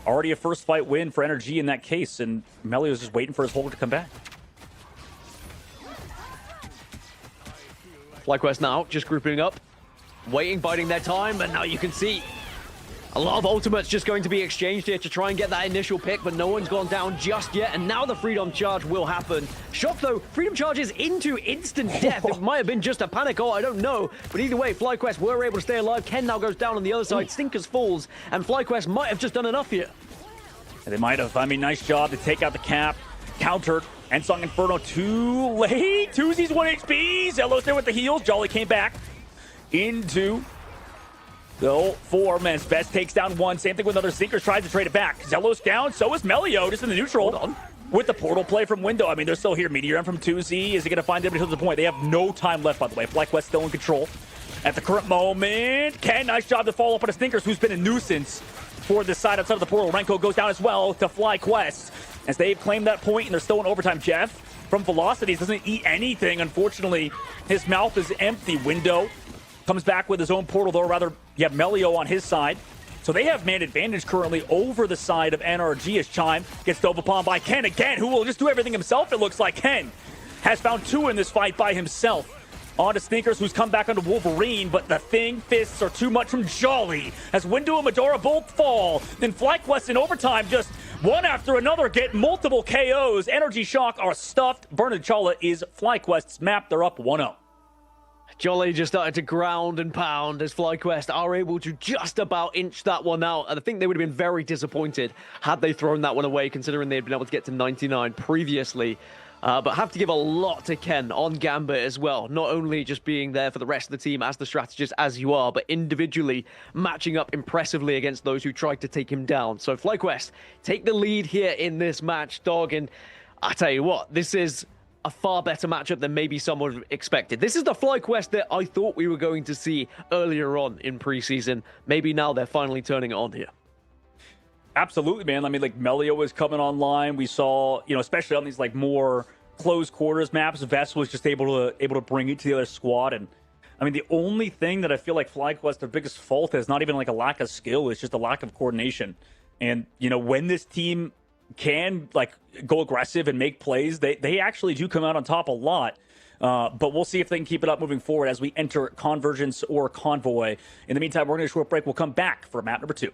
already a first fight win for NRG in that case, and Melio's just waiting for his hold to come back. FlyQuest now just grouping up, waiting, biding their time, but now you can see a lot of ultimates just going to be exchanged here to try and get that initial pick, but no one's gone down just yet, and now the Freedom Charge will happen. Shock, though, Freedom Charge is into instant death. It might have been just a panic ult, I don't know, but either way, FlyQuest were able to stay alive. Ken now goes down on the other side, Stinkers falls, and FlyQuest might have just done enough here. They might have. I mean, nice job to take out the cap, countered, and Song Inferno too late. Tuzi's 1 HP, Zelos there with the heals. Jolly came back into the 4 minutes. Best takes down 1. Same thing with another Stinkers. Tries to trade it back. Zelos down. So is Melio. Just in the neutral. With the portal play from Window. I mean, they're still here. Meteor M from 2Z. Is he going to find them until the point? They have no time left, by the way. FlyQuest still in control. At the current moment, Ken, nice job to follow up on the Stinkers, who's been a nuisance for this side outside of the portal. Renko goes down as well to FlyQuest as they've claimed that point, and they're still in overtime. Jeff from Velocities doesn't eat anything. Unfortunately, his mouth is empty. Window comes back with his own portal, though, rather, you have Melio on his side. So they have man advantage currently over the side of NRG as Chime gets dove upon by Ken again, who will just do everything himself, it looks like. Ken has found 2 in this fight by himself. On to Stinkers, who's come back onto Wolverine, but the Thing fists are too much from Jolly as Window and Medora both fall. Then FlyQuest in overtime, just one after another, get multiple KOs. NRG Shock are stuffed. Bernachala is FlyQuest's map. They're up 1-0. Jolly just started to ground and pound as FlyQuest are able to just about inch that one out. And I think they would have been very disappointed had they thrown that one away, considering they'd been able to get to 99 previously. But have to give a lot to Ken on Gambit as well. Not only just being there for the rest of the team as the strategist as you are, but individually matching up impressively against those who tried to take him down. So FlyQuest take the lead here in this match, Dog. And I tell you what, this is a far better matchup than maybe someone expected. This is the FlyQuest that I thought we were going to see earlier on in preseason. Maybe now they're finally turning it on here. Absolutely, man. I mean, like, Melio was coming online. We saw, you know, especially on these like more close quarters maps, Vest was just able to bring it to the other squad. And I mean, the only thing that I feel like FlyQuest, their biggest fault is not even like a lack of skill, it's just a lack of coordination. And, you know, when this team can like go aggressive and make plays, they actually do come out on top a lot. But we'll see if they can keep it up moving forward as we enter Convergence or Convoy. In the meantime, we're going to a short break. We'll come back for map number 2.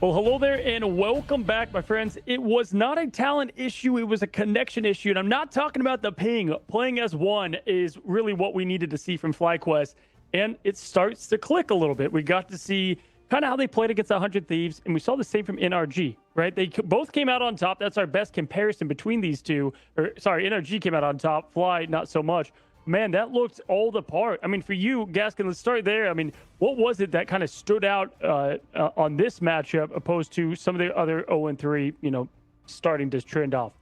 Well, hello there and welcome back, my friends. It was not a talent issue. It was a connection issue. And I'm not talking about the ping. Playing as one is really what we needed to see from FlyQuest. And it starts to click a little bit. We got to see kind of how they played against 100 Thieves. And we saw the same from NRG, right? They both came out on top. That's our best comparison between these two. Or sorry, NRG came out on top. Fly, not so much. Man, that looked all the part. I mean, for you, Gaskin, let's start there. I mean, what was it that kind of stood out on this matchup opposed to some of the other 0-3, starting to trend off?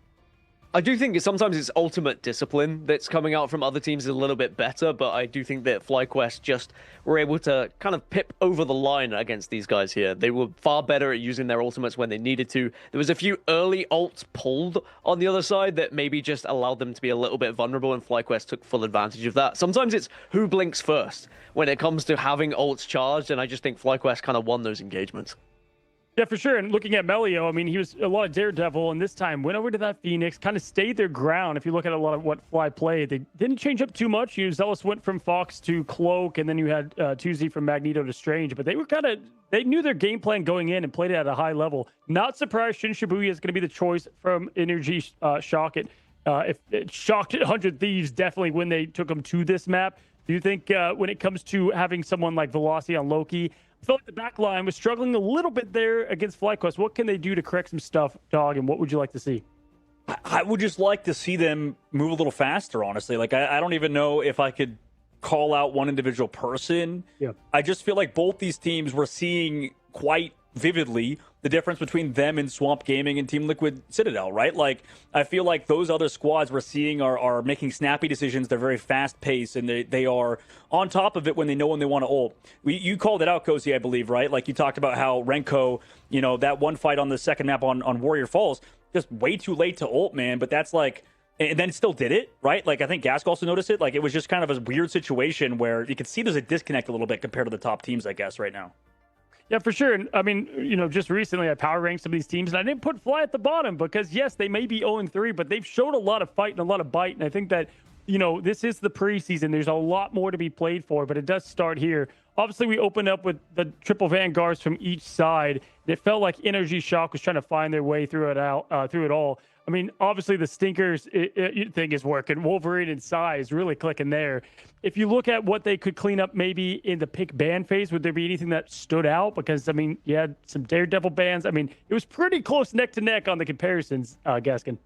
I do think sometimes it's ultimate discipline that's coming out from other teams is a little bit better, but I do think that FlyQuest just were able to kind of pip over the line against these guys here. They were far better at using their ultimates when they needed to. There was a few early ults pulled on the other side that maybe just allowed them to be a little bit vulnerable, and FlyQuest took full advantage of that. Sometimes it's who blinks first when it comes to having ults charged, and I just think FlyQuest kind of won those engagements. Yeah, for sure. And looking at Melio, I mean, he was a lot of Daredevil, and this time went over to that Phoenix, kind of stayed their ground. If you look at a lot of what Fly played, they didn't change up too much. Zealous went from Fox to Cloak, and then you had 2Z from Magneto to Strange. But they knew their game plan going in and played it at a high level. Not surprised Shin Shibuya is going to be the choice from Energy Shock it. If it shocked 100 Thieves definitely when they took them to this map. Do you think when it comes to having someone like Velocity on Loki, I felt like the back line was struggling a little bit there against FlyQuest. What can they do to correct some stuff, Dog, and what would you like to see? I would just like to see them move a little faster, honestly. Like, I don't even know if I could call out one individual person. Yeah. I just feel like both these teams were seeing quite vividly the difference between them and Swamp Gaming and Team Liquid Citadel, right? Like, I feel like those other squads we're seeing are making snappy decisions. They're very fast-paced, and they are on top of it when they know when they want to ult. You called it out, Cozy, I believe, right? Like, you talked about how Renko, that one fight on the second map on Warrior Falls, just way too late to ult, man. But that's like... And then still did it, right? Like, I think Gask also noticed it. Like, it was just kind of a weird situation where you could see there's a disconnect a little bit compared to the top teams, I guess, right now. Yeah, for sure. And I mean, just recently I power ranked some of these teams, and I didn't put Fly at the bottom because, yes, they may be 0-3, but they've showed a lot of fight and a lot of bite. And I think that, this is the preseason. There's a lot more to be played for, but it does start here. Obviously, we opened up with the triple vanguards from each side. It felt like Energy Shock was trying to find their way through it all. I mean, obviously the Stinkers thing is working. Wolverine and Psy is really clicking there. If you look at what they could clean up maybe in the pick ban phase, would there be anything that stood out? Because, I mean, you had some Daredevil bans. I mean, it was pretty close neck to neck on the comparisons, Gaskin.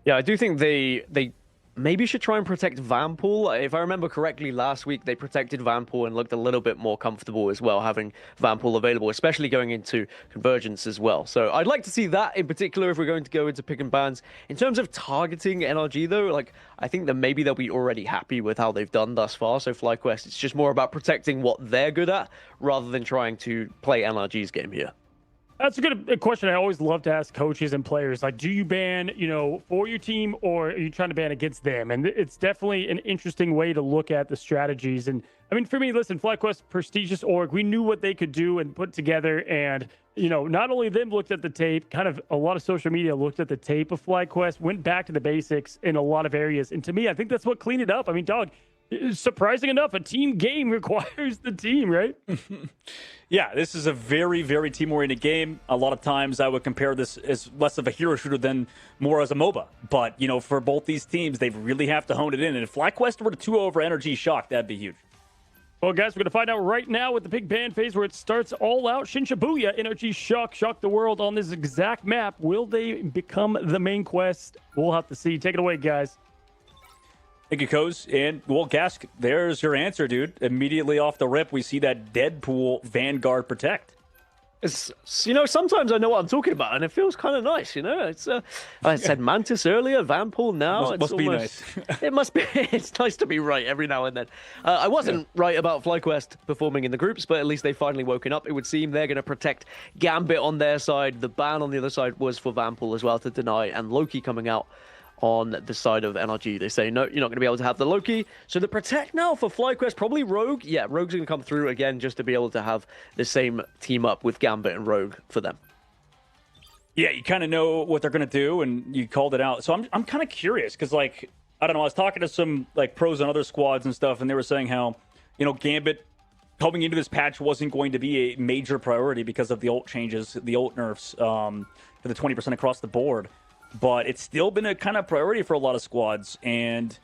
Yeah, I do think they maybe should try and protect Vanpool. If I remember correctly, last week they protected Vanpool and looked a little bit more comfortable as well, having Vanpool available, especially going into Convergence as well. So I'd like to see that in particular if we're going to go into pick and bans. In terms of targeting NRG though, like, I think that maybe they'll be already happy with how they've done thus far. So FlyQuest, it's just more about protecting what they're good at rather than trying to play NRG's game here. That's a good question. I always love to ask coaches and players, like, do you ban, for your team, or are you trying to ban against them? And it's definitely an interesting way to look at the strategies. And I mean, for me, listen, FlyQuest, prestigious org, we knew what they could do and put together. And, not only them looked at the tape, kind of a lot of social media looked at the tape of FlyQuest, went back to the basics in a lot of areas. And to me, I think that's what cleaned it up. I mean, Dog, surprising enough, a team game requires the team, right? Yeah, this is a very, very team-oriented game. A lot of times I would compare this as less of a hero shooter than more as a MOBA. But, for both these teams, they really have to hone it in. And if FlyQuest were to 2-0 over Energy Shock, that'd be huge. Well, guys, we're going to find out right now with the big ban phase where it starts all out. Shin Shibuya, Energy Shock, shock the world on this exact map. Will they become the main quest? We'll have to see. Take it away, guys. Thank you, Coz. And, well, Gask, there's your answer, dude. Immediately off the rip, we see that Deadpool Vanguard Protect. It's, sometimes I know what I'm talking about, and it feels kind of nice, It's, I said Mantis earlier, Vanpool now. Must be nice. It must be. It's nice to be right every now and then. I wasn't right about FlyQuest performing in the groups, but at least they've finally woken up. It would seem they're going to protect Gambit on their side. The ban on the other side was for Vanpool as well to deny, and Loki coming out on the side of NRG. They say, no, you're not going to be able to have the Loki. So the protect now for FlyQuest, probably Rogue. Yeah, Rogue's going to come through again just to be able to have the same team up with Gambit and Rogue for them. Yeah, you kind of know what they're going to do, and you called it out. So I'm kind of curious because, like, I don't know, I was talking to some, like, pros on other squads and stuff, and they were saying how, Gambit coming into this patch wasn't going to be a major priority because of the ult changes, the ult nerfs for the 20% across the board. But it's still been a kind of priority for a lot of squads, and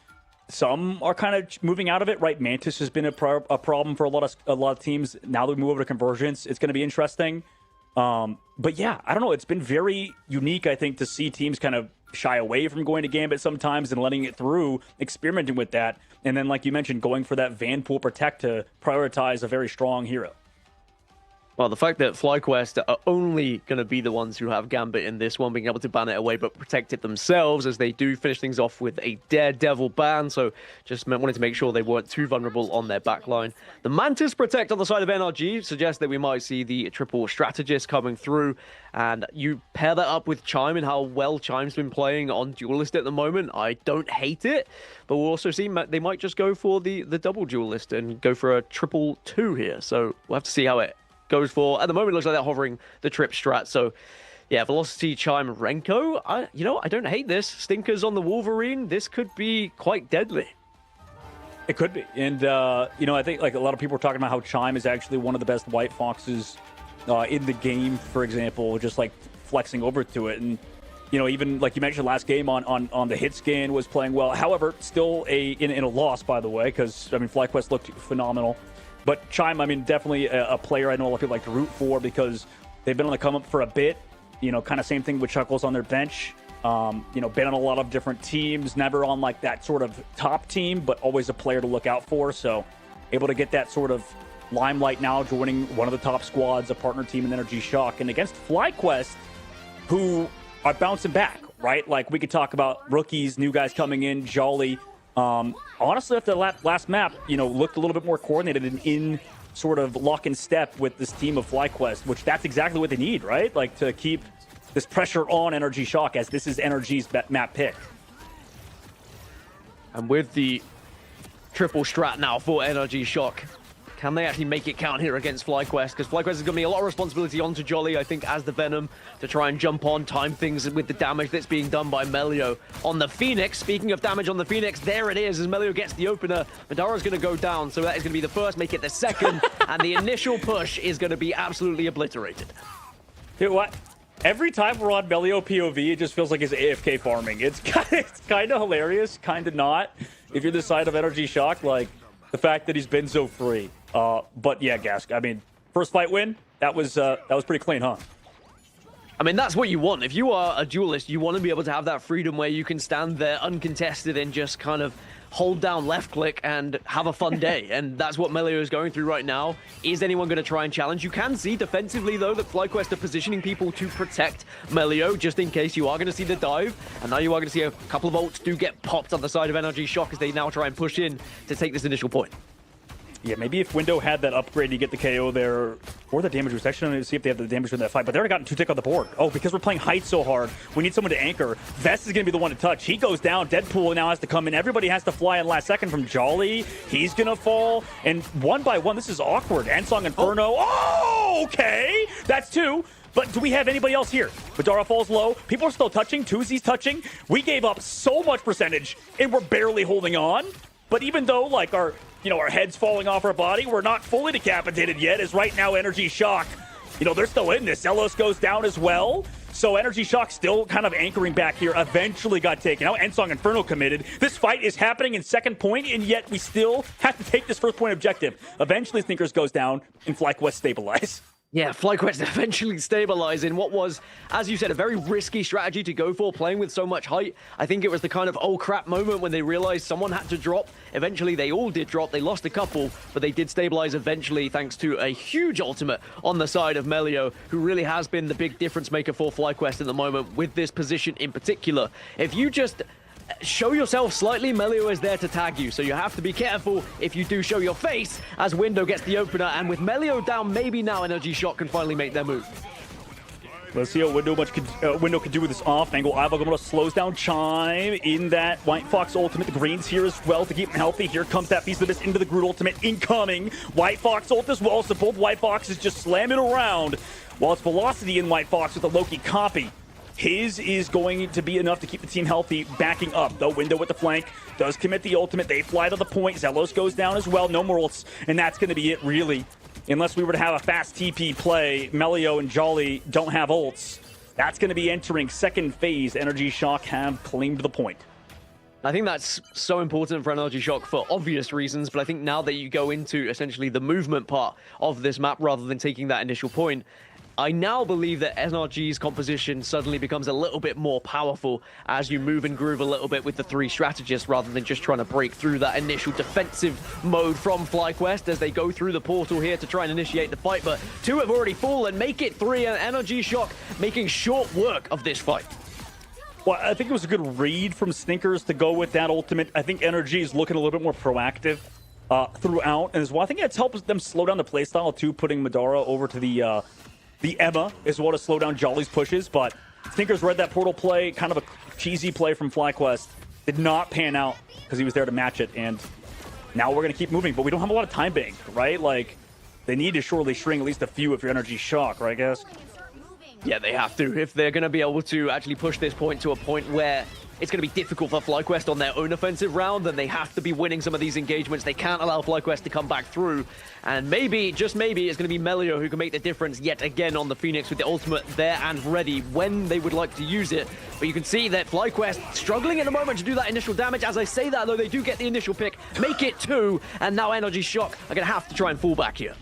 some are kind of moving out of it, right? Mantis has been a problem for a lot of teams. Now that we move over to Convergence, it's going to be interesting. But yeah, I don't know. It's been very unique, I think, to see teams kind of shy away from going to Gambit sometimes and letting it through, experimenting with that. And then, like you mentioned, going for that Vanpool Protect to prioritize a very strong hero. Well, the fact that FlyQuest are only going to be the ones who have Gambit in this one, being able to ban it away but protect it themselves, as they do finish things off with a Daredevil ban. So just wanted to make sure they weren't too vulnerable on their backline. The Mantis Protect on the side of NRG suggests that we might see the triple strategist coming through. And you pair that up with Chime and how well Chime's been playing on Duelist at the moment. I don't hate it, but we'll also see they might just go for the double Duelist and go for a 2-2 here. So we'll have to see how it goes for. At the moment, it looks like they're hovering the trip strat. So, yeah, Velocity, Chime, Renko. I don't hate this. Stinkers on the Wolverine. This could be quite deadly. It could be. And, I think like a lot of people are talking about how Chime is actually one of the best White Foxes in the game, for example, just like flexing over to it. And, even like you mentioned last game on the hit scan was playing well. However, still in a loss, by the way, because, FlyQuest looked phenomenal. But Chime, definitely a player I know a lot of people like to root for because they've been on the come up for a bit. Kind of same thing with Chuckles on their bench. Been on a lot of different teams, never on like that sort of top team, but always a player to look out for. So able to get that sort of limelight now, joining one of the top squads, a partner team in Energy Shock, and against FlyQuest, who are bouncing back, right? Like we could talk about rookies, new guys coming in, Jolly. Honestly, after the last map, looked a little bit more coordinated and in sort of lock and step with this team of FlyQuest, which that's exactly what they need, right? Like to keep this pressure on Energy Shock, as this is Energy's map pick. And with the triple strat now for Energy Shock, can they actually make it count here against FlyQuest? Because FlyQuest is going to be a lot of responsibility onto Jolly, I think, as the Venom, to try and jump on, time things with the damage that's being done by Melio on the Phoenix. Speaking of damage on the Phoenix, there it is as Melio gets the opener. Madara's going to go down, so that is going to be the first, make it the second, and the initial push is going to be absolutely obliterated. You know what? Every time we're on Melio POV, it just feels like he's AFK farming. It's kind of hilarious, kind of not. If you're the side of Energy Shock, like the fact that he's been so free. But yeah, Gask, first fight win, that was pretty clean, huh? That's what you want. If you are a duelist, you want to be able to have that freedom where you can stand there uncontested and just kind of hold down left click and have a fun day. And that's what Melio is going through right now. Is anyone going to try and challenge? You can see defensively, though, that FlyQuest are positioning people to protect Melio, just in case you are going to see the dive. And now you are going to see a couple of ults do get popped on the side of Energy Shock as they now try and push in to take this initial point. Yeah, maybe if Window had that upgrade, you get the KO there, or the damage boost. Actually, I don't need to see if they have the damage in that fight, but they already gotten 2 tick on the board. Oh, because we're playing height so hard, we need someone to anchor. Vest is going to be the one to touch. He goes down. Deadpool now has to come in. Everybody has to fly in last second from Jolly. He's going to fall. And one by one, this is awkward. Ansong Inferno. Oh, okay. That's 2. But do we have anybody else here? Madara falls low. People are still touching. Tuzi's touching. We gave up so much percentage, and we're barely holding on. But even though, like, our head's falling off our body, we're not fully decapitated yet, as right now Energy Shock, they're still in this. Zelos goes down as well. So Energy Shock still kind of anchoring back here. Eventually got taken out. Ensong Inferno committed. This fight is happening in second point, and yet we still have to take this first point objective. Eventually Sninkers goes down, and FlyQuest stabilize. Yeah, FlyQuest eventually stabilize in what was, as you said, a very risky strategy to go for, playing with so much height. I think it was the kind of oh crap moment when they realized someone had to drop. Eventually, they all did drop. They lost a couple, but they did stabilize eventually thanks to a huge ultimate on the side of Melio, who really has been the big difference maker for FlyQuest at the moment with this position in particular. If you just show yourself slightly, Melio is there to tag you, so you have to be careful if you do show your face as Window gets the opener, and with Melio down, maybe now Energy Shock can finally make their move. Let's see what Window can do with this off angle. Ivalgamora slows down Chime in that White Fox ultimate. The Green's here as well to keep him healthy. Here comes that piece of this into the Groot ultimate incoming. White Fox ult as well, so both White Foxes just slamming around. While it's Velocity in White Fox with a Loki copy. His is going to be enough to keep the team healthy, backing up. Though Window with the flank does commit the ultimate. They fly to the point. Zelos goes down as well. No more ults, and that's going to be it, really. Unless we were to have a fast TP play, Melio and Jolly don't have ults. That's going to be entering second phase. Energy Shock have claimed the point. I think that's so important for Energy Shock for obvious reasons, but I think now that you go into essentially the movement part of this map rather than taking that initial point, I now believe that NRG's composition suddenly becomes a little bit more powerful as you move and groove a little bit with the three strategists rather than just trying to break through that initial defensive mode from FlyQuest as they go through the portal here to try and initiate the fight. But two have already fallen, make it three, and Energy Shock making short work of this fight. Well, I think it was a good read from Stinkers to go with that ultimate. I think Energy is looking a little bit more proactive throughout, and as well, I think it's helped them slow down the playstyle too, putting Madara over to the Emma as well to slow down Jolly's pushes. But Stinkers read that portal play, kind of a cheesy play from FlyQuest. Did not pan out because he was there to match it, and now we're going to keep moving, but we don't have a lot of time bank, right? Like, they need to surely string at least a few if you're Energy Shock, right, guys? Yeah, they have to. If they're going to be able to actually push this point to a point where it's going to be difficult for FlyQuest on their own offensive round, then they have to be winning some of these engagements. They can't allow FlyQuest to come back through. And maybe, just maybe, it's going to be Melio who can make the difference yet again on the Phoenix with the ultimate there and ready when they would like to use it. But you can see that FlyQuest struggling at the moment to do that initial damage. As I say that, though, they do get the initial pick, make it 2, and now Energy Shock are going to have to try and fall back here.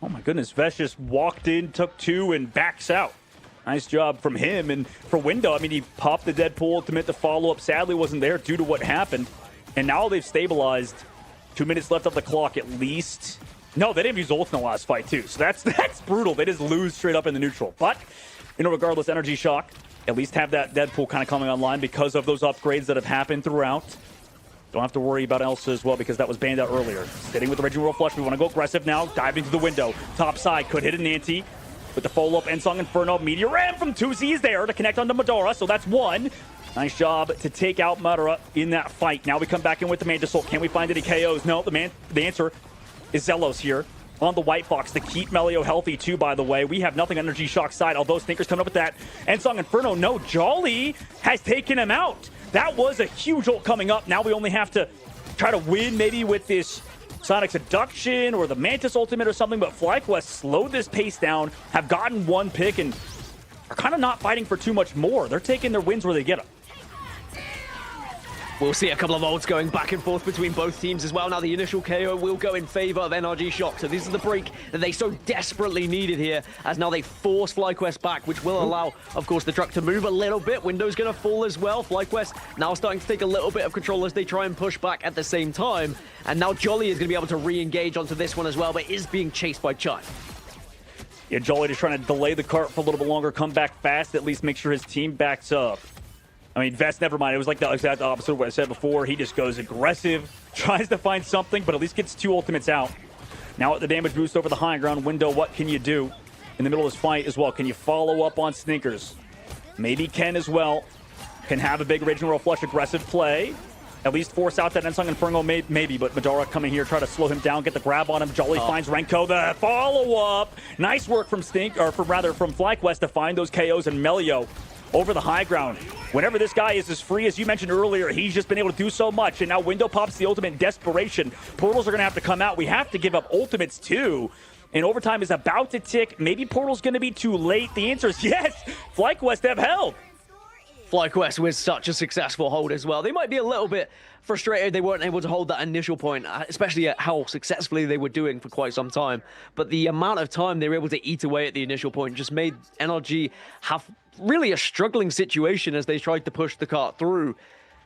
Oh my goodness, Vesh just walked in, took 2, and backs out. Nice job from him. And for Window, I mean, he popped the Deadpool ultimate. The follow-up sadly wasn't there due to what happened. And now they've stabilized. 2 minutes left on the clock at least. No, they didn't use ult in the last fight too. So that's brutal. They just lose straight up in the neutral. But, regardless, Energy Shock at least have that Deadpool kind of coming online because of those upgrades that have happened throughout. Don't have to worry about Elsa as well because that was banned out earlier. Sitting with the Raging Royal Flush. We want to go aggressive now. Dive into the window. Top side. Could hit an anti. With the follow-up, Ensong Inferno, Meteor Ram from 2Z is there to connect onto Madara, so that's 1. Nice job to take out Madara in that fight. Now we come back in with the Mantis Soul. Can we find any KOs? No, the answer is Zelos here on the White Fox to keep Melio healthy too, by the way. We have nothing on Energy Shock side, although Stinker's coming up with that. Ensong Inferno, no, Jolly has taken him out. That was a huge ult coming up. Now we only have to try to win maybe with this Sonic Seduction or the Mantis Ultimate or something, but FlyQuest slowed this pace down, have gotten 1 pick, and are kind of not fighting for too much more. They're taking their wins where they get them. We'll see a couple of ults going back and forth between both teams as well. Now the initial KO will go in favor of NRG Shock. So this is the break that they so desperately needed here, as now they force FlyQuest back, which will allow, of course, the truck to move a little bit. Window's going to fall as well. FlyQuest now starting to take a little bit of control as they try and push back at the same time. And now Jolly is going to be able to re-engage onto this one as well, but is being chased by Chai. Yeah, Jolly just trying to delay the cart for a little bit longer, come back fast, at least make sure his team backs up. I mean, Vest, never mind. It was like the exact opposite of what I said before. He just goes aggressive, tries to find something, but at least gets 2 ultimates out. Now with the damage boost over the high ground, Window, what can you do in the middle of this fight as well? Can you follow up on Sninkers? Maybe Ken as well can have a big Raging Royal Flush aggressive play. At least force out that Ensong Inferno, maybe, but Madara coming here, try to slow him down, get the grab on him. Jolly finds Renko, the follow-up. Nice work from from FlyQuest to find those KOs, and Melio over the high ground. Whenever this guy is as free as you mentioned earlier, he's just been able to do so much, and now Window pops the ultimate in desperation. Portals are going to have to come out. We have to give up ultimates too. And overtime is about to tick. Maybe Portal's going to be too late. The answer is yes. FlyQuest have held. FlyQuest with such a successful hold as well. They might be a little bit frustrated they weren't able to hold that initial point, especially at how successfully they were doing for quite some time. But the amount of time they were able to eat away at the initial point just made NRG have really a struggling situation as they tried to push the cart through.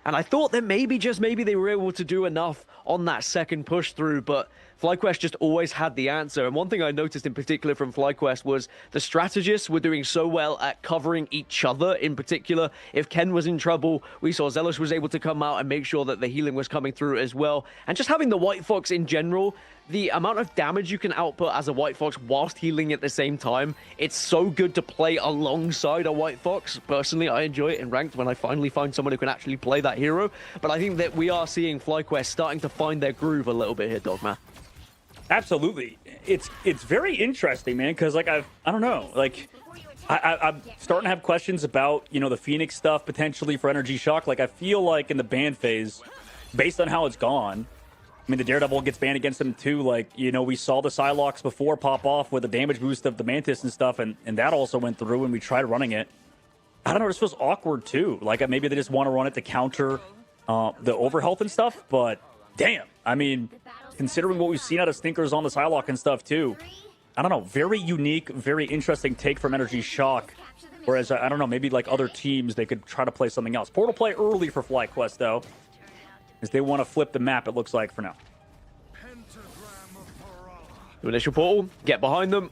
And I thought that maybe, just maybe, they were able to do enough on that second push through, but FlyQuest just always had the answer. And one thing I noticed in particular from FlyQuest was the strategists were doing so well at covering each other in particular. If Ken was in trouble, we saw Zealous was able to come out and make sure that the healing was coming through as well. And just having the White Fox in general, the amount of damage you can output as a White Fox whilst healing at the same time, it's so good to play alongside a White Fox. Personally, I enjoy it in ranked when I finally find someone who can actually play that hero. But I think that we are seeing FlyQuest starting to find their groove a little bit here, Dogma. Absolutely. It's very interesting, man, because like I don't know, like I'm starting to have questions about, the Phoenix stuff potentially for Energy Shock. Like, I feel like in the ban phase, based on how it's gone, I mean, the Daredevil gets banned against them too. Like, we saw the Psylocks before pop off with the damage boost of the Mantis and stuff, and that also went through when we tried running it. I don't know, it just feels awkward too. Like, maybe they just want to run it to counter the overhealth and stuff, but damn. I mean, considering what we've seen out of Stinkers on the Psylocke and stuff too, I don't know, very unique, very interesting take from Energy Shock. Whereas, I don't know, maybe like other teams, they could try to play something else. Portal play early for FlyQuest, though, as they want to flip the map, it looks like, for now. Initial portal, get behind them.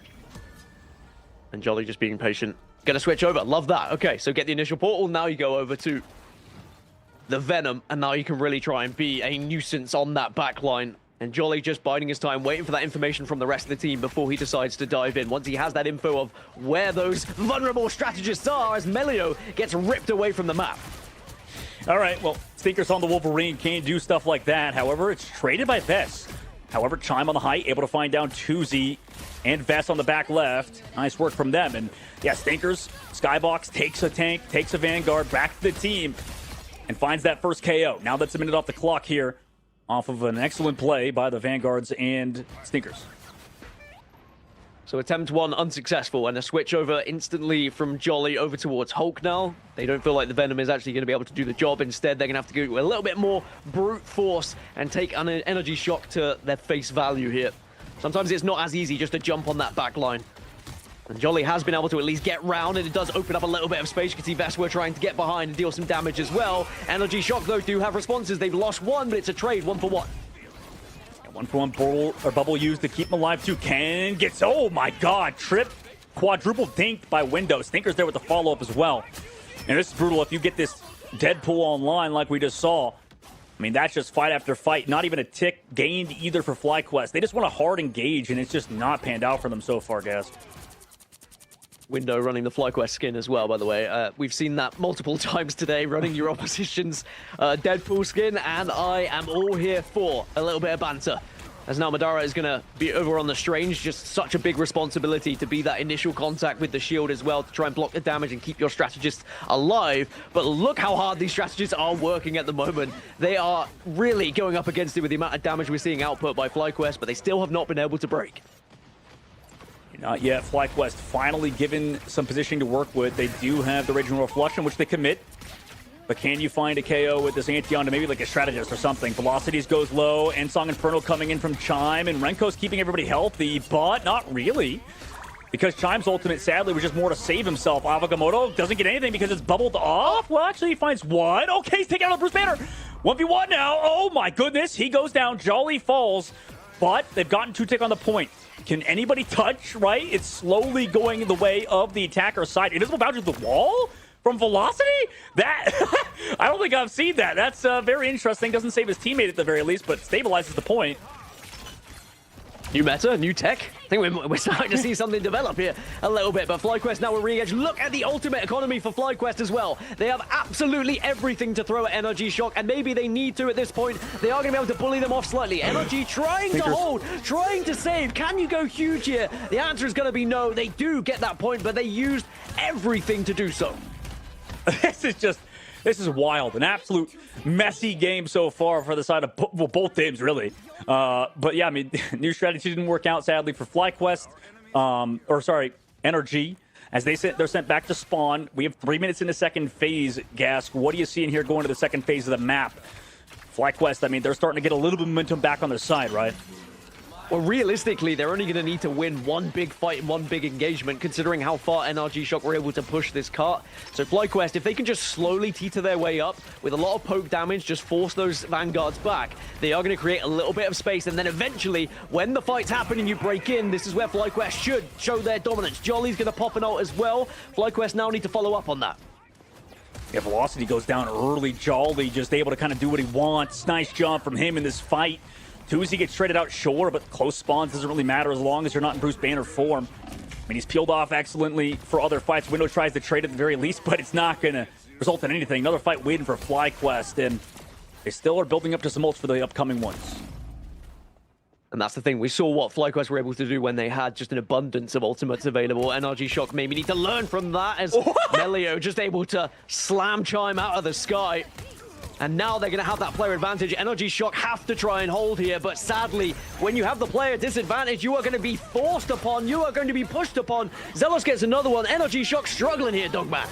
And Jolly just being patient. Gonna switch over, love that. Okay, so get the initial portal, now you go over to the Venom, and now you can really try and be a nuisance on that back line. And Jolly just biding his time, waiting for that information from the rest of the team before he decides to dive in. Once he has that info of where those vulnerable strategists are, as Melio gets ripped away from the map. All right, well, Stinkers on the Wolverine can't do stuff like that. However, it's traded by Vess. However, Chime on the height, able to find down Tuzi and Vess on the back left. Nice work from them. And yeah, Stinkers, Skybox takes a tank, takes a Vanguard, back to the team, and finds that first KO. Now that's a minute off the clock here, off of an excellent play by the Vanguards and Stinkers. So attempt 1 unsuccessful, and a switch over instantly from Jolly over towards Hulk now. They don't feel like the Venom is actually going to be able to do the job. Instead, they're going to have to go a little bit more brute force and take an energy shock to their face value here. Sometimes it's not as easy just to jump on that back line. And Jolly has been able to at least get round, and it does open up a little bit of space. You can see Vesper trying to get behind and deal some damage as well. Energy Shock, though, do have responses. They've lost one, but it's a trade, 1-for-1. 1-for-1 portal or bubble used to keep him alive too. Ken gets, oh my god, quadruple dinked by Windows. Stinkers there with the follow-up as well. And this is brutal. If you get this Deadpool online like we just saw, I mean, that's just fight after fight. Not even a tick gained either for FlyQuest. They just want a hard engage, and it's just not panned out for them so far, guys. Window running the FlyQuest skin as well, by the way. We've seen that multiple times today, running your opposition's Deadpool skin, and I am all here for a little bit of banter. As now Madara is going to be over on the Strange, just such a big responsibility to be that initial contact with the shield as well, to try and block the damage and keep your strategists alive. But look how hard these strategists are working at the moment. They are really going up against it with the amount of damage we're seeing output by FlyQuest, but they still have not been able to break. Not yet. FlyQuest finally given some positioning to work with. They do have the Raging Reflection, which they commit. But can you find a KO with this Antion to maybe like a strategist or something? Velocities goes low. Ensong Inferno coming in from Chime. And Renko's keeping everybody healthy, but not really. Because Chime's ultimate, sadly, was just more to save himself. Avagamoto doesn't get anything because it's bubbled off. Well, actually, he finds one. Okay, he's taking out the Bruce Banner. 1v1 now. Oh, my goodness. He goes down. Jolly falls. But they've gotten 2-tick on the point. Can anybody touch, right? It's slowly going the way of the attacker side. Invisible Bounce to the wall from Velocity? That, I don't think I've seen that. That's very interesting. Doesn't save his teammate at the very least, but stabilizes the point. New meta, new tech. I think we're starting to see something develop here a little bit, but FlyQuest now will re-engage. Look at the ultimate economy for FlyQuest as well. They have absolutely everything to throw at Energy Shock, and maybe they need to at this point. They are going to be able to bully them off slightly. Energy trying to hold, trying to save. Can you go huge here? The answer is going to be no. They do get that point, but they used everything to do so. This is wild. An absolute messy game so far for the side of both teams, really. But yeah, I mean, new strategy didn't work out, sadly, for FlyQuest. Energy. As they're sent back to spawn. We have 3 minutes in the second phase, Gask. What are you seeing here going to the second phase of the map? FlyQuest, I mean, they're starting to get a little bit of momentum back on their side, right? Well, realistically, they're only going to need to win one big fight and one big engagement, considering how far NRG Shock were able to push this cart. So FlyQuest, if they can just slowly teeter their way up with a lot of poke damage, just force those Vanguards back, they are going to create a little bit of space. And then eventually, when the fight's happening, you break in. This is where FlyQuest should show their dominance. Jolly's going to pop an ult as well. FlyQuest now need to follow up on that. Yeah, Velocity goes down early. Jolly just able to kind of do what he wants. Nice jump from him in this fight. Tuzi gets traded out, sure, but close spawns doesn't really matter as long as you're not in Bruce Banner form. I mean, he's peeled off excellently for other fights. Window tries to trade at the very least, but it's not going to result in anything. Another fight waiting for FlyQuest, and they still are building up to some ults for the upcoming ones. And that's the thing. We saw what FlyQuest were able to do when they had just an abundance of ultimates available. NRG Shock maybe need to learn from that, as Melio just able to slam Chime out of the sky. And now they're going to have that player advantage. NRG Shock have to try and hold here, but sadly, when you have the player disadvantage, you are going to be forced upon, you are going to be pushed upon. Zealous gets another one. NRG Shock struggling here, Dogman.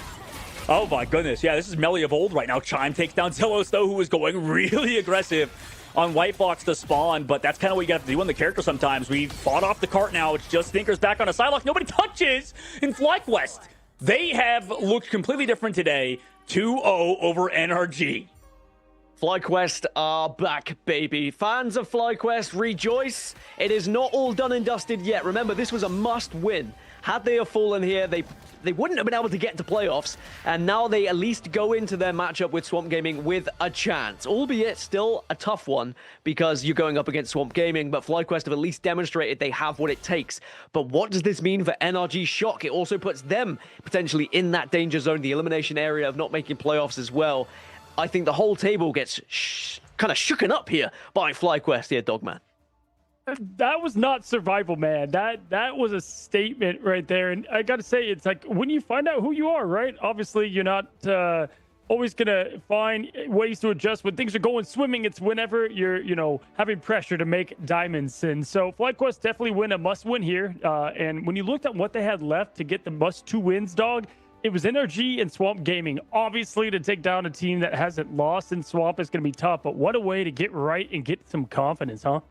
Oh my goodness, yeah, this is Melly of old right now. Chime takes down Zelos, though, who is going really aggressive on White Fox to spawn, but that's kind of what you got to do on the character sometimes. We fought off the cart now. It's just Thinkers back on a Psylocke. Nobody touches in FlyQuest. They have looked completely different today. 2-0 over NRG. FlyQuest are back, baby. Fans of FlyQuest, rejoice. It is not all done and dusted yet. Remember, this was a must-win. Had they have fallen here, they wouldn't have been able to get into playoffs, and now they at least go into their matchup with Swamp Gaming with a chance, albeit still a tough one because you're going up against Swamp Gaming, but FlyQuest have at least demonstrated they have what it takes. But what does this mean for NRG Shock? It also puts them potentially in that danger zone, the elimination area of not making playoffs as well. I think the whole table gets kind of shooken up here by FlyQuest here, Dogman. That was not survival, man. That was a statement right there. And I got to say, it's like when you find out who you are, right? Obviously, you're not always going to find ways to adjust when things are going swimming. It's whenever you're, having pressure to make diamonds. And so FlyQuest definitely win a must win here. And when you looked at what they had left to get the must 2 wins, dog, it was NRG and Swamp Gaming. Obviously, to take down a team that hasn't lost in Swamp is going to be tough. But what a way to get right and get some confidence, huh?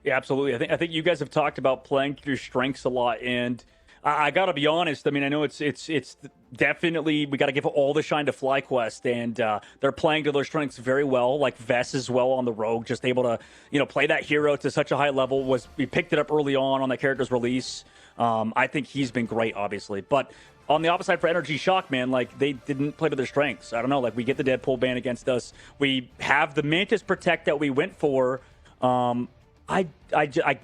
Yeah, absolutely. I think you guys have talked about playing to your strengths a lot, and I got to be honest. I mean, I know it's definitely we got to give all the shine to FlyQuest, and they're playing to their strengths very well. Like Vess as well on the Rogue, just able to play that hero to such a high level. We picked it up early on that character's release. I think he's been great, obviously, but on the opposite for NRG Shock, man, like they didn't play to their strengths. I don't know, like we get the Deadpool ban against us. We have the Mantis Protect that we went for. I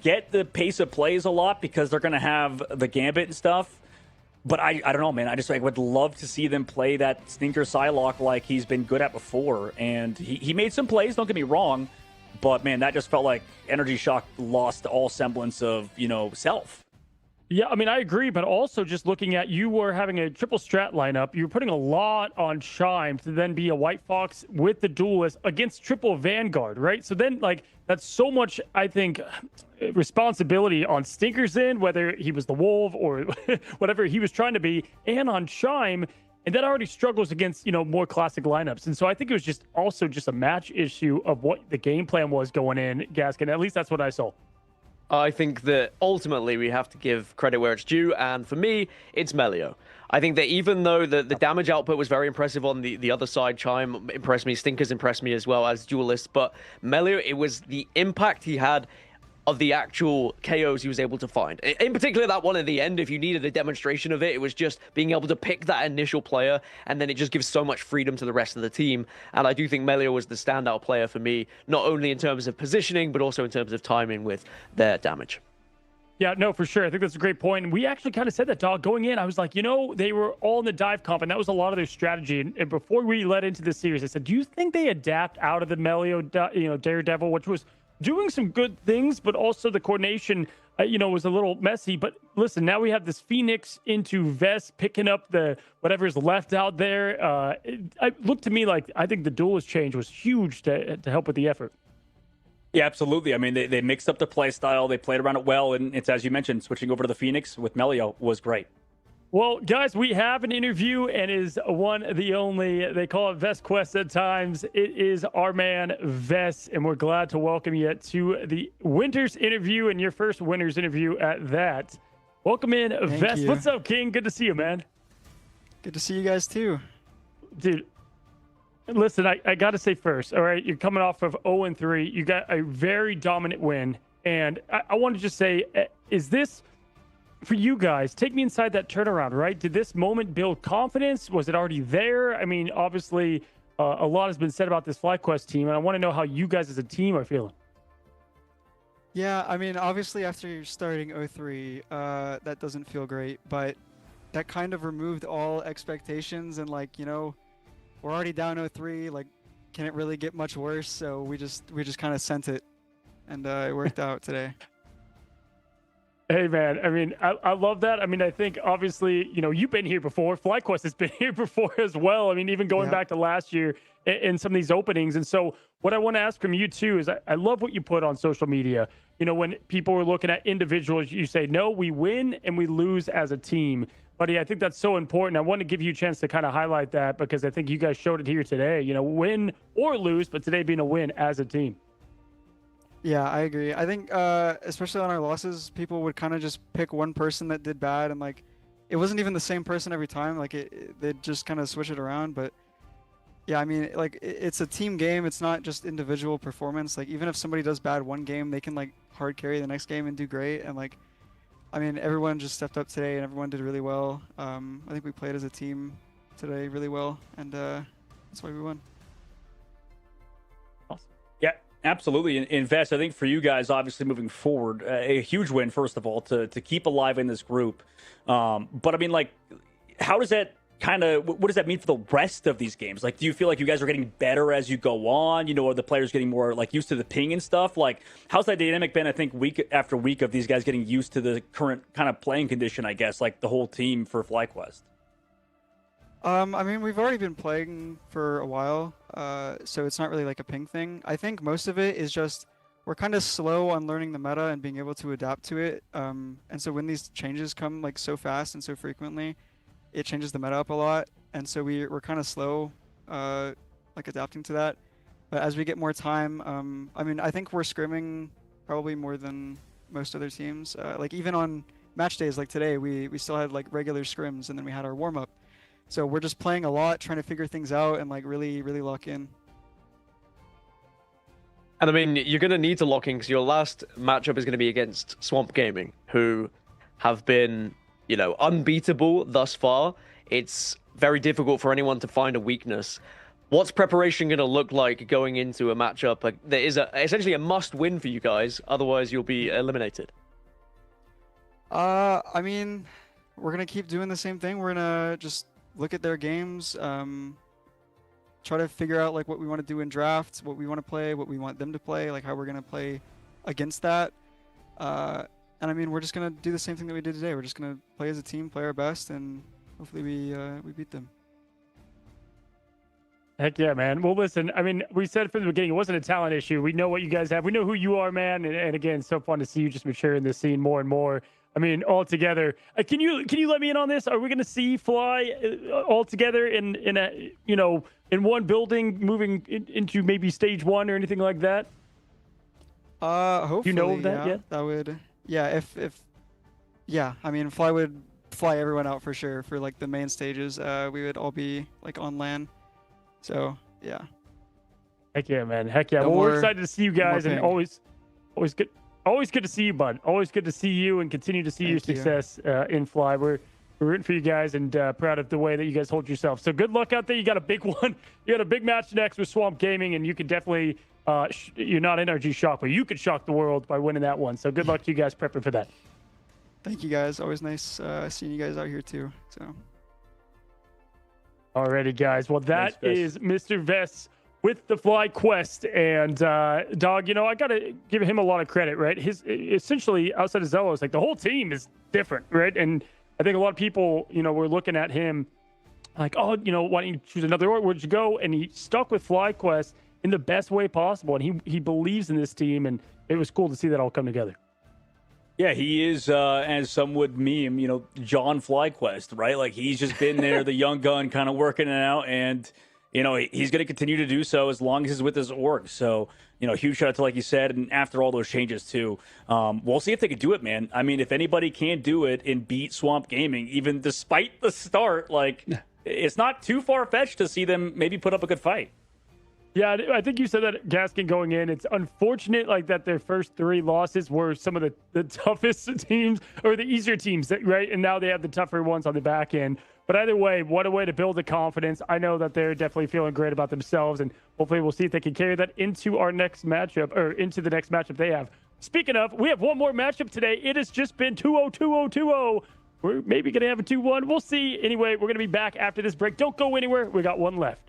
get the pace of plays a lot because they're going to have the Gambit and stuff. But I don't know, man. I would love to see them play that Stinker Psylocke like he's been good at before. And he made some plays, don't get me wrong. But, man, that just felt like NRG Shock lost all semblance of, self. Yeah, I mean, I agree, but also just looking at you were having a triple strat lineup. You were putting a lot on Chime to then be a White Fox with the Duelist against triple Vanguard, right? So then, that's so much, I think, responsibility on Stinker's end, whether he was the Wolf or whatever he was trying to be, and on Chime, and that already struggles against, more classic lineups. And so I think it was just a match issue of what the game plan was going in, Gaskin. At least that's what I saw. I think that ultimately we have to give credit where it's due, and for me, it's Melio. I think that even though the damage output was very impressive on the other side, Chime impressed me, Stinkers impressed me as well as Duelist, but Melio, it was the impact he had of the actual KOs he was able to find. In particular, that one at the end, if you needed a demonstration of it, it was just being able to pick that initial player, and then it just gives so much freedom to the rest of the team. And I do think Melio was the standout player for me, not only in terms of positioning, but also in terms of timing with their damage. Yeah, no, for sure. I think that's a great point. And we actually kind of said that, dog, going in. I was like, they were all in the dive comp, and that was a lot of their strategy. And before we led into the series, I said, do you think they adapt out of the Melio, Daredevil, which was doing some good things, but also the coordination, was a little messy. But listen, now we have this Phoenix into Vest picking up the whatever's left out there. It looked to me like I think the Duelist change was huge to help with the effort. Yeah, absolutely. I mean, they mixed up the play style. They played around it well. And it's, as you mentioned, switching over to the Phoenix with Melio was great. Well, guys, we have an interview, and is one, the only, they call it Vest Quest at times. It is our man, Vest, and we're glad to welcome you to the Winters interview, and your first Winters interview at that. Welcome in, Vest. What's up, King? Good to see you, man. Good to see you guys, too. Dude, listen, I got to say first, all right, you're coming off of 0-3. You got a very dominant win, and I want to just say, is this... for you guys, take me inside that turnaround, right? Did this moment build confidence? Was it already there? I mean, obviously, a lot has been said about this FlyQuest team, and I want to know how you guys as a team are feeling. Yeah, I mean, obviously, after you're starting 0-3, that doesn't feel great, but that kind of removed all expectations, and, we're already down 0-3, can it really get much worse? So we just kind of sent it. and it worked out today. Hey man, I mean, I love that. I mean, I think obviously, you've been here before. FlyQuest has been here before as well. I mean, even going back to last year in some of these openings. And so what I want to ask from you too is I love what you put on social media. When people were looking at individuals, you say, no, we win and we lose as a team. Buddy, I think that's so important. I want to give you a chance to kind of highlight that because I think you guys showed it here today, win or lose, but today being a win as a team. Yeah, I agree. I think, especially on our losses, people would kind of just pick one person that did bad, and like, it wasn't even the same person every time. Like, they'd just kind of switch it around. But yeah, I mean, like, it's a team game. It's not just individual performance. Like, even if somebody does bad one game, they can like hard carry the next game and do great. And like, I mean, everyone just stepped up today, and everyone did really well. I think we played as a team today really well, and that's why we won. Yeah, absolutely. Invest, I think for you guys, obviously moving forward, a huge win, first of all, to keep alive in this group. But I mean, like, how does that what does that mean for the rest of these games? Like, do you feel like you guys are getting better as you go on? Are the players getting more like used to the ping and stuff? Like, how's that dynamic been, I think, week after week of these guys getting used to the current kind of playing condition, I guess, like the whole team for FlyQuest? I mean, we've already been playing for a while, so it's not really like a ping thing. I think most of it is just we're kind of slow on learning the meta and being able to adapt to it. And so when these changes come like so fast and so frequently, it changes the meta up a lot. And so we're kind of slow, like adapting to that. But as we get more time, I mean, I think we're scrimming probably more than most other teams. Like even on match days like today, we still had like regular scrims, and then we had our warm up. So we're just playing a lot, trying to figure things out and like really, really lock in. And I mean, you're going to need to lock in because your last matchup is going to be against Swamp Gaming, who have been, unbeatable thus far. It's very difficult for anyone to find a weakness. What's preparation going to look like going into a matchup that is essentially a must-win for you guys? Otherwise, you'll be eliminated. I mean, we're going to keep doing the same thing. We're going to just look at their games, try to figure out like what we want to do in drafts, what we want to play, what we want them to play, like how we're going to play against that. And I mean, we're just going to do the same thing that we did today. We're just going to play as a team, play our best, and hopefully we beat them. Heck yeah, man. Well, listen, I mean, we said from the beginning, it wasn't a talent issue. We know what you guys have. We know who you are, man. And again, so fun to see you just mature in this scene more and more. I mean, all together. Can you let me in on this? Are we going to see Fly all together in one building, moving into maybe stage 1 or anything like that? Hopefully. Do you know of that yet? That would, yeah. Yeah. I mean, Fly would fly everyone out for sure for like the main stages. We would all be like on LAN. So yeah. Heck yeah, man. Heck yeah. Well, we're excited to see you guys, and always good. Always good to see you, bud. Always good to see you and continue to see your success in Fly. We're rooting for you guys and proud of the way that you guys hold yourself. So good luck out there. You got a big one. You got a big match next with Swamp Gaming, and you can definitely, you're not NRG shock, but you could shock the world by winning that one. So good luck to you guys prepping for that. Thank you, guys. Always nice seeing you guys out here, too. So. Alrighty, guys. Well, that is Mr. Vest with the FlyQuest, and Dog, I gotta give him a lot of credit, right? His essentially outside of Zelos, like the whole team is different, right? And I think a lot of people, were looking at him like, oh, why don't you choose another org? Where'd you go? And he stuck with FlyQuest in the best way possible, and he believes in this team, and it was cool to see that all come together. Yeah, he is, as some would meme, John FlyQuest, right? Like he's just been there, the young gun, kind of working it out, and he's going to continue to do so as long as he's with his org. So, huge shout out to, like you said, and after all those changes too, we'll see if they can do it, man. I mean, if anybody can do it and beat Swamp Gaming, even despite the start, like it's not too far-fetched to see them maybe put up a good fight. Yeah, I think you said that, Gaskin, going in. It's unfortunate like that their first 3 losses were some of the toughest teams or the easier teams, right? And now they have the tougher ones on the back end. But either way, what a way to build the confidence. I know that they're definitely feeling great about themselves, and hopefully we'll see if they can carry that into our next matchup, or into the next matchup they have. Speaking of, we have one more matchup today. It has just been 2-0, 2-0, 2-0. We're maybe going to have a 2-1. We'll see. Anyway, we're going to be back after this break. Don't go anywhere. We got one left.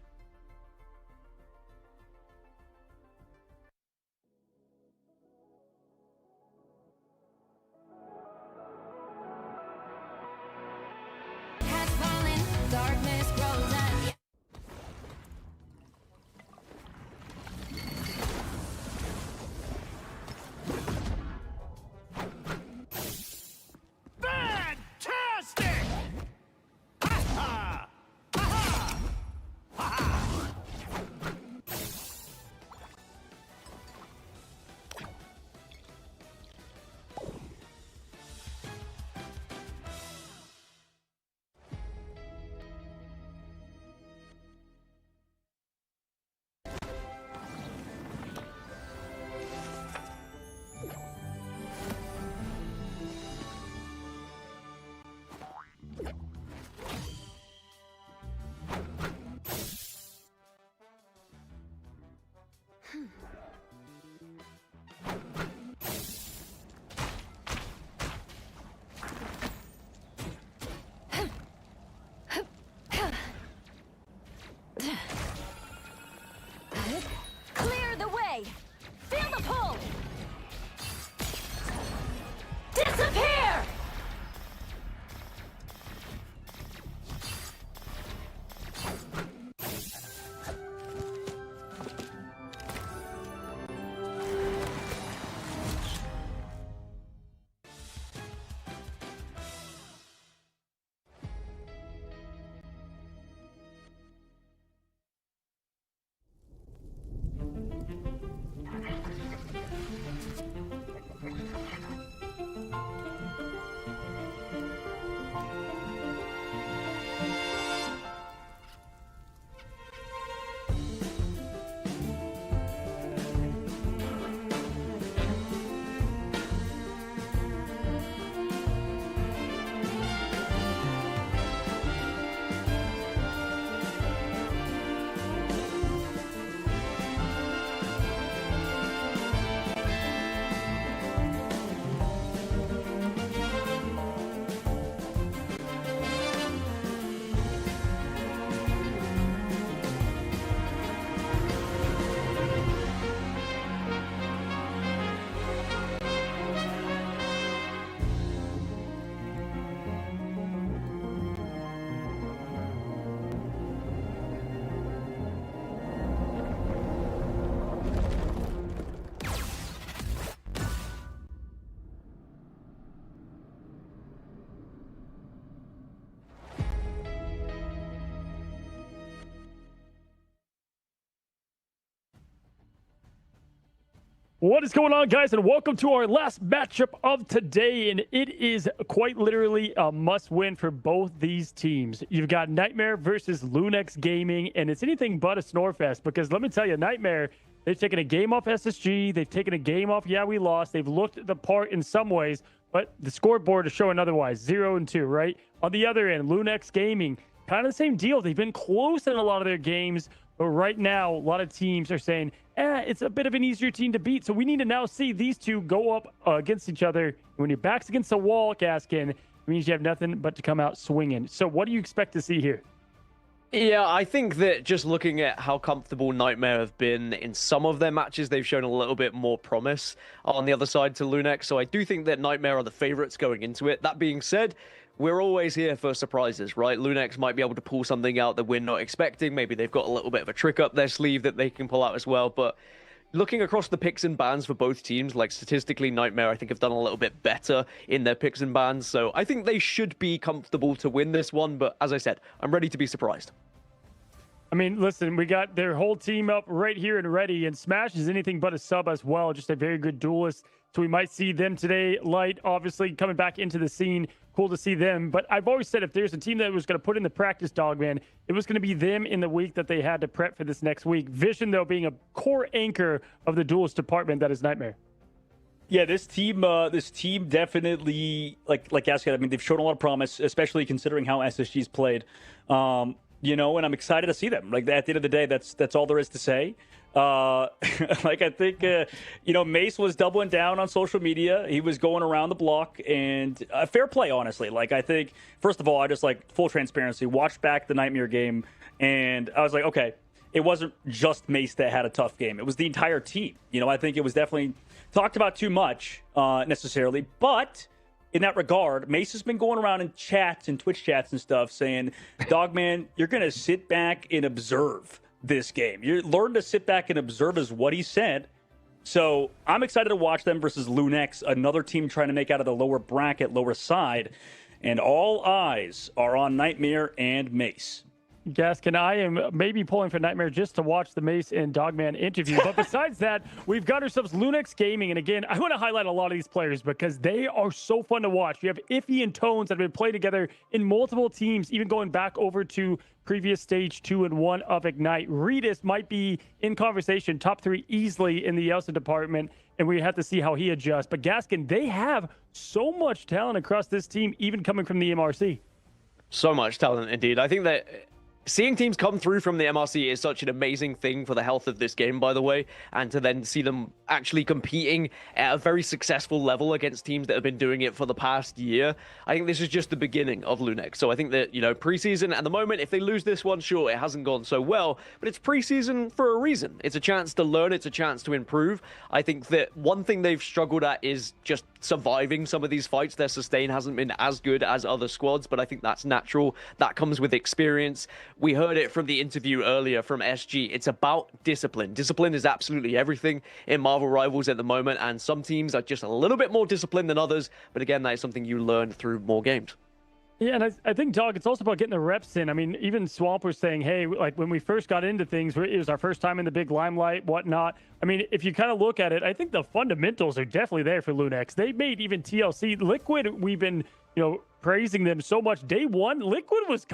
way! Feel the pull! Disappear! What is going on, guys, and welcome to our last matchup of today, and it is quite literally a must-win for both these teams. You've got Nightmare versus Lunex Gaming, and it's anything but a Snorefest, because let me tell you, Nightmare, they've taken a game off SSG, they've taken a game off Yeah We Lost, they've looked the part in some ways, but the scoreboard is showing otherwise, 0-2, right? On the other end, Lunex Gaming, kind of the same deal. They've been close in a lot of their games, but right now, a lot of teams are saying, it's a bit of an easier team to beat. So we need to now see these two go up against each other. When your back's against the wall, Gaskin, it means you have nothing but to come out swinging. So what do you expect to see here? Yeah, I think that just looking at how comfortable Nightmare have been in some of their matches, they've shown a little bit more promise on the other side to Lunex. So I do think that Nightmare are the favorites going into it. That being said, we're always here for surprises, right? Lunex might be able to pull something out that we're not expecting. Maybe they've got a little bit of a trick up their sleeve that they can pull out as well. But looking across the picks and bans for both teams, like statistically, Nightmare, I think, have done a little bit better in their picks and bans. So I think they should be comfortable to win this one. But as I said, I'm ready to be surprised. I mean, listen, we got their whole team up right here and ready, and Smash is anything but a sub as well, just a very good duelist. So we might see them today. Light, obviously, coming back into the scene. Cool to see them. But I've always said if there's a team that was going to put in the practice, Dogman, it was going to be them in the week that they had to prep for this next week. Vision, though, being a core anchor of the duelist department, that is Nightmare. Yeah, this team definitely, like Gaskin, I mean, they've shown a lot of promise, especially considering how SSG's played. You know, and I'm excited to see them. Like, at the end of the day, that's all there is to say. Like, I think, you know, Mace was doubling down on social media. He was going around the block, and fair play, honestly. Like, I think, first of all, I just, like, full transparency, watched back the Nightmare game, and I was like, okay, it wasn't just Mace that had a tough game. It was the entire team. You know, I think it was definitely talked about too much, necessarily, but in that regard, Mace has been going around in chats and Twitch chats and stuff saying, Dogman, you're going to sit back and observe this game. You learn to sit back and observe is what he said. So I'm excited to watch them versus Lunex, another team trying to make out of the lower bracket, lower side. And all eyes are on Nightmare and Mace. Gaskin, I am maybe pulling for Nightmare just to watch the Mace and Dogman interview. But besides that, we've got ourselves Lunex Gaming. And again, I want to highlight a lot of these players because they are so fun to watch. You have Iffy and Tones that have been played together in multiple teams, even going back over to previous stage 2 and 1 of Ignite. Redis might be in conversation, top 3 easily in the Elsa department, and we have to see how he adjusts. But Gaskin, they have so much talent across this team, even coming from the MRC. So much talent indeed. I think that seeing teams come through from the MRC is such an amazing thing for the health of this game, by the way, and to then see them actually competing at a very successful level against teams that have been doing it for the past year. I think this is just the beginning of Lunex. So I think that, preseason at the moment, if they lose this one, sure, it hasn't gone so well, but it's preseason for a reason. It's a chance to learn, it's a chance to improve. I think that one thing they've struggled at is just surviving some of these fights. Their sustain hasn't been as good as other squads, but I think that's natural. That comes with experience. We heard it from the interview earlier from SG. It's about discipline. Discipline is absolutely everything in Marvel Rivals at the moment, and some teams are just a little bit more disciplined than others, but again, that is something you learn through more games. Yeah, and I think, Dog, it's also about getting the reps in. I mean, even Swamp was saying, hey, like when we first got into things, it was our first time in the big limelight, whatnot. I mean, if you kind of look at it, I think the fundamentals are definitely there for Lunex. They made even TLC. Liquid, we've been, praising them so much. Day one, Liquid was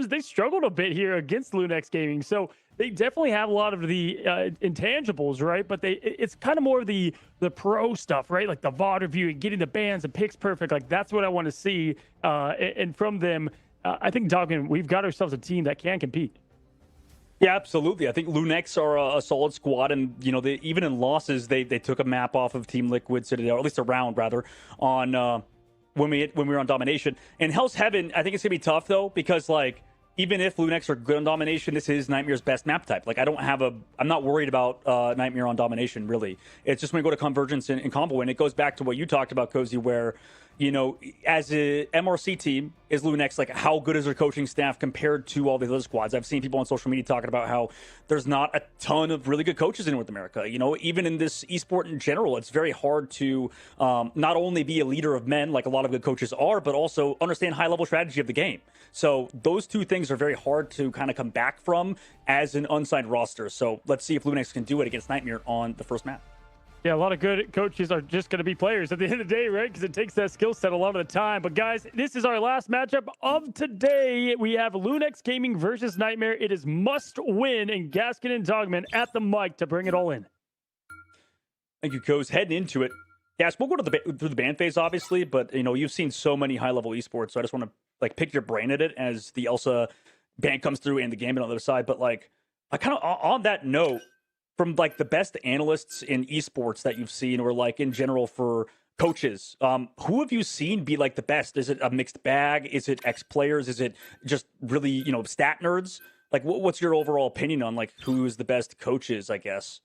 they struggled a bit here against Lunex Gaming. So they definitely have a lot of the intangibles, right? But it's kind of more of the pro stuff, right? Like the VOD review and getting the bans and picks perfect. Like that's what I want to see. And from them, I think, Dogman, we've got ourselves a team that can compete. Yeah, absolutely. I think Lunex are a solid squad, and even in losses, they took a map off of Team Liquid Citadel, or at least a round rather, on when we were on Domination. And Hell's Heaven, I think it's gonna be tough though, because even if Lunex are good on Domination, this is Nightmare's best map type. I'm not worried about Nightmare on Domination, really. It's just when we go to Convergence and Combo, and it goes back to what you talked about, Cozy, where, as a MRC team, is Lunex, how good is their coaching staff compared to all the other squads? I've seen people on social media talking about how there's not a ton of really good coaches in North America. Even in this esport in general, it's very hard to not only be a leader of men, like a lot of good coaches are, but also understand high-level strategy of the game. So those two things are very hard to kind of come back from as an unsigned roster. So let's see if Lunex can do it against Nightmare on the first map. Yeah, a lot of good coaches are just going to be players at the end of the day, right? Because it takes that skill set a lot of the time. But guys, this is our last matchup of today. We have Lunex Gaming versus Nightmare. It is must win, and Gaskin and Dogman at the mic to bring it all in. Thank you, Coz. Heading into it. Yes, we'll go through the ban phase, obviously, but you've seen so many high-level esports, so I just want to pick your brain at it as the Elsa ban comes through and the Gambit on the other side. But I kind of on that note, from the best analysts in esports that you've seen, or in general for coaches, who have you seen be the best? Is it a mixed bag? Is it ex-players? Is it just really, stat nerds? What's your overall opinion on who is the best coaches, I guess?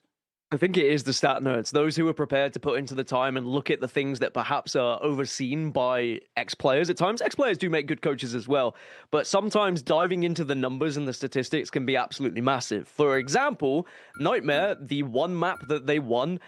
I think it is the stat nerds, those who are prepared to put into the time and look at the things that perhaps are overseen by ex-players at times. Ex-players do make good coaches as well, but sometimes diving into the numbers and the statistics can be absolutely massive. For example, Nightmare, the one map that they won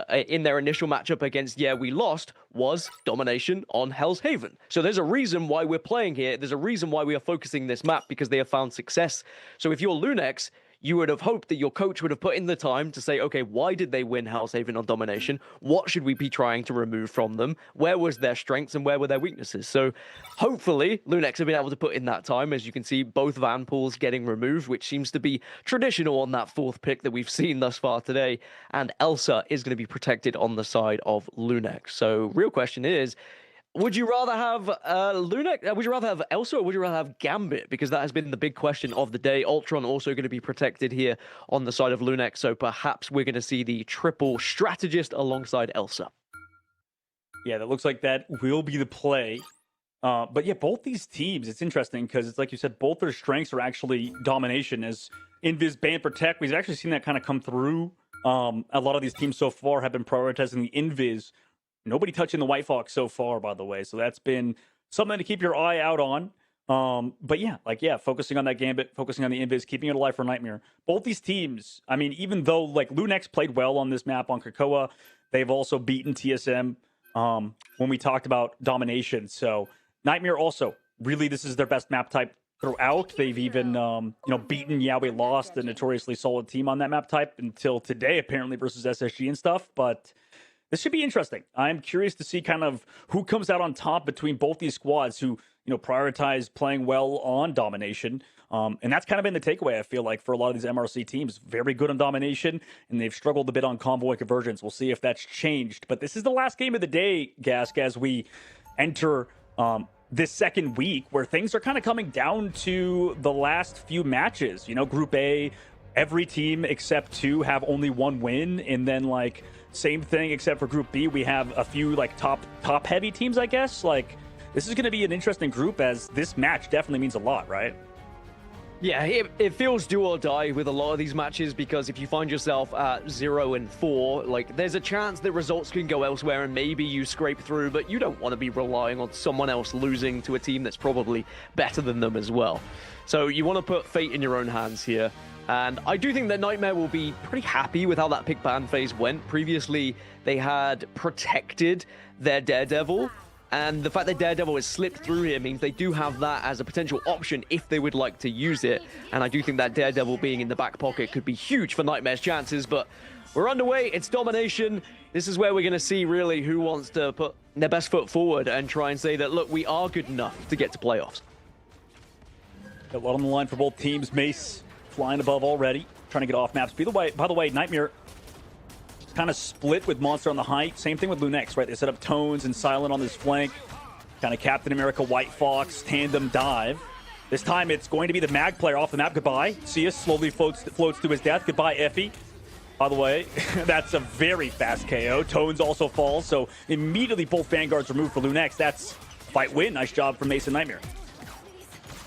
in their initial matchup against We Lost was Domination on Hell's Haven. So there's a reason why we're playing here. There's a reason why we are focusing this map, because they have found success. So if you're Lunex, you would have hoped that your coach would have put in the time to say, okay, why did they win Hell's Haven on Domination? What should we be trying to remove from them? Where was their strengths and where were their weaknesses? So hopefully Lunex have been able to put in that time. As you can see, both Van Pools getting removed, which seems to be traditional on that fourth pick that we've seen thus far today. And Elsa is going to be protected on the side of Lunex. So real question is, would you rather have Lunex? Would you rather have Elsa, or would you rather have Gambit? Because that has been the big question of the day. Ultron also going to be protected here on the side of Lunex, so perhaps we're going to see the triple strategist alongside Elsa. Yeah, that looks like that will be the play. But yeah, both these teams, it's interesting because it's like you said, both their strengths are actually domination. As Invis, Ban, Protect, we've actually seen that kind of come through. A lot of these teams so far have been prioritizing the Invis. Nobody touching the White Fox so far, by the way. So that's been something to keep your eye out on. But yeah, focusing on that Gambit, focusing on the Invis, keeping it alive for Nightmare. Both these teams, I mean, even though Lunex played well on this map on Krakoa, they've also beaten TSM when we talked about domination. So Nightmare also, really, this is their best map type throughout. They've even, beaten We Lost, a notoriously solid team on that map type until today, apparently, versus SSG and stuff. But this should be interesting. I'm curious to see kind of who comes out on top between both these squads who, prioritize playing well on domination. And that's kind of been the takeaway, I feel like, for a lot of these MRC teams. Very good on domination, and they've struggled a bit on convoy convergence. We'll see if that's changed. But this is the last game of the day, Gask, as we enter this second week where things are kind of coming down to the last few matches. You know, Group A, every team except 2 have only 1 win, and then like same thing except for Group B, we have a few like top heavy teams, I guess. Like this is going to be an interesting group, as this match definitely means a lot, right? Yeah, it feels do or die with a lot of these matches, because if you find yourself at 0-4, like there's a chance that results can go elsewhere and maybe you scrape through, but you don't want to be relying on someone else losing to a team that's probably better than them as well. So you want to put fate in your own hands here. And I do think that Nightmare will be pretty happy with how that pick ban phase went. Previously, they had protected their Daredevil, and the fact that Daredevil has slipped through here means they do have that as a potential option if they would like to use it. And I do think that Daredevil being in the back pocket could be huge for Nightmare's chances, but we're underway. It's domination. This is where we're going to see really who wants to put their best foot forward and try and say that, look, we are good enough to get to playoffs. A lot on the line for both teams. Mace flying above already, trying to get off maps. By the way, Nightmare kind of split with Monster on the height. Same thing with Lunex, right? They set up Tones and Silent on this flank. Kind of Captain America, White Fox, tandem dive. This time it's going to be the Mag player off the map. Goodbye. Sia slowly floats to his death. Goodbye, Effie. By the way, that's a very fast KO. Tones also falls, so immediately both Vanguards removed for Lunex. That's fight win. Nice job from Mace and Nightmare.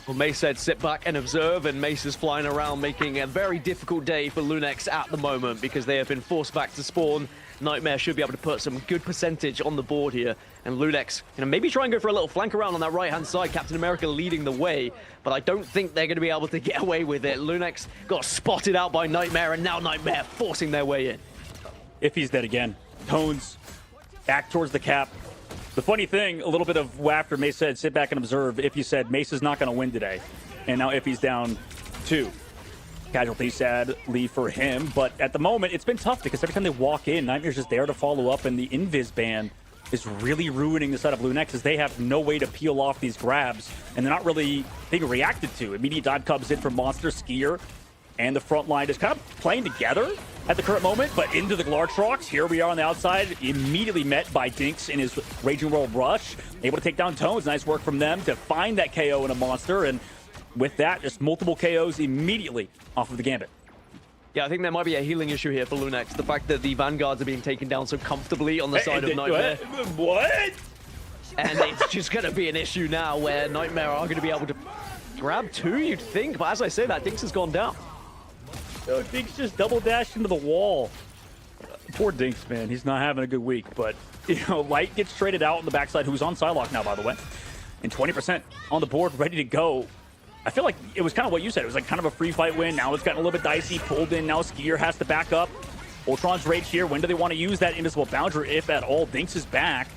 Well, Mace said sit back and observe, and Mace is flying around, making a very difficult day for Lunex at the moment because they have been forced back to spawn. Nightmare should be able to put some good percentage on the board here, and Lunex, maybe try and go for a little flank around on that right-hand side. Captain America leading the way, but I don't think they're going to be able to get away with it. Lunex got spotted out by Nightmare, and now Nightmare forcing their way in. If he's dead again. Tones back towards the cap. The funny thing, a little bit of after Mace said, sit back and observe. Iffy said, Mace is not going to win today. And now Iffy's down 2. Casualty sadly for him. But at the moment, it's been tough because every time they walk in, Nightmare's just there to follow up. And the Invis ban is really ruining the side of Lunex, as they have no way to peel off these grabs. And they're not really being reacted to. Immediate dive comes in from Monster, Skier, and the front line is kind of playing together at the current moment, but into the Glartrox. Here we are on the outside, immediately met by Dinks in his Raging World Rush, able to take down Tones. Nice work from them to find that KO in a Monster, and with that, just multiple KOs immediately off of the Gambit. Yeah, I think there might be a healing issue here for Lunex. The fact that the Vanguards are being taken down so comfortably on the side of Nightmare. What? And it's just going to be an issue now where Nightmare are going to be able to grab 2, you'd think, but as I say that, Dinks has gone down. Oh, Dinks just double dashed into the wall. Poor Dinks, man. He's not having a good week. But, Light gets traded out on the backside, who's on Psylocke now, by the way. And 20% on the board, ready to go. I feel like it was kind of what you said. It was like kind of a free fight win. Now it's gotten a little bit dicey. Pulled in. Now Skier has to back up. Ultron's Rage here. When do they want to use that invisible boundary, if at all? Dinks is back.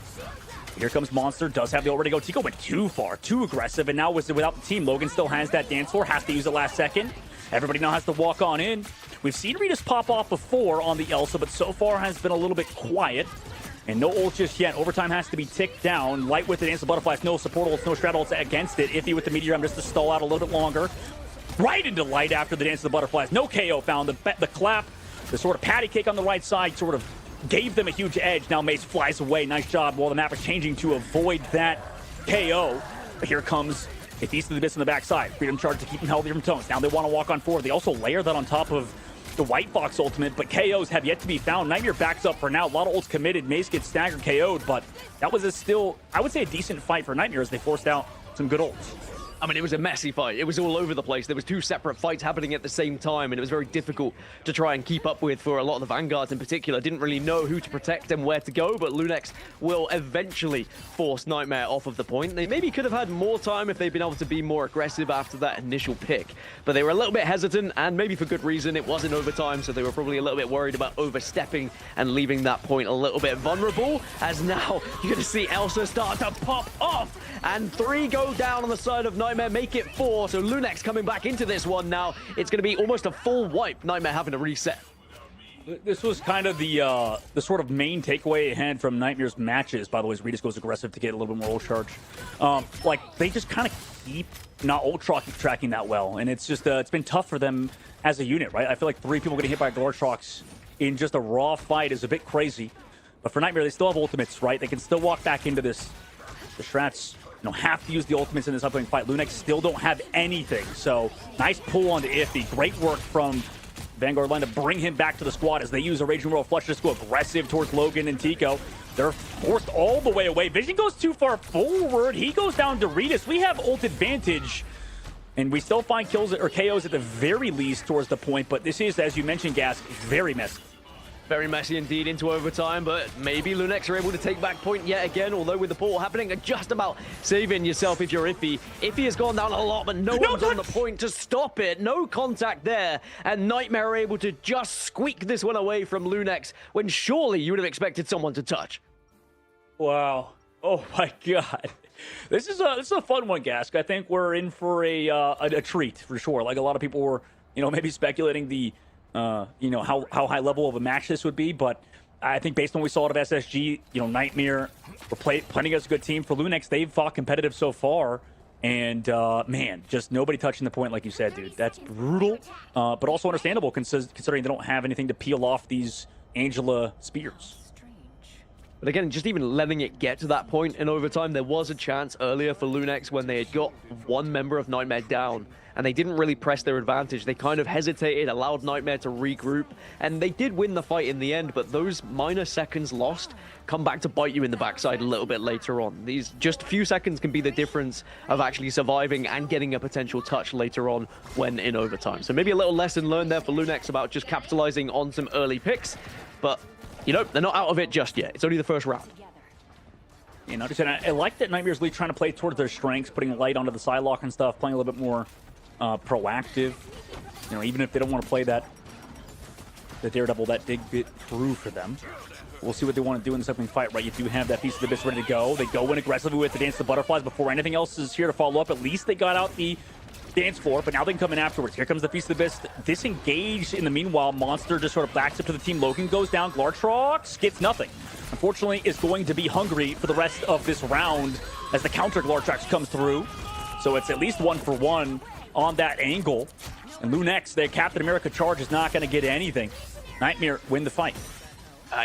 Here comes Monster. Does have the already go. Tico went too far, too aggressive. And now without the team, Logan still has that dance floor. Has to use it last second. Everybody now has to walk on in. We've seen Regis pop off before on the Elsa, but so far has been a little bit quiet. And no ult just yet. Overtime has to be ticked down. Light with the Dance of Butterflies. No support ults, no strat ults against it. Iffy with the Meteor just to stall out a little bit longer. Right into Light after the Dance of the Butterflies. No KO found. The clap, the sort of patty cake on the right side sort of gave them a huge edge. Now Mace flies away. Nice job while the map is changing to avoid that KO. But here comes a Feast of the Abyss on the backside. Freedom charge to keep them healthy from Tones. Now they want to walk on forward. They also layer that on top of the White Fox ultimate, but KOs have yet to be found. Nightmare backs up for now. A lot of ults committed. Mace gets staggered KO'd, but that was still, I would say, a decent fight for Nightmare as they forced out some good ults. I mean, it was a messy fight. It was all over the place. There was 2 separate fights happening at the same time, and it was very difficult to try and keep up with for a lot of the Vanguards in particular. Didn't really know who to protect and where to go, but Lunex will eventually force Nightmare off of the point. They maybe could have had more time if they'd been able to be more aggressive after that initial pick, but they were a little bit hesitant, and maybe for good reason. It wasn't overtime, so they were probably a little bit worried about overstepping and leaving that point a little bit vulnerable, as now you're going to see Elsa start to pop off, and 3 go down on the side of Nightmare, make it 4. So Lunex coming back into this one now. It's going to be almost a full wipe. Nightmare having to reset. This was kind of the sort of main takeaway I had from Nightmare's matches. By the way, as Regis goes aggressive to get a little bit more ult charge. Like, they just kind of keep not ult tracking that well. And it's just, it's been tough for them as a unit, right? I feel like 3 people getting hit by Glartrox in just a raw fight is a bit crazy. But for Nightmare, they still have ultimates, right? They can still walk back into this. The strats have to use the ultimates in this upcoming fight. Lunex still don't have anything. So nice pull onto Iffy. Great work from Vanguard line to bring him back to the squad as they use a Raging Royal Flush just to go aggressive towards Logan and Tico. They're forced all the way away. Vision goes too far forward. He goes down to Doritos. We have ult advantage. And we still find kills or KOs at the very least towards the point. But this is, as you mentioned, Gas, very messy. Very messy indeed into overtime, but maybe Lunex are able to take back point yet again, although with the portal happening, just about saving yourself if you're Iffy. Iffy has gone down a lot, but no one's on the point to stop it. No contact there, and Nightmare are able to just squeak this one away from Lunex when surely you would have expected someone to touch. Wow. Oh my God. This is a fun one, Gask. I think we're in for a treat for sure. Like a lot of people were, maybe speculating the how high level of a match this would be, but I think based on what we saw out of SSG, Nightmare were playing against a good team. For Lunex, they've fought competitive so far, and man, just nobody touching the point like you said, dude. That's brutal, but also understandable considering they don't have anything to peel off these Angela spears. But again, just even letting it get to that point in overtime, there was a chance earlier for Lunex when they had got one member of Nightmare down, and they didn't really press their advantage. They kind of hesitated, allowed Nightmare to regroup, and they did win the fight in the end, but those minor seconds lost come back to bite you in the backside a little bit later on. These just a few seconds can be the difference of actually surviving and getting a potential touch later on when in overtime. So maybe a little lesson learned there for Lunex about just capitalizing on some early picks, but they're not out of it just yet. It's only the first round. I like that Nightmare's League trying to play towards their strengths, putting light onto the side lock and stuff, playing a little bit more proactive. Even if they don't want to play the Daredevil that big bit through for them. We'll see what they want to do in this upcoming fight, right? You do have that Feast of the Abyss ready to go. They go in aggressively with the Dance of the Butterflies before anything else is here to follow up. At least they got out the dance floor, but now they can come in afterwards. Here comes the Feast of the Abyss. Disengaged in the meanwhile. Monster just sort of backs up to the team. Logan goes down. Glartrox gets nothing. Unfortunately, is going to be hungry for the rest of this round as the counter Glartrox comes through. So it's at least 1-for-1 on that angle. And Lunex, their Captain America charge is not going to get anything. Nightmare win the fight.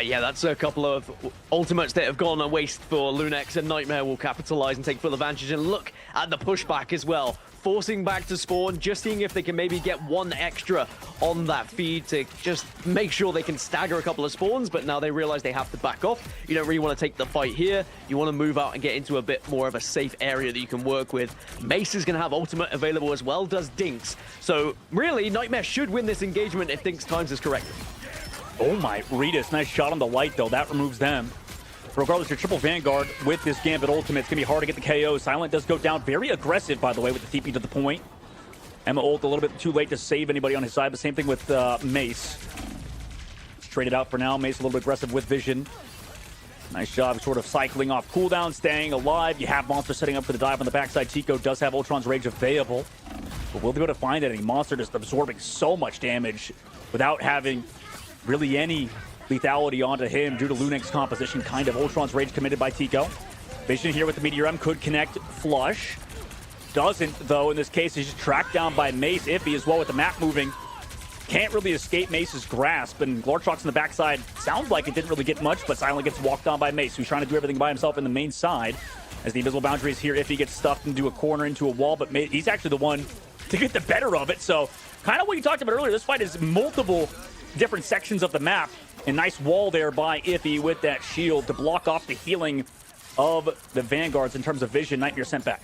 Yeah, that's a couple of ultimates that have gone to waste for Lunex, and Nightmare will capitalize and take full advantage. And look at the pushback as well. Forcing back to spawn, just seeing if they can maybe get one extra on that feed to just make sure they can stagger a couple of spawns, but now they realize they have to back off. You don't really want to take the fight here. You want to move out and get into a bit more of a safe area that you can work with. Mace is going to have ultimate available as well, does Dinks. So really, Nightmare should win this engagement if Dinks times is correct. Oh my, Ritas, nice shot on the light though. That removes them. Regardless, your triple Vanguard with this Gambit ultimate, it's going to be hard to get the KO. Silent does go down. Very aggressive, by the way, with the TP to the point. Emma ult a little bit too late to save anybody on his side, but same thing with Mace. It's traded out for now. Mace a little bit aggressive with Vision. Nice job sort of cycling off cooldown, staying alive. You have Monster setting up for the dive on the backside. Tico does have Ultron's Rage available. But will they be able to find any? Monster just absorbing so much damage without having really any lethality onto him due to Lunex composition, kind of. Ultron's Rage committed by Tico. Vision here with the Meteor M could connect Flush. Doesn't, though, in this case. He's just tracked down by Mace. Iffy as well with the map moving. Can't really escape Mace's grasp, and Glartrox in the backside sounds like it didn't really get much, but Silent gets walked on by Mace, who's trying to do everything by himself in the main side. As the invisible boundary is here, Iffy gets stuffed into a corner, into a wall, but he's actually the one to get the better of it. So, kind of what you talked about earlier, this fight is multiple different sections of the map. A nice wall there by Iffy with that shield to block off the healing of the Vanguards in terms of Vision. Nightmare sent back.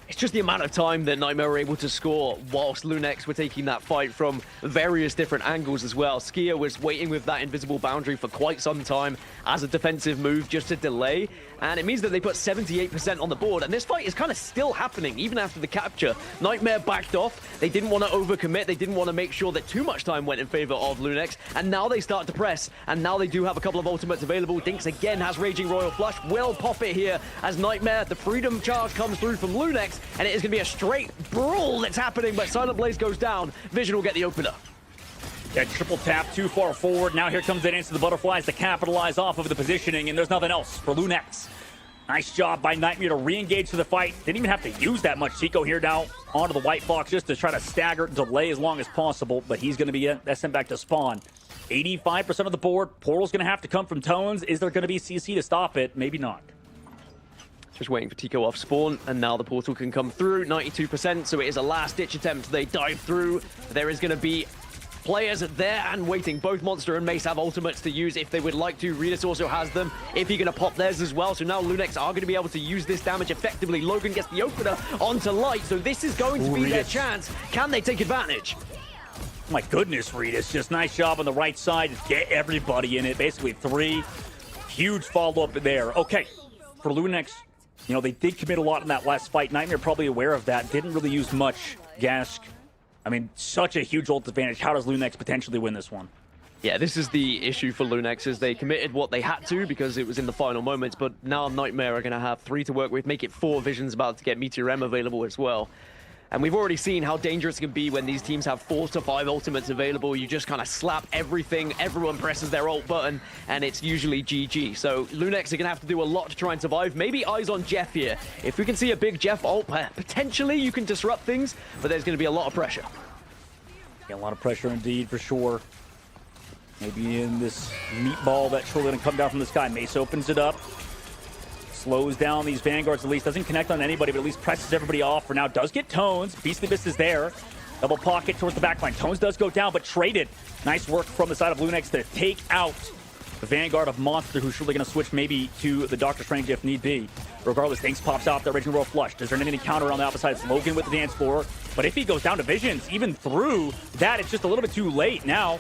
It's just the amount of time that Nightmare were able to score whilst Lunex were taking that fight from various different angles as well. Skia was waiting with that invisible boundary for quite some time as a defensive move just to delay. And it means that they put 78% on the board. And this fight is kind of still happening even after the capture. Nightmare backed off. They didn't want to overcommit. They didn't want to make sure that too much time went in favor of Lunex. And now they start to press. And now they do have a couple of ultimates available. Dinks again has Raging Royal Flush. Will pop it here as Nightmare, the Freedom Charge comes through from Lunex. And it is going to be a straight brawl that's happening. But Silent Blaze goes down. Vision will get the opener. Yeah, triple tap too far forward. Now here comes the Dance of the Butterflies to capitalize off of the positioning, and there's nothing else for Lunex. Nice job by Nightmare to re-engage to the fight. Didn't even have to use that much. Tico here now onto the White Fox just to try to stagger, delay as long as possible, but he's going to be sent back to spawn. 85% of the board. Portal's going to have to come from Tones. Is there going to be CC to stop it? Maybe not. Just waiting for Tico off spawn, and now the portal can come through. 92%, so it is a last-ditch attempt. They dive through. There is going to be players there and waiting. Both Monster and Mace have ultimates to use if they would like to. Redis also has them if you're going to pop theirs as well. So now Lunex are going to be able to use this damage effectively. Logan gets the opener onto Light, so this is going to be their chance. Can they take advantage? My goodness, Redis, just nice job on the right side. Just get everybody in it. Basically 3. Huge follow-up there. Okay, for Lunex, you know, they did commit a lot in that last fight. Nightmare probably aware of that. Didn't really use much. Gask, I mean, such a huge ult advantage. How does Lunex potentially win this one? Yeah, this is the issue for Lunex, is they committed what they had to because it was in the final moments, but now Nightmare are going to have 3 to work with, make it 4. Vision's about to get Meteor M available as well. And we've already seen how dangerous it can be when these teams have 4 to 5 ultimates available. You just kind of slap everything, everyone presses their ult button, and it's usually GG. So Lunex are going to have to do a lot to try and survive. Maybe eyes on Jeff here. If we can see a big Jeff ult, potentially you can disrupt things, but there's going to be a lot of pressure. Yeah, a lot of pressure indeed, for sure. Maybe in this meatball that's surely going to come down from the sky. Mace opens it up. Slows down these Vanguards at least. Doesn't connect on anybody, but at least presses everybody off for now. Does get Tones. Beastly Beast is there. Double pocket towards the backline. Tones does go down, but traded. Nice work from the side of Lunex to take out the Vanguard of Monster, who's surely going to switch maybe to the Doctor Strange if need be. Regardless, Thanks pops out the original roll flush. Does there any counter on the opposite side? It's Logan with the dance floor. But if he goes down to Visions, even through that, it's just a little bit too late now.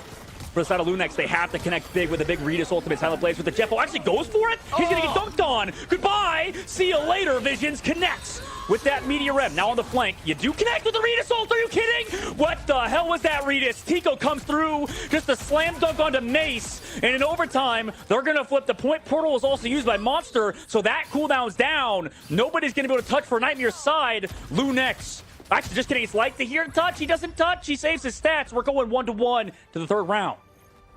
For the side of Lunex, they have to connect big with a big Redis ultimate. Silent plays with the Jeff. Oh, actually goes for it. He's going to get dunked on. Goodbye. See you later. Visions connects with that Meteor M. Now on the flank, you do connect with the Redis ult. Are you kidding? What the hell was that, Redis? Tico comes through. Just a slam dunk onto Mace. And in overtime, they're going to flip. The point portal was also used by Monster, so that cooldown's down. Nobody's going to be able to touch for Nightmare's side. Lunex. Actually, just kidding. It's like to hear touch. He doesn't touch. He saves his stats. We're going 1-1 to the 3rd round.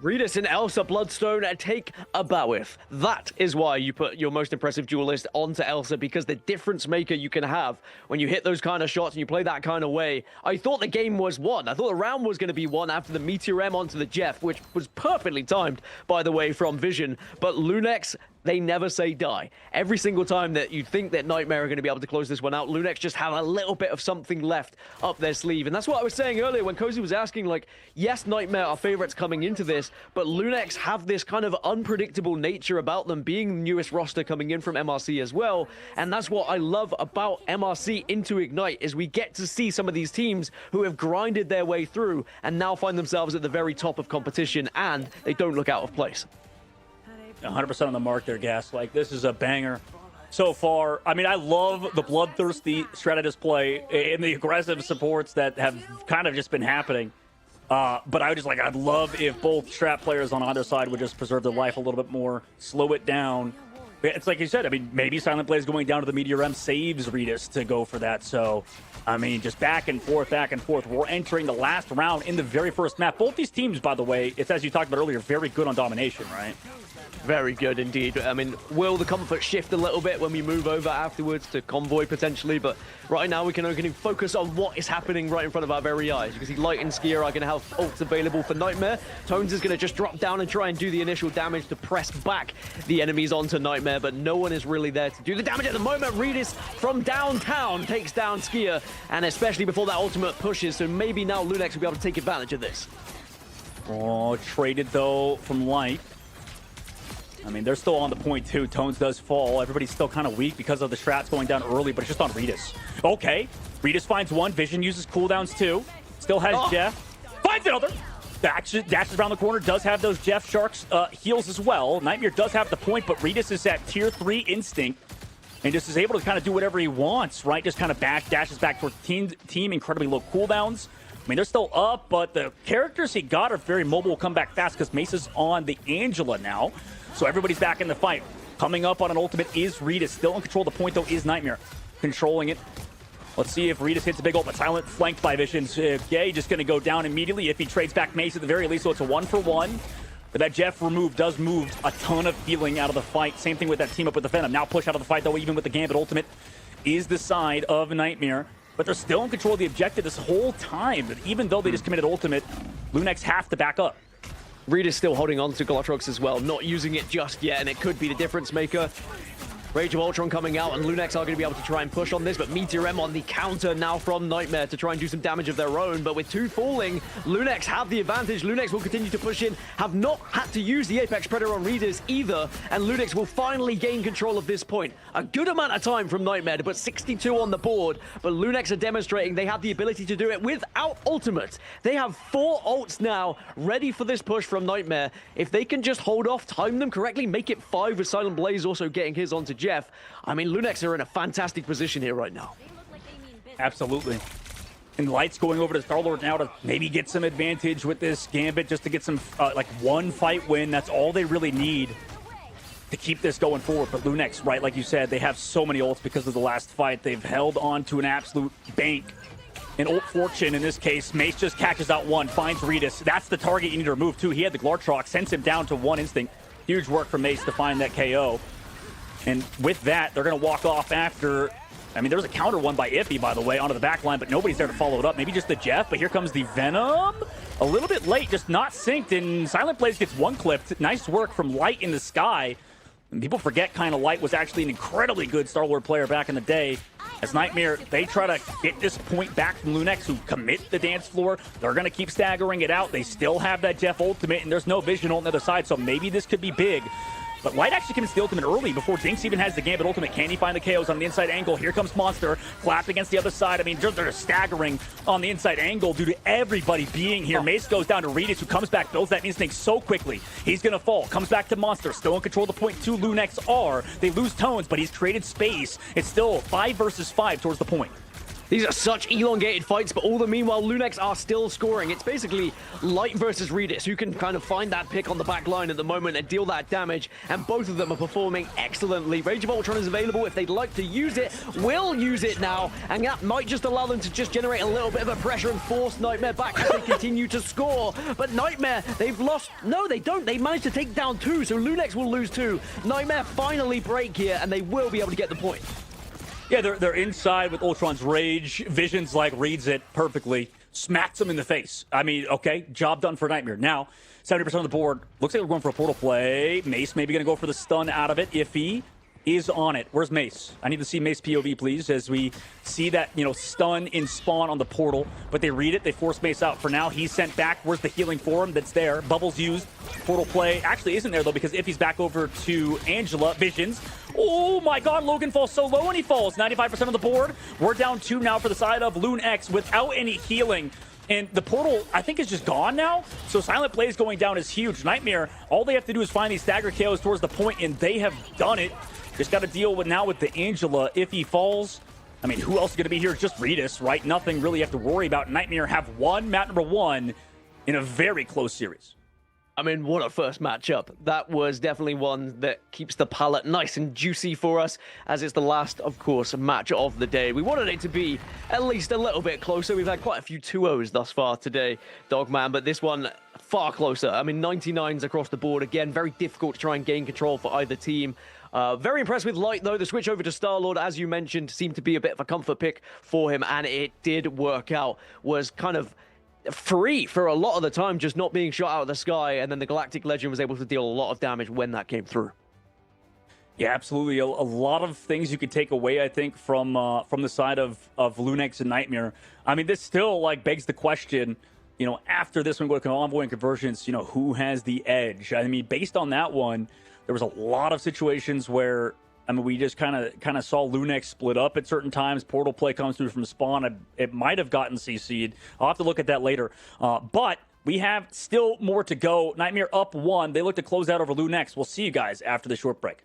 Redis and Elsa Bloodstone take a bow with. That is why you put your most impressive duelist onto Elsa, because the difference maker you can have when you hit those kind of shots and you play that kind of way. I thought the game was won. I thought the round was going to be won after the Meteor M onto the Jeff, which was perfectly timed, by the way, from Vision. But Lunex, they never say die. Every single time that you think that Nightmare are going to be able to close this one out, Lunex just have a little bit of something left up their sleeve. And that's what I was saying earlier when Cozy was asking, like, yes, Nightmare are favorites coming into this, but Lunex have this kind of unpredictable nature about them, being the newest roster coming in from MRC as well. And that's what I love about MRC into Ignite, is we get to see some of these teams who have grinded their way through and now find themselves at the very top of competition, and they don't look out of place. 100% on the mark there, Gas. Like, this is a banger so far. I mean, I love the bloodthirsty strategist play and the aggressive supports that have kind of just been happening. But I'd love if both strat players on either side would just preserve their life a little bit more, slow it down. It's like you said, I mean, maybe Silent Blaze going down to the Meteor M saves Redis to go for that. So, I mean, just back and forth, back and forth. We're entering the last round in the very first map. Both these teams, by the way, it's as you talked about earlier, very good on domination, right? Very good indeed. I mean, will the comfort shift a little bit when we move over afterwards to Convoy potentially? But right now we can only focus on what is happening right in front of our very eyes. You can see Light and Skier are going to have ults available for Nightmare. Tones is going to just drop down and try and do the initial damage to press back the enemies onto Nightmare, but no one is really there to do the damage at the moment. Redis from downtown takes down Skier, and especially before that ultimate pushes, so maybe now Lunex will be able to take advantage of this. Oh, traded though from Light. I mean, they're still on the point too. Tones does fall. Everybody's still kind of weak because of the strats going down early, but it's just on Redis. Okay, Redis finds one. Vision uses cooldowns too. Still has Jeff. Finds another. Dashes around the corner. Does have those Jeff Sharks heals as well. Nightmare does have the point, but Redis is at tier 3 instinct and just is able to kind of do whatever he wants, right? Just kind of dashes back towards team. Incredibly low cooldowns. I mean, they're still up, but the characters he got are very mobile, will come back fast because Mace is on the Angela now. So everybody's back in the fight. Coming up on an ultimate is Redis. Still in control of the point, though, is Nightmare. Controlling it. Let's see if Redis hits a big ult, but Silent flanked by Visions. Gay just going to go down immediately if he trades back Mace at the very least, so it's a 1-for-1. But that Jeff remove does move a ton of healing out of the fight. Same thing with that team up with the Venom. Now push out of the fight, though, even with the Gambit ultimate, is the side of Nightmare. But they're still in control of the objective this whole time. But even though they just committed ultimate, Lunex have to back up. Reed is still holding on to Glotrox as well, not using it just yet, and it could be the difference maker. Rage of Ultron coming out, and Lunex are going to be able to try and push on this, but Meteor M on the counter now from Nightmare to try and do some damage of their own. But with 2 falling, Lunex have the advantage. Lunex will continue to push in, have not had to use the Apex Predator on Readers either, and Lunex will finally gain control of this point. A good amount of time from Nightmare to put 62 on the board, but Lunex are demonstrating they have the ability to do it without ultimate. They have 4 ults now ready for this push from Nightmare. If they can just hold off, time them correctly, make it 5 with Silent Blaze also getting his onto Jeff. I mean, Lunex are in a fantastic position here right now. Absolutely. And Light's going over to Star-Lord now to maybe get some advantage with this Gambit, just to get some, like, 1 fight win. That's all they really need to keep this going forward. But Lunex, right, like you said, they have so many ults because of the last fight. They've held on to an absolute bank. And ult fortune in this case, Mace just catches out 1, finds Regis. That's the target you need to remove too. He had the Glartrox, sends him down to 1 instinct. Huge work from Mace to find that KO. And with that, they're going to walk off after. I mean, there was a counter one by Iffy, by the way, onto the back line, but nobody's there to follow it up. Maybe just the Jeff, but here comes the Venom. A little bit late, just not synced, and Silent Blaze gets 1 clipped. Nice work from Light in the sky. And people forget kind of Light was actually an incredibly good Star-Lord player back in the day. As Nightmare, they try to get this point back from Lunex, who commit the dance floor. They're going to keep staggering it out. They still have that Jeff ultimate, and there's no vision on the other side, so maybe this could be big. But Light actually commits the ultimate early before Dinks even has the Gambit ultimate. Can he find the KOs on the inside angle? Here comes Monster, flapped against the other side. I mean, they're staggering on the inside angle due to everybody being here. Mace goes down to Regis, who comes back, builds that instinct so quickly. He's going to fall, comes back to Monster, still in control of the point 2. Lunex are. They lose Tones, but he's created space. It's still 5 versus 5 towards the point. These are such elongated fights, but all the meanwhile, Lunex are still scoring. It's basically Light versus Regis, who can kind of find that pick on the back line at the moment and deal that damage, and both of them are performing excellently. Rage of Ultron is available if they'd like to use it, will use it now, and that might just allow them to just generate a little bit of a pressure and force Nightmare back as they continue to score. But Nightmare, they've lost. No, they don't. They managed to take down 2, so Lunex will lose 2. Nightmare finally break here, and they will be able to get the point. Yeah, they're inside with Ultron's Rage. Vision's like reads it perfectly. Smacks him in the face. I mean, okay, job done for Nightmare. Now, 70% of the board. Looks like we're going for a portal play. Mace maybe going to go for the stun out of it if he is on it. Where's Mace? I need to see Mace POV, please, as we see that, stun in spawn on the portal. But they read it. They force Mace out for now. He's sent back. Where's the healing for him? That's there. Bubbles used. Portal play actually isn't there, though, because if he's back over to Angela. Visions. Oh, my God. Logan falls so low, and he falls. 95% of the board. We're down 2 now for the side of Lunex without any healing. And the portal, I think, is just gone now. So Silent Blaze going down is huge. Nightmare, all they have to do is find these stagger KOs towards the point, and they have done it. Just got to deal with now with the Angela. If he falls, I mean, who else is going to be here? Just Regis, right? Nothing really you have to worry about. Nightmare have won map number 1 in a very close series. I mean, what a first matchup. That was definitely one that keeps the palate nice and juicy for us, as it's the last, of course, match of the day. We wanted it to be at least a little bit closer. We've had quite a few 2-0s thus far today, Dogman, but this one far closer. I mean, 99s across the board. Again, very difficult to try and gain control for either team. Very impressed with Light, though. The switch over to Star-Lord, as you mentioned, seemed to be a bit of a comfort pick for him, and it did work out. Was kind of free for a lot of the time, just not being shot out of the sky, and then the Galactic Legend was able to deal a lot of damage when that came through. Yeah, absolutely. A lot of things you could take away, I think, from the side of Lunex and Nightmare. I mean, this still begs the question, after this one, go to Envoy and Convergence, who has the edge? I mean, based on that one, there was a lot of situations where, I mean, we just kind of saw Lunex split up at certain times. Portal play comes through from spawn. It might have gotten CC'd. I'll have to look at that later. But we have still more to go. Nightmare up 1. They look to close out over Lunex. We'll see you guys after the short break.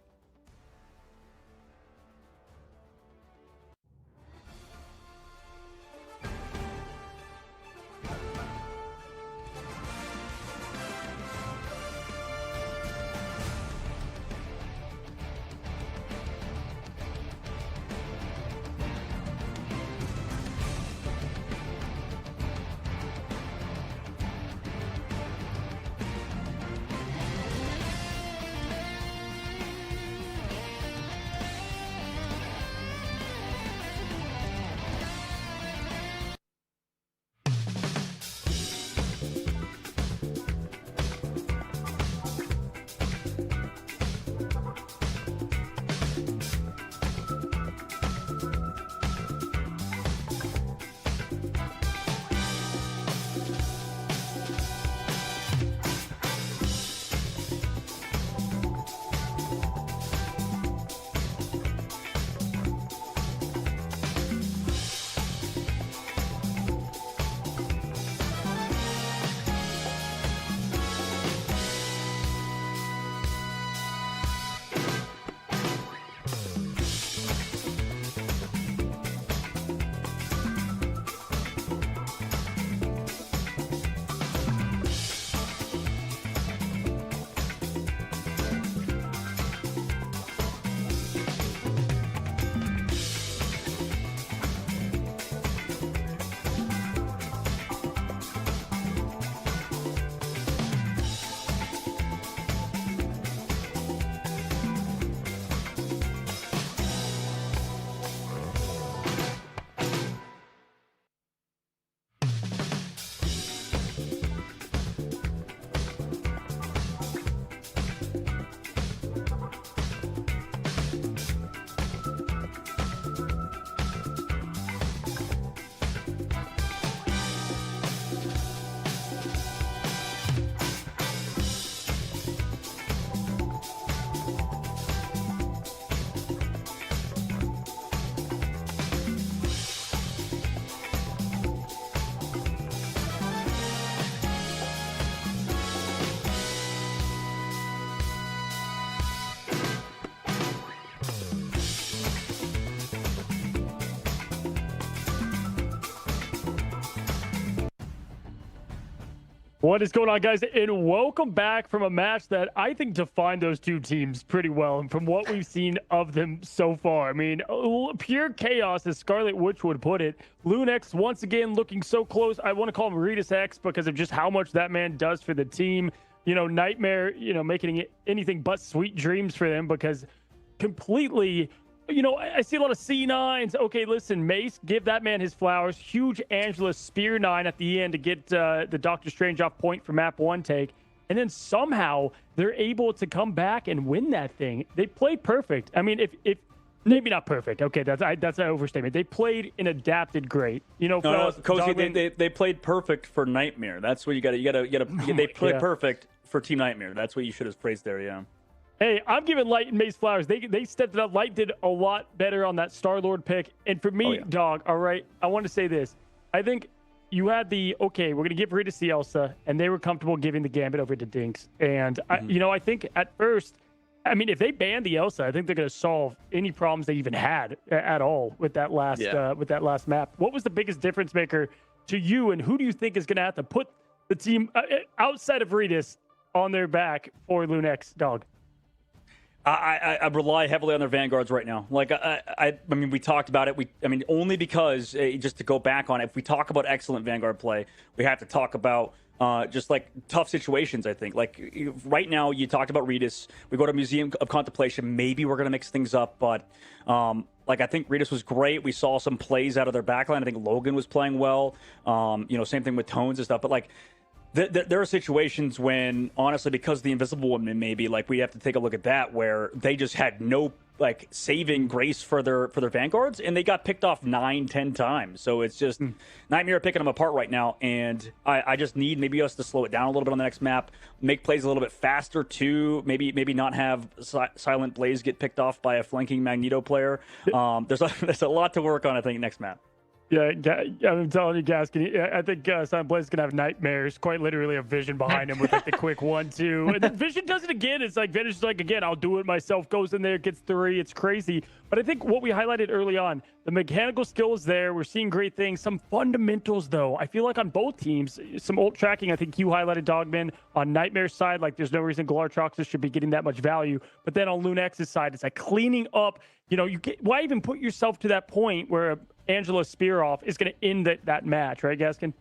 What is going on, guys? And welcome back from a match that I think defined those two teams pretty well. And from what we've seen of them so far, I mean, pure chaos, as Scarlet Witch would put it. Lunex, once again, looking so close. I want to call him Regis X because of just how much that man does for the team. You know, Nightmare, you know, making it anything but sweet dreams for them because completely... You know, I see a lot of C9s. Okay, listen, Mace, give that man his flowers. Huge Angela Spear 9 at the end to get the Doctor Strange off point for map 1 take. And then somehow they're able to come back and win that thing. They played perfect. I mean, if maybe not perfect. Okay, that's an overstatement. They played and adapted great. You know, Cozy, they played perfect for Nightmare. That's what you got to. They played perfect for Team Nightmare. That's what you should have phrased there. Yeah. Hey, I'm giving Light and Mace flowers. They stepped it up. Light did a lot better on that Star-Lord pick. And for me, dog, all right, I want to say this. I think you had we're going to give Rita the Elsa, and they were comfortable giving the Gambit over to Dinks. And, I think at first, I mean, if they ban the Elsa, I think they're going to solve any problems they even had at all with that last map. What was the biggest difference maker to you, and who do you think is going to have to put the team outside of Ritas on their back for Lunex, dog? I rely heavily on their vanguards right now. Like I mean, we talked about it. Only because just to go back on it, if we talk about excellent vanguard play, we have to talk about just like tough situations. I think like right now, you talked about Regis. We go to Museum of Contemplation. Maybe we're gonna mix things up, but like I think Regis was great. We saw some plays out of their backline. I think Logan was playing well. Same thing with Tones and stuff. But like. There are situations when, honestly, because the Invisible Woman, maybe like we have to take a look at that, where they just had no like saving grace for their vanguards, and they got picked off 9-10 times. So it's just Nightmare picking them apart right now, and I just need maybe us to slow it down a little bit on the next map, make plays a little bit faster too. Maybe not have Silent Blaze get picked off by a flanking Magneto player. There's a lot to work on, I think, next map. Yeah, I'm telling you, Gaskin, I think Silent Blaze is going to have nightmares, quite literally a Vision behind him with like the quick 1-2. And then Vision does it again. It's like, Vision's like, again, I'll do it myself, goes in there, gets 3. It's crazy. But I think what we highlighted early on, the mechanical skill is there. We're seeing great things. Some fundamentals, though. I feel like on both teams, some ult tracking, I think you highlighted, Dogman. On Nightmare's side, like there's no reason Galartroxus should be getting that much value. But then on Lunex's side, it's like cleaning up. You know, why even put yourself to that point where Angela Spearoff is going to end that match, right, Gaskin?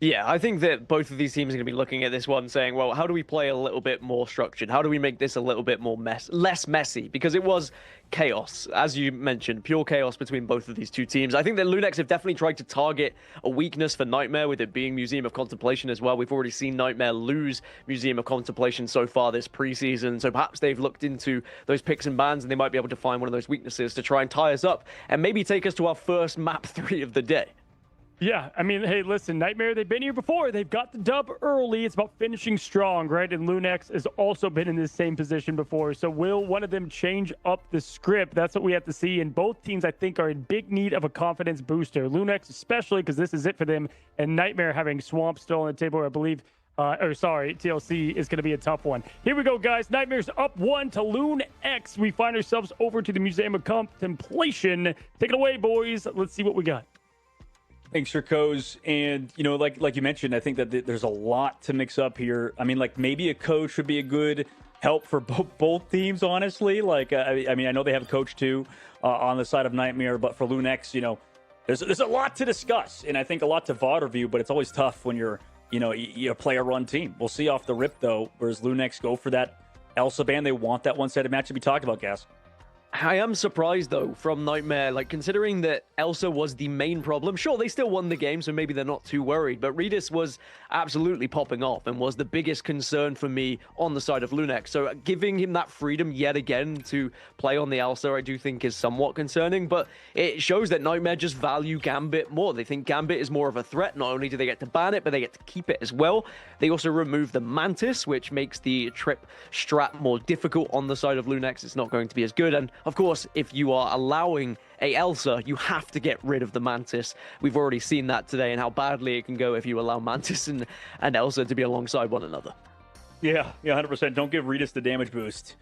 Yeah, I think that both of these teams are going to be looking at this one saying, well, how do we play a little bit more structured? How do we make this a little bit more less messy? Because it was chaos, as you mentioned, pure chaos between both of these two teams. I think that Lunex have definitely tried to target a weakness for Nightmare, with it being Museum of Contemplation as well. We've already seen Nightmare lose Museum of Contemplation so far this preseason, so perhaps they've looked into those picks and bans and they might be able to find one of those weaknesses to try and tie us up and maybe take us to our first map 3 of the day. Yeah, I mean, hey, listen, Nightmare, they've been here before. They've got the dub early. It's about finishing strong, right? And Lunex has also been in this same position before. So will one of them change up the script? That's what we have to see. And both teams, I think, are in big need of a confidence booster. Lunex especially, because this is it for them. And Nightmare having Swamp still on the table, I believe. TLC is going to be a tough one. Here we go, guys. Nightmare's up 1 to Lunex. We find ourselves over to the Museum of Contemplation. Take it away, boys. Let's see what we got. Thanks, Coz. And, you know, like you mentioned, I think that there's a lot to mix up here. I mean, like, maybe a coach would be a good help for both teams, honestly. Like, I mean, I know they have a coach, too, on the side of Nightmare. But for Lunex, you know, there's a lot to discuss. And I think a lot to VOD review. But it's always tough when you're a player-run team. We'll see off the rip, though. Whereas Lunex go for that Elsa ban. They want that one-sided match to be talked about, Gas. I am surprised, though, from Nightmare, like, considering that Elsa was the main problem. Sure, they still won the game, so maybe they're not too worried, but Regis was absolutely popping off and was the biggest concern for me on the side of Lunex. So giving him that freedom yet again to play on the Elsa, I do think is somewhat concerning, but it shows that Nightmare just value Gambit more. They think Gambit is more of a threat. Not only do they get to ban it, but they get to keep it as well. They also remove the Mantis, which makes the trip strat more difficult on the side of Lunex. It's not going to be as good, and of course, if you are allowing a Elsa, you have to get rid of the Mantis. We've already seen that today and how badly it can go if you allow Mantis and Elsa to be alongside one another. Yeah, 100%. Don't give Regis the damage boost.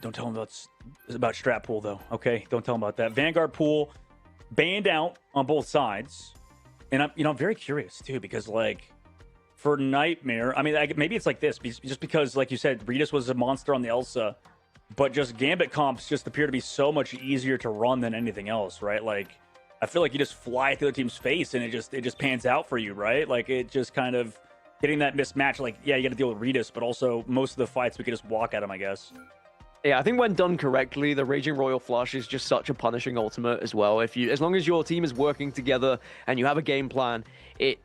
Don't tell him about strat pool, though, okay? Don't tell him about that. Vanguard pool banned out on both sides. And I'm very curious, too, because, like, for Nightmare, I mean, maybe it's like this, just because, like you said, Regis was a monster on the Elsa, but just Gambit comps just appear to be so much easier to run than anything else, right? Like, I feel like you just fly at the other team's face and it just pans out for you, right? Like, it just kind of getting that mismatch. Like, yeah, you got to deal with Regis, but also most of the fights we could just walk at him, I guess. Yeah, I think when done correctly, the Raging Royal Flush is just such a punishing ultimate as well. As long as your team is working together and you have a game plan, it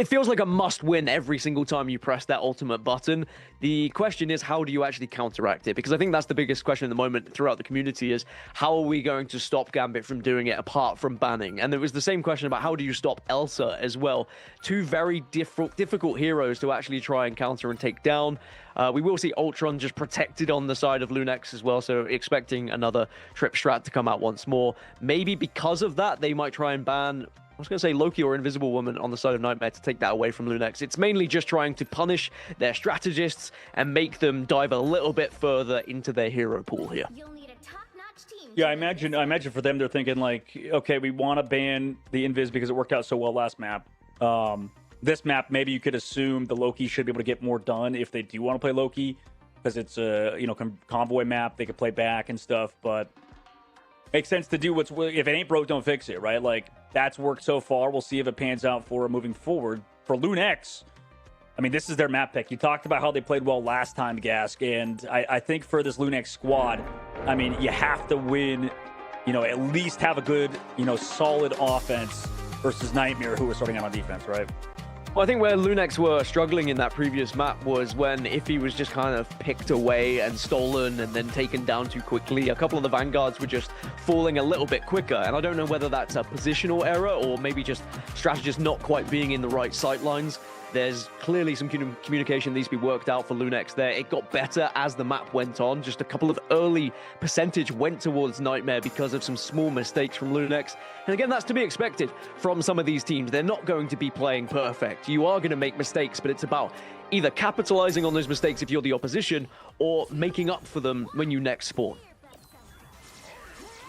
feels like a must-win every single time you press that ultimate button. The question is, how do you actually counteract it? Because I think that's the biggest question at the moment throughout the community is, how are we going to stop Gambit from doing it apart from banning? And there was the same question about how do you stop Elsa as well. Two very difficult heroes to actually try and counter and take down. We will see Ultron just protected on the side of Lunex as well, so expecting another trip strat to come out once more. Maybe because of that, they might try and ban, I was going to say Loki or Invisible Woman on the side of Nightmare to take that away from Lunex. It's mainly just trying to punish their strategists and make them dive a little bit further into their hero pool here. Yeah, I imagine for them, they're thinking like, okay, we want to ban the Invis because it worked out so well last map. This map, maybe you could assume the Loki should be able to get more done if they do want to play Loki, because it's a convoy map. They could play back and stuff, but makes sense to do if it ain't broke, don't fix it, right? Like, that's worked so far. We'll see if it pans out for moving forward. For Lunex, I mean, this is their map pick. You talked about how they played well last time, Gask, and I think for this Lunex squad, I mean, you have to win, at least have a good, solid offense versus Nightmare, who was starting out on defense, right? Well, I think where Lunex were struggling in that previous map was when Iffy was just kind of picked away and stolen and then taken down too quickly. A couple of the Vanguards were just falling a little bit quicker, and I don't know whether that's a positional error or maybe just strategists not quite being in the right sight lines. There's clearly some communication needs to be worked out for Lunex there. It got better as the map went on. Just a couple of early percentage went towards Nightmare because of some small mistakes from Lunex. And again, that's to be expected from some of these teams. They're not going to be playing perfect. You are going to make mistakes, but it's about either capitalizing on those mistakes if you're the opposition or making up for them when you next spawn.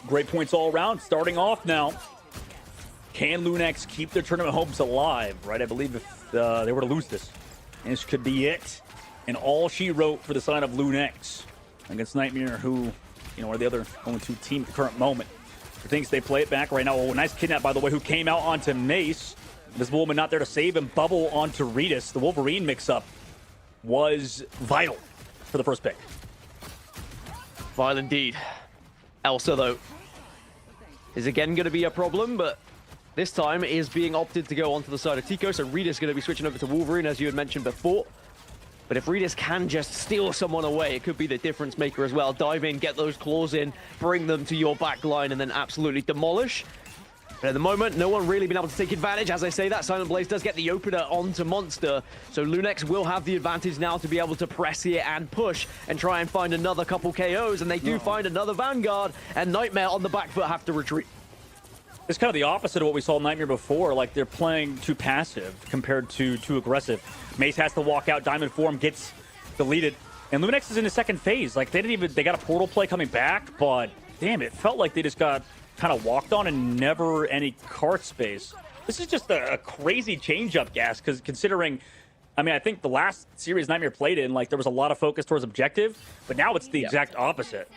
Great points all around. Starting off now. Can Lunex keep their tournament hopes alive, right? I believe if they were to lose this could be it. And all she wrote for the side of Lunex against Nightmare, who, are the other only two team at the current moment. Who thinks they play it back right now. Oh, nice kidnap, by the way, who came out onto Mace. This woman not there to save him. Bubble onto Regis. The Wolverine mix-up was vital for the first pick. Vital indeed. Elsa, though, is again going to be a problem, but this time is being opted to go onto the side of Tico, so Regis is going to be switching over to Wolverine, as you had mentioned before. But if Regis can just steal someone away, it could be the difference maker as well. Dive in, get those claws in, bring them to your back line, and then absolutely demolish. But at the moment, no one really been able to take advantage. As I say that, Silent Blaze does get the opener onto Monster. So Lunex will have the advantage now to be able to press here and push and try and find another couple KOs. And they do find another Vanguard, and Nightmare on the back foot have to retreat. It's kind of the opposite of what we saw in Nightmare before. Like, they're playing too passive compared to too aggressive. Mace has to walk out. Diamond Form gets deleted. And Lunex is in the second phase. Like, they got a portal play coming back, but damn, it felt like they just got kind of walked on and never any cart space. This is just a crazy change-up, Gas, because considering, I mean, I think the last series Nightmare played in, like, there was a lot of focus towards objective, but now it's the exact opposite.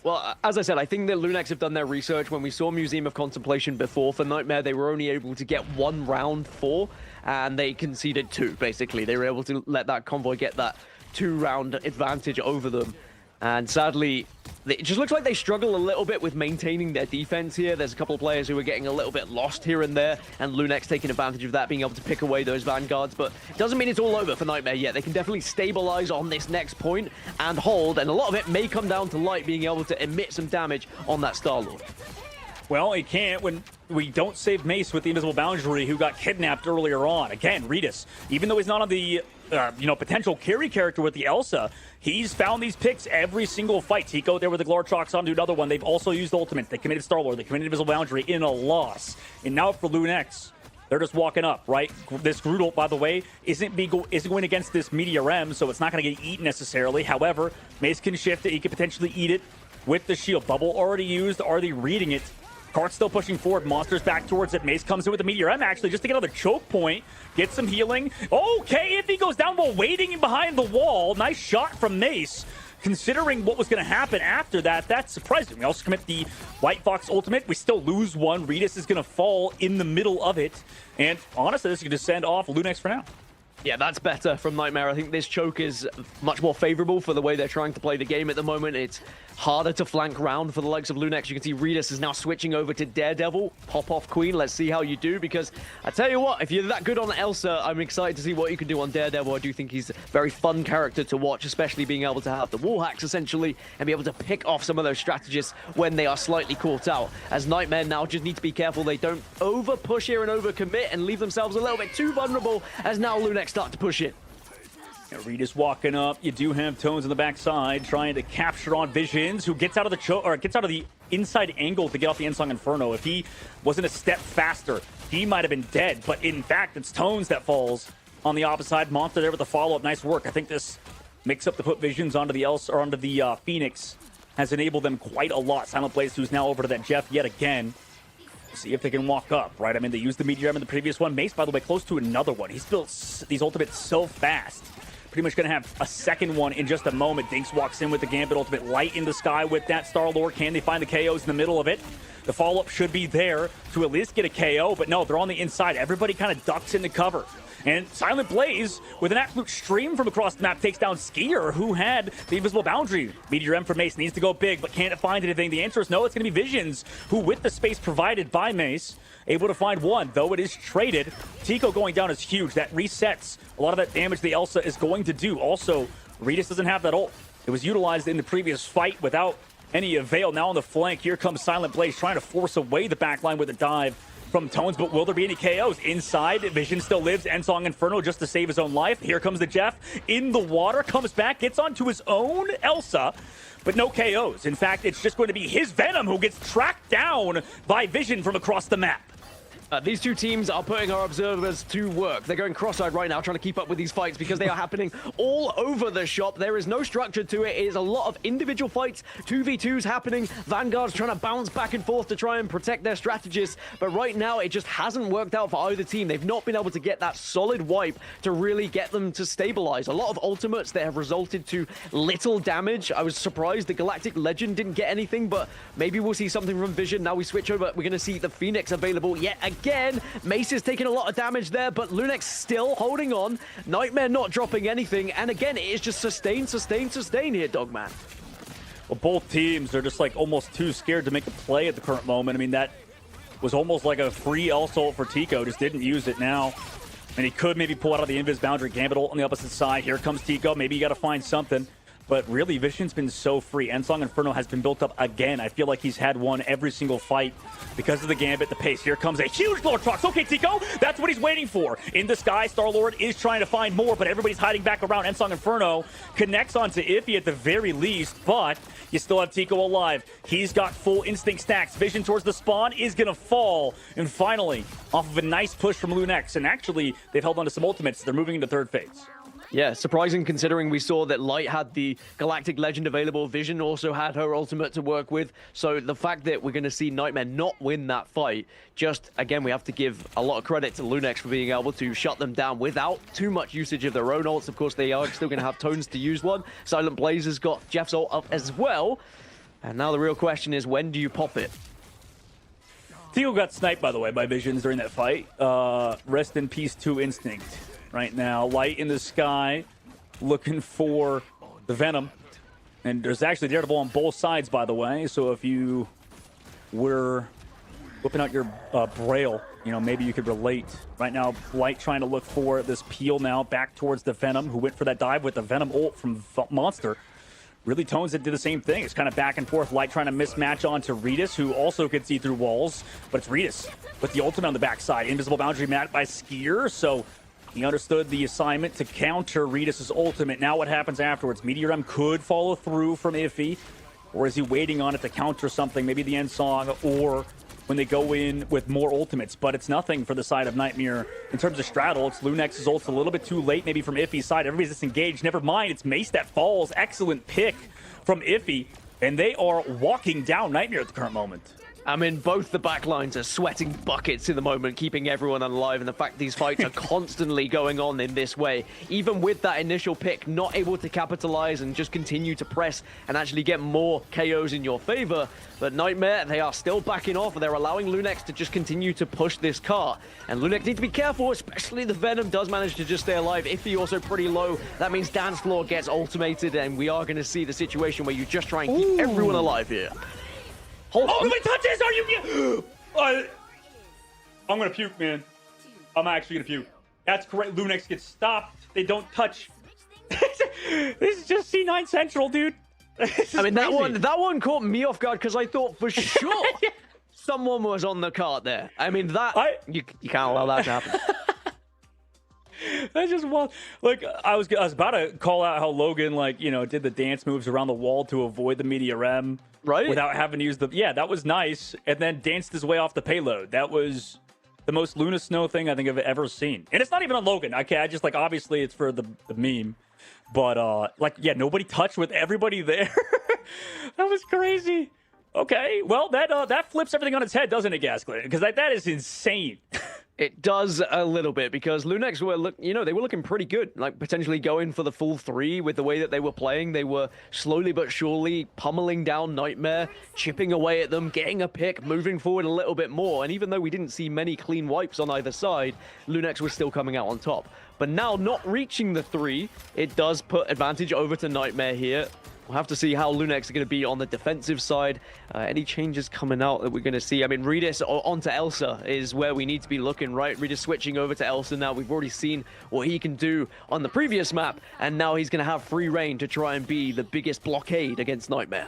Well, as I said, I think that Lunex have done their research. When we saw Museum of Contemplation before for Nightmare, they were only able to get 1 round 4, and they conceded 2, basically. They were able to let that convoy get that 2-round advantage over them. And sadly, it just looks like they struggle a little bit with maintaining their defense here. There's a couple of players who are getting a little bit lost here and there, and Lunex taking advantage of that, being able to pick away those Vanguards. But it doesn't mean it's all over for Nightmare yet. They can definitely stabilize on this next point and hold, and a lot of it may come down to Light being able to emit some damage on that Star-Lord. Well, he can't when we don't save Mace with the Invisible Boundary, who got kidnapped earlier on. Again, Regis, even though he's not on the potential carry character with the Elsa, he's found these picks every single fight. Tico there with the Glortrox onto another one. They've also used Ultimate. They committed Star-Lord. They committed Invisible Boundary in a loss. And now for Lunex, they're just walking up, right? This Groodle, by the way, isn't going against this Meteor M, so it's not going to get eaten necessarily. However, Mace can shift it. He could potentially eat it with the shield. Bubble already used. Are they reading it? Cart's still pushing forward. Monster's back towards it. Mace comes in with the Meteor M, actually, just to get another choke point. Get some healing. Okay, if he goes down while waiting behind the wall. Nice shot from Mace. Considering what was going to happen after that, that's surprising. We also commit the White Fox ultimate. We still lose one. Redis is going to fall in the middle of it. And honestly, this is going to send off Lunex for now. Yeah, that's better from Nightmare. I think this choke is much more favorable for the way they're trying to play the game at the moment. It's harder to flank round for the likes of Lunex. You can see Redis is now switching over to Daredevil. Pop off Queen. Let's see how you do, because I tell you what, if you're that good on Elsa, I'm excited to see what you can do on Daredevil. I do think he's a very fun character to watch, especially being able to have the wall hacks essentially and be able to pick off some of those strategists when they are slightly caught out. As Nightmare now just need to be careful they don't over push here and over commit and leave themselves a little bit too vulnerable, as now Lunex start to push it. Redis walking up. You do have Tones on the backside trying to capture on Visions, who gets out of the gets out of the inside angle to get off the Ensong Inferno. If he wasn't a step faster, he might have been dead. But in fact, it's Tones that falls on the opposite side. Monster there with the follow-up. Nice work. I think this mix-up to put Visions onto the onto the Phoenix has enabled them quite a lot. Silent Blaze, who's now over to that Jeff yet again. See if they can walk up, right? I mean, they used the Meteor M in the previous one. Mace, by the way, close to another one. He's built these ultimates so fast. Pretty much going to have a second one in just a moment. Dinks walks in with the Gambit ultimate. Light in the sky with that Star-Lord. Can they find the KOs in the middle of it? The follow-up should be there to at least get a KO, but no, they're on the inside. Everybody kind of ducks into cover. And Silent Blaze, with an absolute stream from across the map, takes down Skier, who had the invisible boundary. Meteor M for Mace needs to go big, but can't find anything. The answer is no, it's going to be Visions, who, with the space provided by Mace, able to find one, though it is traded. Tico going down is huge. That resets a lot of that damage the Elsa is going to do. Also, Redis doesn't have that ult. It was utilized in the previous fight without any avail. Now on the flank, here comes Silent Blaze trying to force away the backline with a dive from Tones, but will there be any KOs? Inside, Vision still lives. Ensong Inferno just to save his own life. Here comes the Jeff in the water, comes back, gets onto his own Elsa, but no KOs. In fact, it's just going to be his Venom who gets tracked down by Vision from across the map. These two teams are putting our observers to work. They're going cross-eyed right now, trying to keep up with these fights because they are happening all over the shop. There is no structure to it. It is a lot of individual fights, 2v2s happening. Vanguard's trying to bounce back and forth to try and protect their strategists. But right now, it just hasn't worked out for either team. They've not been able to get that solid wipe to really get them to stabilize. A lot of ultimates that have resulted to little damage. I was surprised the Galactic Legend didn't get anything, but maybe we'll see something from Vision. Now we switch over. We're going to see the Phoenix available yet again. Mace is taking a lot of damage there, but Lunex still holding on. Nightmare not dropping anything, and again, it is just sustain, sustain, sustain here, Dogman. Well, both teams are just like almost too scared to make a play at the current moment. I mean, that was almost like a free Elsa for Tico, just didn't use it now. And he could maybe pull out of the Invis boundary. Gambit ult on the opposite side. Here comes Tico. Maybe you got to find something. But really, Vision's been so free. Ensong Inferno has been built up again. I feel like he's had one every single fight because of the Gambit, the pace. Here comes a huge Lord Trox. Okay, Tico, that's what he's waiting for. In the sky, Star-Lord is trying to find more, but everybody's hiding back around. Ensong Inferno connects onto Iffy at the very least, but you still have Tico alive. He's got full instinct stacks. Vision towards the spawn is going to fall. And finally, off of a nice push from Lunex, and actually, they've held on to some ultimates. They're moving into third phase. Yeah, surprising considering we saw that Light had the Galactic Legend available. Vision also had her ultimate to work with. So the fact that we're going to see Nightmare not win that fight, just, again, we have to give a lot of credit to Lunex for being able to shut them down without too much usage of their own ults. Of course, they are still going to have Tones to use one. Silent Blaze has got Jeff's ult up as well. And now the real question is, when do you pop it? Tico got sniped, by the way, by Visions during that fight. Rest in peace to Instinct. Right now, Light in the sky, looking for the Venom. And there's actually Daredevil on both sides, by the way. So if you were whipping out your Braille, you know, maybe you could relate. Right now, Light trying to look for this peel now back towards the Venom, who went for that dive with the Venom ult from Monster. Really, Tones that did the same thing. It's kind of back and forth. Light trying to mismatch onto Redis, who also could see through walls. But it's Redis with the ultimate on the backside. Invisible boundary mat by Skier, so he understood the assignment to counter Redis' ultimate. Now what happens afterwards? Meteor M could follow through from Iffy, or is he waiting on it to counter something? Maybe the Ensong, or when they go in with more ultimates. But it's nothing for the side of Nightmare. In terms of straddle, it's Lunex's ult's a little bit too late, maybe from Iffy's side. Everybody's disengaged. Never mind, it's Mace that falls. Excellent pick from Iffy. And they are walking down Nightmare at the current moment. I mean, both the backlines are sweating buckets in the moment, keeping everyone alive, and the fact these fights are constantly going on in this way, even with that initial pick, not able to capitalize and just continue to press and actually get more KOs in your favor. But Nightmare, they are still backing off. They're allowing Lunex to just continue to push this car. And Lunex need to be careful, especially the Venom does manage to just stay alive. If he also pretty low, that means Dance Floor gets ultimated, and we are going to see the situation where you just try and keep everyone alive here. Hold on. Nobody touches! Are you... I'm gonna puke, man. I'm actually gonna puke. That's correct. Lunex gets stopped. They don't touch. This is just C9 Central, dude. I mean, that one caught me off guard because I thought for sure someone was on the cart there. I mean, you can't allow that to happen. That's just wild. Like, I was about to call out how Logan, like, you know, did the dance moves around the wall to avoid the Meteor M. Right? Without having to use the... Yeah, that was nice. And then danced his way off the payload. That was the most Luna Snow thing I think I've ever seen. And it's not even on Logan. Okay, I just, like, obviously it's for the meme. But, like, yeah, nobody touched with everybody there. That was crazy. Okay, well, that flips everything on its head, doesn't it, Gaslit? Because that is insane. It does a little bit, because Lunex were, they were looking pretty good, like potentially going for the full 3 with the way that they were playing. They were slowly but surely pummeling down Nightmare, chipping away at them, getting a pick, moving forward a little bit more. And even though we didn't see many clean wipes on either side, Lunex was still coming out on top. But now, not reaching the 3, it does put advantage over to Nightmare here. We'll have to see how Lunex are going to be on the defensive side. Any changes coming out that we're going to see? I mean, Redis onto Elsa is where we need to be looking, right? Redis switching over to Elsa now. We've already seen what he can do on the previous map, and now he's going to have free reign to try and be the biggest blockade against Nightmare.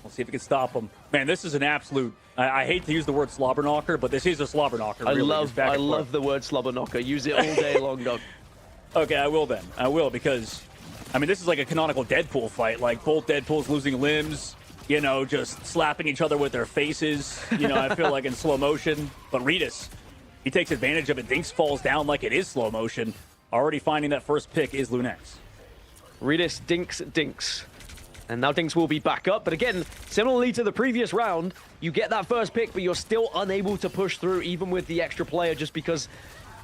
We'll see if we can stop him. Man, this is an absolute... I hate to use the word slobber knocker, but this is a slobber knocker. I really. love the word slobber knocker. Use it all day long, dog. Okay, I will then. I will, because... I mean, this is like a canonical Deadpool fight. Like, both Deadpools losing limbs, you know, just slapping each other with their faces, you know, I feel like in slow motion. But Redis, he takes advantage of it. Dinks falls down like it is slow motion. Already finding that first pick is Lunex. Redis, Dinks. And now Dinks will be back up. But again, similarly to the previous round, you get that first pick, but you're still unable to push through, even with the extra player, just because...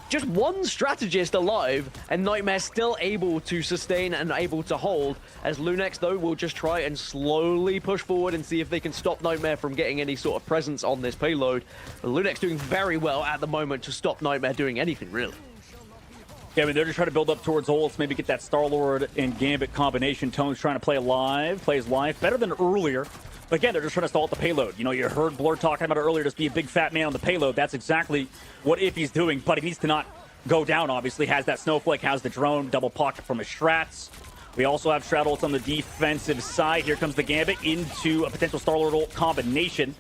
Just one strategist alive, and Nightmare still able to sustain and able to hold, as Lunex, though, will just try and slowly push forward and see if they can stop Nightmare from getting any sort of presence on this payload. But Lunex doing very well at the moment to stop Nightmare doing anything, really. Yeah, I mean, they're just trying to build up towards ults, maybe get that Star-Lord and Gambit combination. Tone's trying to play live, plays live, better than earlier. But again, they're just trying to stall at the payload. You know, you heard Blur talking about it earlier, just be a big fat man on the payload. That's exactly what Iffy's doing, but he needs to not go down, obviously. Has that Snowflake, has the drone, double pocket from his Strats. We also have Strat ults on the defensive side. Here comes the Gambit into a potential Star-Lord ult combination,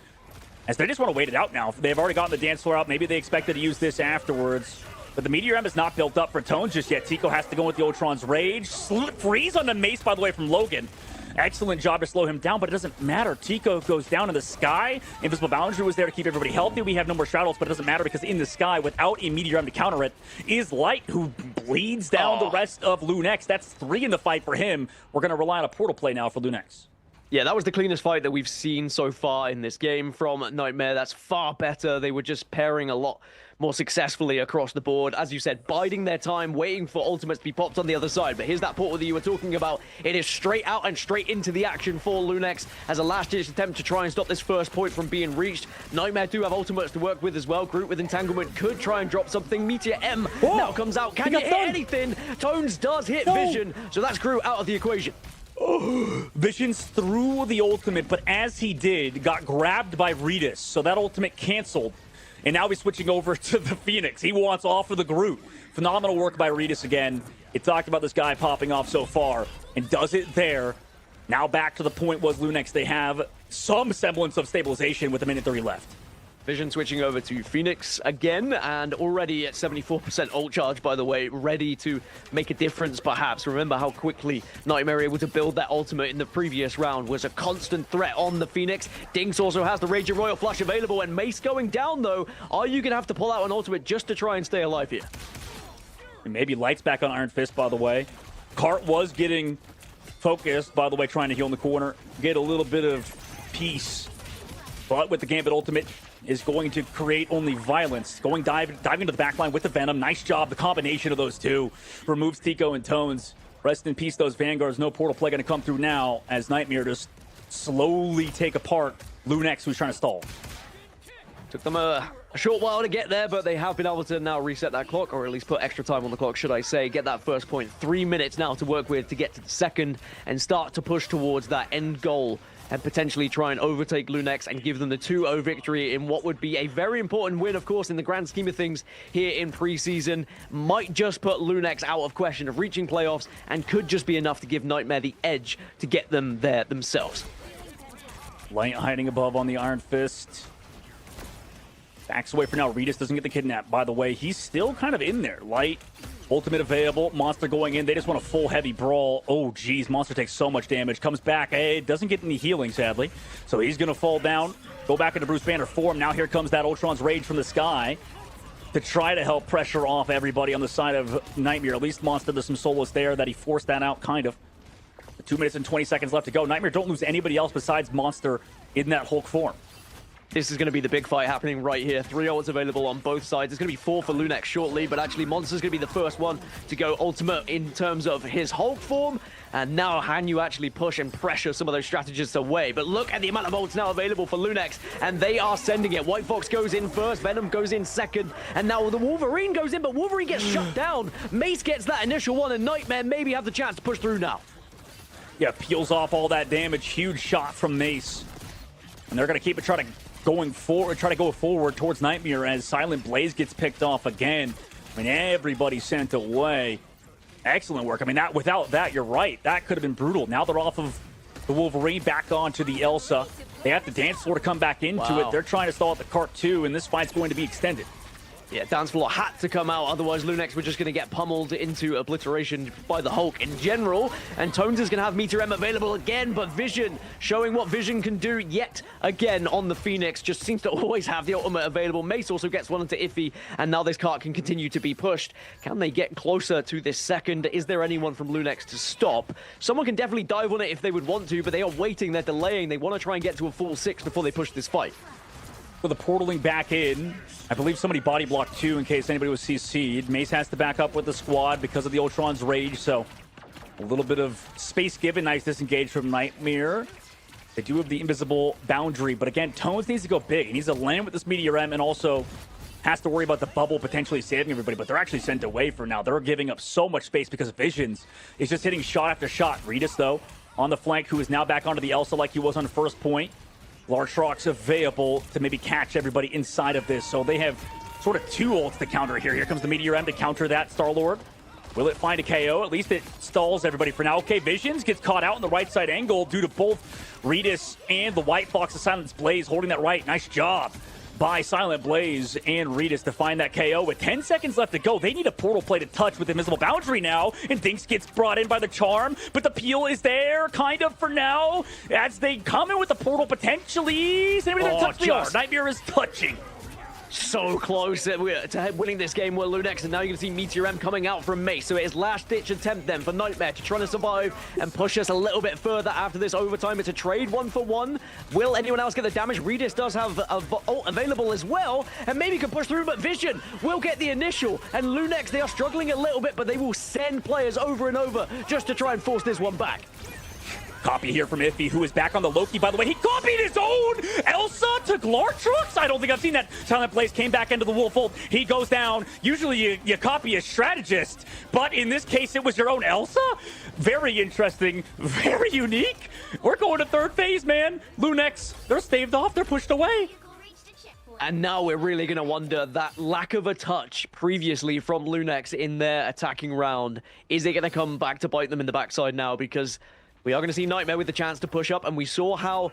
as they just want to wait it out now. They've already gotten the dance floor out. Maybe they expected to use this afterwards. But the Meteor M is not built up for Tones just yet. Tico has to go with the Ultron's Rage. Freeze on the Mace, by the way, from Logan. Excellent job to slow him down, but it doesn't matter. Tico goes down in the sky. Invisible Boundary was there to keep everybody healthy. We have no more Straddles, but it doesn't matter because in the sky, without a Meteor M to counter it, is Light, who bleeds down the rest of Lunex. That's 3 in the fight for him. We're going to rely on a portal play now for Lunex. Yeah, that was the cleanest fight that we've seen so far in this game from Nightmare. That's far better. They were just pairing a lot more successfully across the board. As you said, biding their time, waiting for ultimates to be popped on the other side. But here's that portal that you were talking about. It is straight out and straight into the action for Lunex as a last-ditch attempt to try and stop this first point from being reached. Nightmare do have ultimates to work with as well. Groot with Entanglement could try and drop something. Meteor M now comes out. Can you hit anything? Tones does hit Vision, so that's Groot out of the equation. Visions threw the ultimate, but as he did, got grabbed by Redis, so that ultimate canceled. And now he's switching over to the Phoenix. He wants off of the Groot. Phenomenal work by Redis again. It talked about this guy popping off so far, and does it there. Now back to the point was Lunex. They have some semblance of stabilization with a minute 30 left. Vision switching over to Phoenix again, and already at 74% ult charge, by the way, ready to make a difference, perhaps. Remember how quickly Nightmare able to build that ultimate in the previous round was a constant threat on the Phoenix. Dinks also has the Raging Royal Flush available, and Mace going down, though. Are you going to have to pull out an ultimate just to try and stay alive here? And maybe Light's back on Iron Fist, by the way. Cart was getting focused, by the way, trying to heal in the corner. Get a little bit of peace. but with the Gambit ultimate is going to create only violence. Diving into the backline with the Venom. Nice job. The combination of those two removes Tico and Tones. Rest in peace, those Vanguards. No portal play going to come through now as Nightmare just slowly take apart Lunex, who's trying to stall. Took them a short while to get there, but they have been able to now reset that clock, or at least put extra time on the clock, should I say. Get that first point. 3 minutes now to work with to get to the second and start to push towards that end goal and potentially try and overtake Lunex and give them the 2-0 victory in what would be a very important win, of course, in the grand scheme of things here in preseason. Might just put Lunex out of question of reaching playoffs and could just be enough to give Nightmare the edge to get them there themselves. Light hiding above on the Iron Fist. Backs away for now. Redis doesn't get the kidnap, by the way. He's still kind of in there. Light, ultimate available. Monster going in. They just want a full heavy brawl. Oh, geez. Monster takes so much damage. Comes back. Hey, doesn't get any healing, sadly. So he's going to fall down. Go back into Bruce Banner form. Now here comes that Ultron's Rage from the sky to try to help pressure off everybody on the side of Nightmare. At least Monster, there's some solace there that he forced that out, kind of. 2 minutes and 20 seconds left to go. Nightmare don't lose anybody else besides Monster in that Hulk form. This is going to be the big fight happening right here. 3 ults available on both sides. It's going to be 4 for Lunex shortly, but actually Monster's going to be the first one to go ultimate in terms of his Hulk form. And now can you actually push and pressure some of those strategists away? But look at the amount of ults now available for Lunex, and they are sending it. White Fox goes in first, Venom goes in second, and now the Wolverine goes in, but Wolverine gets shut down. Mace gets that initial one, and Nightmare maybe have the chance to push through now. Yeah, peels off all that damage. Huge shot from Mace. And they're going to keep it try to go forward towards Nightmare as Silent Blaze gets picked off again. I mean, everybody sent away. Excellent work. I mean, without that, you're right. That could have been brutal. Now they're off of the Wolverine back onto the Elsa. They have the dance floor to come back into it. They're trying to stall at the cart too, and this fight's going to be extended. Yeah, dance floor had to come out, otherwise Lunex were just going to get pummeled into obliteration by the Hulk in general. And Tones is going to have Meteor M available again, but Vision showing what Vision can do yet again on the Phoenix. Just seems to always have the ultimate available. Mace also gets one into Iffy, and now this cart can continue to be pushed. Can they get closer to this second? Is there anyone from Lunex to stop? Someone can definitely dive on it if they would want to, but they are waiting, they're delaying. They want to try and get to a full 6 before they push this fight. With the portaling back in, I believe somebody body blocked too in case anybody was CC'd. Mace has to back up with the squad because of the Ultron's Rage, so a little bit of space given. Nice disengage from Nightmare. They do have the invisible boundary, but again, Tones needs to go big. He needs to land with this Meteor M and also has to worry about the bubble potentially saving everybody, but they're actually sent away for now. They're giving up so much space because Visions is just hitting shot after shot. Redis, though, on the flank, who is now back onto the Elsa like he was on first point. Large Rock's available to maybe catch everybody inside of this. So they have sort of 2 ults to counter here. Here comes the Meteor M to counter that Star-Lord. Will it find a KO? At least it stalls everybody for now. Okay, Visions gets caught out in the right side angle due to both Redis and the White Fox of Silent Blaze holding that right. Nice job by Silent Blaze and Redis to find that KO. With 10 seconds left to go, they need a portal play to touch with Invisible Boundary now, and Dinks gets brought in by the Charm, but the peel is there, kind of, for now, as they come in with the portal potentially. Is anybody gonna touch the R? Nightmare is touching. So close to winning this game with Lunex, and now you're going to see Meteor M coming out from Mace. So it is last-ditch attempt then for Nightmare to try to survive and push us a little bit further after this overtime. It's a trade 1-for-1. Will anyone else get the damage? Redis does have a ult available as well, and maybe can push through, but Vision will get the initial. And Lunex, they are struggling a little bit, but they will send players over and over just to try and force this one back. Copy here from Iffy, who is back on the Loki, by the way. He copied his own Elsa to Glartrux? I don't think I've seen that. Silent Blaze came back into the Wolf Fold. He goes down. Usually you copy a strategist, but in this case, it was your own Elsa? Very interesting. Very unique. We're going to third phase, man. Lunex, they're staved off. They're pushed away. And now we're really going to wonder that lack of a touch previously from Lunex in their attacking round. Is it going to come back to bite them in the backside now? Because we are going to see Nightmare with the chance to push up, and we saw how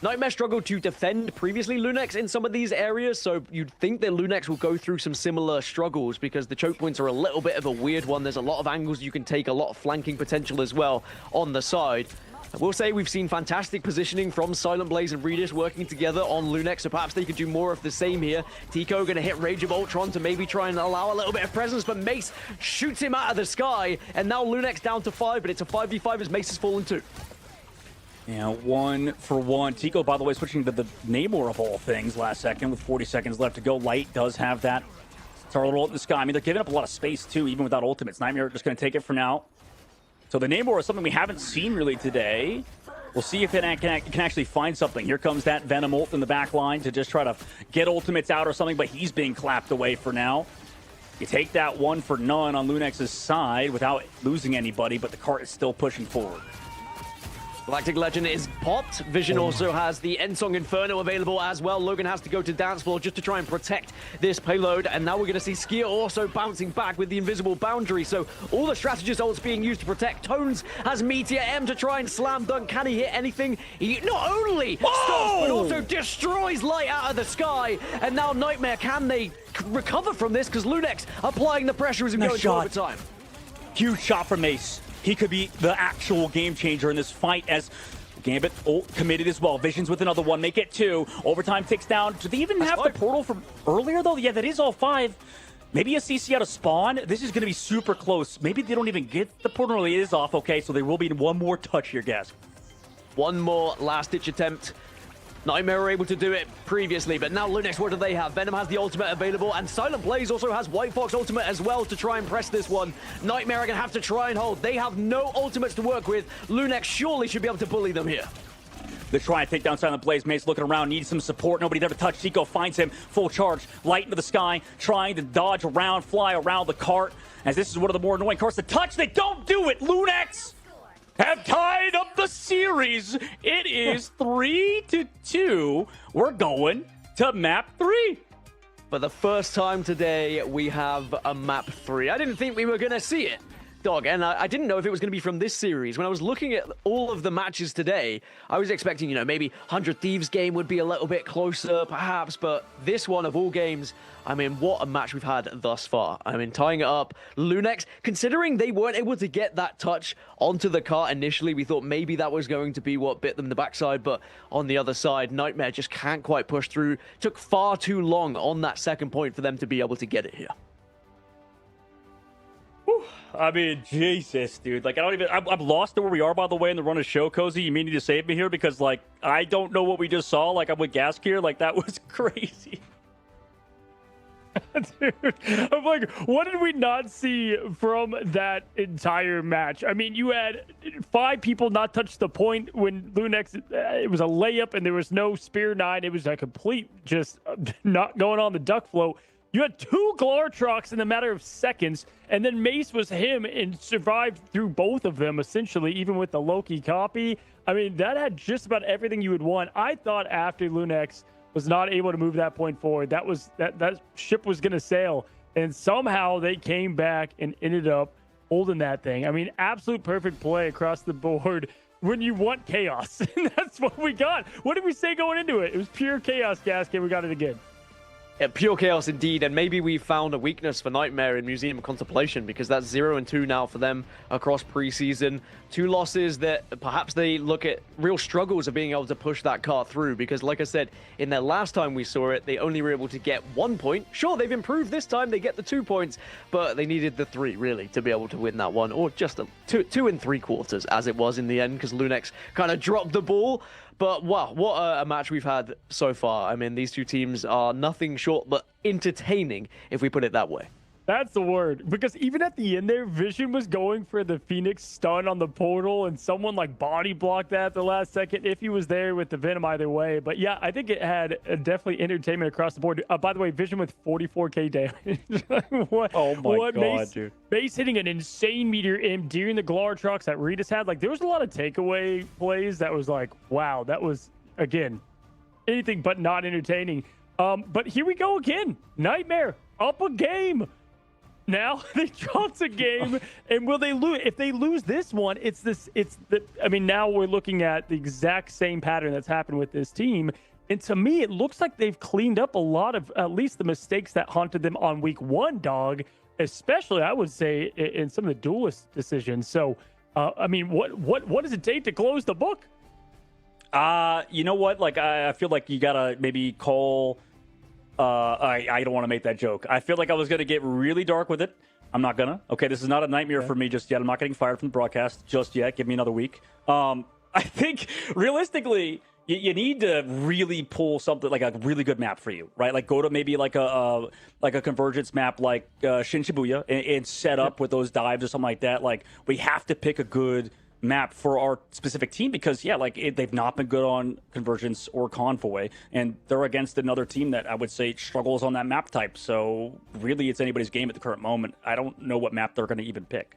Nightmare struggled to defend previously Lunex in some of these areas, so you'd think that Lunex will go through some similar struggles because the choke points are a little bit of a weird one. There's a lot of angles you can take, a lot of flanking potential as well on the side. I will say we've seen fantastic positioning from Silent Blaze and Redis working together on Lunex, so perhaps they could do more of the same here. Tico going to hit Rage of Ultron to maybe try and allow a little bit of presence, but Mace shoots him out of the sky, and now Lunex down to 5, but it's a 5v5 as Mace has fallen too. Yeah, 1 for 1. Tico, by the way, switching to the Namor of all things last second with 40 seconds left to go. Light does have that turtle ult in the sky. I mean, they're giving up a lot of space, too, even without ultimates. Nightmare just going to take it for now. So the Namor is something we haven't seen really today. We'll see if it can actually find something. Here comes that Venom ult in the back line to just try to get ultimates out or something, but he's being clapped away for now. You take that 1 for none on Lunex's side without losing anybody, but the cart is still pushing forward. Galactic Legend is popped. Vision also has the Endsong Inferno available as well. Logan has to go to dance floor just to try and protect this payload. And now we're going to see Skier also bouncing back with the invisible boundary. So all the strategist ults being used to protect. Tones has Meteor M to try and slam dunk. Can he hit anything? He not only stops, but also destroys Light out of the sky. And now Nightmare, can they recover from this? Because Lunex applying the pressure as we go into overtime. Huge shot from Ace. He could be the actual game changer in this fight as Gambit committed as well. Visions with another one, make it 2. Overtime ticks down. Do they even have the portal from earlier, though? Yeah, that is all 5. Maybe a CC out of spawn. This is going to be super close. Maybe they don't even get the portal. It is off. Okay, so there will be one more touch here, guys. One more last-ditch attempt. Nightmare were able to do it previously, but now Lunex, what do they have? Venom has the ultimate available, and Silent Blaze also has White Fox ultimate as well to try and press this one. Nightmare are going to have to try and hold. They have no ultimates to work with. Lunex surely should be able to bully them here. They're trying to take down Silent Blaze. Mace looking around, needs some support. Nobody's ever touched. Zico finds him. Full charge. Light into the sky. Trying to dodge around, fly around the cart. As this is one of the more annoying carts to touch. They don't do it. Lunex have tied up the series. It is 3-2. We're going to map 3. For the first time today, we have a map 3. I didn't think we were going to see it, dog, and I didn't know if it was going to be from this series. When I was looking at all of the matches today, I was expecting, maybe 100 Thieves game would be a little bit closer, perhaps, but this one of all games, I mean, what a match we've had thus far. I mean, tying it up, Lunex, considering they weren't able to get that touch onto the cart initially, we thought maybe that was going to be what bit them in the backside, but on the other side, Nightmare just can't quite push through. Took far too long on that second point for them to be able to get it here. I mean, Jesus, dude. Like, I'm lost to where we are, by the way, in the run of show, Cozy. You mean you need to save me here? Because, like, I don't know what we just saw. Like, I'm with Gask here. Like, that was crazy. Dude, I'm like, what did we not see from that entire match? I mean, you had 5 people not touch the point when Lunex, it was a layup and there was no Spear 9. It was a complete just not going on the duck flow. You had 2 Glartrox in a matter of seconds, and then Mace was him and survived through both of them, essentially, even with the Loki copy. I mean, that had just about everything you would want. I thought after Lunex was not able to move that point forward, that ship was going to sail, and somehow they came back and ended up holding that thing. I mean, absolute perfect play across the board when you want chaos, and that's what we got. What did we say going into it? It was pure chaos, Gasket. We got it again. Yeah, pure chaos indeed, and maybe we found a weakness for Nightmare in Museum of Contemplation, because that's 0-2 now for them across preseason. 2 losses that perhaps they look at real struggles of being able to push that cart through, because like I said, in their last time we saw it, they only were able to get 1 point. Sure, they've improved this time, they get the 2 points, but they needed the 3 really to be able to win that one, or just 2 3/4 as it was in the end, because Lunex kind of dropped the ball. But wow, what a match we've had so far. I mean, these 2 teams are nothing short but entertaining, if we put it that way. That's the word. Because even at the end there, Vision was going for the Phoenix stun on the portal, and someone like body blocked that at the last second if he was there with the Venom either way. But yeah, I think it had definitely entertainment across the board. By the way, Vision with 44k damage. Oh my God, dude. Base hitting an insane meteor in during the Glartrox that Regis had. Like, there was a lot of takeaway plays that was like, wow, that was, again, anything but not entertaining. But here we go again. Nightmare up a game. Now they dropped a game, and will they lose? If they lose this one, I mean, now we're looking at the exact same pattern that's happened with this team. And to me, it looks like they've cleaned up a lot of at least the mistakes that haunted them on week 1, dog, especially I would say in some of the duelist decisions. So, I mean, what does it take to close the book? You know what? Like, I feel like you gotta maybe call. I don't want to make that joke. I feel like I was going to get really dark with it. I'm not gonna. Okay, this is not a nightmare for me just yet. I'm not getting fired from the broadcast just yet. Give me another week. I think realistically, you need to really pull something like a really good map for you, right? Like go to maybe like a convergence map like Shin Shibuya and set up with those dives or something like that. Like we have to pick a good map for our specific team because they've not been good on convergence or convoy, and they're against another team that I would say struggles on that map type. So really, it's anybody's game at the current moment. I don't know what map they're going to even pick.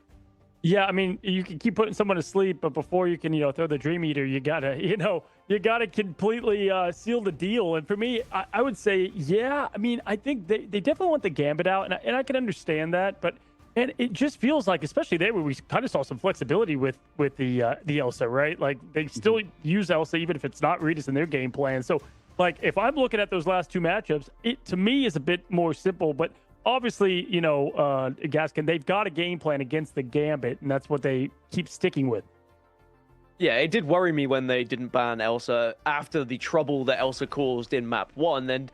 Yeah, I mean, you can keep putting someone to sleep, but before you can, throw the Dream Eater, you gotta completely seal the deal. And for me, I would say, yeah, I mean, I think they definitely want the Gambit out, and I can understand that, and it just feels like, especially there where we kind of saw some flexibility with the Elsa, right? Like they still use Elsa even if it's not Regis in their game plan. So, like, if I'm looking at those last two matchups, it to me is a bit more simple, but obviously, Gaskin, they've got a game plan against the Gambit, and that's what they keep sticking with. Yeah, it did worry me when they didn't ban Elsa after the trouble that Elsa caused in map 1, and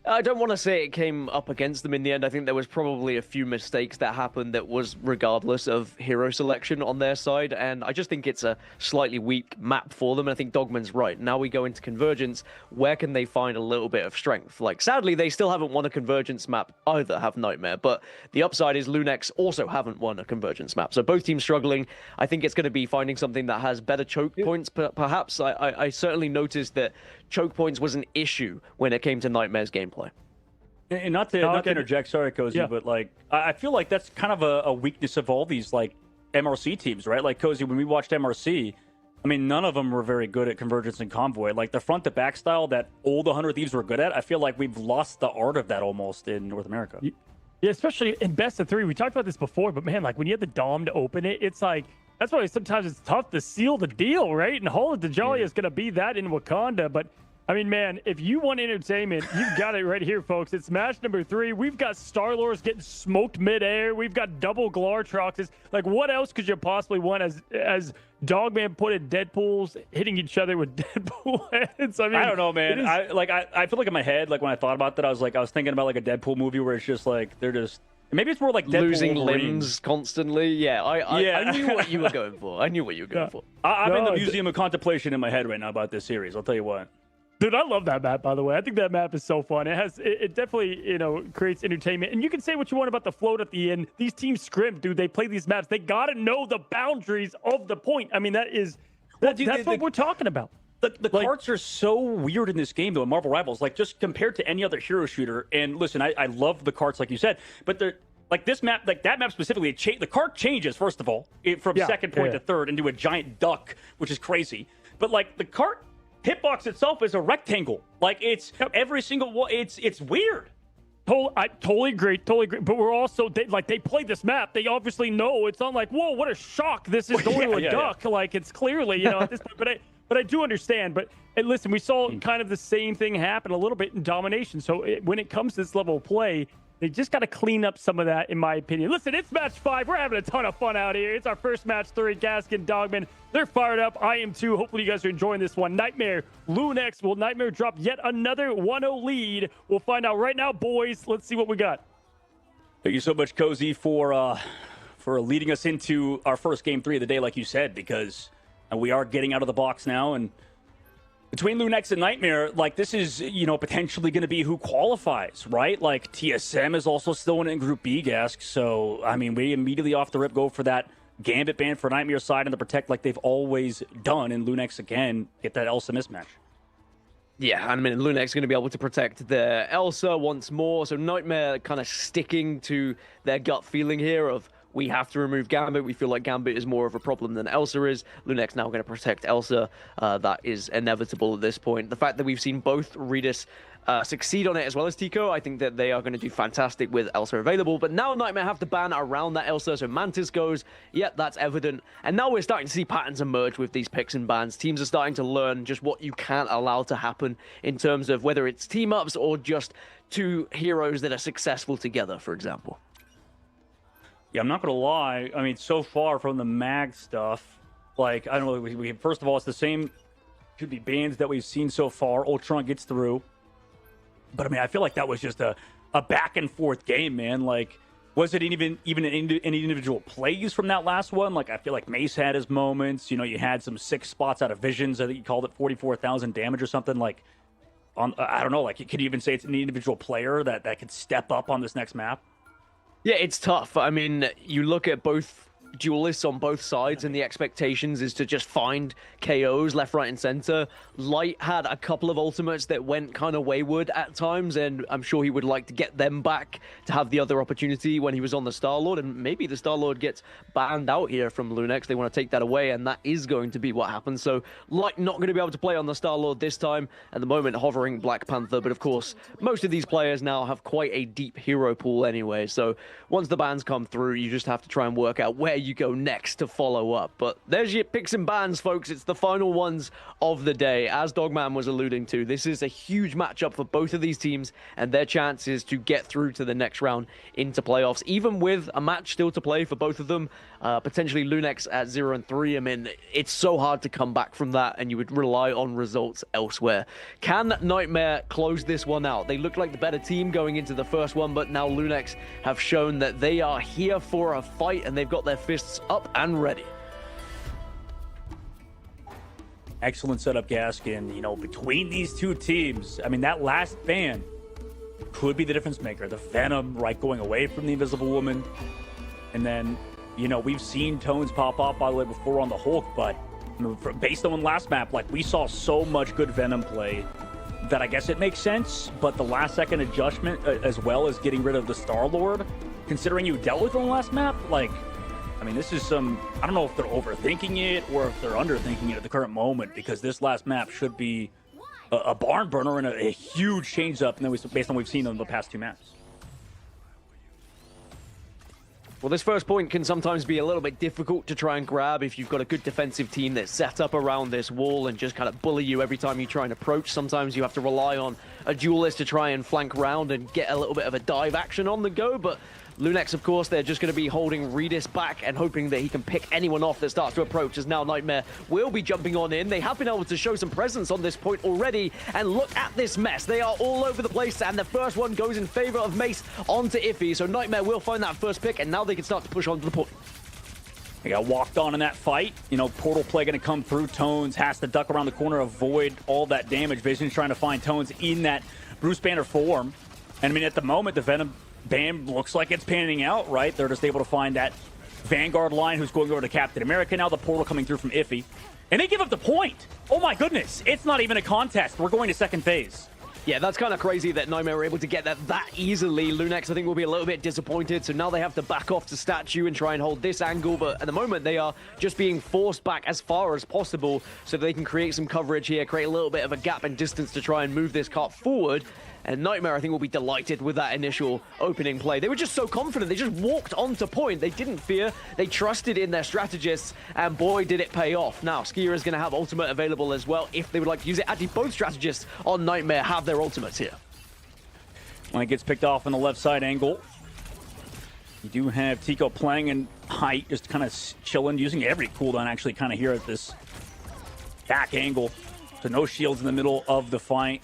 I don't want to say it came up against them in the end. I think there was probably a few mistakes that happened that was regardless of hero selection on their side, and I just think it's a slightly weak map for them, and I think Dogman's right. Now we go into Convergence, where can they find a little bit of strength? Like, sadly, they still haven't won a Convergence map either, have Nightmare, but the upside is Lunex also haven't won a Convergence map, so both teams struggling. I think it's going to be finding something that has better choke points, perhaps. I certainly noticed that choke points was an issue when it came to Nightmare's gameplay. And not to interject, sorry, Cozy, but I feel like that's kind of a weakness of all these MRC teams, right? Like Cozy, when we watched MRC, I mean, none of them were very good at Convergence and Convoy. Like the front to back style that old 100 Thieves were good at, I feel like we've lost the art of that almost in North America. Yeah, especially in best of 3. We talked about this before, but man, like when you have the Dom to open it, it's like, that's why sometimes it's tough to seal the deal, right? And Hall of Dajali is going to be that in Wakanda, but I mean, man, if you want entertainment, you've got it right here, folks. It's match number 3. We've got Star-Lords getting smoked midair. We've got double Glartroxes. Like, what else could you possibly want as Dogman put it, Deadpool's hitting each other with Deadpool heads? I mean, I don't know, man. I feel like in my head, like when I thought about that, I was thinking about like a Deadpool movie where it's just like they're just. Maybe it's more like Deadpool losing Wolverine. limbs constantly. Yeah, I knew what you were going for. I'm in the museum of contemplation in my head right now about this series. I'll tell you what. Dude, I love that map, by the way. I think that map is so fun. It definitely, creates entertainment. And you can say what you want about the float at the end. These teams scrimp, dude. They play these maps. They got to know the boundaries of the point. I mean, that's what we're talking about. The carts are so weird in this game, though, in Marvel Rivals. Like, just compared to any other hero shooter. And listen, I love the carts, like you said. But they're like this map, like that map specifically, the cart changes, first of all, from second point to third into a giant duck, which is crazy. But, like, the cart hitbox itself is a rectangle. Like, it's every single one. It's weird. I totally agree. But we're also they play this map. They obviously know. It's not like, whoa, what a shock! This is going to a duck. Like, it's clearly at this point. But I do understand. But listen, we saw kind of the same thing happen a little bit in Domination. So when it comes to this level of play, they just got to clean up some of that, in my opinion. Listen, it's match 5. We're having a ton of fun out here. It's our first match 3. Gaskin, Dogman, they're fired up. I am too. Hopefully you guys are enjoying this one. Nightmare, Lunex. Will Nightmare drop yet another 1-0 lead? We'll find out right now, boys. Let's see what we got. Thank you so much, Cozy, for leading us into our first game 3 of the day, like you said, because we are getting out of the box now, and between Lunex and Nightmare, like, this is, potentially going to be who qualifies, right? Like, TSM is also still in Group B, Gask. So, I mean, we immediately off the rip go for that Gambit ban for Nightmare's side and the Protect like they've always done. And Lunex, again, get that Elsa mismatch. Yeah, I mean, Lunex going to be able to protect their Elsa once more. So Nightmare kind of sticking to their gut feeling here of, we have to remove Gambit. We feel like Gambit is more of a problem than Elsa is. Lunex now going to protect Elsa. That is inevitable at this point. The fact that we've seen both Regis succeed on it as well as Tico, I think that they are going to do fantastic with Elsa available. But now Nightmare have to ban around that Elsa. So Mantis goes, yep, that's evident. And now we're starting to see patterns emerge with these picks and bans. Teams are starting to learn just what you can't allow to happen in terms of whether it's team-ups or just two heroes that are successful together, for example. Yeah, I'm not going to lie. I mean, so far from the mag stuff, like, I don't know, we first of all, it's the same, should be bans that we've seen so far. Ultron gets through. But, I mean, I feel like that was just a back and forth game, man. Like, Was it even any individual plays from that last one? Like, I feel like Mace had his moments. You know, you had some 6 spots out of Visions. I think you called it 44,000 damage or something. Like, I don't know. Like, could you even say it's an individual player that could step up on this next map? Yeah, it's tough. I mean, you look at both duelists on both sides, and the expectations is to just find KOs left, right, and center. Light had a couple of ultimates that went kind of wayward at times, and I'm sure he would like to get them back to have the other opportunity when he was on the Star-Lord, and maybe the Star-Lord gets banned out here from Lunex. They want to take that away, and that is going to be what happens. So Light not going to be able to play on the Star-Lord this time. At the moment, hovering Black Panther, but of course, most of these players now have quite a deep hero pool anyway, so once the bans come through, you just have to try and work out where you go next to follow up. But there's your picks and bans, folks. It's the final ones of the day. As Dogman was alluding to, this is a huge matchup for both of these teams and their chances to get through to the next round into playoffs. Even with a match still to play for both of them, potentially Lunex at 0-3. I mean, it's so hard to come back from that, and you would rely on results elsewhere. Can Nightmare close this one out? They look like the better team going into the first one, but now Lunex have shown that they are here for a fight, and they've got their fists up and ready. Excellent setup, Gaskin. You know, between these two teams, I mean, that last ban could be the difference maker. The Venom, right, going away from the Invisible Woman. And then, you know, we've seen Tones pop up, by the way, before on the Hulk, but based on last map, like, we saw so much good Venom play that I guess it makes sense, but the last-second adjustment, as well as getting rid of the Star-Lord, considering you dealt with on the last map, like, I mean, this is some, I don't know if they're overthinking it or if they're underthinking it at the current moment, because this last map should be a barn burner and a huge change-up, and then based on what we've seen in the past 2 maps. Well, this first point can sometimes be a little bit difficult to try and grab if you've got a good defensive team that's set up around this wall and just kind of bully you every time you try and approach. Sometimes you have to rely on a duelist to try and flank round and get a little bit of a dive action on the go, but Lunex, of course, they're just going to be holding Redis back and hoping that he can pick anyone off that starts to approach, as now Nightmare will be jumping on in. They have been able to show some presence on this point already, and look at this mess. They are all over the place, and the first one goes in favor of Mace onto Iffy, so Nightmare will find that first pick, and now they can start to push onto the point. They got walked on in that fight. You know, Portal Play going to come through. Tones has to duck around the corner, avoid all that damage. Vision's trying to find Tones in that Bruce Banner form. And I mean, at the moment, the Venom ban looks like it's panning out, right? They're just able to find that Vanguard line who's going over to Captain America. Now the Portal coming through from Iffy. And they give up the point. Oh my goodness. It's not even a contest. We're going to second phase. Yeah, that's kind of crazy that Nightmare were able to get that easily. Lunex, I think, will be a little bit disappointed. So now they have to back off to Statue and try and hold this angle. But at the moment, they are just being forced back as far as possible so they can create some coverage here, create a little bit of a gap and distance to try and move this cart forward. And Nightmare, I think, will be delighted with that initial opening play. They were just so confident. They just walked onto point. They didn't fear. They trusted in their strategists, and boy, did it pay off. Now, Skier is going to have ultimate available as well if they would like to use it. Actually, both strategists on Nightmare have their ultimates here. When it gets picked off on the left side angle, you do have Tico playing in height, just kind of chilling, using every cooldown actually kind of here at this back angle. So no shields in the middle of the fight.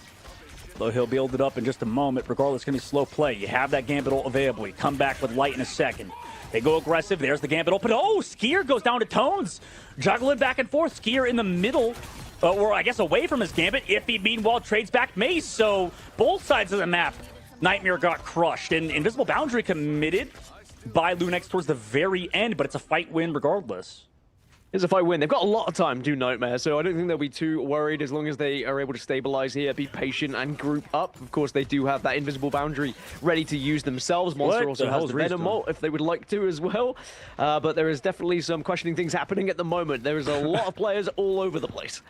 Though he'll build it up in just a moment. Regardless, it's going to be slow play. You have that Gambit ult available. You come back with Light in a second. They go aggressive. There's the Gambit ult. But oh, Skier goes down to Tones. Juggling back and forth. Skier in the middle, or I guess away from his Gambit. Iffy, meanwhile, trades back Mace. So both sides of the map, Nightmare got crushed. And Invisible Boundary committed by Lunex towards the very end, but it's a fight win regardless. It's a fight win. They've got a lot of time to do Nightmare, so I don't think they'll be too worried as long as they are able to stabilize here, be patient, and group up. Of course, they do have that Invisible Boundary ready to use themselves. Monster also has the Venom ult if they would like to as well. But there is definitely some questioning things happening at the moment. There is a lot of players all over the place.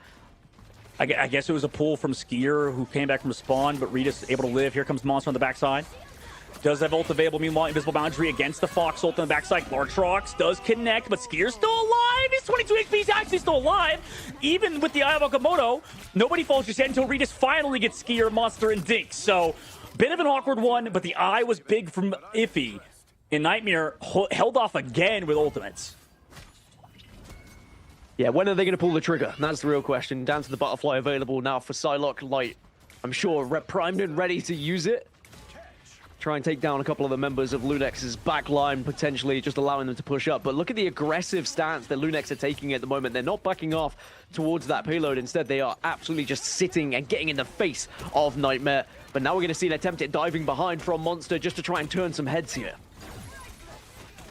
I guess it was a pull from Skier, who came back from spawn, but Redis able to live. Here comes Monster on the backside. Does have ult available. Meanwhile, Invisible Boundary against the Fox ult on the backside. Lartrox does connect, but Skier's still alive. He's 22 HP. He's actually still alive. Even with the Eye of Okamoto, nobody falls just yet until Redis finally gets Skier, Monster, and Dink. So, bit of an awkward one, but the Eye was big from Iffy. And Nightmare held off again with ultimates. Yeah, when are they going to pull the trigger? That's the real question. Down to the Butterfly available now for Psylocke. Light, I'm sure, primed and ready to use it. try and take down a couple of the members of Lunex's back line, potentially just allowing them to push up. But look at the aggressive stance that Lunex are taking at the moment. They're not backing off towards that payload. Instead, they are absolutely just sitting and getting in the face of Nightmare. But now we're going to see an attempt at diving behind from Monster just to try and turn some heads here.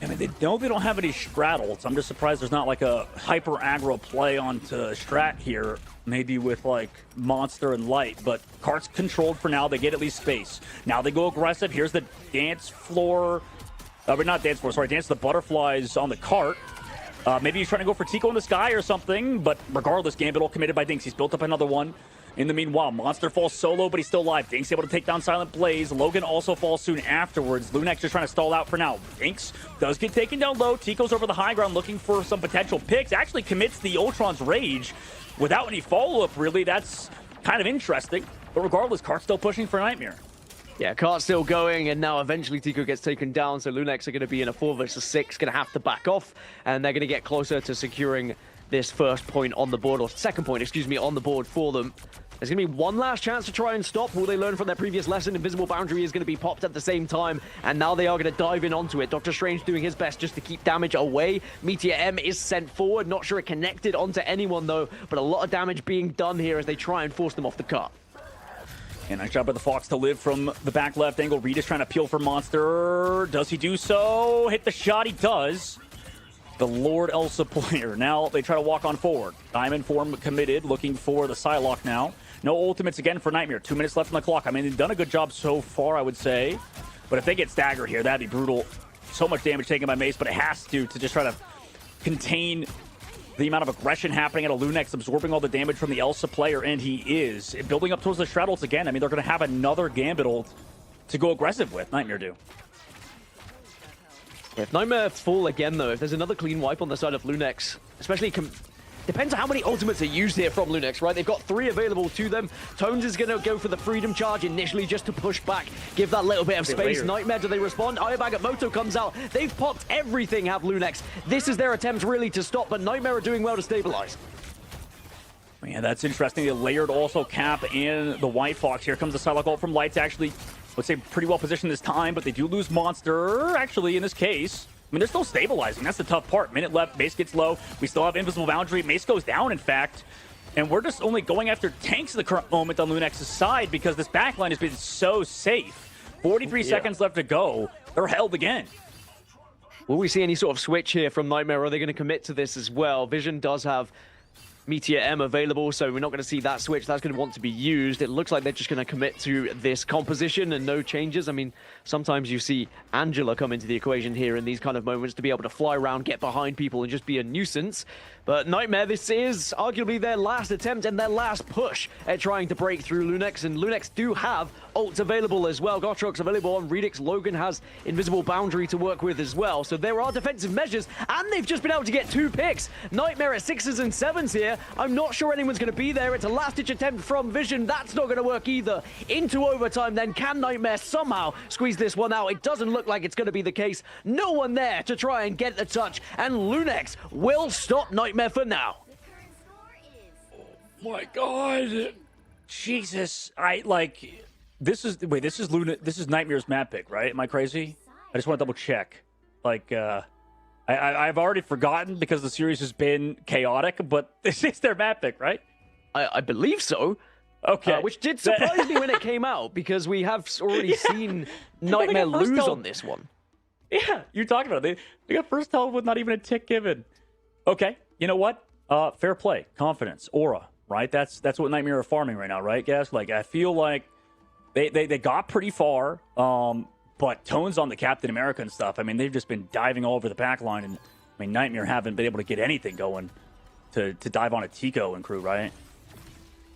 I mean, they know they don't have any straddles. I'm just surprised there's not like a hyper aggro play onto Strat here. Maybe with like Monster and Light, but Cart's controlled for now. They get at least space. Now they go aggressive. Here's the dance floor. But not dance floor, sorry. Dance the butterflies on the cart. Maybe he's trying to go for Tico in the sky or something, but regardless, Gambit all committed by Dinks. He's built up another one. In the meanwhile, Monster falls solo, but he's still alive. Dinks able to take down Silent Blaze. Logan also falls soon afterwards. Lunex just trying to stall out for now. Dinks does get taken down low. Tico's over the high ground looking for some potential picks. Actually commits the Ultron's Rage without any follow-up, really. That's kind of interesting. But regardless, Cart's still pushing for Nightmare. Yeah, Cart's still going, and now eventually Tico gets taken down, so Lunex are going to be in a 4 versus 6, going to have to back off, and they're going to get closer to securing this first point on the board, or second point, excuse me, on the board for them. There's going to be one last chance to try and stop. Will they learn from their previous lesson? Invisible Boundary is going to be popped at the same time, and now they are going to dive in onto it. Doctor Strange doing his best just to keep damage away. Meteor M is sent forward. Not sure it connected onto anyone, though, but a lot of damage being done here as they try and force them off the cart. And nice job by the Fox to live from the back left angle. Reed is trying to peel for Monster. Does he do so? Hit the shot, he does. The Lord Elsa player. Now they try to walk on forward. Diamond form committed, looking for the Psylocke now. No ultimates again for Nightmare. 2 minutes left on the clock. I mean, they've done a good job so far, I would say. But if they get staggered here, that'd be brutal. So much damage taken by Mace, but it has to just try to contain the amount of aggression happening at a Lunex, absorbing all the damage from the Elsa player, and he is. Building up towards the Straddles again. I mean, they're going to have another Gambit ult to go aggressive with. Nightmare do. If Nightmare fall again, though, if there's another clean wipe on the side of Lunex, especially depends on how many ultimates are used here from Lunex, right? They've got 3 available to them. Tones is going to go for the Freedom Charge initially just to push back, give that little bit of space. Nightmare, do they respond? Ayabagatmoto comes out. They've popped everything, have Lunex. This is their attempt really to stop, but Nightmare are doing well to stabilize. Yeah, that's interesting. They layered also Cap and the White Fox. Here comes the Psylocke ult from Lights. Actually, let's say pretty well positioned this time, but they do lose Monster, actually, in this case. I mean, they're still stabilizing. That's the tough part. Minute left. Mace gets low. We still have Invisible Boundary. Mace goes down, in fact. And we're just only going after tanks at the current moment on Lunex's side because this backline has been so safe. 43 seconds left to go. They're held again. Will we see any sort of switch here from Nightmare? Are they going to commit to this as well? Vision does have Meteor M available, so we're not going to see that switch. That's going to want to be used. It looks like they're just going to commit to this composition and no changes. I mean, sometimes you see Angela come into the equation here in these kind of moments to be able to fly around, get behind people, and just be a nuisance. But Nightmare, this is arguably their last attempt and their last push at trying to break through Lunex, and Lunex do have ults available as well. Gotrok's available on Redix. Logan has Invisible Boundary to work with as well. So there are defensive measures, and they've just been able to get 2 picks. Nightmare at 6s and 7s here. I'm not sure anyone's going to be there. It's a last-ditch attempt from Vision. That's not going to work either. Into overtime then. Can Nightmare somehow squeeze this one out? It doesn't look like it's going to be the case. No one there to try and get the touch, and Lunex will stop Nightmare for now. Oh my God. Jesus. This is Nightmare's map pick, right? Am I crazy? I just want to double check. I've already forgotten because the series has been chaotic, but this is their map pick, right? I believe so. Okay. Which did surprise me when it came out, because we have already seen Nightmare lose on this one. Yeah, you're talking about it. They got first tell with not even a tick given. Okay, you know what? Fair play, confidence, aura, right? That's what Nightmare are farming right now, right, guys? I feel like they got pretty far, but Tones on the Captain America and stuff, I mean, they've just been diving all over the back line, and I mean, Nightmare haven't been able to get anything going to dive on a Tico and crew, right?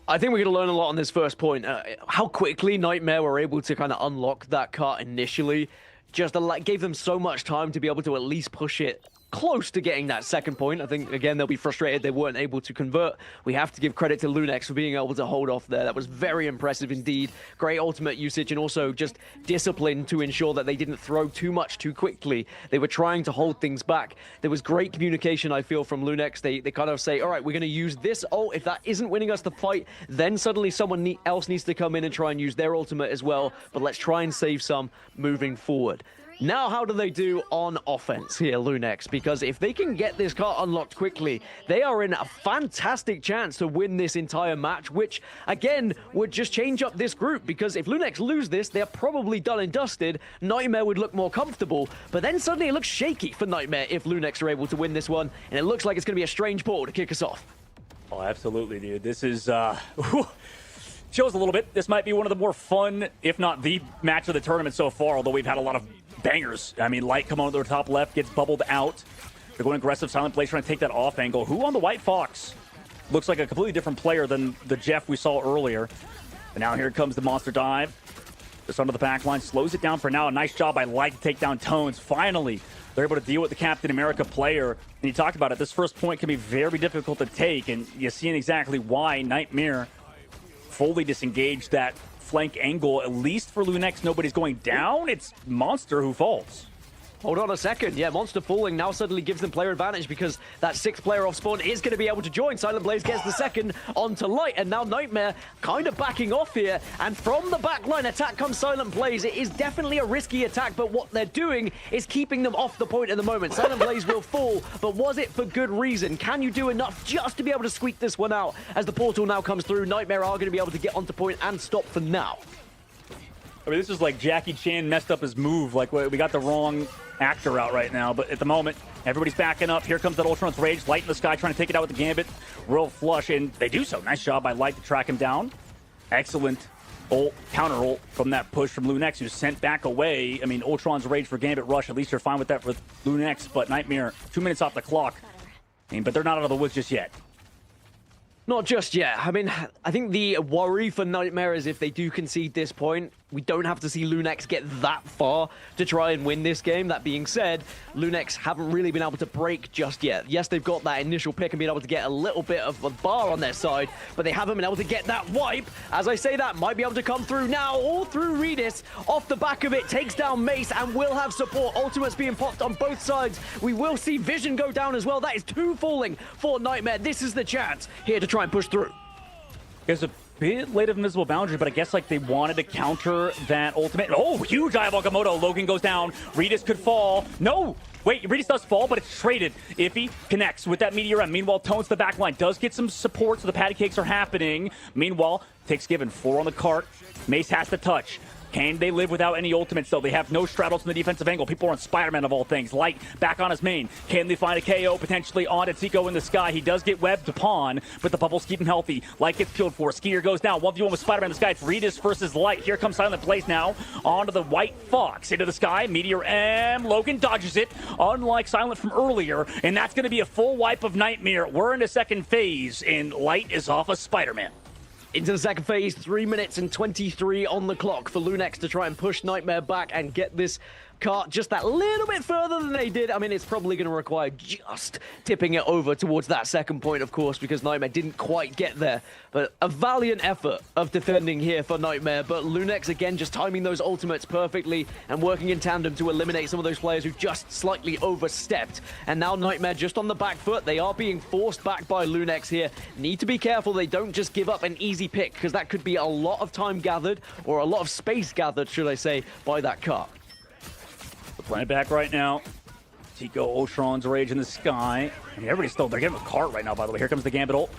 I think we're going to learn a lot on this first point. How quickly Nightmare were able to kind of unlock that cart initially just gave them so much time to be able to at least push it close to getting that second point. I think, again, they'll be frustrated they weren't able to convert. We have to give credit to Lunex for being able to hold off there. That was very impressive indeed. Great ultimate usage and also just discipline to ensure that they didn't throw too much too quickly. They were trying to hold things back. There was great communication, I feel, from Lunex. They kind of say, all right, we're going to use this ult. If that isn't winning us the fight, then suddenly someone else needs to come in and try and use their ultimate as well. But let's try and save some moving forward. Now, how do they do on offense here, Lunex? Because if they can get this cart unlocked quickly, they are in a fantastic chance to win this entire match, which, again, would just change up this group. Because if Lunex lose this, they're probably done and dusted. Nightmare would look more comfortable, but then suddenly it looks shaky for Nightmare if Lunex are able to win this one, and it looks like it's going to be a strange portal to kick us off. Oh, absolutely, dude. This is... shows a little bit. This might be one of the more fun, if not the match of the tournament so far, although we've had a lot of bangers. I mean, Light coming on the top left, gets bubbled out. They're going aggressive, Silent Blaze trying to take that off angle. Who on the White Fox? Looks like a completely different player than the Jeff we saw earlier. But now here comes the monster dive. Just under the back line, slows it down for now. A nice job by Light to take down Tones. Finally, they're able to deal with the Captain America player. And you talked about it, this first point can be very difficult to take, and you're seeing exactly why Nightmare fully disengaged that flank angle. At least for Lunex, nobody's going down. It's Monster who falls. Hold on a second. Yeah, Monster falling now suddenly gives them player advantage because that 6th player off spawn is going to be able to join. Silent Blaze gets the second onto Light, and now Nightmare kind of backing off here. And from the backline attack comes Silent Blaze. It is definitely a risky attack, but what they're doing is keeping them off the point at the moment. Silent Blaze will fall, but was it for good reason? Can you do enough just to be able to squeak this one out as the portal now comes through? Nightmare are going to be able to get onto point and stop for now. I mean, this is like Jackie Chan messed up his move. Like, we got the wrong actor out right now, but at the moment, everybody's backing up. Here comes that Ultron's Rage. Light in the sky trying to take it out with the Gambit. Real flush, and they do so. Nice job by Light to track him down. Excellent ult, counter ult from that push from Lunex, who's sent back away. I mean, Ultron's Rage for Gambit Rush. At least you're fine with that for Lunex, but Nightmare, 2 minutes off the clock. I mean, but they're not out of the woods just yet. Not just yet. I mean, I think the worry for Nightmare is if they do concede this point, we don't have to see Lunex get that far to try and win this game. That being said, Lunex haven't really been able to break just yet. Yes, they've got that initial pick and been able to get a little bit of a bar on their side, but they haven't been able to get that wipe. As I say that, might be able to come through now, all through Redis. Off the back of it, takes down Mace and will have support. Ultimates being popped on both sides. We will see Vision go down as well. That is 2 falling for Nightmare. This is the chance here to try and push through. There's a bit late of Invisible Boundary, but I guess like they wanted to counter that ultimate. Oh, huge eyeball Komodo. Logan goes down. Redis could fall. No! Wait, Redis does fall, but it's traded. Iffy connects with that Meteor M. Meanwhile, Tones the back line does get some support, so the patty cakes are happening. Meanwhile, takes given. 4 on the cart. Mace has to touch. Can they live without any ultimates, though? They have no straddles in the defensive angle. People are on Spider-Man, of all things. Light back on his main. Can they find a KO potentially on Tico in the sky? He does get webbed upon, but the bubbles keep him healthy. Light gets killed for. Skier goes down. 1v1 with Spider-Man in the sky. It's Redis versus Light. Here comes Silent Blaze now onto the White Fox. Into the sky. Meteor M. Logan dodges it, unlike Silent from earlier, and that's going to be a full wipe of Nightmare. We're in the second phase, and Light is off of Spider-Man. Into the second phase, 3 minutes and 23 on the clock for Lunex to try and push Nightmare back and get this cart just that little bit further than they did. I mean, it's probably going to require just tipping it over towards that second point, of course, because Nightmare didn't quite get there. But a valiant effort of defending here for Nightmare. But Lunex, again, just timing those ultimates perfectly and working in tandem to eliminate some of those players who just slightly overstepped. And now Nightmare just on the back foot. They are being forced back by Lunex here. Need to be careful they don't just give up an easy pick, because that could be a lot of time gathered, or a lot of space gathered, should I say, by that cart. Playing back right now. Tico, Ultron's Rage in the sky. I mean, everybody's still, they're getting a cart right now, by the way. Here comes the Gambit ult.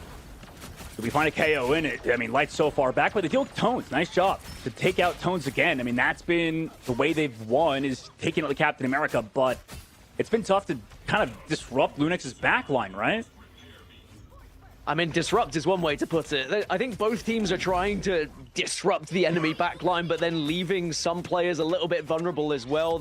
Do we find a KO in it? I mean, Light's so far back, but they deal with Tones. Nice job to take out Tones again. I mean, that's been the way they've won, is taking out the Captain America, but it's been tough to kind of disrupt Lunex's backline, right? I mean, disrupt is one way to put it. I think both teams are trying to disrupt the enemy backline, but then leaving some players a little bit vulnerable as well.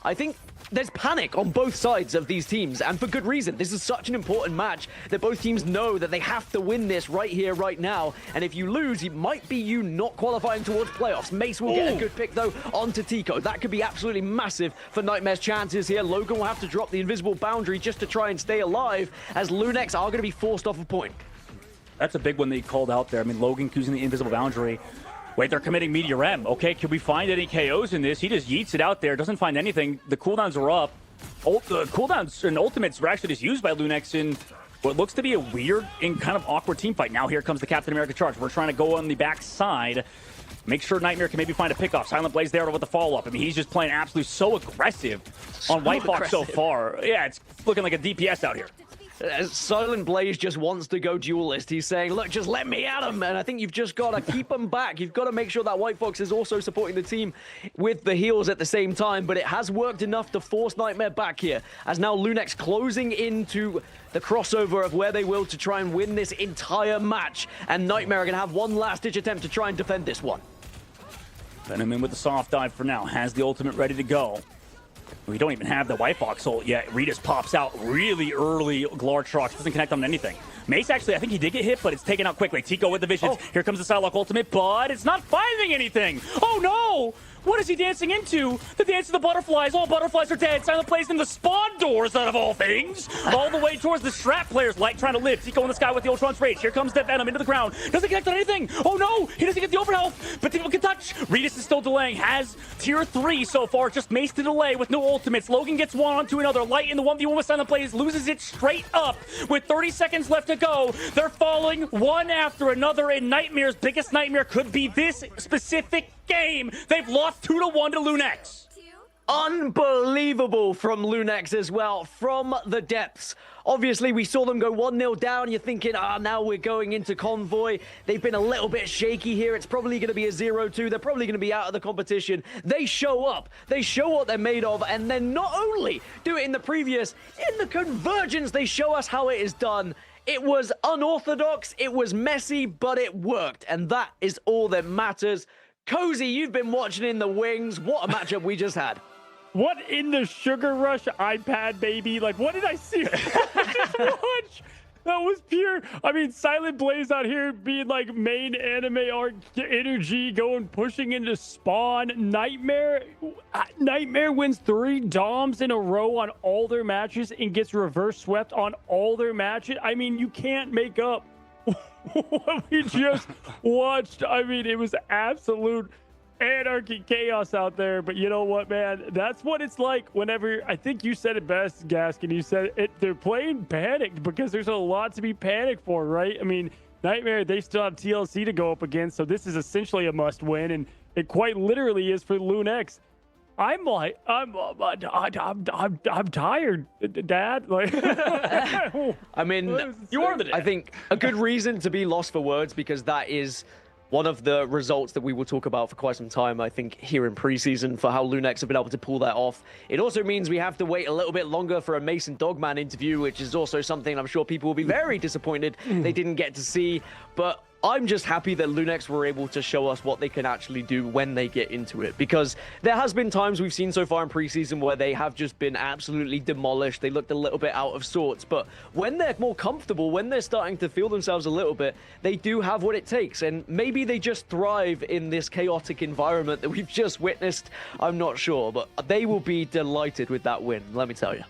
I think there's panic on both sides of these teams, and for good reason. This is such an important match that both teams know that they have to win this right here, right now. And if you lose, it might be you not qualifying towards playoffs. Mace will get a good pick, though, onto Tico. That could be absolutely massive for Nightmare's chances here. Logan will have to drop the invisible boundary just to try and stay alive, as Lunex are going to be forced off a point. That's a big one that he called out there. I mean, Logan using the invisible boundary. Wait, they're committing Meteor M. Okay, can we find any KOs in this? He just yeets it out there, doesn't find anything. The cooldowns are up. The cooldowns and ultimates were actually just used by Lunex in what looks to be a weird and kind of awkward team fight. Now here comes the Captain America charge. We're trying to go on the back side. Make sure Nightmare can maybe find a pickoff. Silent Blaze there with the follow-up. I mean, he's just playing absolutely so aggressive on White Fox so far. Yeah, it's looking like a DPS out here. Silent Blaze just wants to go duelist. He's saying, look, just let me at him. And I think you've just got to keep him back. You've got to make sure that White Fox is also supporting the team with the heals at the same time. But it has worked enough to force Nightmare back here, as now Lunex closing into the crossover of where they will to try and win this entire match. And Nightmare are going to have one last-ditch attempt to try and defend this one. Venom in with the soft dive for now. Has the ultimate ready to go. We don't even have the White Fox ult yet. Redis pops out really early. Glartrox doesn't connect on anything. Mace, actually, I think he did get hit, but it's taken out quickly. Tico with the visions. Here comes the Psylocke ultimate, but it's not finding anything. Oh, no! What is he dancing into? The dance of the butterflies. All butterflies are dead. Silent plays in the spawn doors, out of all things. All the way towards the Strat players. Light trying to live. Tico in the sky with the Ultron's Rage. Here comes the Venom into the ground. Doesn't connect on anything. Oh, no! He doesn't get the overhealth, but Tico can touch. Redis is still delaying. Has tier 3 so far. Just Mace to delay with no ultimates. Logan gets one onto another. Light in the 1v1 with Silent plays. Loses it straight up with 30 seconds left to go. They're falling one after another, and Nightmare's biggest nightmare could be this specific game. They've lost 2-1 to Lunex. Unbelievable from Lunex as well, from the depths. Obviously, we saw them go 1-0 down. You're thinking, now we're going into Convoy. They've been a little bit shaky here. It's probably going to be a 0-2. They're probably going to be out of the competition. They show up. They show what they're made of. And then not only do it in the previous, in the Convergence, they show us how it is done. It was unorthodox. It was messy, but it worked. And that is all that matters. Cozy, you've been watching in the wings. What a matchup we just had. What in the Sugar Rush iPad, baby? Like, what did I see? Just watch. That was pure. I mean, Silent Blaze out here being like main anime arc energy, pushing into spawn. Nightmare wins 3 DOMs in a row on all their matches and gets reverse swept on all their matches. I mean, you can't make up what we just watched. I mean, it was absolute anarchy, chaos out there. But you know what, man? That's what it's like whenever, I think you said it best, Gaskin. You said it, they're playing panicked because there's a lot to be panicked for, right? I mean, Nightmare, they still have TLC to go up against, so this is essentially a must-win, and it quite literally is for Lunex. I'm like, I'm tired, Dad. Like, I mean, you are the dad. I think a good reason to be lost for words, because that is one of the results that we will talk about for quite some time, I think, here in preseason, for how Lunex have been able to pull that off. It also means we have to wait a little bit longer for a Mason Dogman interview, which is also something I'm sure people will be very disappointed they didn't get to see. But I'm just happy that Lunex were able to show us what they can actually do when they get into it, because there has been times we've seen so far in preseason where they have just been absolutely demolished. They looked a little bit out of sorts, but when they're more comfortable, when they're starting to feel themselves a little bit, they do have what it takes, and maybe they just thrive in this chaotic environment that we've just witnessed. I'm not sure, but they will be delighted with that win, let me tell you.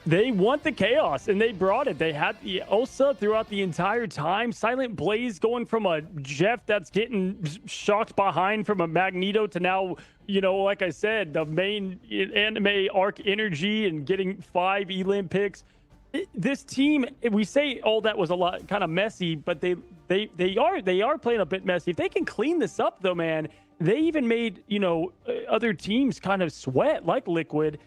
They want the chaos, and they brought it. They had the Ulsa throughout the entire time. Silent Blaze going from a Jeff that's getting shocked behind from a Magneto to now, you know, like I said, the main anime arc energy and getting 5 Elim picks. This team, we say all that was a lot kind of messy, but they are playing a bit messy. If they can clean this up, though, man, they even made, you know, other teams kind of sweat, like Liquid.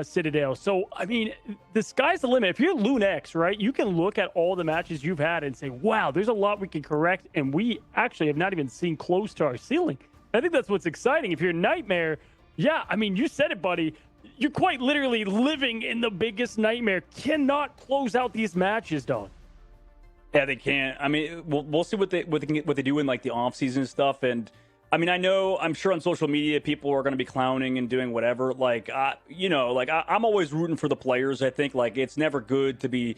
Citadel. So, I mean, the sky's the limit. If you're Lunex, right, you can look at all the matches you've had and say, wow, there's a lot we can correct, and we actually have not even seen close to our ceiling. I think that's what's exciting. If you're Nightmare, yeah, I mean, you said it, buddy. You're quite literally living in the biggest nightmare. Cannot close out these matches, dog. Yeah, they can't. I mean, we'll see what they do in like the off-season stuff, and I mean, I'm sure on social media people are going to be clowning and doing whatever. Like, I'm always rooting for the players. I think like it's never good to be,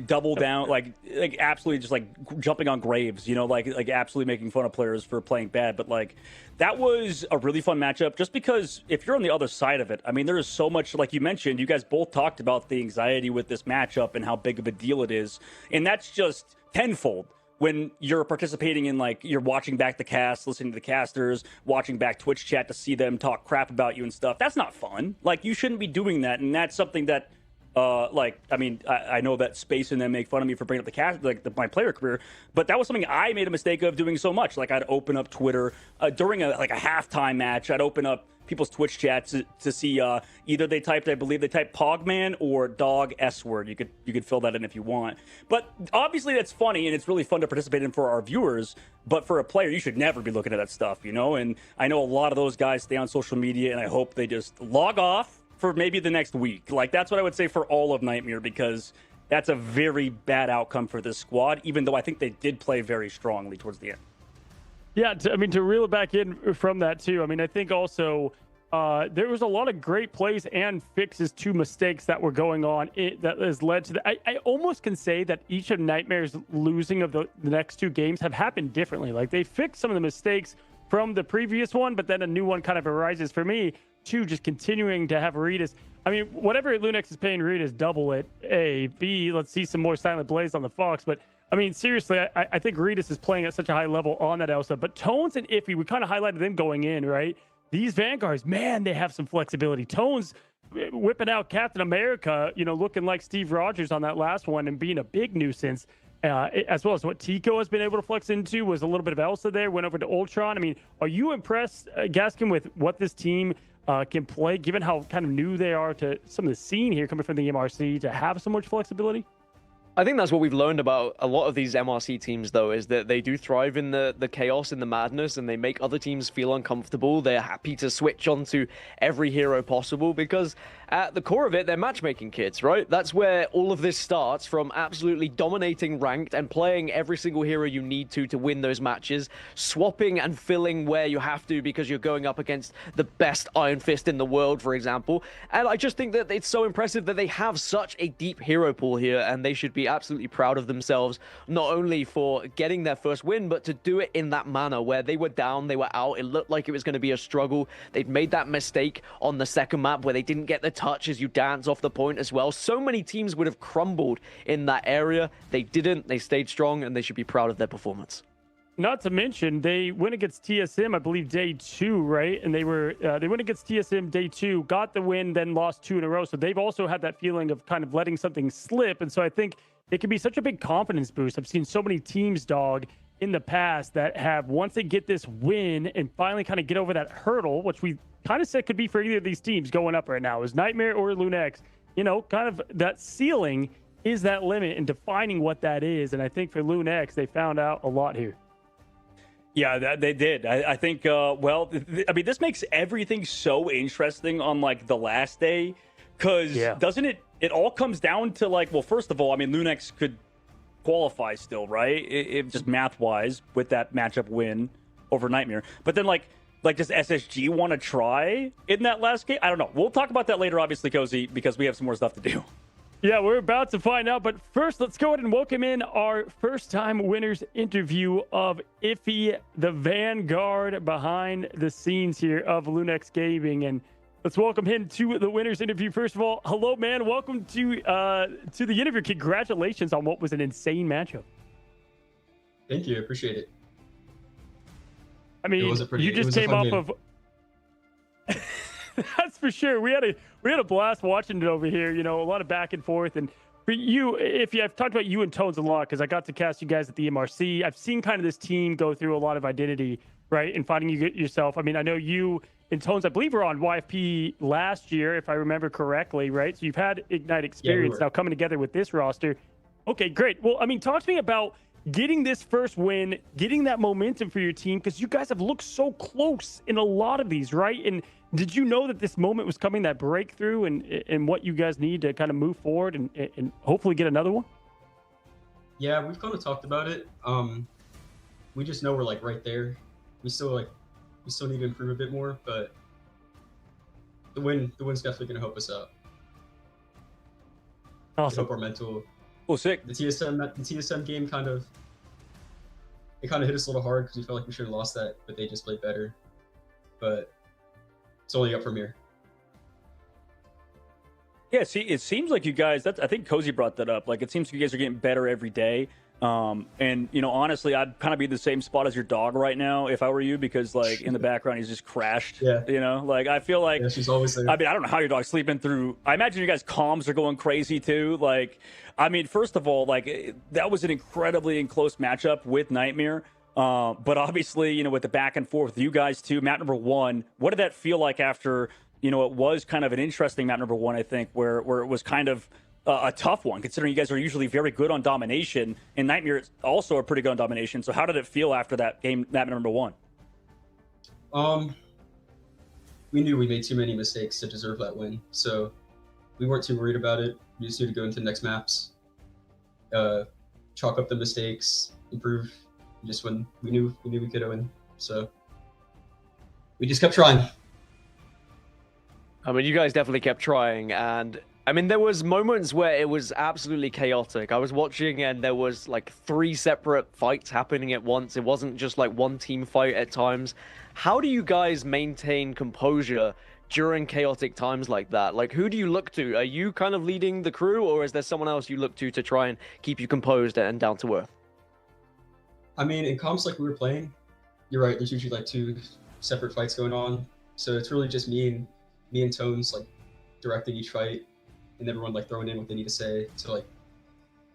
double down, like absolutely just like jumping on graves, like absolutely making fun of players for playing bad. But like that was a really fun matchup just because if you're on the other side of it, I mean, there is so much, like you mentioned, you guys both talked about the anxiety with this matchup and how big of a deal it is. And that's just tenfold when you're participating in, like, you're watching back the cast, listening to the casters, watching back Twitch chat to see them talk crap about you and stuff. That's not fun. Like, you shouldn't be doing that. And that's something that, I know that Space and them make fun of me for bringing up the cast, like my player career, but that was something I made a mistake of doing so much. Like, I'd open up Twitter during a halftime match. I'd open up people's Twitch chats to see either I believe they typed Pogman or dog S word. You could fill that in if you want. But obviously that's funny and it's really fun to participate in for our viewers. But for a player, you should never be looking at that stuff, And I know a lot of those guys stay on social media, and I hope they just log off for maybe the next week. Like, that's what I would say for all of Nightmare, because that's a very bad outcome for this squad, even though I think they did play very strongly towards the end. Yeah, to reel it back in from that too. I mean, I think also there was a lot of great plays and fixes to mistakes that were going on that has led to I almost can say that each of Nightmare's losing of the next two games have happened differently. Like, they fixed some of the mistakes from the previous one, but then a new one kind of arises. For me, two, just continuing to have Reedus. I mean, whatever Lunex is paying Reedus, double it. A, B, let's see some more Silent Blaze on the Fox. But I mean, seriously, I think Reedus is playing at such a high level on that Elsa. But Tones and Iffy, we kind of highlighted them going in, right? These Vanguards, man, they have some flexibility. Tones whipping out Captain America, looking like Steve Rogers on that last one and being a big nuisance, as well as what Tico has been able to flex into was a little bit of Elsa there, went over to Ultron. I mean, are you impressed, Gaskin, with what this team can play, given how kind of new they are to some of the scene here coming from the MRC, to have so much flexibility? I think that's what we've learned about a lot of these MRC teams, though, is that they do thrive in the chaos and the madness, and they make other teams feel uncomfortable. They're happy to switch onto every hero possible because at the core of it, they're matchmaking kids, right? That's where all of this starts, from absolutely dominating ranked and playing every single hero you need to win those matches, swapping and filling where you have to because you're going up against the best Iron Fist in the world, for example. And I just think that it's so impressive that they have such a deep hero pool here, and they should be absolutely proud of themselves, not only for getting their first win, but to do it in that manner where they were down, they were out, it looked like it was going to be a struggle. They'd made that mistake on the second map where they didn't get the touch as you dance off the point as well. So many teams would have crumbled in that area. They didn't. They stayed strong, and they should be proud of their performance. Not to mention, they went against TSM, I believe, day 2, right? And they went against TSM day 2, got the win, then lost 2 in a row. So they've also had that feeling of kind of letting something slip. And so I think it can be such a big confidence boost. I've seen so many teams, dog, in the past that have, once they get this win and finally kind of get over that hurdle, which we kind of said could be for either of these teams going up right now, is Nightmare or Lunex, kind of that ceiling is that limit and defining what that is. And I think for Lunex, they found out a lot here. Yeah, they did. I think, this makes everything so interesting on, like, the last day, because doesn't it all comes down to, like, well, first of all, I mean, Lunex could qualify still, right? It just math-wise with that matchup win over Nightmare. But then, like does SSG want to try in that last game? I don't know. We'll talk about that later, obviously, Cozy, because we have some more stuff to do. Yeah, we're about to find out. But first, let's go ahead and welcome in our first-time winners interview of Iffy, the Vanguard behind the scenes here of Lunex Gaming. And let's welcome him to the winners interview. First of all, hello, man. Welcome to the interview. Congratulations on what was an insane matchup. Thank you. I appreciate it. I mean, you just came off of... That's for sure. We had a blast watching it over here. A lot of back and forth. And for you, I've talked about you and Tones a lot because I got to cast you guys at the MRC. I've seen kind of this team go through a lot of identity, right, and finding yourself. I mean, I know you and Tones, I believe, were on YFP last year, if I remember correctly, right? So you've had Ignite experience now coming together with this roster. Okay, great. Well, I mean, talk to me about getting this first win, getting that momentum for your team, because you guys have looked so close in a lot of these, right? And did you know that this moment was coming, that breakthrough, and what you guys need to kind of move forward and hopefully get another one? Yeah, we've kind of talked about it. We just know we're, like, right there. We still, like, We still need to improve a bit more, but the win's definitely going to help us out. Awesome. Help our mental. Oh, sick. The TSM game kind of hit us a little hard because we felt like we should have lost that, but they just played better. But it's only up from here. Yeah, see, it seems like you guys, I think Cozy brought that up. Like, it seems like you guys are getting better every day. And, you know, honestly, I'd kind of be in the same spot as your dog right now if I were you, because, like, in the background, he's just crashed. Yeah. You know, like, I feel like, yeah, she's always there. I mean, I don't know how your dog's sleeping through. I imagine you guys' comms are going crazy, too. Like, I mean, first of all, like, that was an incredibly close matchup with Nightmare. But obviously, you know, with the back and forth, you guys, too, map number 1, what did that feel like after, you know, it was kind of an interesting map number 1, I think, where it was kind of a tough one, considering you guys are usually very good on domination, and Nightmare also are pretty good on domination. So how did it feel after that game, map number 1? We knew we made too many mistakes to deserve that win, so we weren't too worried about it. We just knew to go into the next maps, chalk up the mistakes, improve. Just when we knew we could win, so we just kept trying. I mean, you guys definitely kept trying, and I mean, there was moments where it was absolutely chaotic. I was watching, and there was like 3 separate fights happening at once. It wasn't just like one team fight at times. How do you guys maintain composure during chaotic times like that? Like, who do you look to? Are you kind of leading the crew, or is there someone else you look to try and keep you composed and down to earth? I mean, in comps like we were playing, you're right. There's usually like 2 separate fights going on, so it's really just me and Tones like directing each fight, and everyone like throwing in what they need to say to like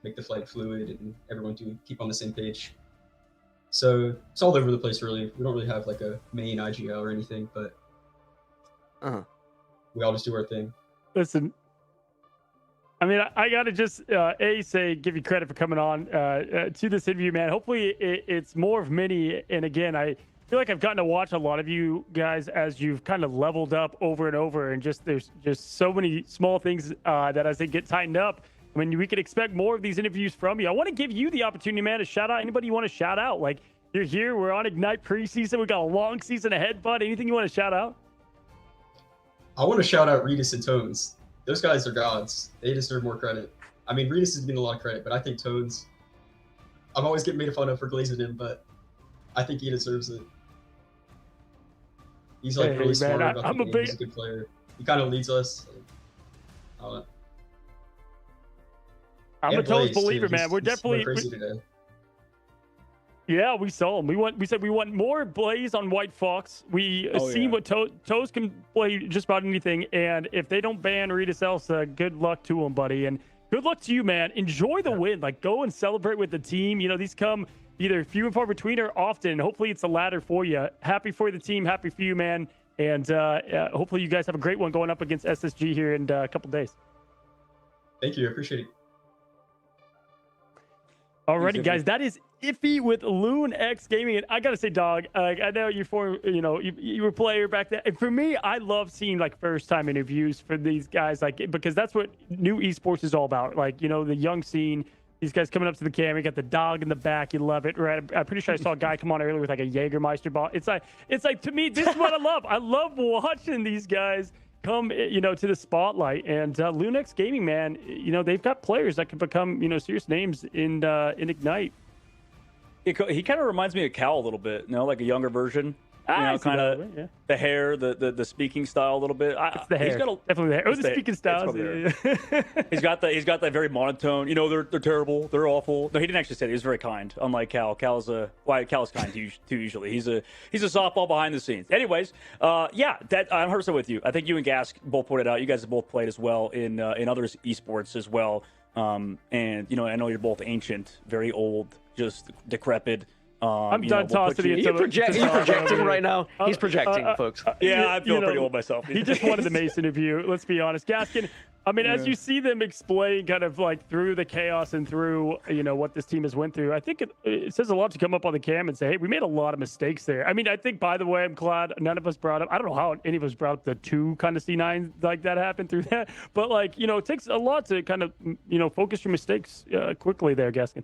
make the fight fluid and everyone keep on the same page. So it's all over the place, really. We don't really have like a main IGL or anything, but we all just do our thing. Listen, I mean, I got to just, give you credit for coming on to this interview, man. Hopefully it's more of many. And again, I feel like I've gotten to watch a lot of you guys as you've kind of leveled up over and over. And just there's just so many small things that as they get tightened up, I mean, we can expect more of these interviews from you. I want to give you the opportunity, man, to shout out anybody you want to shout out. Like, you're here. We're on Ignite preseason. We've got a long season ahead, bud. Anything you want to shout out? I want to shout out Redis and Tones. Those guys are gods. They deserve more credit. I mean, Redis is getting a lot of credit, but I think Tones, I'm always getting made fun of for glazing him, but I think he deserves it. He's like really smart about the game. He's a good player. He kind of leads us. I'm a Tones believer, man. We're definitely crazy today. Yeah, we saw him. We said we want more Blaze on White Fox. We see what Toes can play just about anything. And if they don't ban Redis Elsa, good luck to him, buddy. And good luck to you, man. Enjoy the win. Like, go and celebrate with the team. You know, these come either few and far between or often. Hopefully it's the latter for you. Happy for the team. Happy for you, man. And hopefully you guys have a great one going up against SSG here in a couple days. Thank you. I appreciate it. Alrighty, guys, that is Iffy with Loon X Gaming, and I gotta say, dog, I know you were a player back then. And for me, I love seeing like first time interviews for these guys, like because that's what new esports is all about. Like, you know, the young scene, these guys coming up to the camera, you got the dog in the back, you love it, right? I'm pretty sure I saw a guy come on earlier with like a Jägermeister ball. It's like to me, this is what I love. I love watching these guys come, you know, to the spotlight. And Lunex Gaming, man, you know, they've got players that can become, you know, serious names in Ignite. He kind of reminds me of Cal a little bit, you know, like a younger version. You know, kind of the hair, the speaking style a little bit. It's the hair. He's got definitely the hair. Oh, the speaking style. He's got that very monotone. You know, they're terrible. They're awful. No, he didn't actually say that. He was very kind. Unlike Cal. Cal's kind too usually. He's a softball behind the scenes. Anyways, yeah, that I'm 100% with you. I think you and Gask both pointed out. You guys have both played as well in other esports as well. And you know, I know you're both ancient, very old, just decrepit. I'm done tossing it. He's projecting right now. He's projecting, folks. Yeah, I feel pretty old myself. He just wanted the Mason interview. Let's be honest, Gaskin. I mean, as you see them explain kind of like through the chaos and through, you know, what this team has went through, I think it says a lot to come up on the cam and say, hey, we made a lot of mistakes there. I mean, I think, by the way, I'm glad none of us brought up, I don't know how any of us brought up the 2 kind of C9 like that happened through that. But like, you know, it takes a lot to kind of, you know, focus your mistakes quickly there, Gaskin.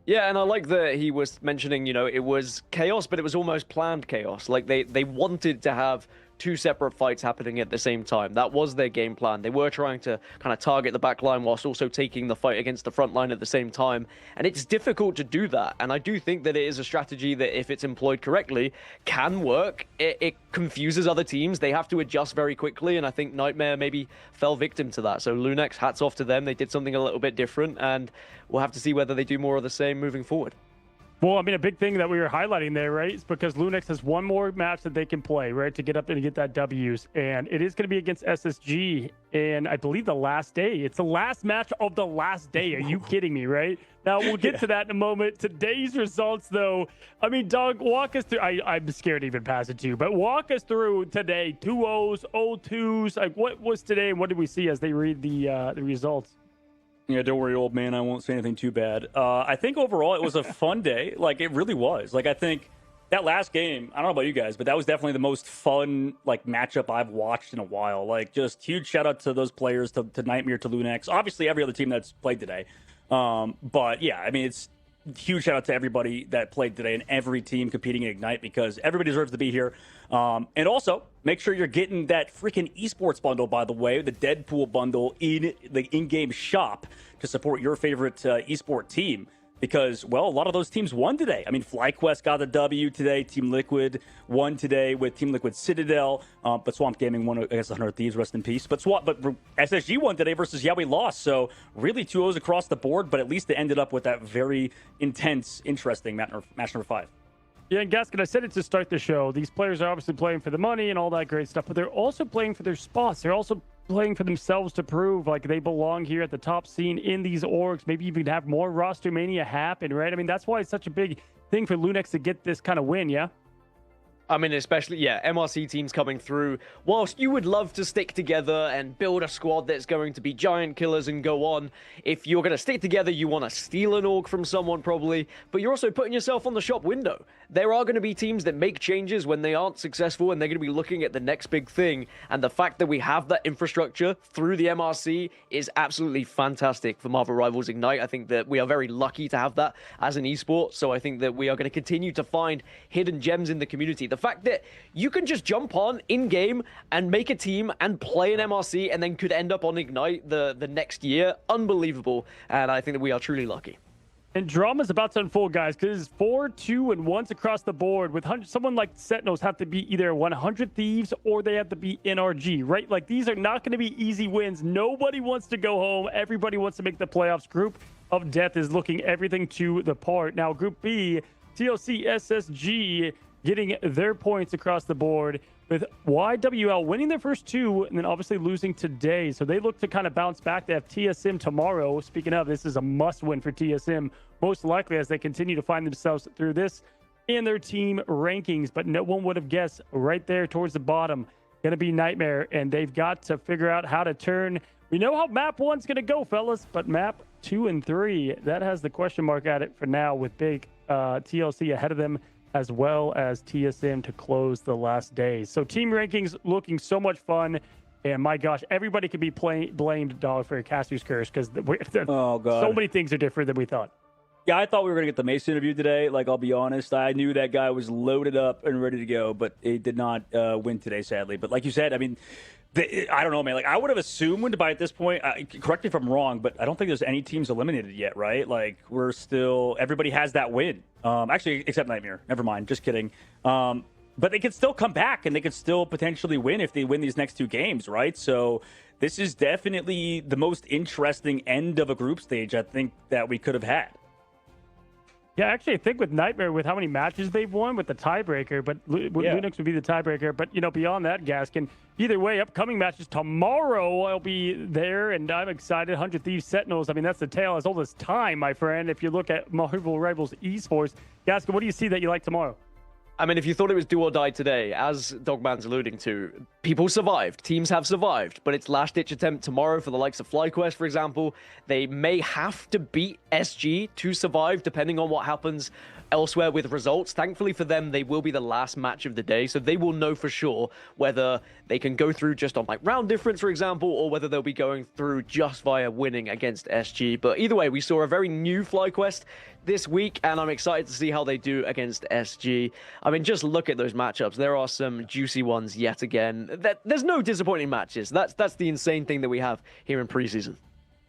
Yeah, and I like that he was mentioning, it was chaos, but it was almost planned chaos. Like they wanted to have two separate fights happening at the same time. That was their game plan. They were trying to kind of target the back line whilst also taking the fight against the front line at the same time. And it's difficult to do that. And I do think that it is a strategy that, if it's employed correctly, can work. It confuses other teams. They have to adjust very quickly. And I think Nightmare maybe fell victim to that. So Lunex, hats off to them. They did something a little bit different. And we'll have to see whether they do more of the same moving forward. Well, I mean, a big thing that we were highlighting there, right, is because Lunex has one more match that they can play, right, to get up and get that W's. And it is going to be against SSG, and I believe the last day. It's the last match of the last day. Are you kidding me, right? Now, we'll get to that in a moment. Today's results, though, I mean, Doug, walk us through. I'm scared to even pass it to you, but walk us through today. 2-0s, 0-2s. Like, what was today, and what did we see as they read the results? Yeah, don't worry, old man. I won't say anything too bad. I think overall it was a fun day. Like, it really was. Like, I think that last game, I don't know about you guys, but that was definitely the most fun, like, matchup I've watched in a while. Like, just huge shout out to those players, to Nightmare, to Lunex. Obviously, every other team that's played today. But, yeah, I mean, it's huge shout out to everybody that played today and every team competing in Ignite, because everybody deserves to be here. And also, make sure you're getting that freaking esports bundle, by the way, the Deadpool bundle in the in-game shop to support your favorite esport team. Because, well, a lot of those teams won today. I mean, FlyQuest got the W today. Team Liquid won today with Team Liquid Citadel. But Swamp Gaming won against the 100 Thieves, rest in peace. But SSG won today versus we lost. So really 2-0s across the board, but at least they ended up with that very intense, interesting match number 5. Yeah, and Gaskin, I said it to start the show. These players are obviously playing for the money and all that great stuff, but they're also playing for their spots. They're also playing for themselves to prove like they belong here at the top scene in these orgs. Maybe even have more roster mania happen, right? I mean, that's why it's such a big thing for Lunex to get this kind of win, yeah? I mean, especially, MRC teams coming through. Whilst you would love to stick together and build a squad that's going to be giant killers and go on, if you're going to stick together, you want to steal an org from someone probably, but you're also putting yourself on the shop window. There are going to be teams that make changes when they aren't successful, and they're going to be looking at the next big thing. And the fact that we have that infrastructure through the MRC is absolutely fantastic for Marvel Rivals Ignite. I think that we are very lucky to have that as an esport. So I think that we are going to continue to find hidden gems in the community. The fact that you can just jump on in-game and make a team and play an MRC and then could end up on Ignite the next year, unbelievable. And I think that we are truly lucky. And drama's about to unfold, guys, because it's 4, 2, and 1s across the board. With someone like Sentinels have to be either 100 Thieves or they have to be NRG, right? Like, these are not going to be easy wins. Nobody wants to go home. Everybody wants to make the playoffs. Group of Death is looking everything to the part. Now, Group B, TLC, SSG getting their points across the board, with YWL winning their first 2 and then obviously losing today. So they look to kind of bounce back. They have TSM tomorrow. Speaking of, this is a must-win for TSM, most likely, as they continue to find themselves through this in their team rankings. But no one would have guessed right there towards the bottom, going to be Nightmare, and they've got to figure out how to turn. We know how map 1's going to go, fellas, but map 2 and 3, that has the question mark at it for now, with big TLC ahead of them, as well as TSM to close the last day. So team rankings looking so much fun. And my gosh, everybody could be blamed, dog, for a caster's curse, because so many things are different than we thought. Yeah, I thought we were going to get the Mace interview today. Like, I'll be honest. I knew that guy was loaded up and ready to go, but he did not win today, sadly. But like you said, I mean, I don't know, man. Like, I would have assumed by at this point, correct me if I'm wrong, but I don't think there's any teams eliminated yet, right? Like, we're still, everybody has that win. Actually, except Nightmare. Never mind. Just kidding. But they could still come back, and they could still potentially win if they win these next 2 games, right? So this is definitely the most interesting end of a group stage, I think, that we could have had. Yeah, actually, I think with Nightmare, with how many matches they've won, with the tiebreaker, but Lunex would be the tiebreaker. But, beyond that, Gaskin, either way, upcoming matches tomorrow, I'll be there, and I'm excited. 100 Thieves Sentinels, I mean, that's the tale as old as time, my friend, if you look at Marvel Rivals Esports. Gaskin, what do you see that you like tomorrow? I mean, if you thought it was do or die today, as Dogman's alluding to, people survived. Teams have survived, but it's last-ditch attempt tomorrow for the likes of FlyQuest, for example. They may have to beat SG to survive, depending on what happens elsewhere with results. Thankfully for them, they will be the last match of the day, so they will know for sure whether they can go through just on like round difference, for example, or whether they'll be going through just via winning against SG. But either way, we saw a very new FlyQuest this week, and I'm excited to see how they do against SG. I mean, just look at those matchups. There are some juicy ones yet again. There's no disappointing matches. That's the insane thing that we have here in preseason.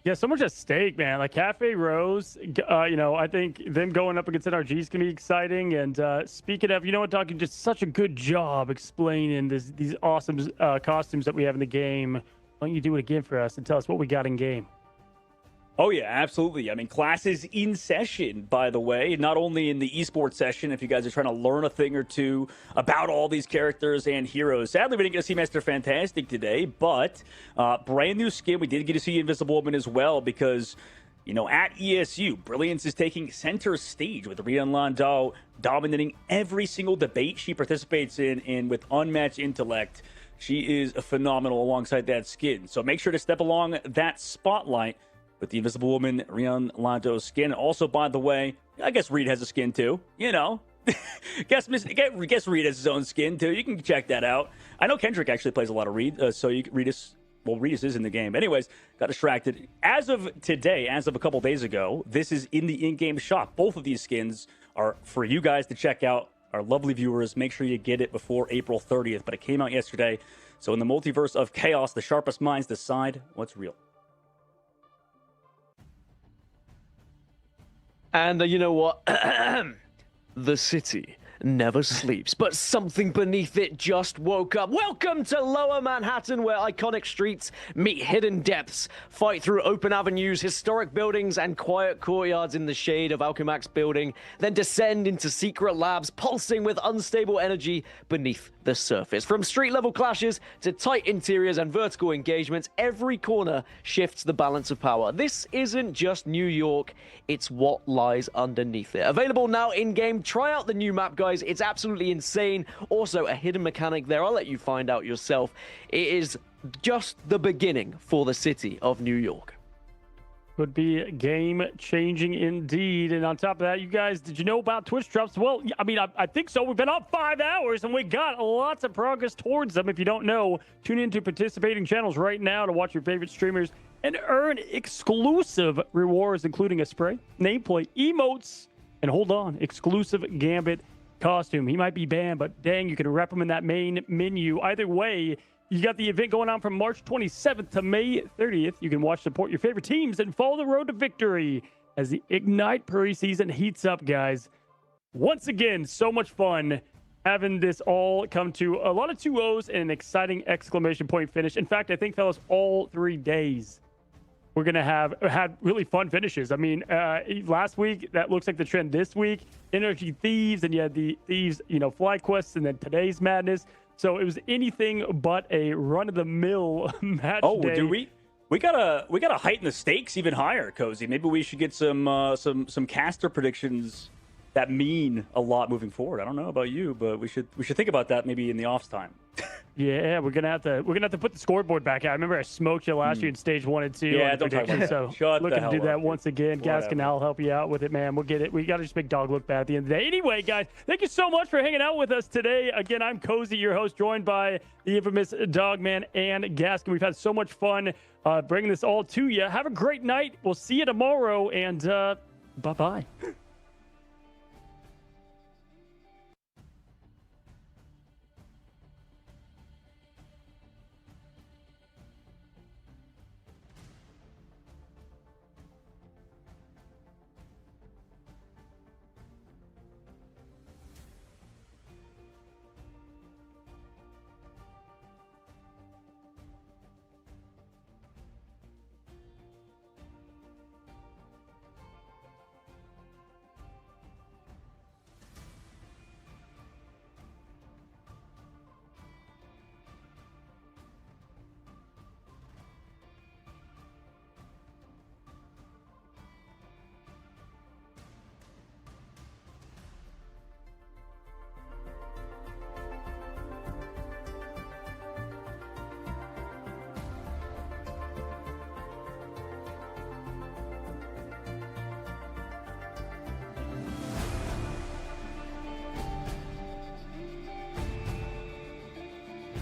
Yeah, so much at stake, man. Like Cafe Rose, I think them going up against NRG is going to be exciting. And speaking of, you know what, Doc, you did such a good job explaining these awesome costumes that we have in the game. Why don't you do it again for us and tell us what we got in game? Oh, yeah, absolutely. I mean, class is in session, by the way, not only in the esports session, if you guys are trying to learn a thing or two about all these characters and heroes. Sadly, we didn't get to see Master Fantastic today, but brand new skin. We did get to see Invisible Woman as well because, at ESU, Brilliance is taking center stage with Rian Landau dominating every single debate she participates in with unmatched intellect. She is phenomenal alongside that skin. So make sure to step along that spotlight with the Invisible Woman, Rian Landau's skin. Also, by the way, I guess Reed has a skin too. Guess Reed has his own skin too. You can check that out. I know Kendrick actually plays a lot of Reed, so Reedus is in the game. Anyways, got distracted. As of today, as of a couple days ago, this is in the in-game shop. Both of these skins are for you guys to check out, our lovely viewers. Make sure you get it before April 30th, but it came out yesterday. So in the multiverse of chaos, the sharpest minds decide what's real. And you know what? The city never sleeps, but something beneath it just woke up. Welcome to Lower Manhattan, where iconic streets meet hidden depths, fight through open avenues, historic buildings, and quiet courtyards in the shade of Alchemax building, then descend into secret labs pulsing with unstable energy beneath the surface. From street-level clashes to tight interiors and vertical engagements, every corner shifts the balance of power. This isn't just New York, it's what lies underneath it. Available now in-game. Try out the new map, guys. It's absolutely insane. Also, a hidden mechanic there. I'll let you find out yourself. It is just the beginning for the city of New York. Would be game-changing indeed. And on top of that, you guys, did you know about Twitch drops? Well, I mean, I think so. We've been up 5 hours, and we got lots of progress towards them. If you don't know, tune into participating channels right now to watch your favorite streamers and earn exclusive rewards, including a spray, nameplate, emotes, and hold on, exclusive Gambit costume. He might be banned, but dang, you can rep him in that main menu. Either way, you got the event going on from March 27th to May 30th. You can watch, support your favorite teams, and follow the road to victory as the Ignite preseason heats up, guys. Once again, so much fun having this all come to a lot of 2-0s and an exciting exclamation point finish. In fact, I think, fellas, all 3 days we're going to have had really fun finishes. I mean, last week, that looks like the trend this week. Energy Thieves, and you had the Thieves, Fly Quests, and then today's Madness. So it was anything but a run-of-the-mill match day. Dude, we gotta heighten the stakes even higher, Cozy. Maybe we should get some caster predictions that mean a lot moving forward. I don't know about you, but we should think about that maybe in the off time. Yeah, we're gonna have to put the scoreboard back out. I remember I smoked you last year in stage 1 and 2. Yeah, don't talk about that. So Shut looking the to do hell that up, once again. Gaskin, I'll help you out with it, man. We'll get it. We gotta just make Dog look bad at the end of the day. Anyway, guys, thank you so much for hanging out with us today. Again, I'm Cozy, your host, joined by the infamous Dogman and Gaskin. We've had so much fun bringing this all to you. Have a great night. We'll see you tomorrow, and bye-bye.